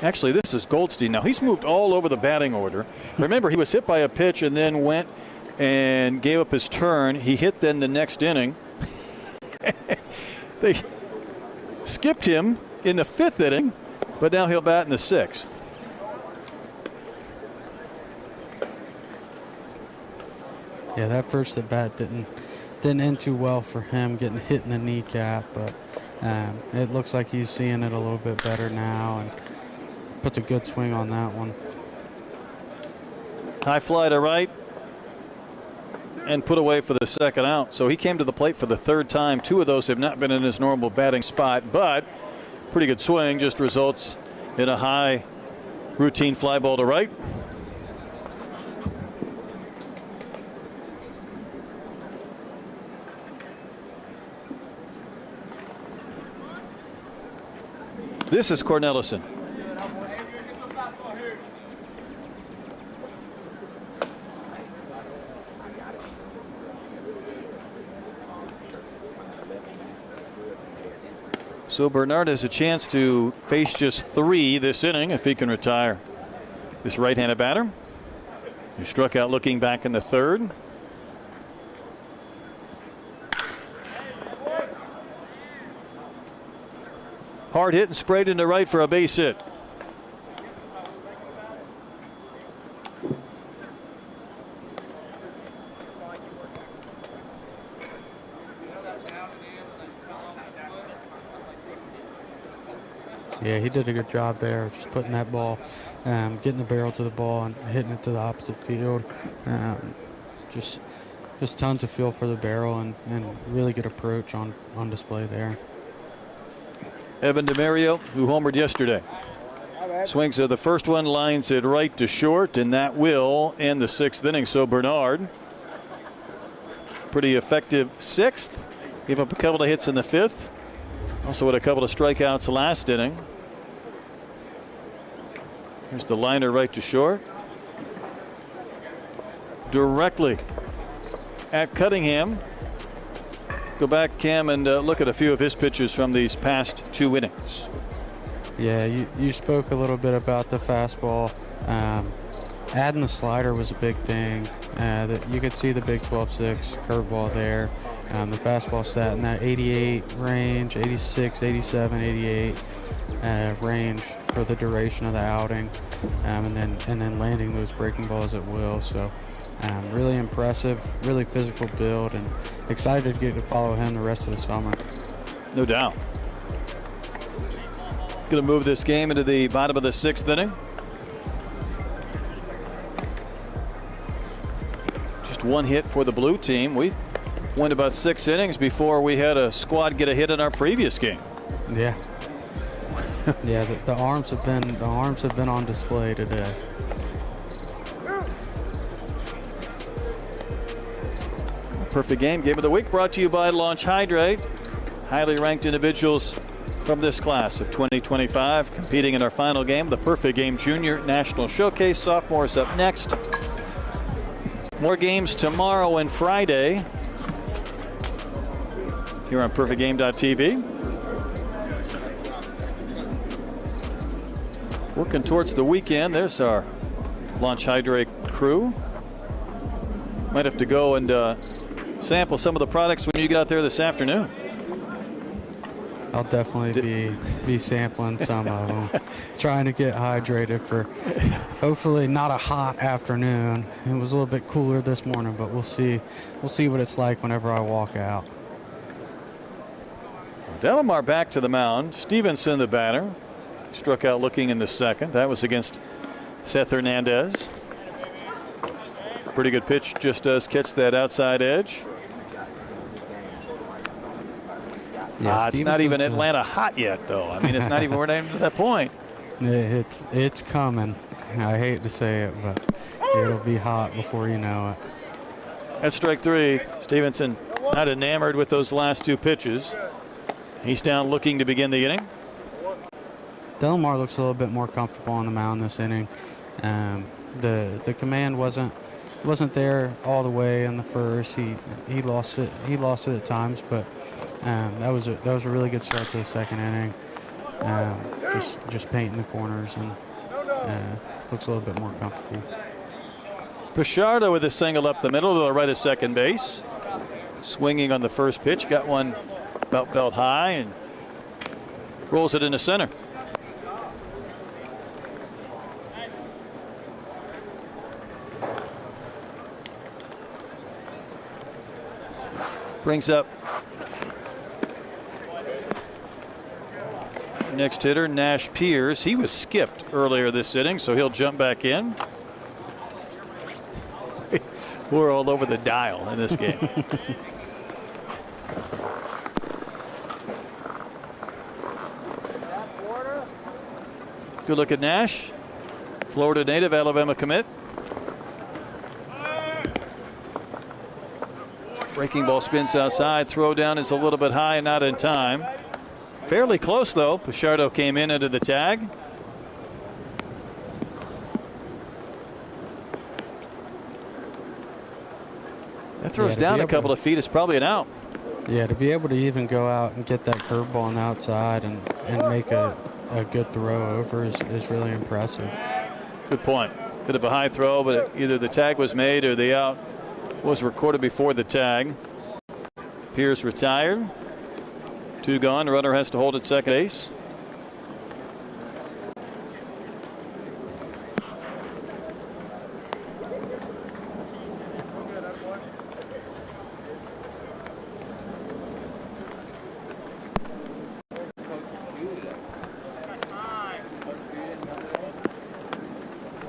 Actually, this is Goldstein. Now, he's moved all over the batting order. Remember, he was hit by a pitch and then went and gave up his turn. He hit then the next inning. They skipped him in the 5th inning, but now he'll bat in the 6th. Yeah, that first at bat didn't end too well for him, getting hit in the kneecap, but it looks like he's seeing it a little bit better now and puts a good swing on that one. High fly to right and put away for the second out. So he came to the plate for the third time. 2 of those have not been in his normal batting spot, but pretty good swing just results in a high routine fly ball to right. This is Cornelison. So Bernard has a chance to face just 3 this inning if he can retire this right-handed batter, who struck out looking back in the 3rd. Hard hit and sprayed into right for a base hit. Yeah, he did a good job there, just putting that ball, getting the barrel to the ball and hitting it to the opposite field. Just tons of feel for the barrel and really good approach on display there. Evan DeMario, who homered yesterday, swings at the first one, lines it right to short, and that will end the 6th inning. So Bernard, pretty effective 6th. Gave up a couple of hits in the 5th. Also with a couple of strikeouts last inning. Here's the liner right to short. Directly at Cunningham. Go back, Cam, and look at a few of his pitches from these past 2 innings. Yeah, you spoke a little bit about the fastball. Adding the slider was a big thing. That you could see the big 12-6 curveball there. The fastball sat in that 88 range, 86, 87, 88 range for the duration of the outing, and then landing those breaking balls at will. So really impressive, really physical build, and excited to get to follow him the rest of the summer. No doubt. Going to move this game into the bottom of the 6th inning. Just 1 hit for the blue team. We went about 6 innings before we had a squad get a hit in our previous game. Yeah. Yeah, the arms have been on display today. Perfect game of the week brought to you by Launch Hydrate. Highly ranked individuals from this class of 2025 competing in our final game, the Perfect Game Junior National Showcase. Sophomores up next. More games tomorrow and Friday here on PerfectGame.tv. Working towards the weekend. There's our Launch Hydrate crew. Might have to go and sample some of the products when you get out there this afternoon. I'll definitely be sampling some of them. Trying to get hydrated for hopefully not a hot afternoon. It was a little bit cooler this morning, but we'll see what it's like whenever I walk out. Delamar back to the mound. Stevenson the batter. Struck out looking in the 2nd. That was against Seth Hernandez. Pretty good pitch, just does catch that outside edge. Yeah, it's not even Atlanta hot yet, though. I mean, it's not even we're not even to that point. It's coming. I hate to say it, but it'll be hot before you know it. That's strike 3. Stevenson not enamored with those last 2 pitches. He's down looking to begin the inning. Delamar looks a little bit more comfortable on the mound this inning. The command wasn't there all the way in the first. He lost it at times, but that was a really good start to the 2nd inning. Just painting the corners and looks a little bit more comfortable. Pichardo with a single up the middle to the right of second base. Swinging on the first pitch, got one about belt high and rolls it into center. Brings up next hitter, Nash Pierce. He was skipped earlier this inning, so he'll jump back in. We're all over the dial in this game. Good look at Nash. Florida native, Alabama commit. Breaking ball spins outside. Throw down is a little bit high and not in time. Fairly close, though. Pichardo came in under the tag. That throws down a couple of feet. It's probably an out. Yeah, to be able to even go out and get that curveball on the outside and make a good throw over is really impressive. Good point. Bit of a high throw, but either the tag was made or the out was recorded before the tag. Pierce retired. 2 gone. The runner has to hold at second base.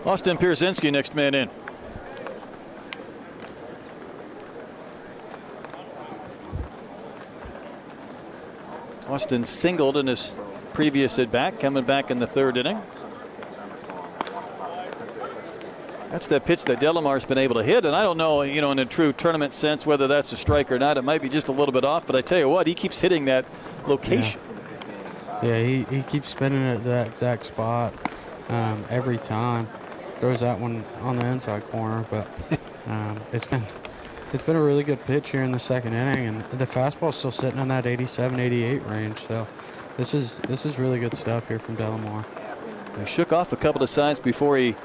Austin Pierzynski, next man in. Austin singled in his previous at bat, coming back in the 3rd inning. That's the pitch that Delamar's been able to hit, and I don't know, in a true tournament sense, whether that's a strike or not. It might be just a little bit off, but I tell you what, he keeps hitting that location. Yeah, he keeps spinning at that exact spot every time. Throws that one on the inside corner, but it's been a really good pitch here in the 2nd inning, and the fastball's still sitting in that 87, 88 range. So this is really good stuff here from Delamar. He shook off a couple of signs before he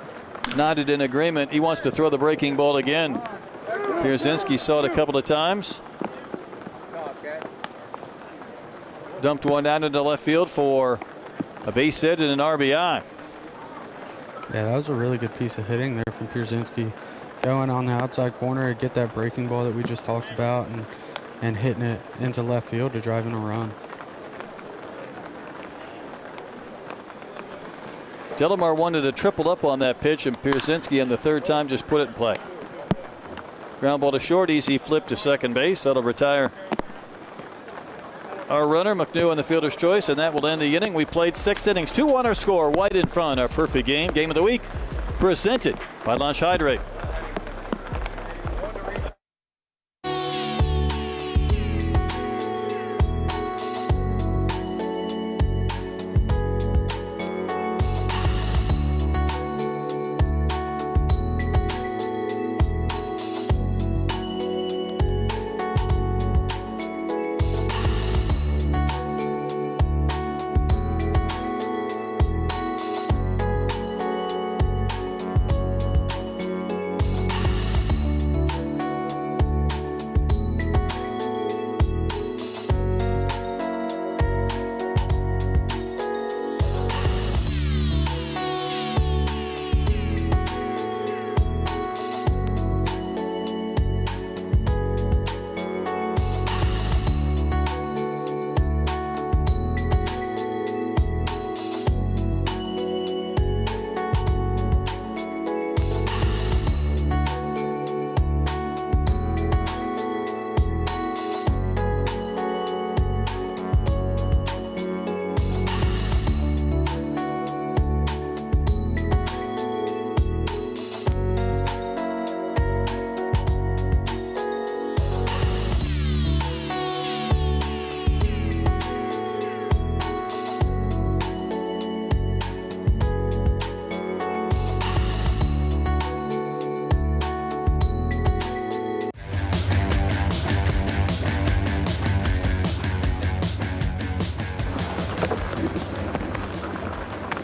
nodded in agreement. He wants to throw the breaking ball again. Pierzynski saw it a couple of times. Dumped one out into left field for a base hit and an RBI. Yeah, that was a really good piece of hitting there from Pierzynski. Going on the outside corner to get that breaking ball that we just talked about and hitting it into left field to drive in a run. Delamar wanted to triple up on that pitch, and Pierzynski on the 3rd time just put it in play. Ground ball to short, easy flip to second base. That'll retire our runner, McNew, on the fielder's choice, and that will end the inning. We played 6 innings, 2-1 our score, White in front. Our perfect game of the week, presented by Launch Hydrate.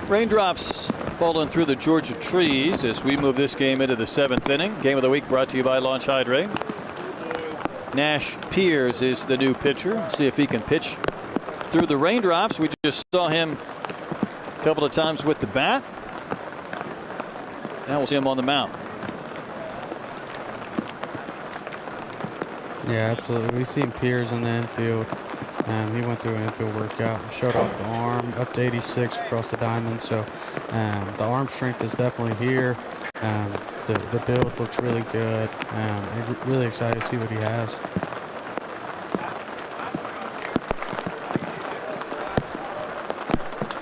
Raindrops falling through the Georgia trees as we move this game into the 7th inning. Game of the week brought to you by Launch Hydrate. Nash Pierce is the new pitcher. See if he can pitch through the raindrops. We just saw him a couple of times with the bat. Now we'll see him on the mound. Yeah, absolutely. We've seen Piers in the infield. He went through an infield workout and showed off the arm up to 86 across the diamond. So the arm strength is definitely here. The build looks really good. I'm really excited to see what he has.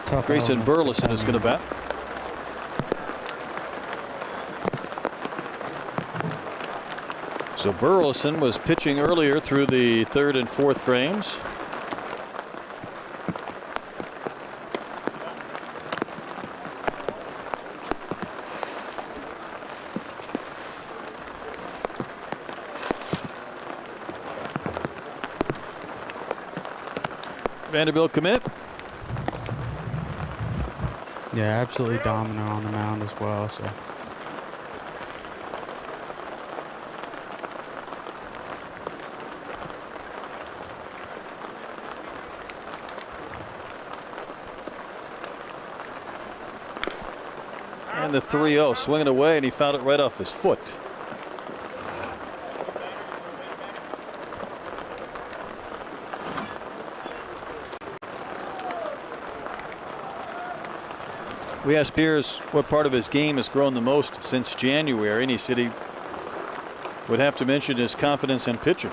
Tough Grayson Burleson is going to bat. So Burleson was pitching earlier through the third and fourth frames. Vanderbilt commit. Yeah, absolutely dominant on the mound as well. So. And the 3-0 swinging away, and he fouled it right off his foot. We asked Piers what part of his game has grown the most since January, and he said he would have to mention his confidence in pitching.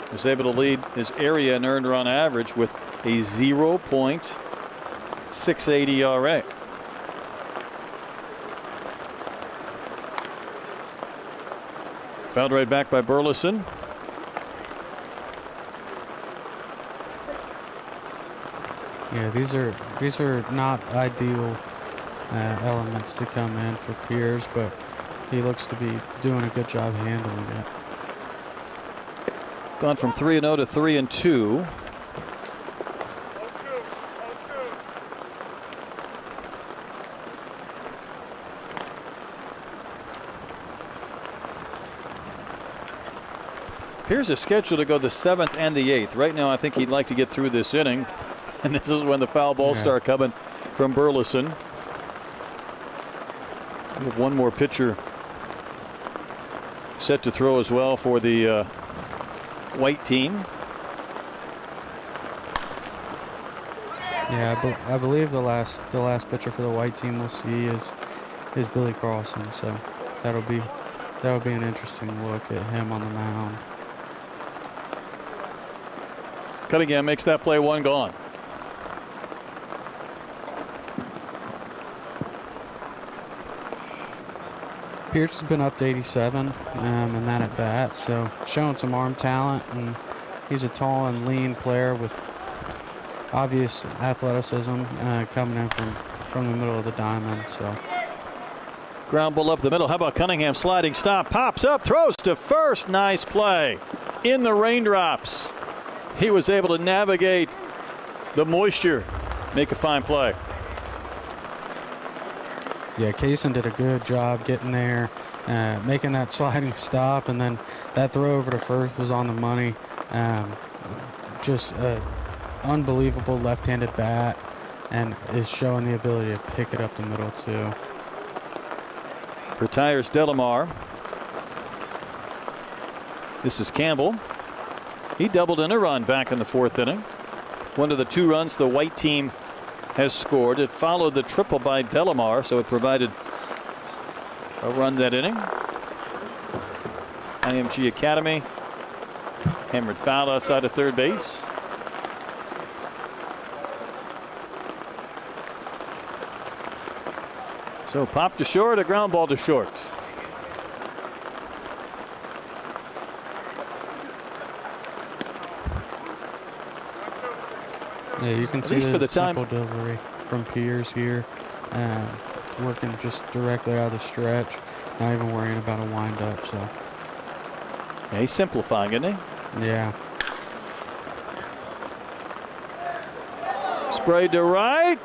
He was able to lead his area in earned run average with a 0.68 ERA. Fouled right back by Burleson. Yeah, these are not ideal elements to come in for Piers, but he looks to be doing a good job handling it. Gone from 3-0 to 3-2. Piers is scheduled to go the 7th and the 8th. Right now, I think he'd like to get through this inning, and this is when the foul balls start coming from Burleson. We have one more pitcher set to throw as well for the white team. Yeah, I believe the last pitcher for the white team we'll see is Billy Carlson. So that'll be an interesting look at him on the mound. Cunningham makes that play, one gone. Pierce has been up to 87 in that at bat, so showing some arm talent, and he's a tall and lean player with obvious athleticism coming in from the middle of the diamond. So ground ball up the middle. How about Cunningham sliding stop, pops up, throws to first. Nice play in the raindrops. He was able to navigate the moisture, make a fine play. Yeah, Kaysen did a good job getting there, making that sliding stop, and then that throw over to first was on the money. Just an unbelievable left-handed bat, and is showing the ability to pick it up the middle too. Retires Delamar. This is Campbell. He doubled in a run back in the fourth inning. One of the two runs the white team has scored. It followed the triple by Delamar, so it provided a run that inning. IMG Academy hammered foul outside of third base. So pop to short, a ground ball to short. Yeah, you can see the simple delivery from Piers here, working just directly out of the stretch, not even worrying about a windup. So yeah, he's simplifying, isn't he? Yeah. Sprayed to right.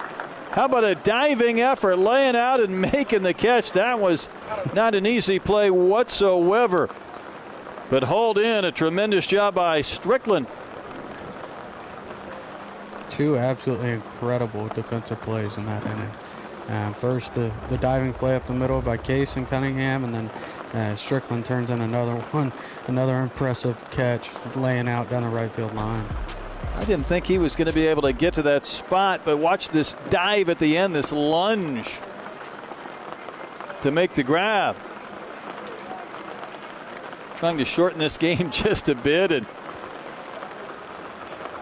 How about a diving effort, laying out and making the catch? That was not an easy play whatsoever, but hauled in. A tremendous job by Strickland. Two absolutely incredible defensive plays in that inning. First, the diving play up the middle by Case and Cunningham, and then Strickland turns in another one, another impressive catch, laying out down the right field line. I didn't think he was going to be able to get to that spot, but watch this dive at the end, this lunge to make the grab. Trying to shorten this game just a bit, and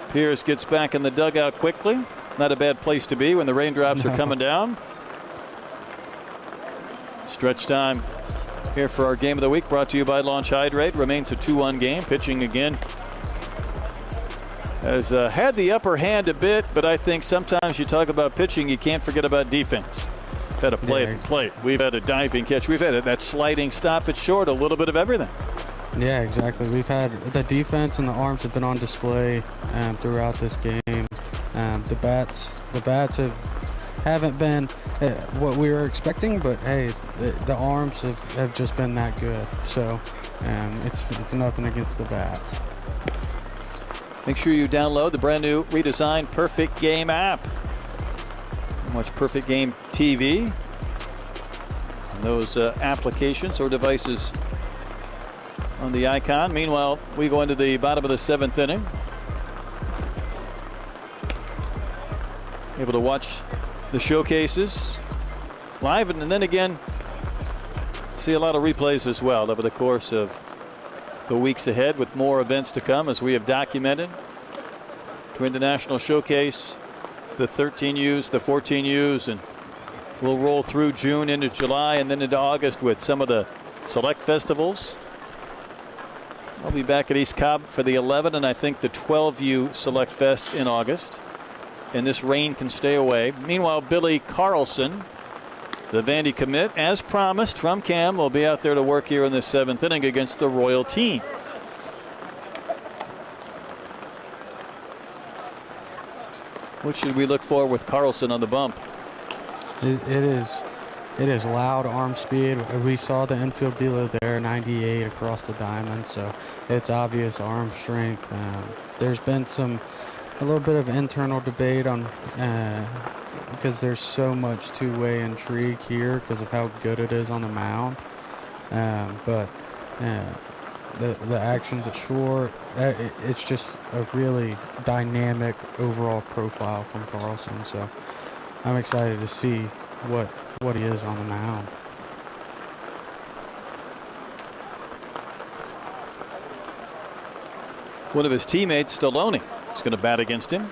Pierce gets back in the dugout quickly. Not a bad place to be when the raindrops are coming down. Stretch time here for our game of the week, brought to you by Launch Hydrate. Remains a 2-1 game. Pitching again has had the upper hand a bit, but I think sometimes you talk about pitching, you can't forget about defense. We've had a play at the plate. We've had a diving catch. We've had that sliding stop at short, a little bit of everything. Yeah, exactly. We've had the defense and the arms have been on display throughout this game. The bats haven't been what we were expecting, but hey, the arms have just been that good. So it's nothing against the bats. Make sure you download the brand new redesigned Perfect Game app. Watch Perfect Game TV. And those applications or devices on the icon. Meanwhile, we go into the bottom of the 7th inning. Able to watch the showcases live, and then again see a lot of replays as well over the course of the weeks ahead, with more events to come as we have documented. Twin National Showcase, the 13Us, the 14Us, and we'll roll through June into July and then into August with some of the select festivals. I'll be back at East Cobb for the 11 and I think the 12U Select Fest in August. And this rain can stay away. Meanwhile, Billy Carlson, the Vandy commit, as promised from Cam, will be out there to work here in the 7th inning against the Royal team. What should we look for with Carlson on the bump? It is loud arm speed. We saw the infield velo there, 98 across the diamond, so it's obvious arm strength. There's been a little bit of internal debate on because there's so much two-way intrigue here because of how good it is on the mound. But the actions at short, it's just a really dynamic overall profile from Carlson. So I'm excited to see what he is on the mound. One of his teammates, Stallone, is going to bat against him.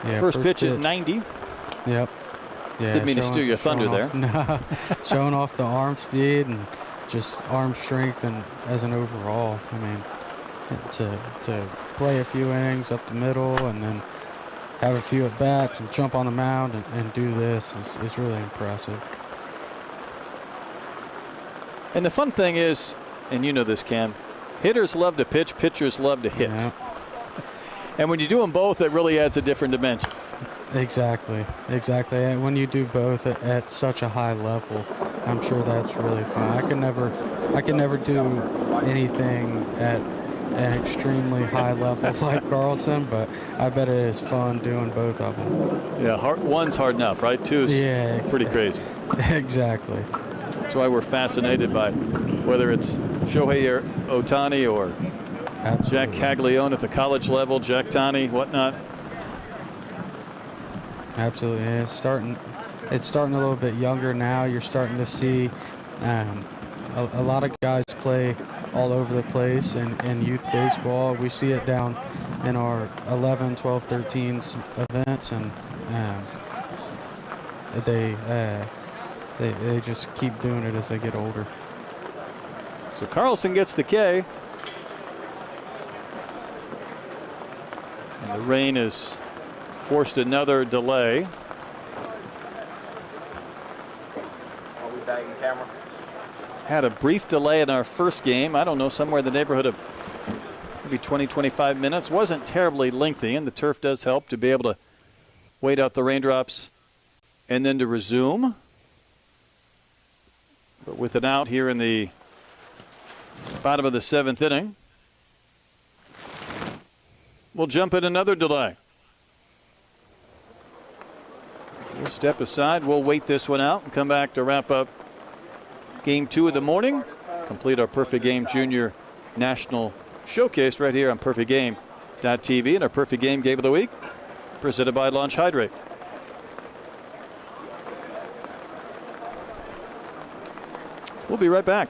Yeah, first pitch at 90. Yep. Yeah, didn't mean to steal your thunder there. No, showing off the arm speed and just arm strength, and as an overall, I mean, to play a few innings up the middle and then have a few at bats and jump on the mound and do this is really impressive. And the fun thing is, and you know this, Cam, hitters love to pitch, pitchers love to hit. Yeah. And when you do them both, it really adds a different dimension. Exactly. And when you do both at such a high level, I'm sure that's really fun. I can never do anything at an extremely high level like Carlson, but I bet it is fun doing both of them. Yeah, one's hard enough, right? Two is pretty crazy. Exactly. That's why we're fascinated by whether it's Shohei or Ohtani or Jack Caglione at the college level, Jack Tani, whatnot. Absolutely. And it's starting a little bit younger now. You're starting to see a lot of guys play all over the place in youth baseball. We see it down in our 11, 12, 13 events, and they just keep doing it as they get older. So Carlson gets the K. And the rain has forced another delay. Are we back in camera? Had a brief delay in our first game. I don't know, somewhere in the neighborhood of maybe 20, 25 minutes. Wasn't terribly lengthy, and the turf does help to be able to wait out the raindrops and then to resume. But with an out here in the Bottom of the 7th inning. We'll jump in another delay. We'll step aside. We'll wait this one out and come back to wrap up Game 2 of the morning. Complete our Perfect Game Junior National Showcase right here on PerfectGame.tv and our Perfect Game Game of the Week presented by Launch Hydrate. We'll be right back.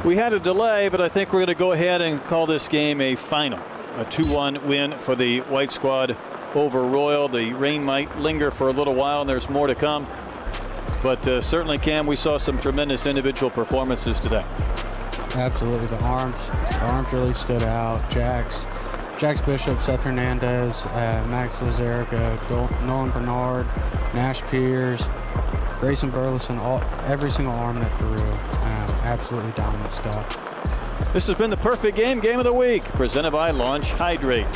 We had a delay, but I think we're going to go ahead and call this game a final. A 2-1 win for the White Squad over Royal. The rain might linger for a little while, and there's more to come. But certainly, Cam, we saw some tremendous individual performances today. Absolutely. The arms really stood out. Jax Bishop, Seth Hernandez, Max Lazarica, Nolan Bernard, Nash Pierce, Grayson Burleson, every single arm that threw. Absolutely dominant stuff. This has been the Perfect Game Game of the Week, presented by Launch Hydrate.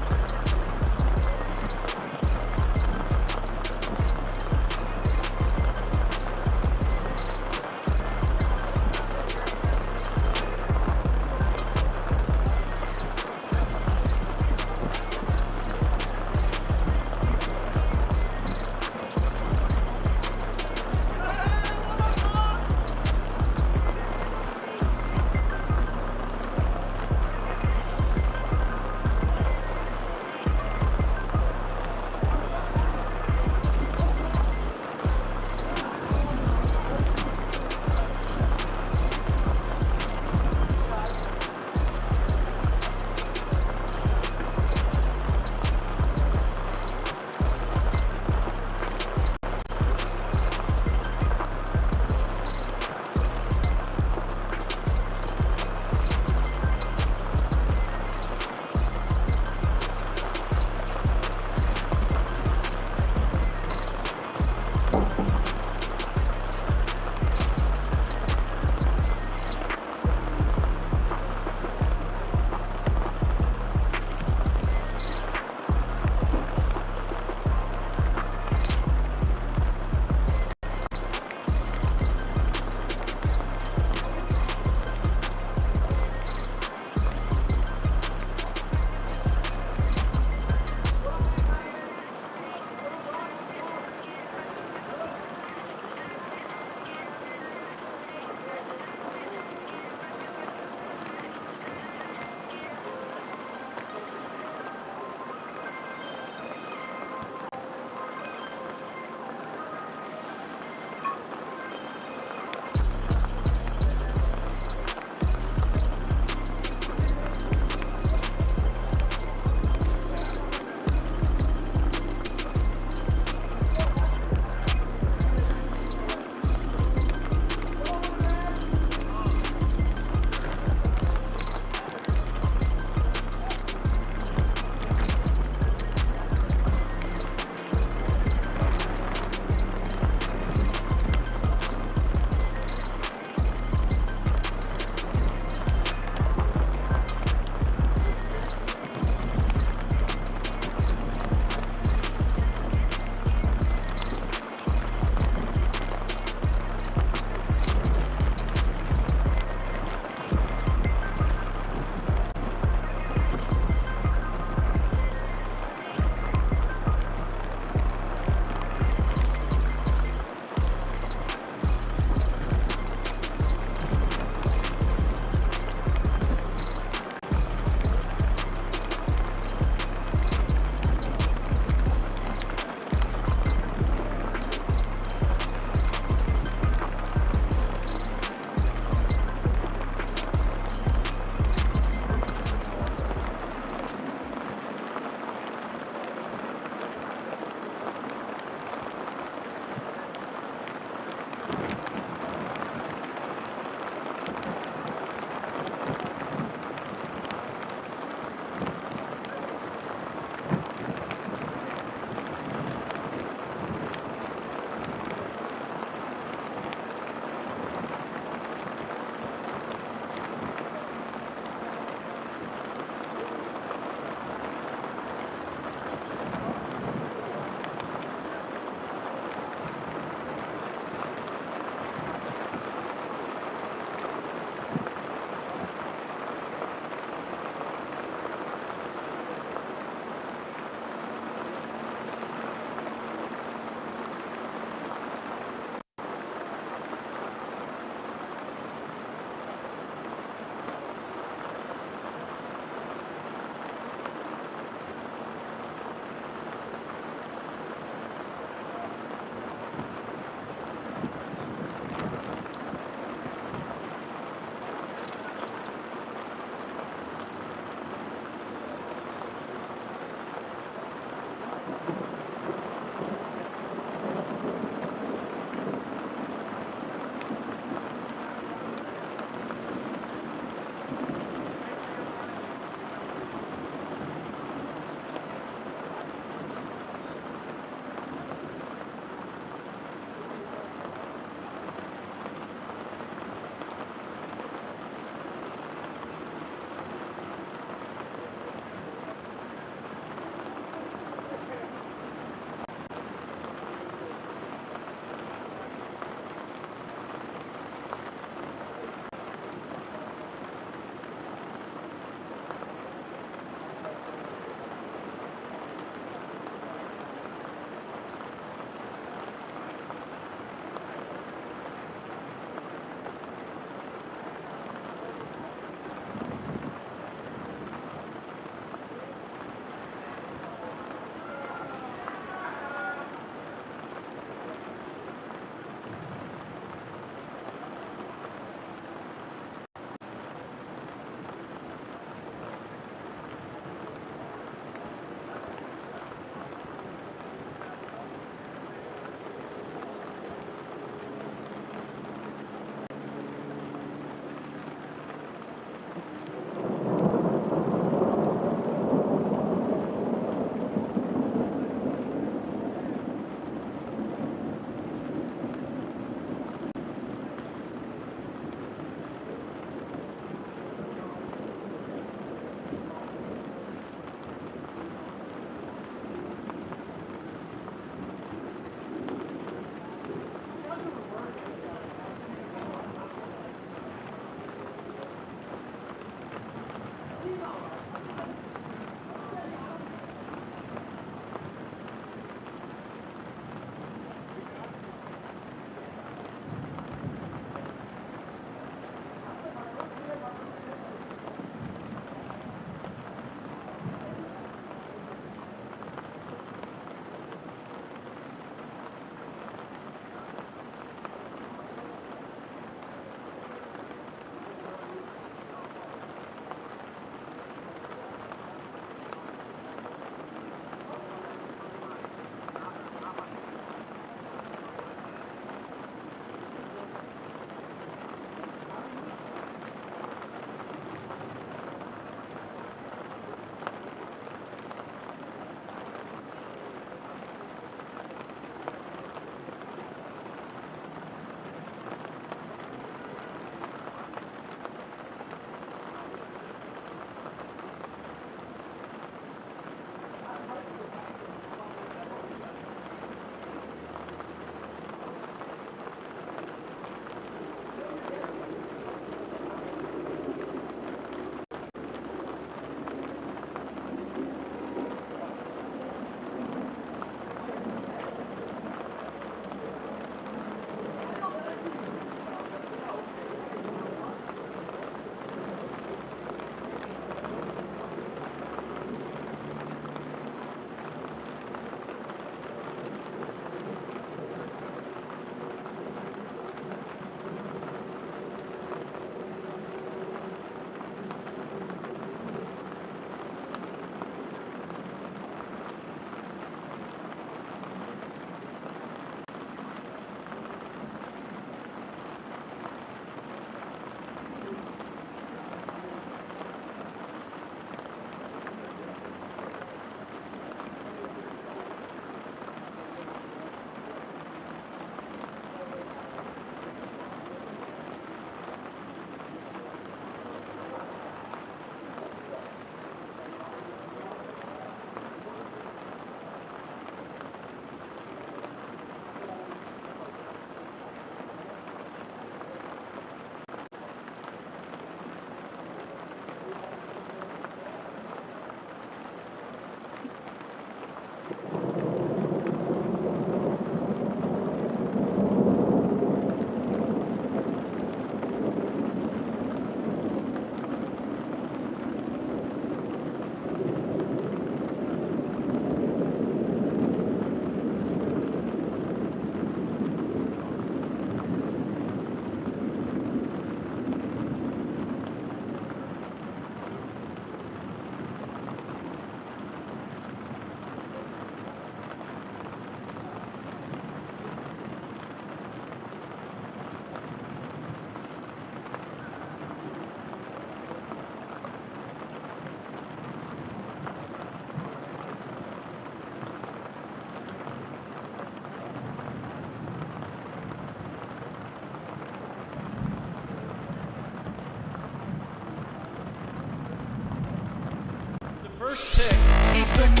He's the number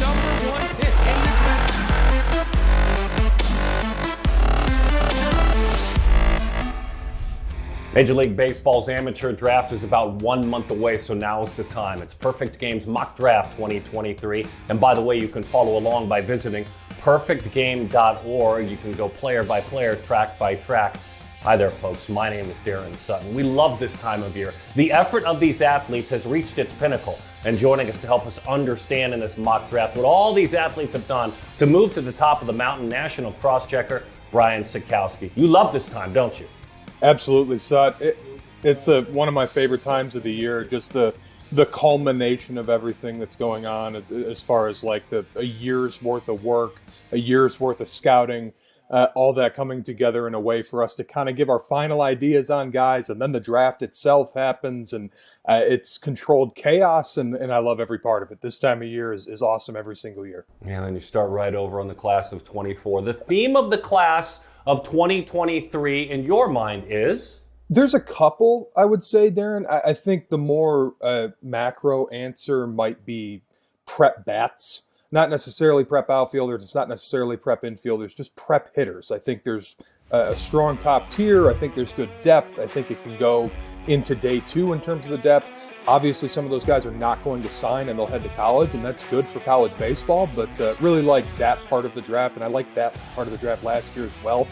1 pick in the draft. Major League Baseball's amateur draft is about 1 month away, so now is the time. It's Perfect Game's Mock Draft 2023. And by the way, you can follow along by visiting perfectgame.org. You can go player by player, track by track. Hi there, folks. My name is Darren Sutton. We love this time of year. The effort of these athletes has reached its pinnacle. And joining us to help us understand in this mock draft what all these athletes have done to move to the top of the mountain, national cross-checker Brian Sikowski. You love this time, don't you? Absolutely, Sut. It's one of my favorite times of the year, just the culmination of everything that's going on as far as like a year's worth of work, a year's worth of scouting, all that coming together in a way for us to kind of give our final ideas on guys, and then the draft itself happens, and it's controlled chaos, and I love every part of it. This time of year is awesome every single year. Yeah, and then you start right over on the class of 24. The theme of the class of 2023 in your mind is? There's a couple, I would say, Darren. I think the more macro answer might be prep bats. Not necessarily prep outfielders. It's not necessarily prep infielders, just prep hitters. I think there's a strong top tier. I think there's good depth. I think it can go into day 2 in terms of the depth. Obviously, some of those guys are not going to sign and they'll head to college, and that's good for college baseball, but really like that part of the draft, and I like that part of the draft last year as well.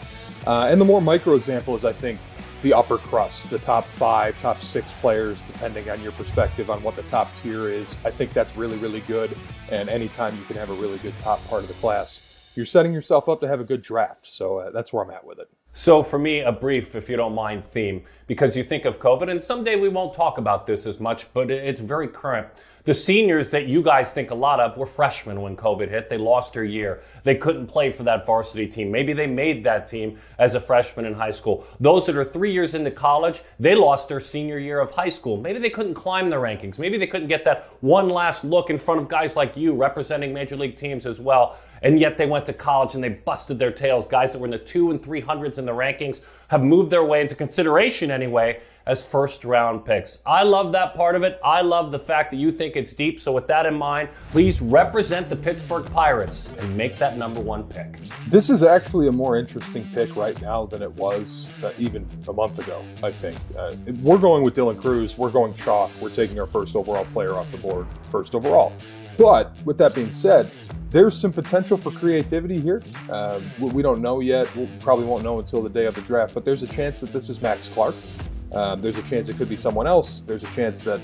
And the more micro example is, I think, the upper crust, the top 5, top 6 players, depending on your perspective on what the top tier is. I think that's really, really good, and anytime you can have a really good top part of the class, you're setting yourself up to have a good draft, so that's where I'm at with it. So for me, a brief, if you don't mind, theme, because you think of COVID, and someday we won't talk about this as much, but it's very current. The seniors that you guys think a lot of were freshmen when COVID hit. They lost their year. They couldn't play for that varsity team. Maybe they made that team as a freshman in high school. Those that are 3 years into college, they lost their senior year of high school. Maybe they couldn't climb the rankings. Maybe they couldn't get that one last look in front of guys like you representing major league teams as well. And yet they went to college and they busted their tails. Guys that were in the 200s and 300s in the rankings have moved their way into consideration anyway as first-round picks. I love that part of it. I love the fact that you think it's deep. So with that in mind, please represent the Pittsburgh Pirates and make that number 1 pick. This is actually a more interesting pick right now than it was even a month ago, I think. We're going with Dylan Cruz. We're going chalk. We're taking our first overall player off the board, first overall. But with that being said, there's some potential for creativity here. We don't know yet. We probably won't know until the day of the draft, but there's a chance that this is Max Clark. There's a chance it could be someone else. There's a chance that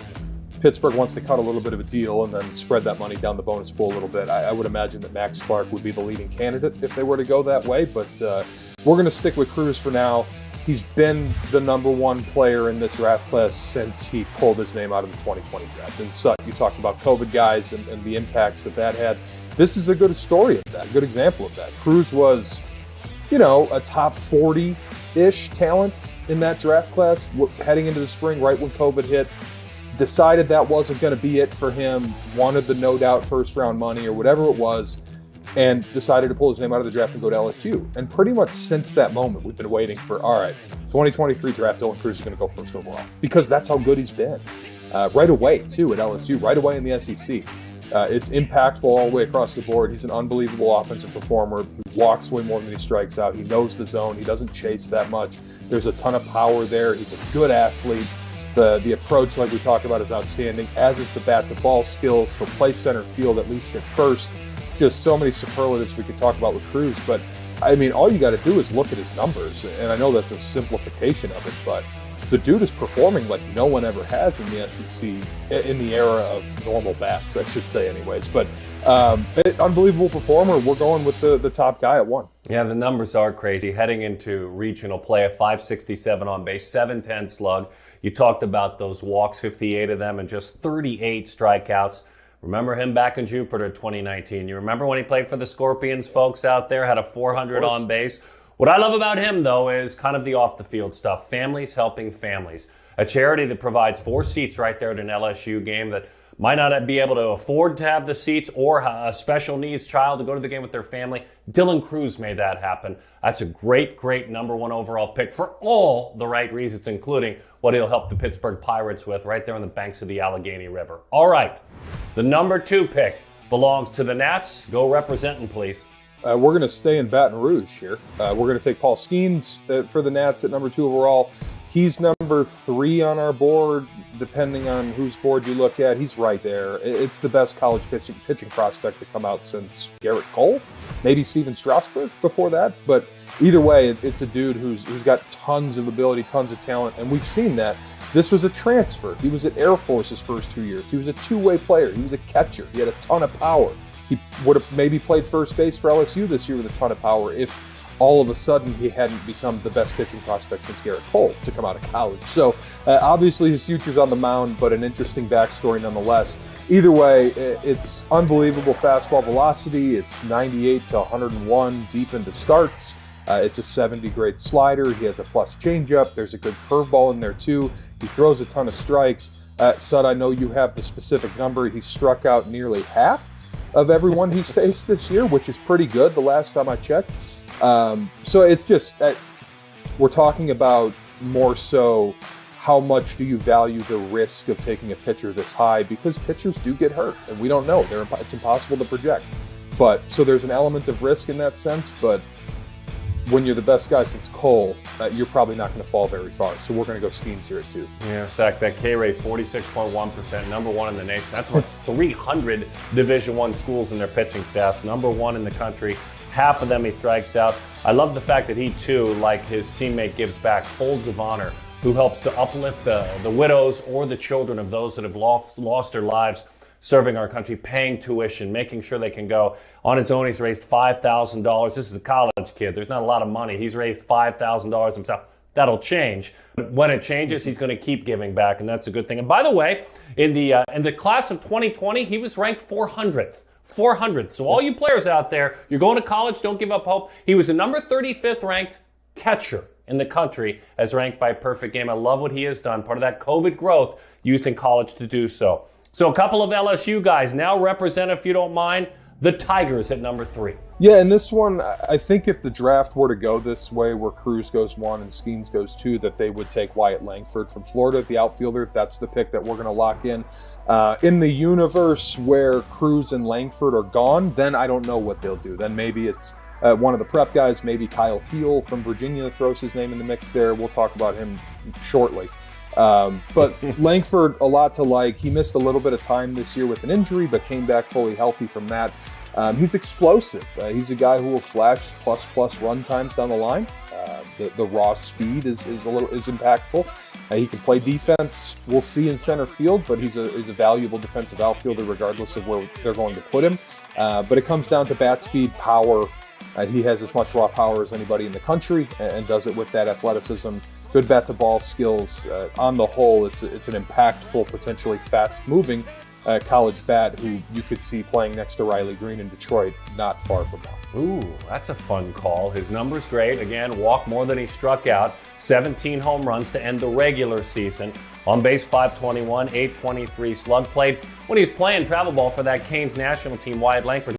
Pittsburgh wants to cut a little bit of a deal and then spread that money down the bonus pool a little bit. I would imagine that Max Clark would be the leading candidate if they were to go that way, but we're going to stick with Cruz for now. He's been the number 1 player in this draft class since he pulled his name out of the 2020 draft. And so you talked about COVID guys and the impacts that had. This is a good story of that, a good example of that. Cruz was, a top 40-ish talent in that draft class heading into the spring right when COVID hit. Decided that wasn't going to be it for him, wanted the no-doubt first-round money or whatever it was, and decided to pull his name out of the draft and go to LSU. And pretty much since that moment, we've been waiting for, all right, 2023 draft, Dylan Cruz is going to go first overall. Because that's how good he's been. Right away, too, at LSU, right away in the SEC. It's impactful all the way across the board. He's an unbelievable offensive performer. He walks way more than he strikes out. He knows the zone. He doesn't chase that much. There's a ton of power there. He's a good athlete. The approach, like we talked about, is outstanding, as is the bat-to-ball skills. He'll play center field, at least at first. Just so many superlatives we could talk about with Cruz. But, I mean, all you got to do is look at his numbers. And I know that's a simplification of it, but the dude is performing like no one ever has in the SEC in the era of normal bats, I should say anyways. But unbelievable performer. We're going with the top guy at 1. Yeah, the numbers are crazy. Heading into regional play, a 567 on base, 710 slug. You talked about those walks, 58 of them, and just 38 strikeouts. Remember him back in Jupiter 2019. You remember when he played for the Scorpions, folks out there, had a 400 on base? What I love about him, though, is kind of the off-the-field stuff. Families helping families. A charity that provides 4 seats right there at an LSU game that might not be able to afford to have the seats or a special needs child to go to the game with their family. Dylan Cruz made that happen. That's a great, great number 1 overall pick for all the right reasons, including what he'll help the Pittsburgh Pirates with right there on the banks of the Allegheny River. All right, the number 2 pick. belongs to the Nats. Go representing, please. We're going to stay in Baton Rouge here. We're going to take Paul Skeens for the Nats at number 2 overall. He's number 3 on our board, depending on whose board you look at. He's right there. It's the best college pitching prospect to come out since Garrett Cole, maybe Steven Strasburg before that. But either way, it's a dude who's got tons of ability, tons of talent, and we've seen that. This was a transfer. He was at Air Force his first 2 years. He was a two-way player. He was a catcher. He had a ton of power. He would have maybe played first base for LSU this year with a ton of power if all of a sudden he hadn't become the best pitching prospect since Garrett Cole to come out of college. So obviously his future's on the mound, but an interesting backstory nonetheless. Either way, it's unbelievable fastball velocity. It's 98 to 101 deep into starts. It's a 70 grade slider. He has a plus changeup. There's a good curveball in there too. He throws a ton of strikes. Sud, I know you have the specific number. He struck out nearly half of everyone he's faced this year, which is pretty good the last time I checked. So it's just, we're talking about more so how much do you value the risk of taking a pitcher this high, because pitchers do get hurt and we don't know. It's impossible to project. But so there's an element of risk in that sense, but when you're the best guy since Cole, you're probably not going to fall very far. So we're going to go Skeens here at 2. Yeah, Sack, that K rate, 46.1%, number 1 in the nation. That's about 300 Division I schools and their pitching staffs, number 1 in the country. Half of them he strikes out. I love the fact that he too, like his teammate gives back, Folds of Honor, who helps to uplift the widows or the children of those that have lost their lives serving our country, paying tuition, making sure they can go. On his own, he's raised $5,000. This is a college kid. There's not a lot of money. He's raised $5,000 himself. That'll change. But when it changes, he's going to keep giving back, and that's a good thing. And by the way, in the class of 2020, he was ranked 400th. 400th. So all you players out there, you're going to college, don't give up hope. He was the number 35th ranked catcher in the country as ranked by Perfect Game. I love what he has done. Part of that COVID growth, using college to do so. So a couple of LSU guys now represent, if you don't mind, the Tigers at number 3. Yeah, and this one, I think if the draft were to go this way, where Cruz goes 1 and Skeens goes 2, that they would take Wyatt Langford from Florida, the outfielder. That's the pick that we're going to lock in. In the universe where Cruz and Langford are gone, then I don't know what they'll do. Then maybe it's one of the prep guys, maybe Kyle Teal from Virginia throws his name in the mix there. We'll talk about him shortly. But Langford, a lot to like. He missed a little bit of time this year with an injury, but came back fully healthy from that. He's explosive. He's a guy who will flash plus run times down the line. The raw speed is impactful. He can play defense. We'll see in center field, but he's a valuable defensive outfielder regardless of where they're going to put him. But it comes down to bat speed, power. He has as much raw power as anybody in the country, and does it with that athleticism. Good bat-to-ball skills. On the whole, it's an impactful, potentially fast-moving college bat who you could see playing next to Riley Green in Detroit not far from now. Ooh, that's a fun call. His number's great. Again, walked more than he struck out. 17 home runs to end the regular season. On base 521, 823 slug. Played when he was playing travel ball for that Canes national team, Wyatt Langford.